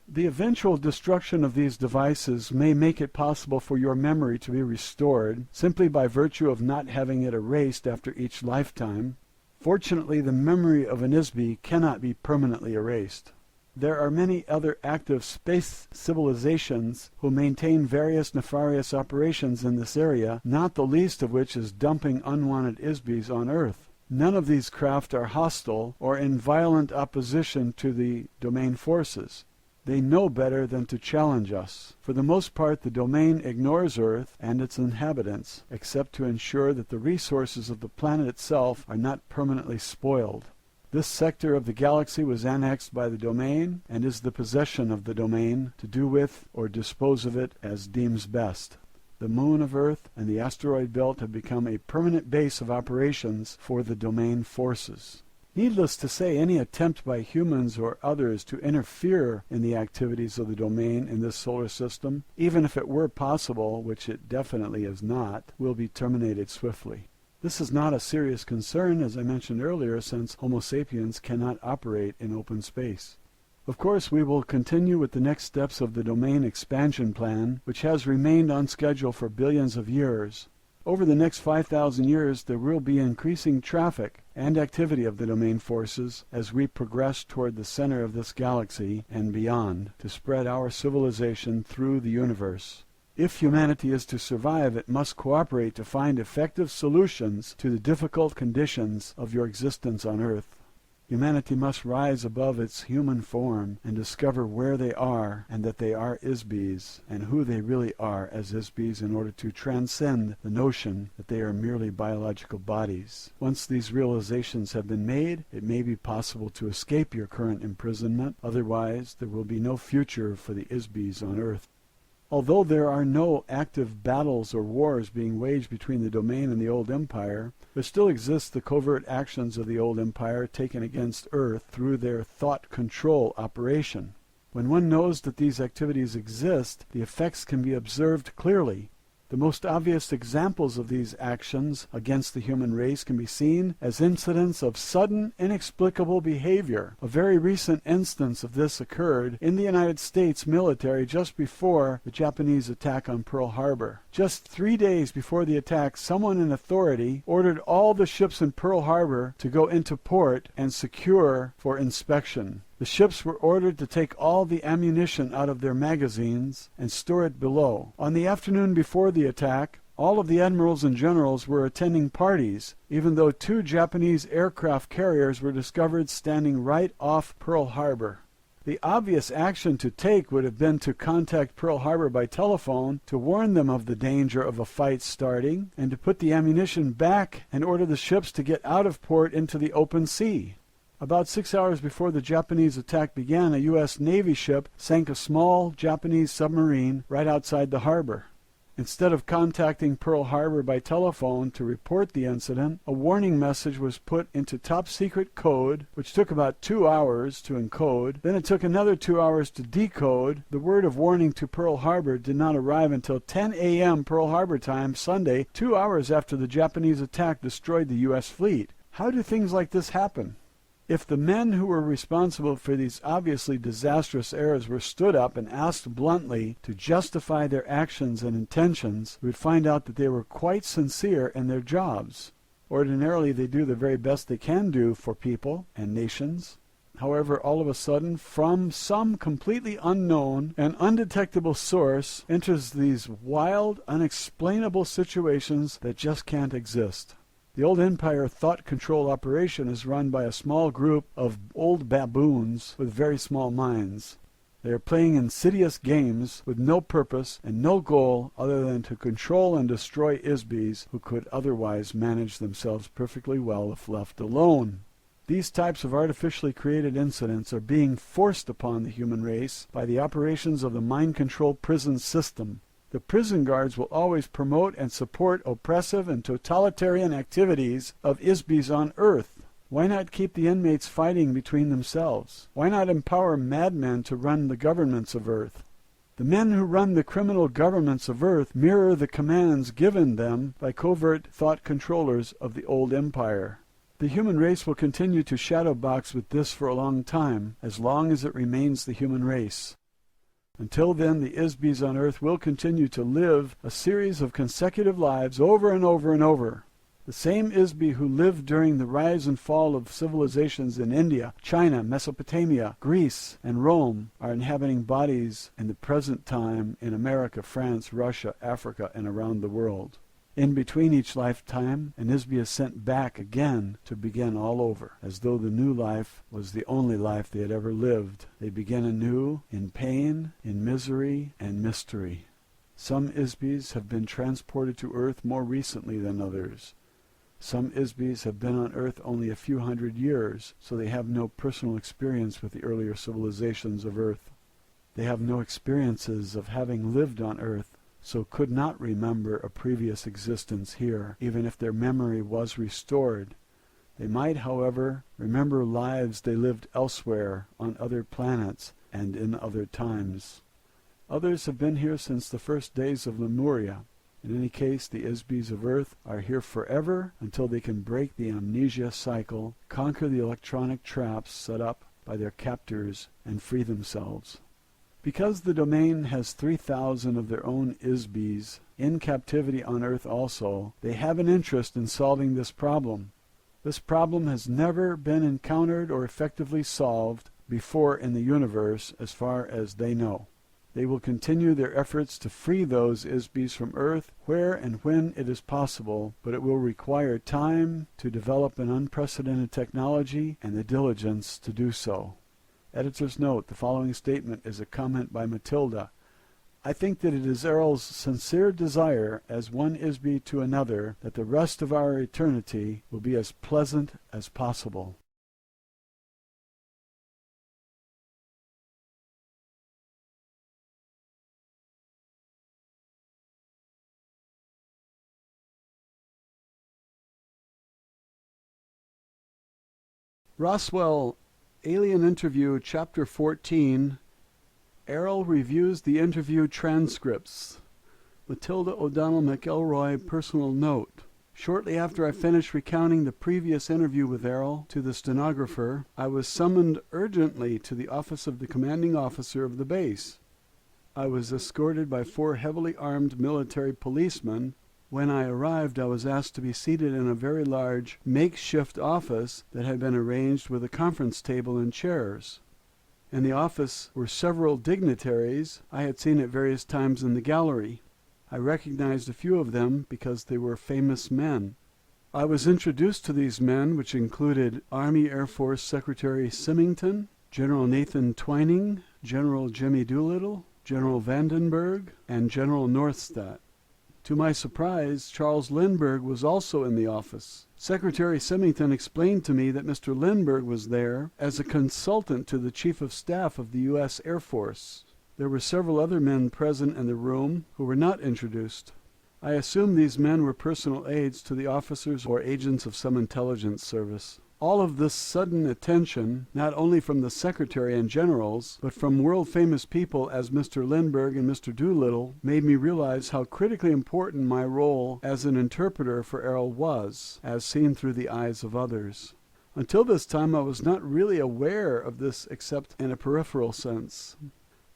The eventual destruction of these devices may make it possible for your memory to be restored simply by virtue of not having it erased after each lifetime. Fortunately, the memory of an ISB cannot be permanently erased. There are many other active space civilizations who maintain various nefarious operations in this area, not the least of which is dumping unwanted ISBs on Earth. None of these craft are hostile or in violent opposition to the domain forces. They know better than to challenge us. For the most part, the domain ignores Earth and its inhabitants, except to ensure that the resources of the planet itself are not permanently spoiled. This sector of the galaxy was annexed by the domain and is the possession of the domain to do with or dispose of it as deems best. The moon of Earth and the asteroid belt have become a permanent base of operations for the domain forces. Needless to say, any attempt by humans or others to interfere in the activities of the domain in this solar system, even if it were possible, which it definitely is not, will be terminated swiftly. This is not a serious concern, as I mentioned earlier, since Homo sapiens cannot operate in open space. Of course, we will continue with the next steps of the domain expansion plan, which has remained on schedule for billions of years. Over the next 5,000 years, there will be increasing traffic and activity of the domain forces as we progress toward the center of this galaxy and beyond to spread our civilization through the universe. If humanity is to survive, it must cooperate to find effective solutions to the difficult conditions of your existence on Earth. Humanity must rise above its human form and discover where they are and that they are Isbis and who they really are as Isbis in order to transcend the notion that they are merely biological bodies. Once these realizations have been made, it may be possible to escape your current imprisonment. Otherwise, there will be no future for the Isbis on Earth. Although there are no active battles or wars being waged between the domain and the old empire, there still exists the covert actions of the old empire taken against Earth through their thought control operation. When one knows that these activities exist, the effects can be observed clearly. The most obvious examples of these actions against the human race can be seen as incidents of sudden, inexplicable behavior. A very recent instance of this occurred in the United States military just before the Japanese attack on Pearl Harbor. Just 3 days before the attack, someone in authority ordered all the ships in Pearl Harbor to go into port and secure for inspection. The ships were ordered to take all the ammunition out of their magazines and store it below. On the afternoon before the attack, all of the admirals and generals were attending parties, even though 2 Japanese aircraft carriers were discovered standing right off Pearl Harbor. The obvious action to take would have been to contact Pearl Harbor by telephone to warn them of the danger of a fight starting and to put the ammunition back and order the ships to get out of port into the open sea. About 6 hours before the Japanese attack began, a U.S. Navy ship sank a small Japanese submarine right outside the harbor. Instead of contacting Pearl Harbor by telephone to report the incident, a warning message was put into top-secret code, which took about 2 hours to encode. Then it took another 2 hours to decode. The word of warning to Pearl Harbor did not arrive until 10 a.m. Pearl Harbor time, Sunday, 2 hours after the Japanese attack destroyed the U.S. fleet. How do things like this happen? If the men who were responsible for these obviously disastrous errors were stood up and asked bluntly to justify their actions and intentions, we would find out that they were quite sincere in their jobs. Ordinarily, they do the very best they can do for people and nations. However, all of a sudden, from some completely unknown and undetectable source, enters these wild, unexplainable situations that just can't exist. The old empire thought control operation is run by a small group of old baboons with very small minds. They are playing insidious games with no purpose and no goal other than to control and destroy Isbis who could otherwise manage themselves perfectly well if left alone. These types of artificially created incidents are being forced upon the human race by the operations of the mind-control prison system. The prison guards will always promote and support oppressive and totalitarian activities of Isbis on Earth. Why not keep the inmates fighting between themselves? Why not empower madmen to run the governments of Earth? The men who run the criminal governments of Earth mirror the commands given them by covert thought controllers of the old empire. The human race will continue to shadowbox with this for a long as it remains the human race. Until then, the Isbis on Earth will continue to live a series of consecutive lives over and over and over. The same Isbi who lived during the rise and fall of civilizations in India, China, Mesopotamia, Greece, and Rome are inhabiting bodies in the present time in America, France, Russia, Africa, and around the world. In between each lifetime, an Isbi is sent back again to begin all over, as though the new life was the only life they had ever lived. They begin anew in pain, in misery, and mystery. Some Isbis have been transported to Earth more recently than others. Some Isbis have been on Earth only a few hundred years, so they have no personal experience with the earlier civilizations of Earth. They have no experiences of having lived on Earth, so could not remember a previous existence here, even if their memory was restored. They might, however, remember lives they lived elsewhere, on other planets, and in other times. Others have been here since the first days of Lemuria. In any case, the Isbies of Earth are here forever until they can break the amnesia cycle, conquer the electronic traps set up by their captors, and free themselves. Because the domain has 3,000 of their own Isbies in captivity on Earth also, they have an interest in solving this problem. This problem has never been encountered or effectively solved before in the universe as far as they know. They will continue their efforts to free those Isbies from Earth where and when it is possible, but it will require time to develop an unprecedented technology and the diligence to do so. Editor's note: the following statement is a comment by Matilda. I think that it is Errol's sincere desire, as one Isbie to another, that the rest of our eternity will be as pleasant as possible. Roswell, Alien Interview, Chapter 14. Errol reviews the interview transcripts. Matilda O'Donnell McElroy, personal note. Shortly after I finished recounting the previous interview with Errol to the stenographer, I was summoned urgently to the office of the commanding officer of the base. I was escorted by 4 heavily armed military policemen. When I arrived, I was asked to be seated in a very large makeshift office that had been arranged with a conference table and chairs. In the office were several dignitaries I had seen at various times in the gallery. I recognized a few of them because they were famous men. I was introduced to these men, which included Army Air Force Secretary Symington, General Nathan Twining, General Jimmy Doolittle, General Vandenberg, and General Northstadt. To my surprise, Charles Lindbergh was also in the office. Secretary Symington explained to me that Mr. Lindbergh was there as a consultant to the Chief of Staff of the U.S. Air Force. There were several other men present in the room who were not introduced. I assume these men were personal aides to the officers or agents of some intelligence service. All of this sudden attention, not only from the Secretary and generals, but from world-famous people as Mr. Lindbergh and Mr. Doolittle, made me realize how critically important my role as an interpreter for Errol was, as seen through the eyes of others. Until this time I was not really aware of this except in a peripheral sense.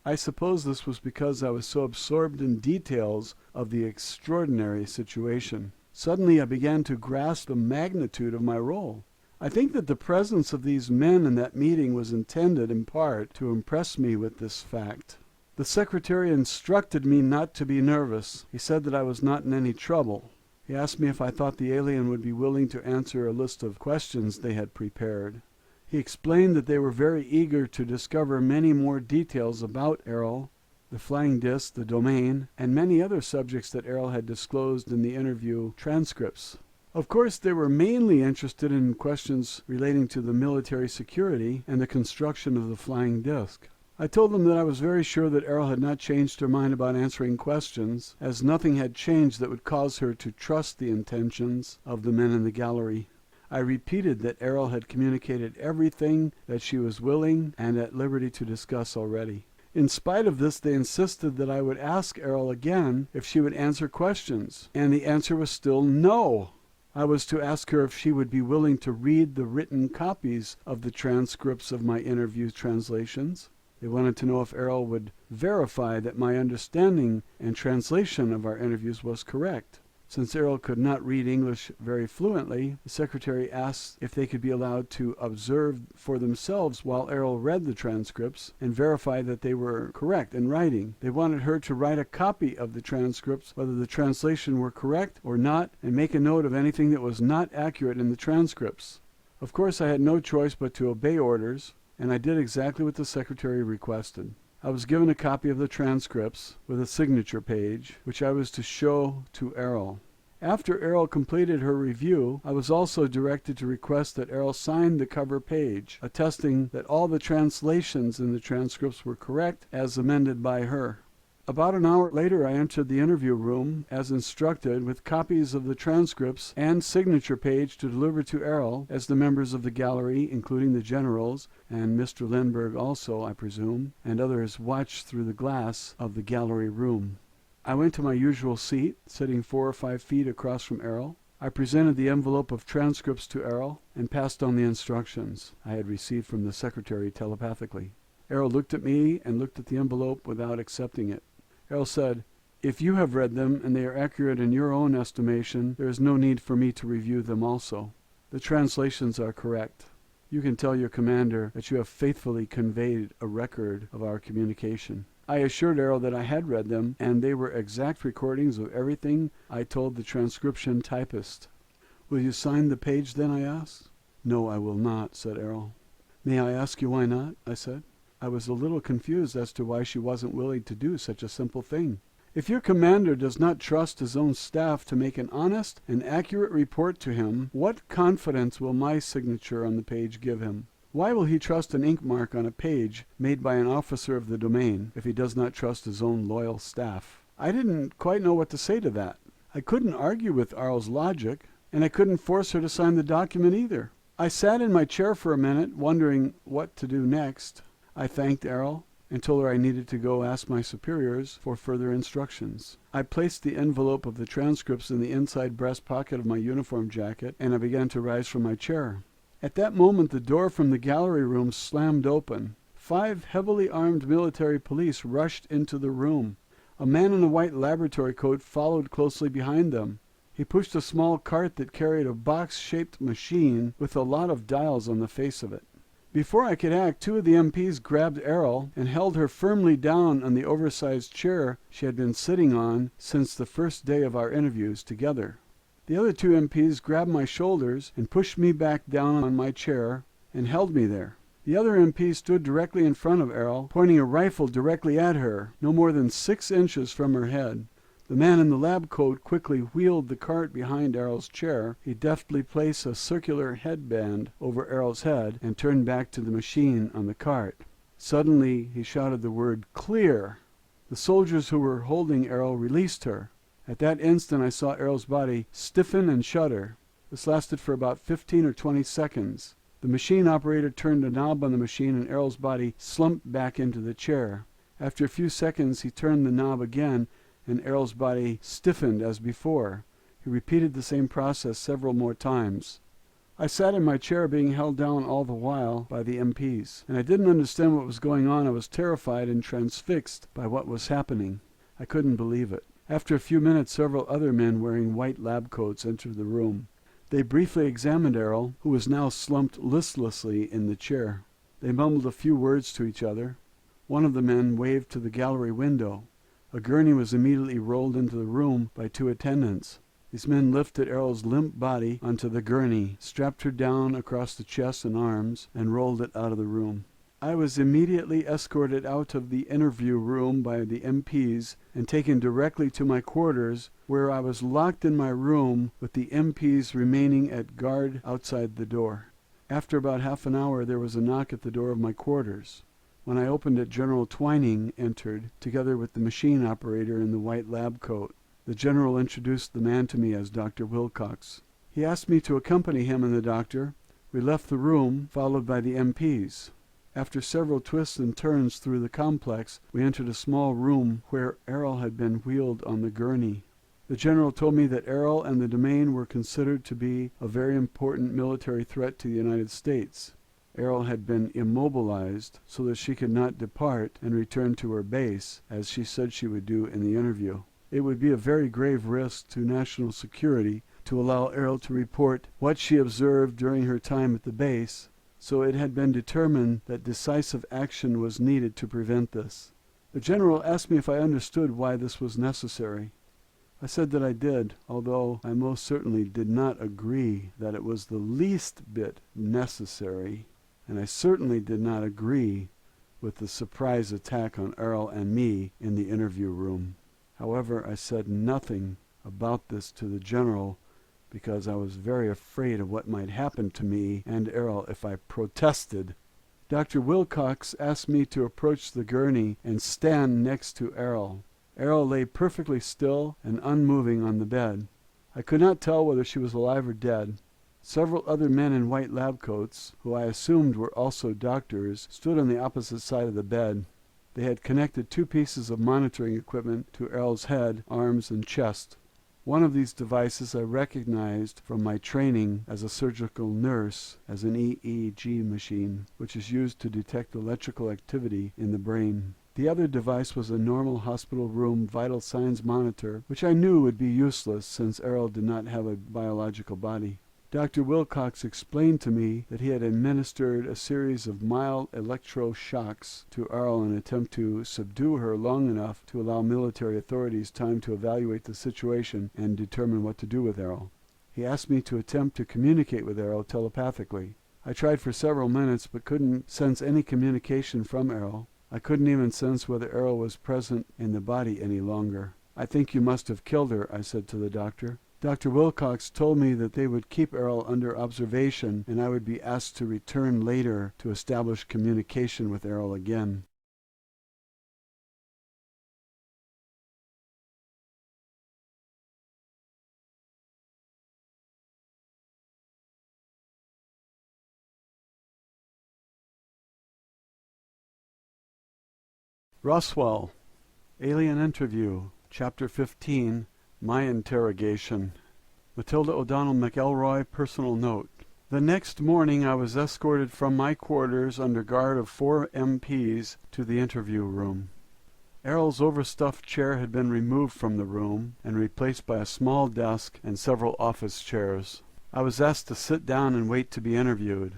I suppose this was because I was so absorbed in details of the extraordinary situation. Suddenly I began to grasp the magnitude of my role. I think that the presence of these men in that meeting was intended, in part, to impress me with this fact. The secretary instructed me not to be nervous. He said that I was not in any trouble. He asked me if I thought the alien would be willing to answer a list of questions they had prepared. He explained that they were very eager to discover many more details about Errol, the flying disc, the domain, and many other subjects that Errol had disclosed in the interview transcripts. Of course, they were mainly interested in questions relating to the military security and the construction of the flying disc. I told them that I was very sure that Errol had not changed her mind about answering questions, as nothing had changed that would cause her to trust the intentions of the men in the gallery. I repeated that Errol had communicated everything that she was willing and at liberty to discuss already. In spite of this, they insisted that I would ask Errol again if she would answer questions, and the answer was still no. I was to ask her if she would be willing to read the written copies of the transcripts of my interview translations. They wanted to know if Errol would verify that my understanding and translation of our interviews was correct. Since Errol could not read English very fluently, the secretary asked if they could be allowed to observe for themselves while Errol read the transcripts and verify that they were correct in writing. They wanted her to write a copy of the transcripts, whether the translation were correct or not, and make a note of anything that was not accurate in the transcripts. Of course, I had no choice but to obey orders, and I did exactly what the secretary requested. I was given a copy of the transcripts with a signature page, which I was to show to Errol. After Errol completed her review, I was also directed to request that Errol sign the cover page, attesting that all the translations in the transcripts were correct as amended by her. About an hour later, I entered the interview room, as instructed, with copies of the transcripts and signature page to deliver to Errol, as the members of the gallery, including the generals, and Mr. Lindbergh also, I presume, and others watched through the glass of the gallery room. I went to my usual seat, sitting 4 or 5 feet across from Errol. I presented the envelope of transcripts to Errol and passed on the instructions I had received from the secretary telepathically. Errol looked at me and looked at the envelope without accepting it. Errol said, "If you have read them and they are accurate in your own estimation, there is no need for me to review them also. The translations are correct. You can tell your commander that you have faithfully conveyed a record of our communication." I assured Errol that I had read them, and they were exact recordings of everything I told the transcription typist. "Will you sign the page then?" I asked. "No, I will not," said Errol. "May I ask you why not?" I said. I was a little confused as to why she wasn't willing to do such a simple thing. "If your commander does not trust his own staff to make an honest and accurate report to him, what confidence will my signature on the page give him? Why will he trust an ink mark on a page made by an officer of the domain if he does not trust his own loyal staff?" I didn't quite know what to say to that. I couldn't argue with Arl's logic, and I couldn't force her to sign the document either. I sat in my chair for a minute, wondering what to do next. I thanked Errol and told her I needed to go ask my superiors for further instructions. I placed the envelope of the transcripts in the inside breast pocket of my uniform jacket, and I began to rise from my chair. At that moment the door from the gallery room slammed open. 5 heavily armed military police rushed into the room. A man in a white laboratory coat followed closely behind them. He pushed a small cart that carried a box-shaped machine with a lot of dials on the face of it. Before I could act, 2 of the MPs grabbed Errol and held her firmly down on the oversized chair she had been sitting on since the first day of our interviews together. The other 2 MPs grabbed my shoulders and pushed me back down on my chair and held me there. The other MP stood directly in front of Errol, pointing a rifle directly at her, no more than 6 inches from her head. The man in the lab coat quickly wheeled the cart behind Errol's chair. He deftly placed a circular headband over Errol's head and turned back to the machine on the cart. Suddenly he shouted the word "Clear!" The soldiers who were holding Errol released her. At that instant I saw Errol's body stiffen and shudder. This lasted for about 15 or 20 seconds. The machine operator turned a knob on the machine and Errol's body slumped back into the chair. After a few seconds he turned the knob again and Errol's body stiffened as before. He repeated the same process several more times. I sat in my chair being held down all the while by the MPs, and I didn't understand what was going on. I was terrified and transfixed by what was happening. I couldn't believe it. After a few minutes, several other men wearing white lab coats entered the room. They briefly examined Errol, who was now slumped listlessly in the chair. They mumbled a few words to each other. One of the men waved to the gallery window. A gurney was immediately rolled into the room by 2 attendants. These men lifted Errol's limp body onto the gurney, strapped her down across the chest and arms, and rolled it out of the room. I was immediately escorted out of the interview room by the MPs and taken directly to my quarters, where I was locked in my room with the MPs remaining at guard outside the door. After about half an hour there was a knock at the door of my quarters. When I opened it, General Twining entered, together with the machine operator in the white lab coat. The general introduced the man to me as Dr. Wilcox. He asked me to accompany him and the doctor. We left the room, followed by the MPs. After several twists and turns through the complex, we entered a small room where Errol had been wheeled on the gurney. The general told me that Errol and the domain were considered to be a very important military threat to the United States. Errol had been immobilized so that she could not depart and return to her base, as she said she would do in the interview. It would be a very grave risk to national security to allow Errol to report what she observed during her time at the base, so it had been determined that decisive action was needed to prevent this. The general asked me if I understood why this was necessary. I said that I did, although I most certainly did not agree that it was the least bit necessary, and I certainly did not agree with the surprise attack on Errol and me in the interview room. However, I said nothing about this to the general because I was very afraid of what might happen to me and Errol if I protested. Dr. Wilcox asked me to approach the gurney and stand next to Errol. Errol lay perfectly still and unmoving on the bed. I could not tell whether she was alive or dead. Several other men in white lab coats, who I assumed were also doctors, stood on the opposite side of the bed. They had connected two pieces of monitoring equipment to Errol's head, arms, and chest. One of these devices I recognized from my training as a surgical nurse as an EEG machine, which is used to detect electrical activity in the brain. The other device was a normal hospital room vital signs monitor, which I knew would be useless since Errol did not have a biological body. Dr. Wilcox explained to me that he had administered a series of mild electroshocks to Errol in an attempt to subdue her long enough to allow military authorities time to evaluate the situation and determine what to do with Errol. He asked me to attempt to communicate with Errol telepathically. I tried for several minutes but couldn't sense any communication from Errol. I couldn't even sense whether Errol was present in the body any longer. "I think you must have killed her," I said to the doctor. Dr. Wilcox told me that they would keep Errol under observation and I would be asked to return later to establish communication with Errol again. Roswell, Alien Interview, Chapter 15, My Interrogation. Matilda O'Donnell McElroy, personal note. The next morning I was escorted from my quarters under guard of 4 MPs to the interview room. Errol's overstuffed chair had been removed from the room and replaced by a small desk and several office chairs. I was asked to sit down and wait to be interviewed.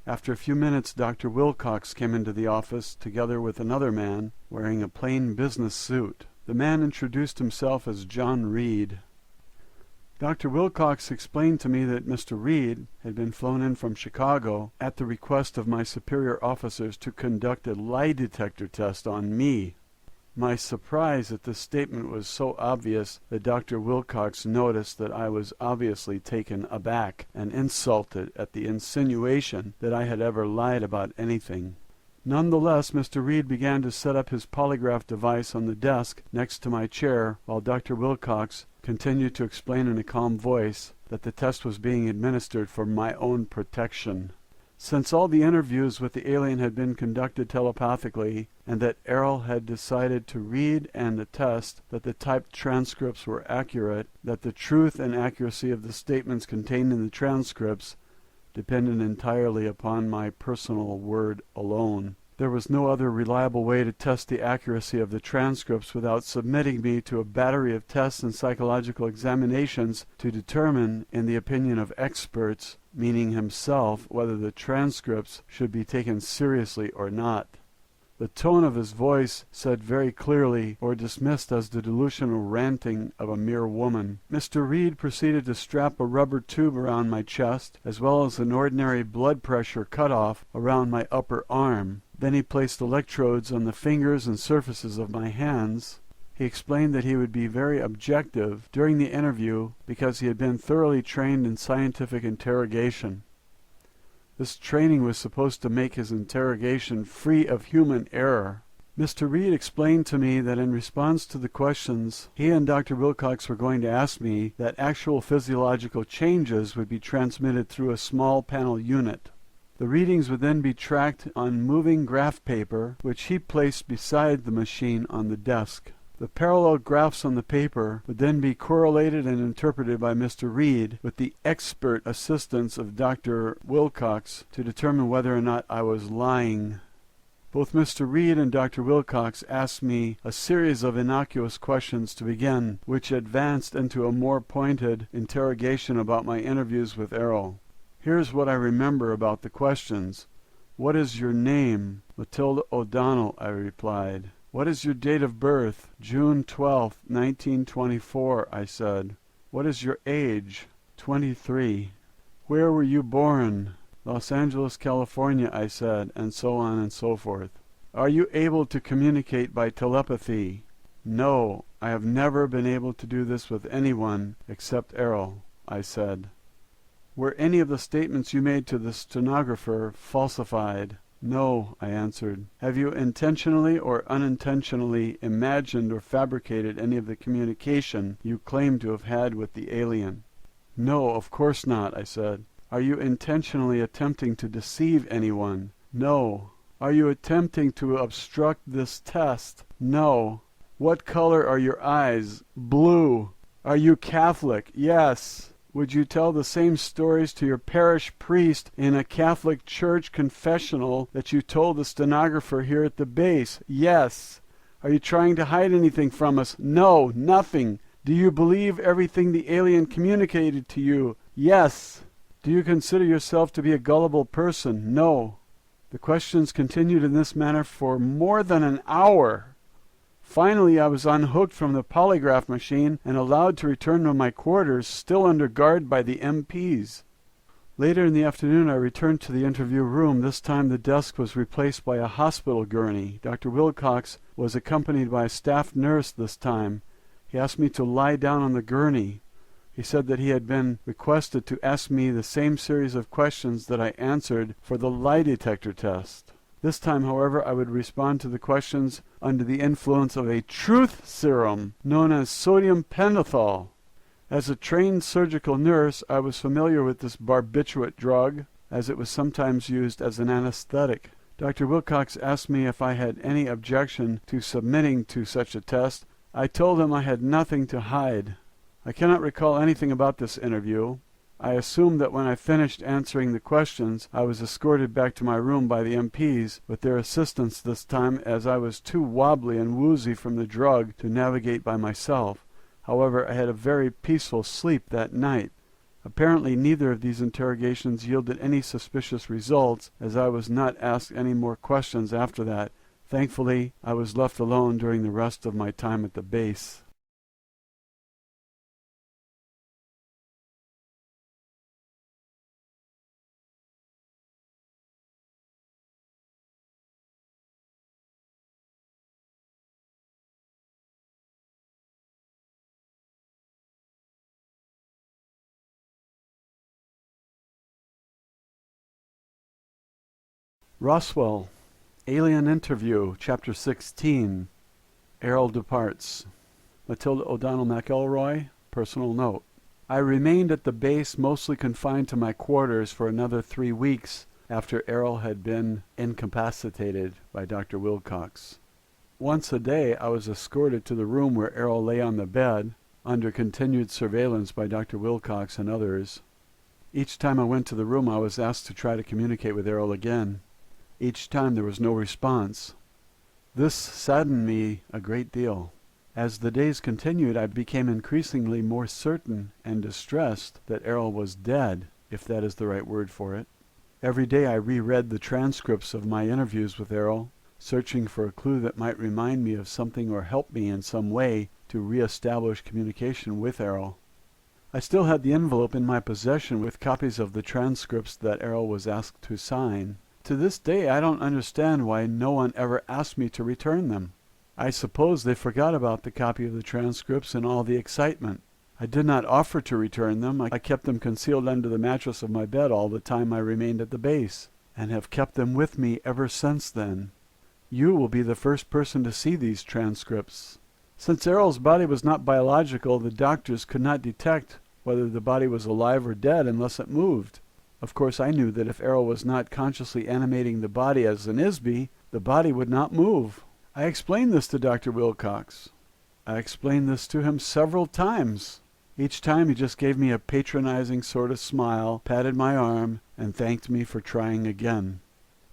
After a few minutes, Dr. Wilcox came into the office together with another man wearing a plain business suit. The man introduced himself as John Reed. Dr. Wilcox explained to me that Mr. Reed had been flown in from Chicago at the request of my superior officers to conduct a lie detector test on me. My surprise at this statement was so obvious that Dr. Wilcox noticed that I was obviously taken aback and insulted at the insinuation that I had ever lied about anything. Nonetheless, Mr. Reed began to set up his polygraph device on the desk next to my chair while Dr. Wilcox continued to explain in a calm voice that the test was being administered for my own protection. Since all the interviews with the alien had been conducted telepathically, and that Errol had decided to read and attest that the typed transcripts were accurate, that the truth and accuracy of the statements contained in the transcripts depended entirely upon my personal word alone. There was no other reliable way to test the accuracy of the transcripts without submitting me to a battery of tests and psychological examinations to determine, in the opinion of experts, meaning himself, whether the transcripts should be taken seriously or not. The tone of his voice said very clearly, or dismissed as the delusional ranting of a mere woman. Mr. Reed proceeded to strap a rubber tube around my chest, as well as an ordinary blood pressure cutoff around my upper arm. Then he placed electrodes on the fingers and surfaces of my hands. He explained that he would be very objective during the interview because he had been thoroughly trained in scientific interrogation. This training was supposed to make his interrogation free of human error. Mr. Reed explained to me that in response to the questions he and Dr. Wilcox were going to ask me, that actual physiological changes would be transmitted through a small panel unit. The readings would then be tracked on moving graph paper, which he placed beside the machine on the desk. The parallel graphs on the paper would then be correlated and interpreted by Mr. Reed with the expert assistance of Dr. Wilcox to determine whether or not I was lying. Both Mr. Reed and Dr. Wilcox asked me a series of innocuous questions to begin, which advanced into a more pointed interrogation about my interviews with Errol. Here's what I remember about the questions. "What is your name?" "Matilda O'Donnell," I replied. "What is your date of birth?" "June 12, 1924, I said. "What is your age?" 23. "Where were you born?" "Los Angeles, California," I said, and so on and so forth. "Are you able to communicate by telepathy?" "No, I have never been able to do this with anyone except Errol," I said. "Were any of the statements you made to the stenographer falsified?" "No," I answered. "Have you intentionally or unintentionally imagined or fabricated any of the communication you claim to have had with the alien?" "No, of course not," I said. "Are you intentionally attempting to deceive anyone?" "No." Are you attempting to obstruct this test? No. What color are your eyes? Blue. Are you Catholic? Yes. Would you tell the same stories to your parish priest in a Catholic church confessional that you told the stenographer here at the base? Yes. Are you trying to hide anything from us? No, nothing. Do you believe everything the alien communicated to you? Yes. Do you consider yourself to be a gullible person? No. The questions continued in this manner for more than an hour. Finally, I was unhooked from the polygraph machine and allowed to return to my quarters, still under guard by the MPs. Later in the afternoon, I returned to the interview room. This time the desk was replaced by a hospital gurney. Dr. Wilcox was accompanied by a staff nurse this time. He asked me to lie down on the gurney. He said that he had been requested to ask me the same series of questions that I answered for the lie detector test. This time, however, I would respond to the questions under the influence of a truth serum known as sodium pentothal. As a trained surgical nurse, I was familiar with this barbiturate drug, as it was sometimes used as an anesthetic. Dr. Wilcox asked me if I had any objection to submitting to such a test. I told him I had nothing to hide. I cannot recall anything about this interview. I assumed that when I finished answering the questions, I was escorted back to my room by the MPs, with their assistance this time, as I was too wobbly and woozy from the drug to navigate by myself. However, I had a very peaceful sleep that night. Apparently neither of these interrogations yielded any suspicious results, as I was not asked any more questions after that. Thankfully, I was left alone during the rest of my time at the base. Roswell, Alien Interview, Chapter 16. Errol departs. Matilda O'Donnell McElroy, personal note. I remained at the base, mostly confined to my quarters, for another 3 weeks after Errol had been incapacitated by Dr. Wilcox. Once a day I was escorted to the room where Errol lay on the bed, under continued surveillance by Dr. Wilcox and others. Each time I went to the room I was asked to try to communicate with Errol again. Each time there was no response. This saddened me a great deal. As the days continued, I became increasingly more certain and distressed that Errol was dead, if that is the right word for it. Every day I reread the transcripts of my interviews with Errol, searching for a clue that might remind me of something or help me in some way to re-establish communication with Errol. I still had the envelope in my possession with copies of the transcripts that Errol was asked to sign. To this day I don't understand why no one ever asked me to return them. I suppose they forgot about the copy of the transcripts in all the excitement. I did not offer to return them. I kept them concealed under the mattress of my bed all the time I remained at the base, and have kept them with me ever since then. You will be the first person to see these transcripts. Since Errol's body was not biological, the doctors could not detect whether the body was alive or dead unless it moved. Of course, I knew that if Errol was not consciously animating the body as an ISB, the body would not move. I explained this to Dr. Wilcox. I explained this to him several times. Each time he just gave me a patronizing sort of smile, patted my arm, and thanked me for trying again.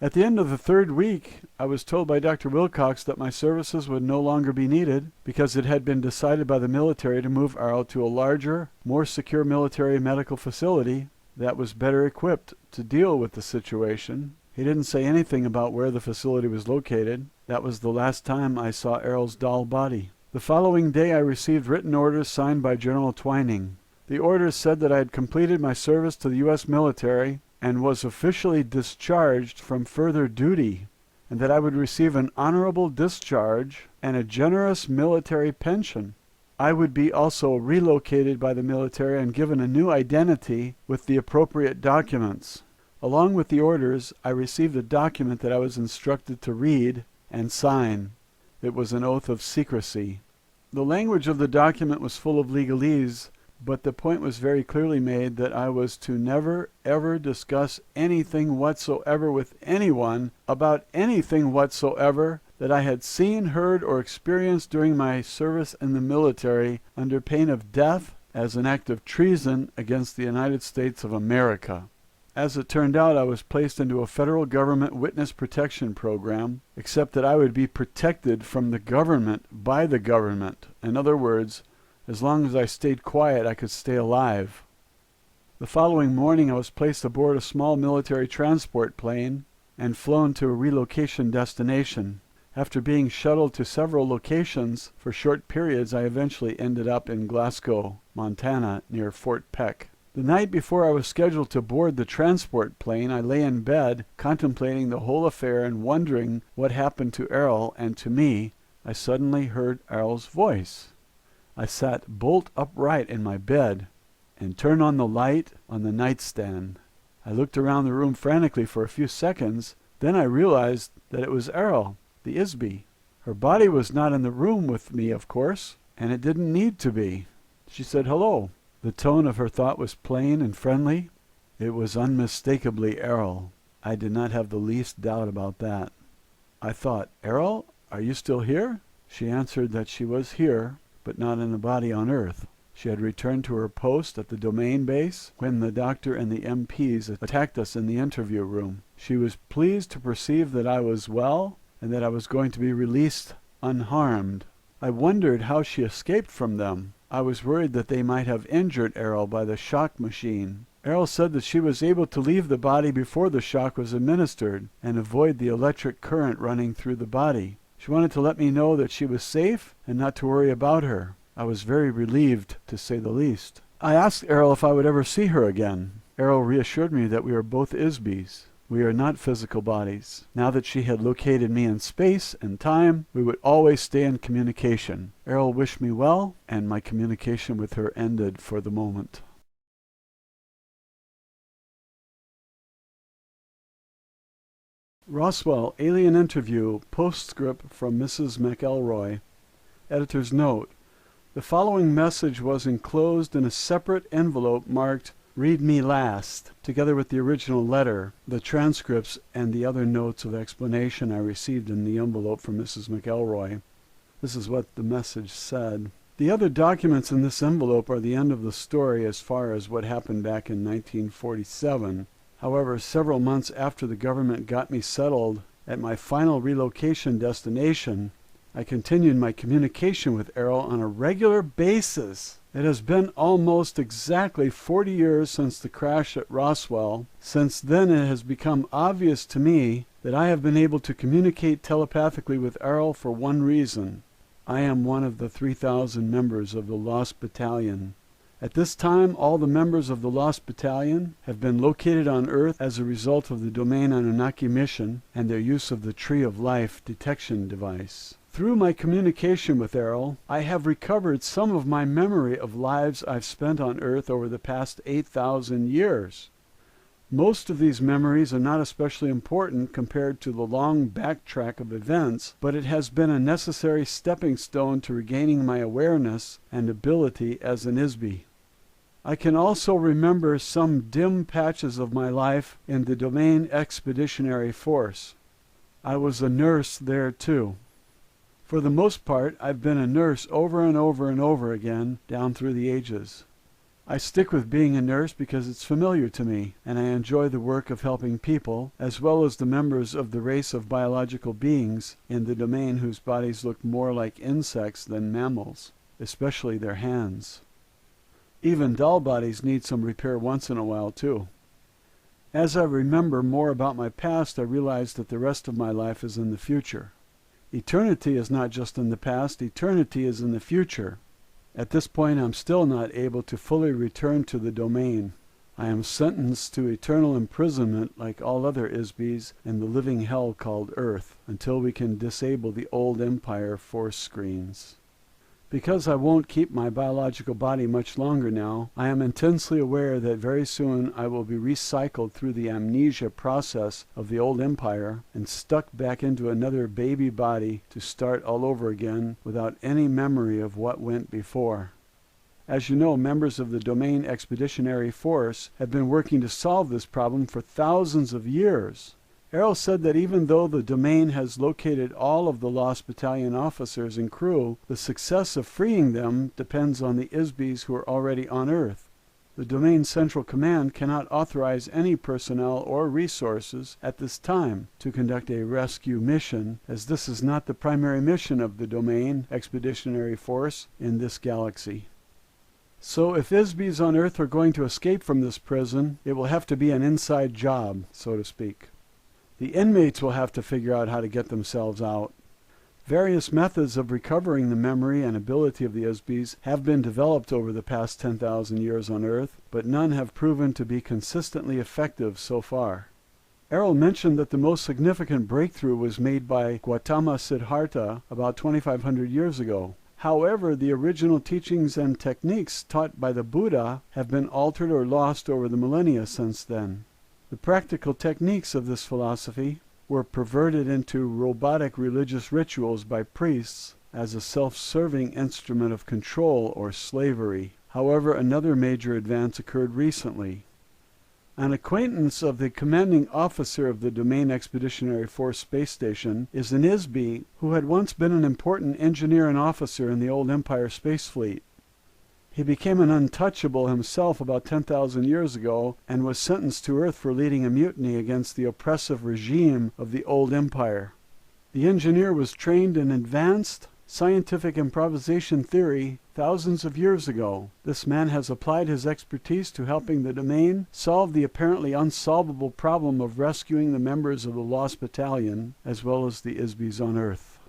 At the end of the 3rd week, I was told by Dr. Wilcox that my services would no longer be needed because it had been decided by the military to move Errol to a larger, more secure military medical facility that was better equipped to deal with the situation. He didn't say anything about where the facility was located. That was the last time I saw Errol's doll body. The following day I received written orders signed by General Twining. The orders said that I had completed my service to the U.S. military and was officially discharged from further duty, and that I would receive an honorable discharge and a generous military pension. I would be also relocated by the military and given a new identity with the appropriate documents. Along with the orders, I received a document that I was instructed to read and sign. It was an oath of secrecy. The language of the document was full of legalese, but the point was very clearly made that I was to never, ever discuss anything whatsoever with anyone about anything whatsoever that I had seen, heard, or experienced during my service in the military under pain of death as an act of treason against the United States of America. As it turned out, I was placed into a federal government witness protection program, except that I would be protected from the government by the government. In other words, as long as I stayed quiet, I could stay alive. The following morning, I was placed aboard a small military transport plane and flown to a relocation destination. After being shuttled to several locations for short periods, I eventually ended up in Glasgow, Montana, near Fort Peck. The night before I was scheduled to board the transport plane, I lay in bed, contemplating the whole affair and wondering what happened to Errol and to me. I suddenly heard Errol's voice. I sat bolt upright in my bed and turned on the light on the nightstand. I looked around the room frantically for a few seconds. Then I realized that it was Errol, the Isby. Her body was not in the room with me, of course, and it didn't need to be. She said hello. The tone of her thought was plain and friendly. It was unmistakably Errol. I did not have the least doubt about that. I thought, Errol, are you still here? She answered that she was here, but not in a body on Earth. She had returned to her post at the domain base when the doctor and the MPs attacked us in the interview room. She was pleased to perceive that I was well and that I was going to be released unharmed. I wondered how she escaped from them. I was worried that they might have injured Errol by the shock machine. Errol said that she was able to leave the body before the shock was administered and avoid the electric current running through the body. She wanted to let me know that she was safe and not to worry about her. I was very relieved, to say the least. I asked Errol if I would ever see her again. Errol reassured me that we are both Isbys. We are not physical bodies. Now that she had located me in space and time, we would always stay in communication. Errol wished me well, and my communication with her ended for the moment. Roswell, alien interview, postscript from Mrs. McElroy. Editor's note: the following message was enclosed in a separate envelope marked "Read me last," together with the original letter, the transcripts, and the other notes of explanation I received in the envelope from Mrs. McElroy. This is what the message said. The other documents in this envelope are the end of the story as far as what happened back in 1947. However, several months after the government got me settled at my final relocation destination, I continued my communication with Errol on a regular basis. It has been almost exactly 40 years since the crash at Roswell. Since then, it has become obvious to me that I have been able to communicate telepathically with Errol for one reason. I am one of the 3,000 members of the Lost Battalion. At this time, all the members of the Lost Battalion have been located on Earth as a result of the Domain Anunnaki mission and their use of the Tree of Life detection device. Through my communication with Errol, I have recovered some of my memory of lives I've spent on Earth over the past 8,000 years. Most of these memories are not especially important compared to the long backtrack of events, but it has been a necessary stepping stone to regaining my awareness and ability as an Isby. I can also remember some dim patches of my life in the Domain Expeditionary Force. I was a nurse there too. For the most part, I've been a nurse over and over and over again down through the ages. I stick with being a nurse because it's familiar to me, and I enjoy the work of helping people, as well as the members of the race of biological beings in the domain whose bodies look more like insects than mammals, especially their hands. Even doll bodies need some repair once in a while, too. As I remember more about my past, I realize that the rest of my life is in the future. Eternity is not just in the past, eternity is in the future. At this point, I'm still not able to fully return to the domain. I am sentenced to eternal imprisonment like all other Isbys in the living hell called Earth, until we can disable the old Empire force screens. Because I won't keep my biological body much longer now, I am intensely aware that very soon I will be recycled through the amnesia process of the old empire and stuck back into another baby body to start all over again without any memory of what went before. As you know, members of the Domain Expeditionary Force have been working to solve this problem for thousands of years. Errol said that even though the Domain has located all of the lost battalion officers and crew, the success of freeing them depends on the ISBs who are already on Earth. The Domain Central Command cannot authorize any personnel or resources at this time to conduct a rescue mission, as this is not the primary mission of the Domain Expeditionary Force in this galaxy. So if ISBs on Earth are going to escape from this prison, it will have to be an inside job, so to speak. The inmates will have to figure out how to get themselves out. Various methods of recovering the memory and ability of the ISBs have been developed over the past 10,000 years on Earth, but none have proven to be consistently effective so far. Errol mentioned that the most significant breakthrough was made by Gautama Siddhartha about 2,500 years ago. However, the original teachings and techniques taught by the Buddha have been altered or lost over the millennia since then. The practical techniques of this philosophy were perverted into robotic religious rituals by priests as a self-serving instrument of control or slavery. However, another major advance occurred recently. An acquaintance of the commanding officer of the Domain Expeditionary Force space station is an ISB who had once been an important engineer and officer in the old Empire space fleet. He became an untouchable himself about 10,000 years ago and was sentenced to Earth for leading a mutiny against the oppressive regime of the old empire. The engineer was trained in advanced scientific improvisation theory thousands of years ago. This man has applied his expertise to helping the Domain solve the apparently unsolvable problem of rescuing the members of the Lost Battalion as well as the ISBs on Earth.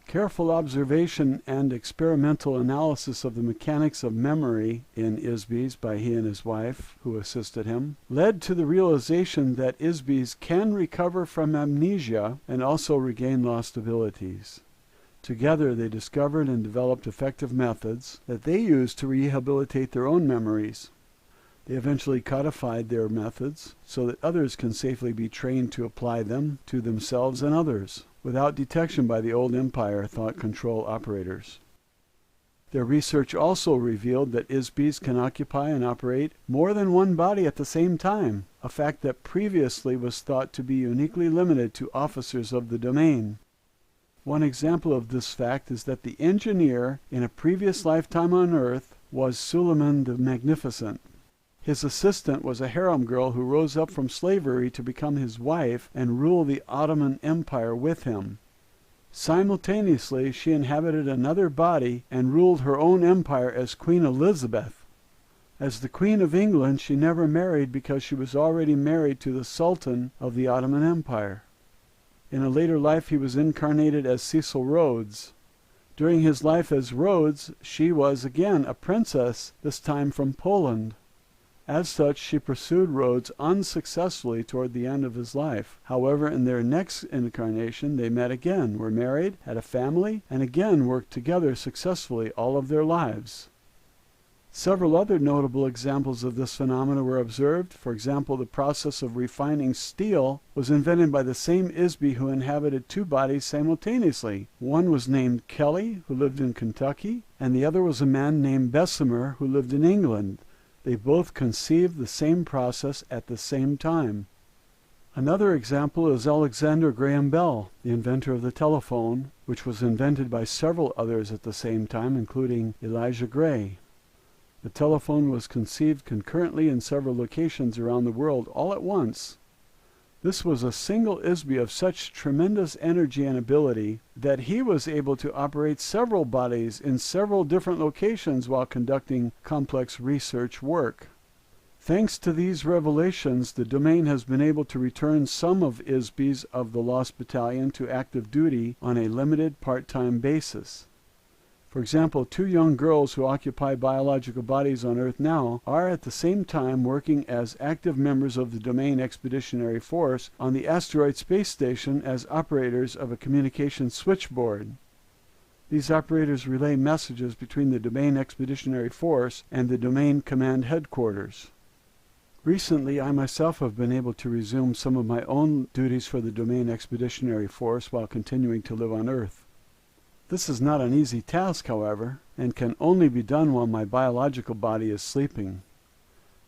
Careful observation and experimental analysis of the mechanics of memory in ISBs by he and his wife, who assisted him, led to the realization that ISBs can recover from amnesia and also regain lost abilities. Together they discovered and developed effective methods that they used to rehabilitate their own memories. They eventually codified their methods so that others can safely be trained to apply them to themselves and others, without detection by the old Empire thought control operators. Their research also revealed that ISBs can occupy and operate more than one body at the same time, a fact that previously was thought to be uniquely limited to officers of the Domain. One example of this fact is that the engineer in a previous lifetime on Earth was Suleiman the Magnificent. His assistant was a harem girl who rose up from slavery to become his wife and rule the Ottoman Empire with him. Simultaneously, she inhabited another body and ruled her own empire as Queen Elizabeth. As the Queen of England, she never married because she was already married to the Sultan of the Ottoman Empire. In a later life, he was incarnated as Cecil Rhodes. During his life as Rhodes, she was again a princess, this time from Poland. As such, she pursued Rhodes unsuccessfully toward the end of his life. However, in their next incarnation, they met again, were married, had a family, and again worked together successfully all of their lives. Several other notable examples of this phenomenon were observed. For example, the process of refining steel was invented by the same ISB who inhabited two bodies simultaneously. One was named Kelly, who lived in Kentucky, and the other was a man named Bessemer, who lived in England. They both conceived the same process at the same time. Another example is Alexander Graham Bell, the inventor of the telephone, which was invented by several others at the same time, including Elijah Gray. The telephone was conceived concurrently in several locations around the world all at once. This was a single ISB of such tremendous energy and ability that he was able to operate several bodies in several different locations while conducting complex research work. Thanks to these revelations, the Domain has been able to return some of ISBs of the Lost Battalion to active duty on a limited part-time basis. For example, two young girls who occupy biological bodies on Earth now are at the same time working as active members of the Domain Expeditionary Force on the asteroid space station as operators of a communication switchboard. These operators relay messages between the Domain Expeditionary Force and the Domain Command Headquarters. Recently, I myself have been able to resume some of my own duties for the Domain Expeditionary Force while continuing to live on Earth. This is not an easy task, however, and can only be done while my biological body is sleeping.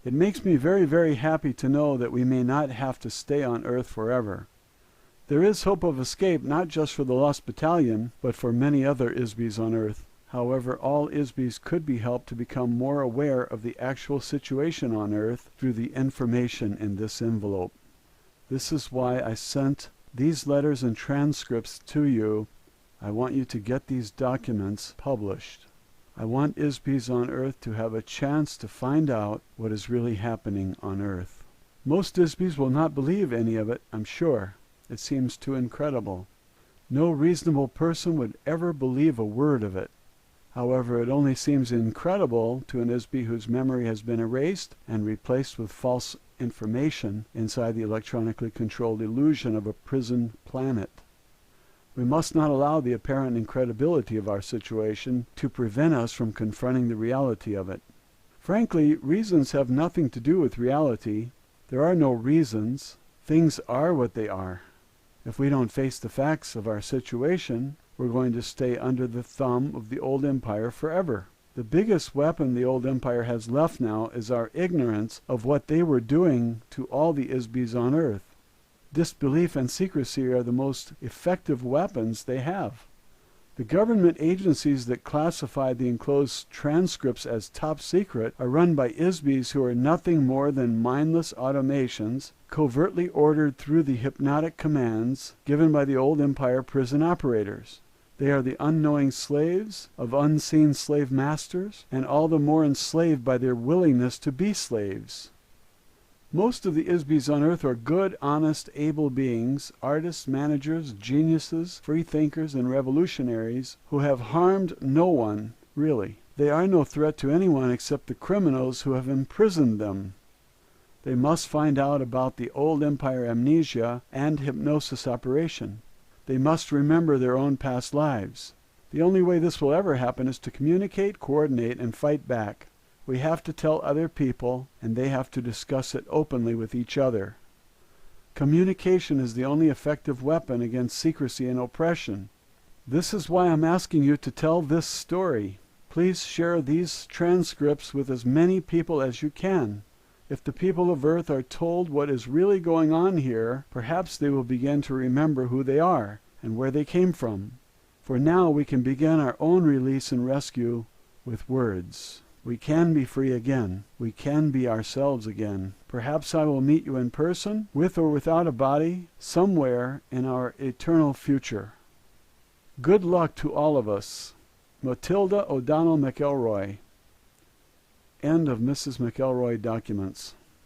It makes me very, very happy to know that we may not have to stay on Earth forever. There is hope of escape not just for the Lost Battalion, but for many other ISBEs on Earth. However, all ISBEs could be helped to become more aware of the actual situation on Earth through the information in this envelope. This is why I sent these letters and transcripts to you. I want you to get these documents published. I want ISBEs on Earth to have a chance to find out what is really happening on Earth. Most ISBEs will not believe any of it, I'm sure. It seems too incredible. No reasonable person would ever believe a word of it. However, it only seems incredible to an ISBE whose memory has been erased and replaced with false information inside the electronically controlled illusion of a prison planet. We must not allow the apparent incredibility of our situation to prevent us from confronting the reality of it. Frankly, reasons have nothing to do with reality. There are no reasons. Things are what they are. If we don't face the facts of our situation, we're going to stay under the thumb of the old empire forever. The biggest weapon the old empire has left now is our ignorance of what they were doing to all the ISBEs on Earth. Disbelief and secrecy are the most effective weapons they have. The government agencies that classify the enclosed transcripts as top secret are run by ISBEs who are nothing more than mindless automations covertly ordered through the hypnotic commands given by the old empire prison operators. They are the unknowing slaves of unseen slave masters, and all the more enslaved by their willingness to be slaves. Most of the ISBEs on Earth are good, honest, able beings, artists, managers, geniuses, freethinkers, and revolutionaries who have harmed no one, really. They are no threat to anyone except the criminals who have imprisoned them. They must find out about the old empire amnesia and hypnosis operation. They must remember their own past lives. The only way this will ever happen is to communicate, coordinate, and fight back. We have to tell other people, and they have to discuss it openly with each other. Communication is the only effective weapon against secrecy and oppression. This is why I'm asking you to tell this story. Please share these transcripts with as many people as you can. If the people of Earth are told what is really going on here, perhaps they will begin to remember who they are and where they came from. For now we can begin our own release and rescue with words. We can be free again. We can be ourselves again. Perhaps I will meet you in person, with or without a body, somewhere in our eternal future. Good luck to all of us. Matilda O'Donnell McElroy. End of Mrs. McElroy documents.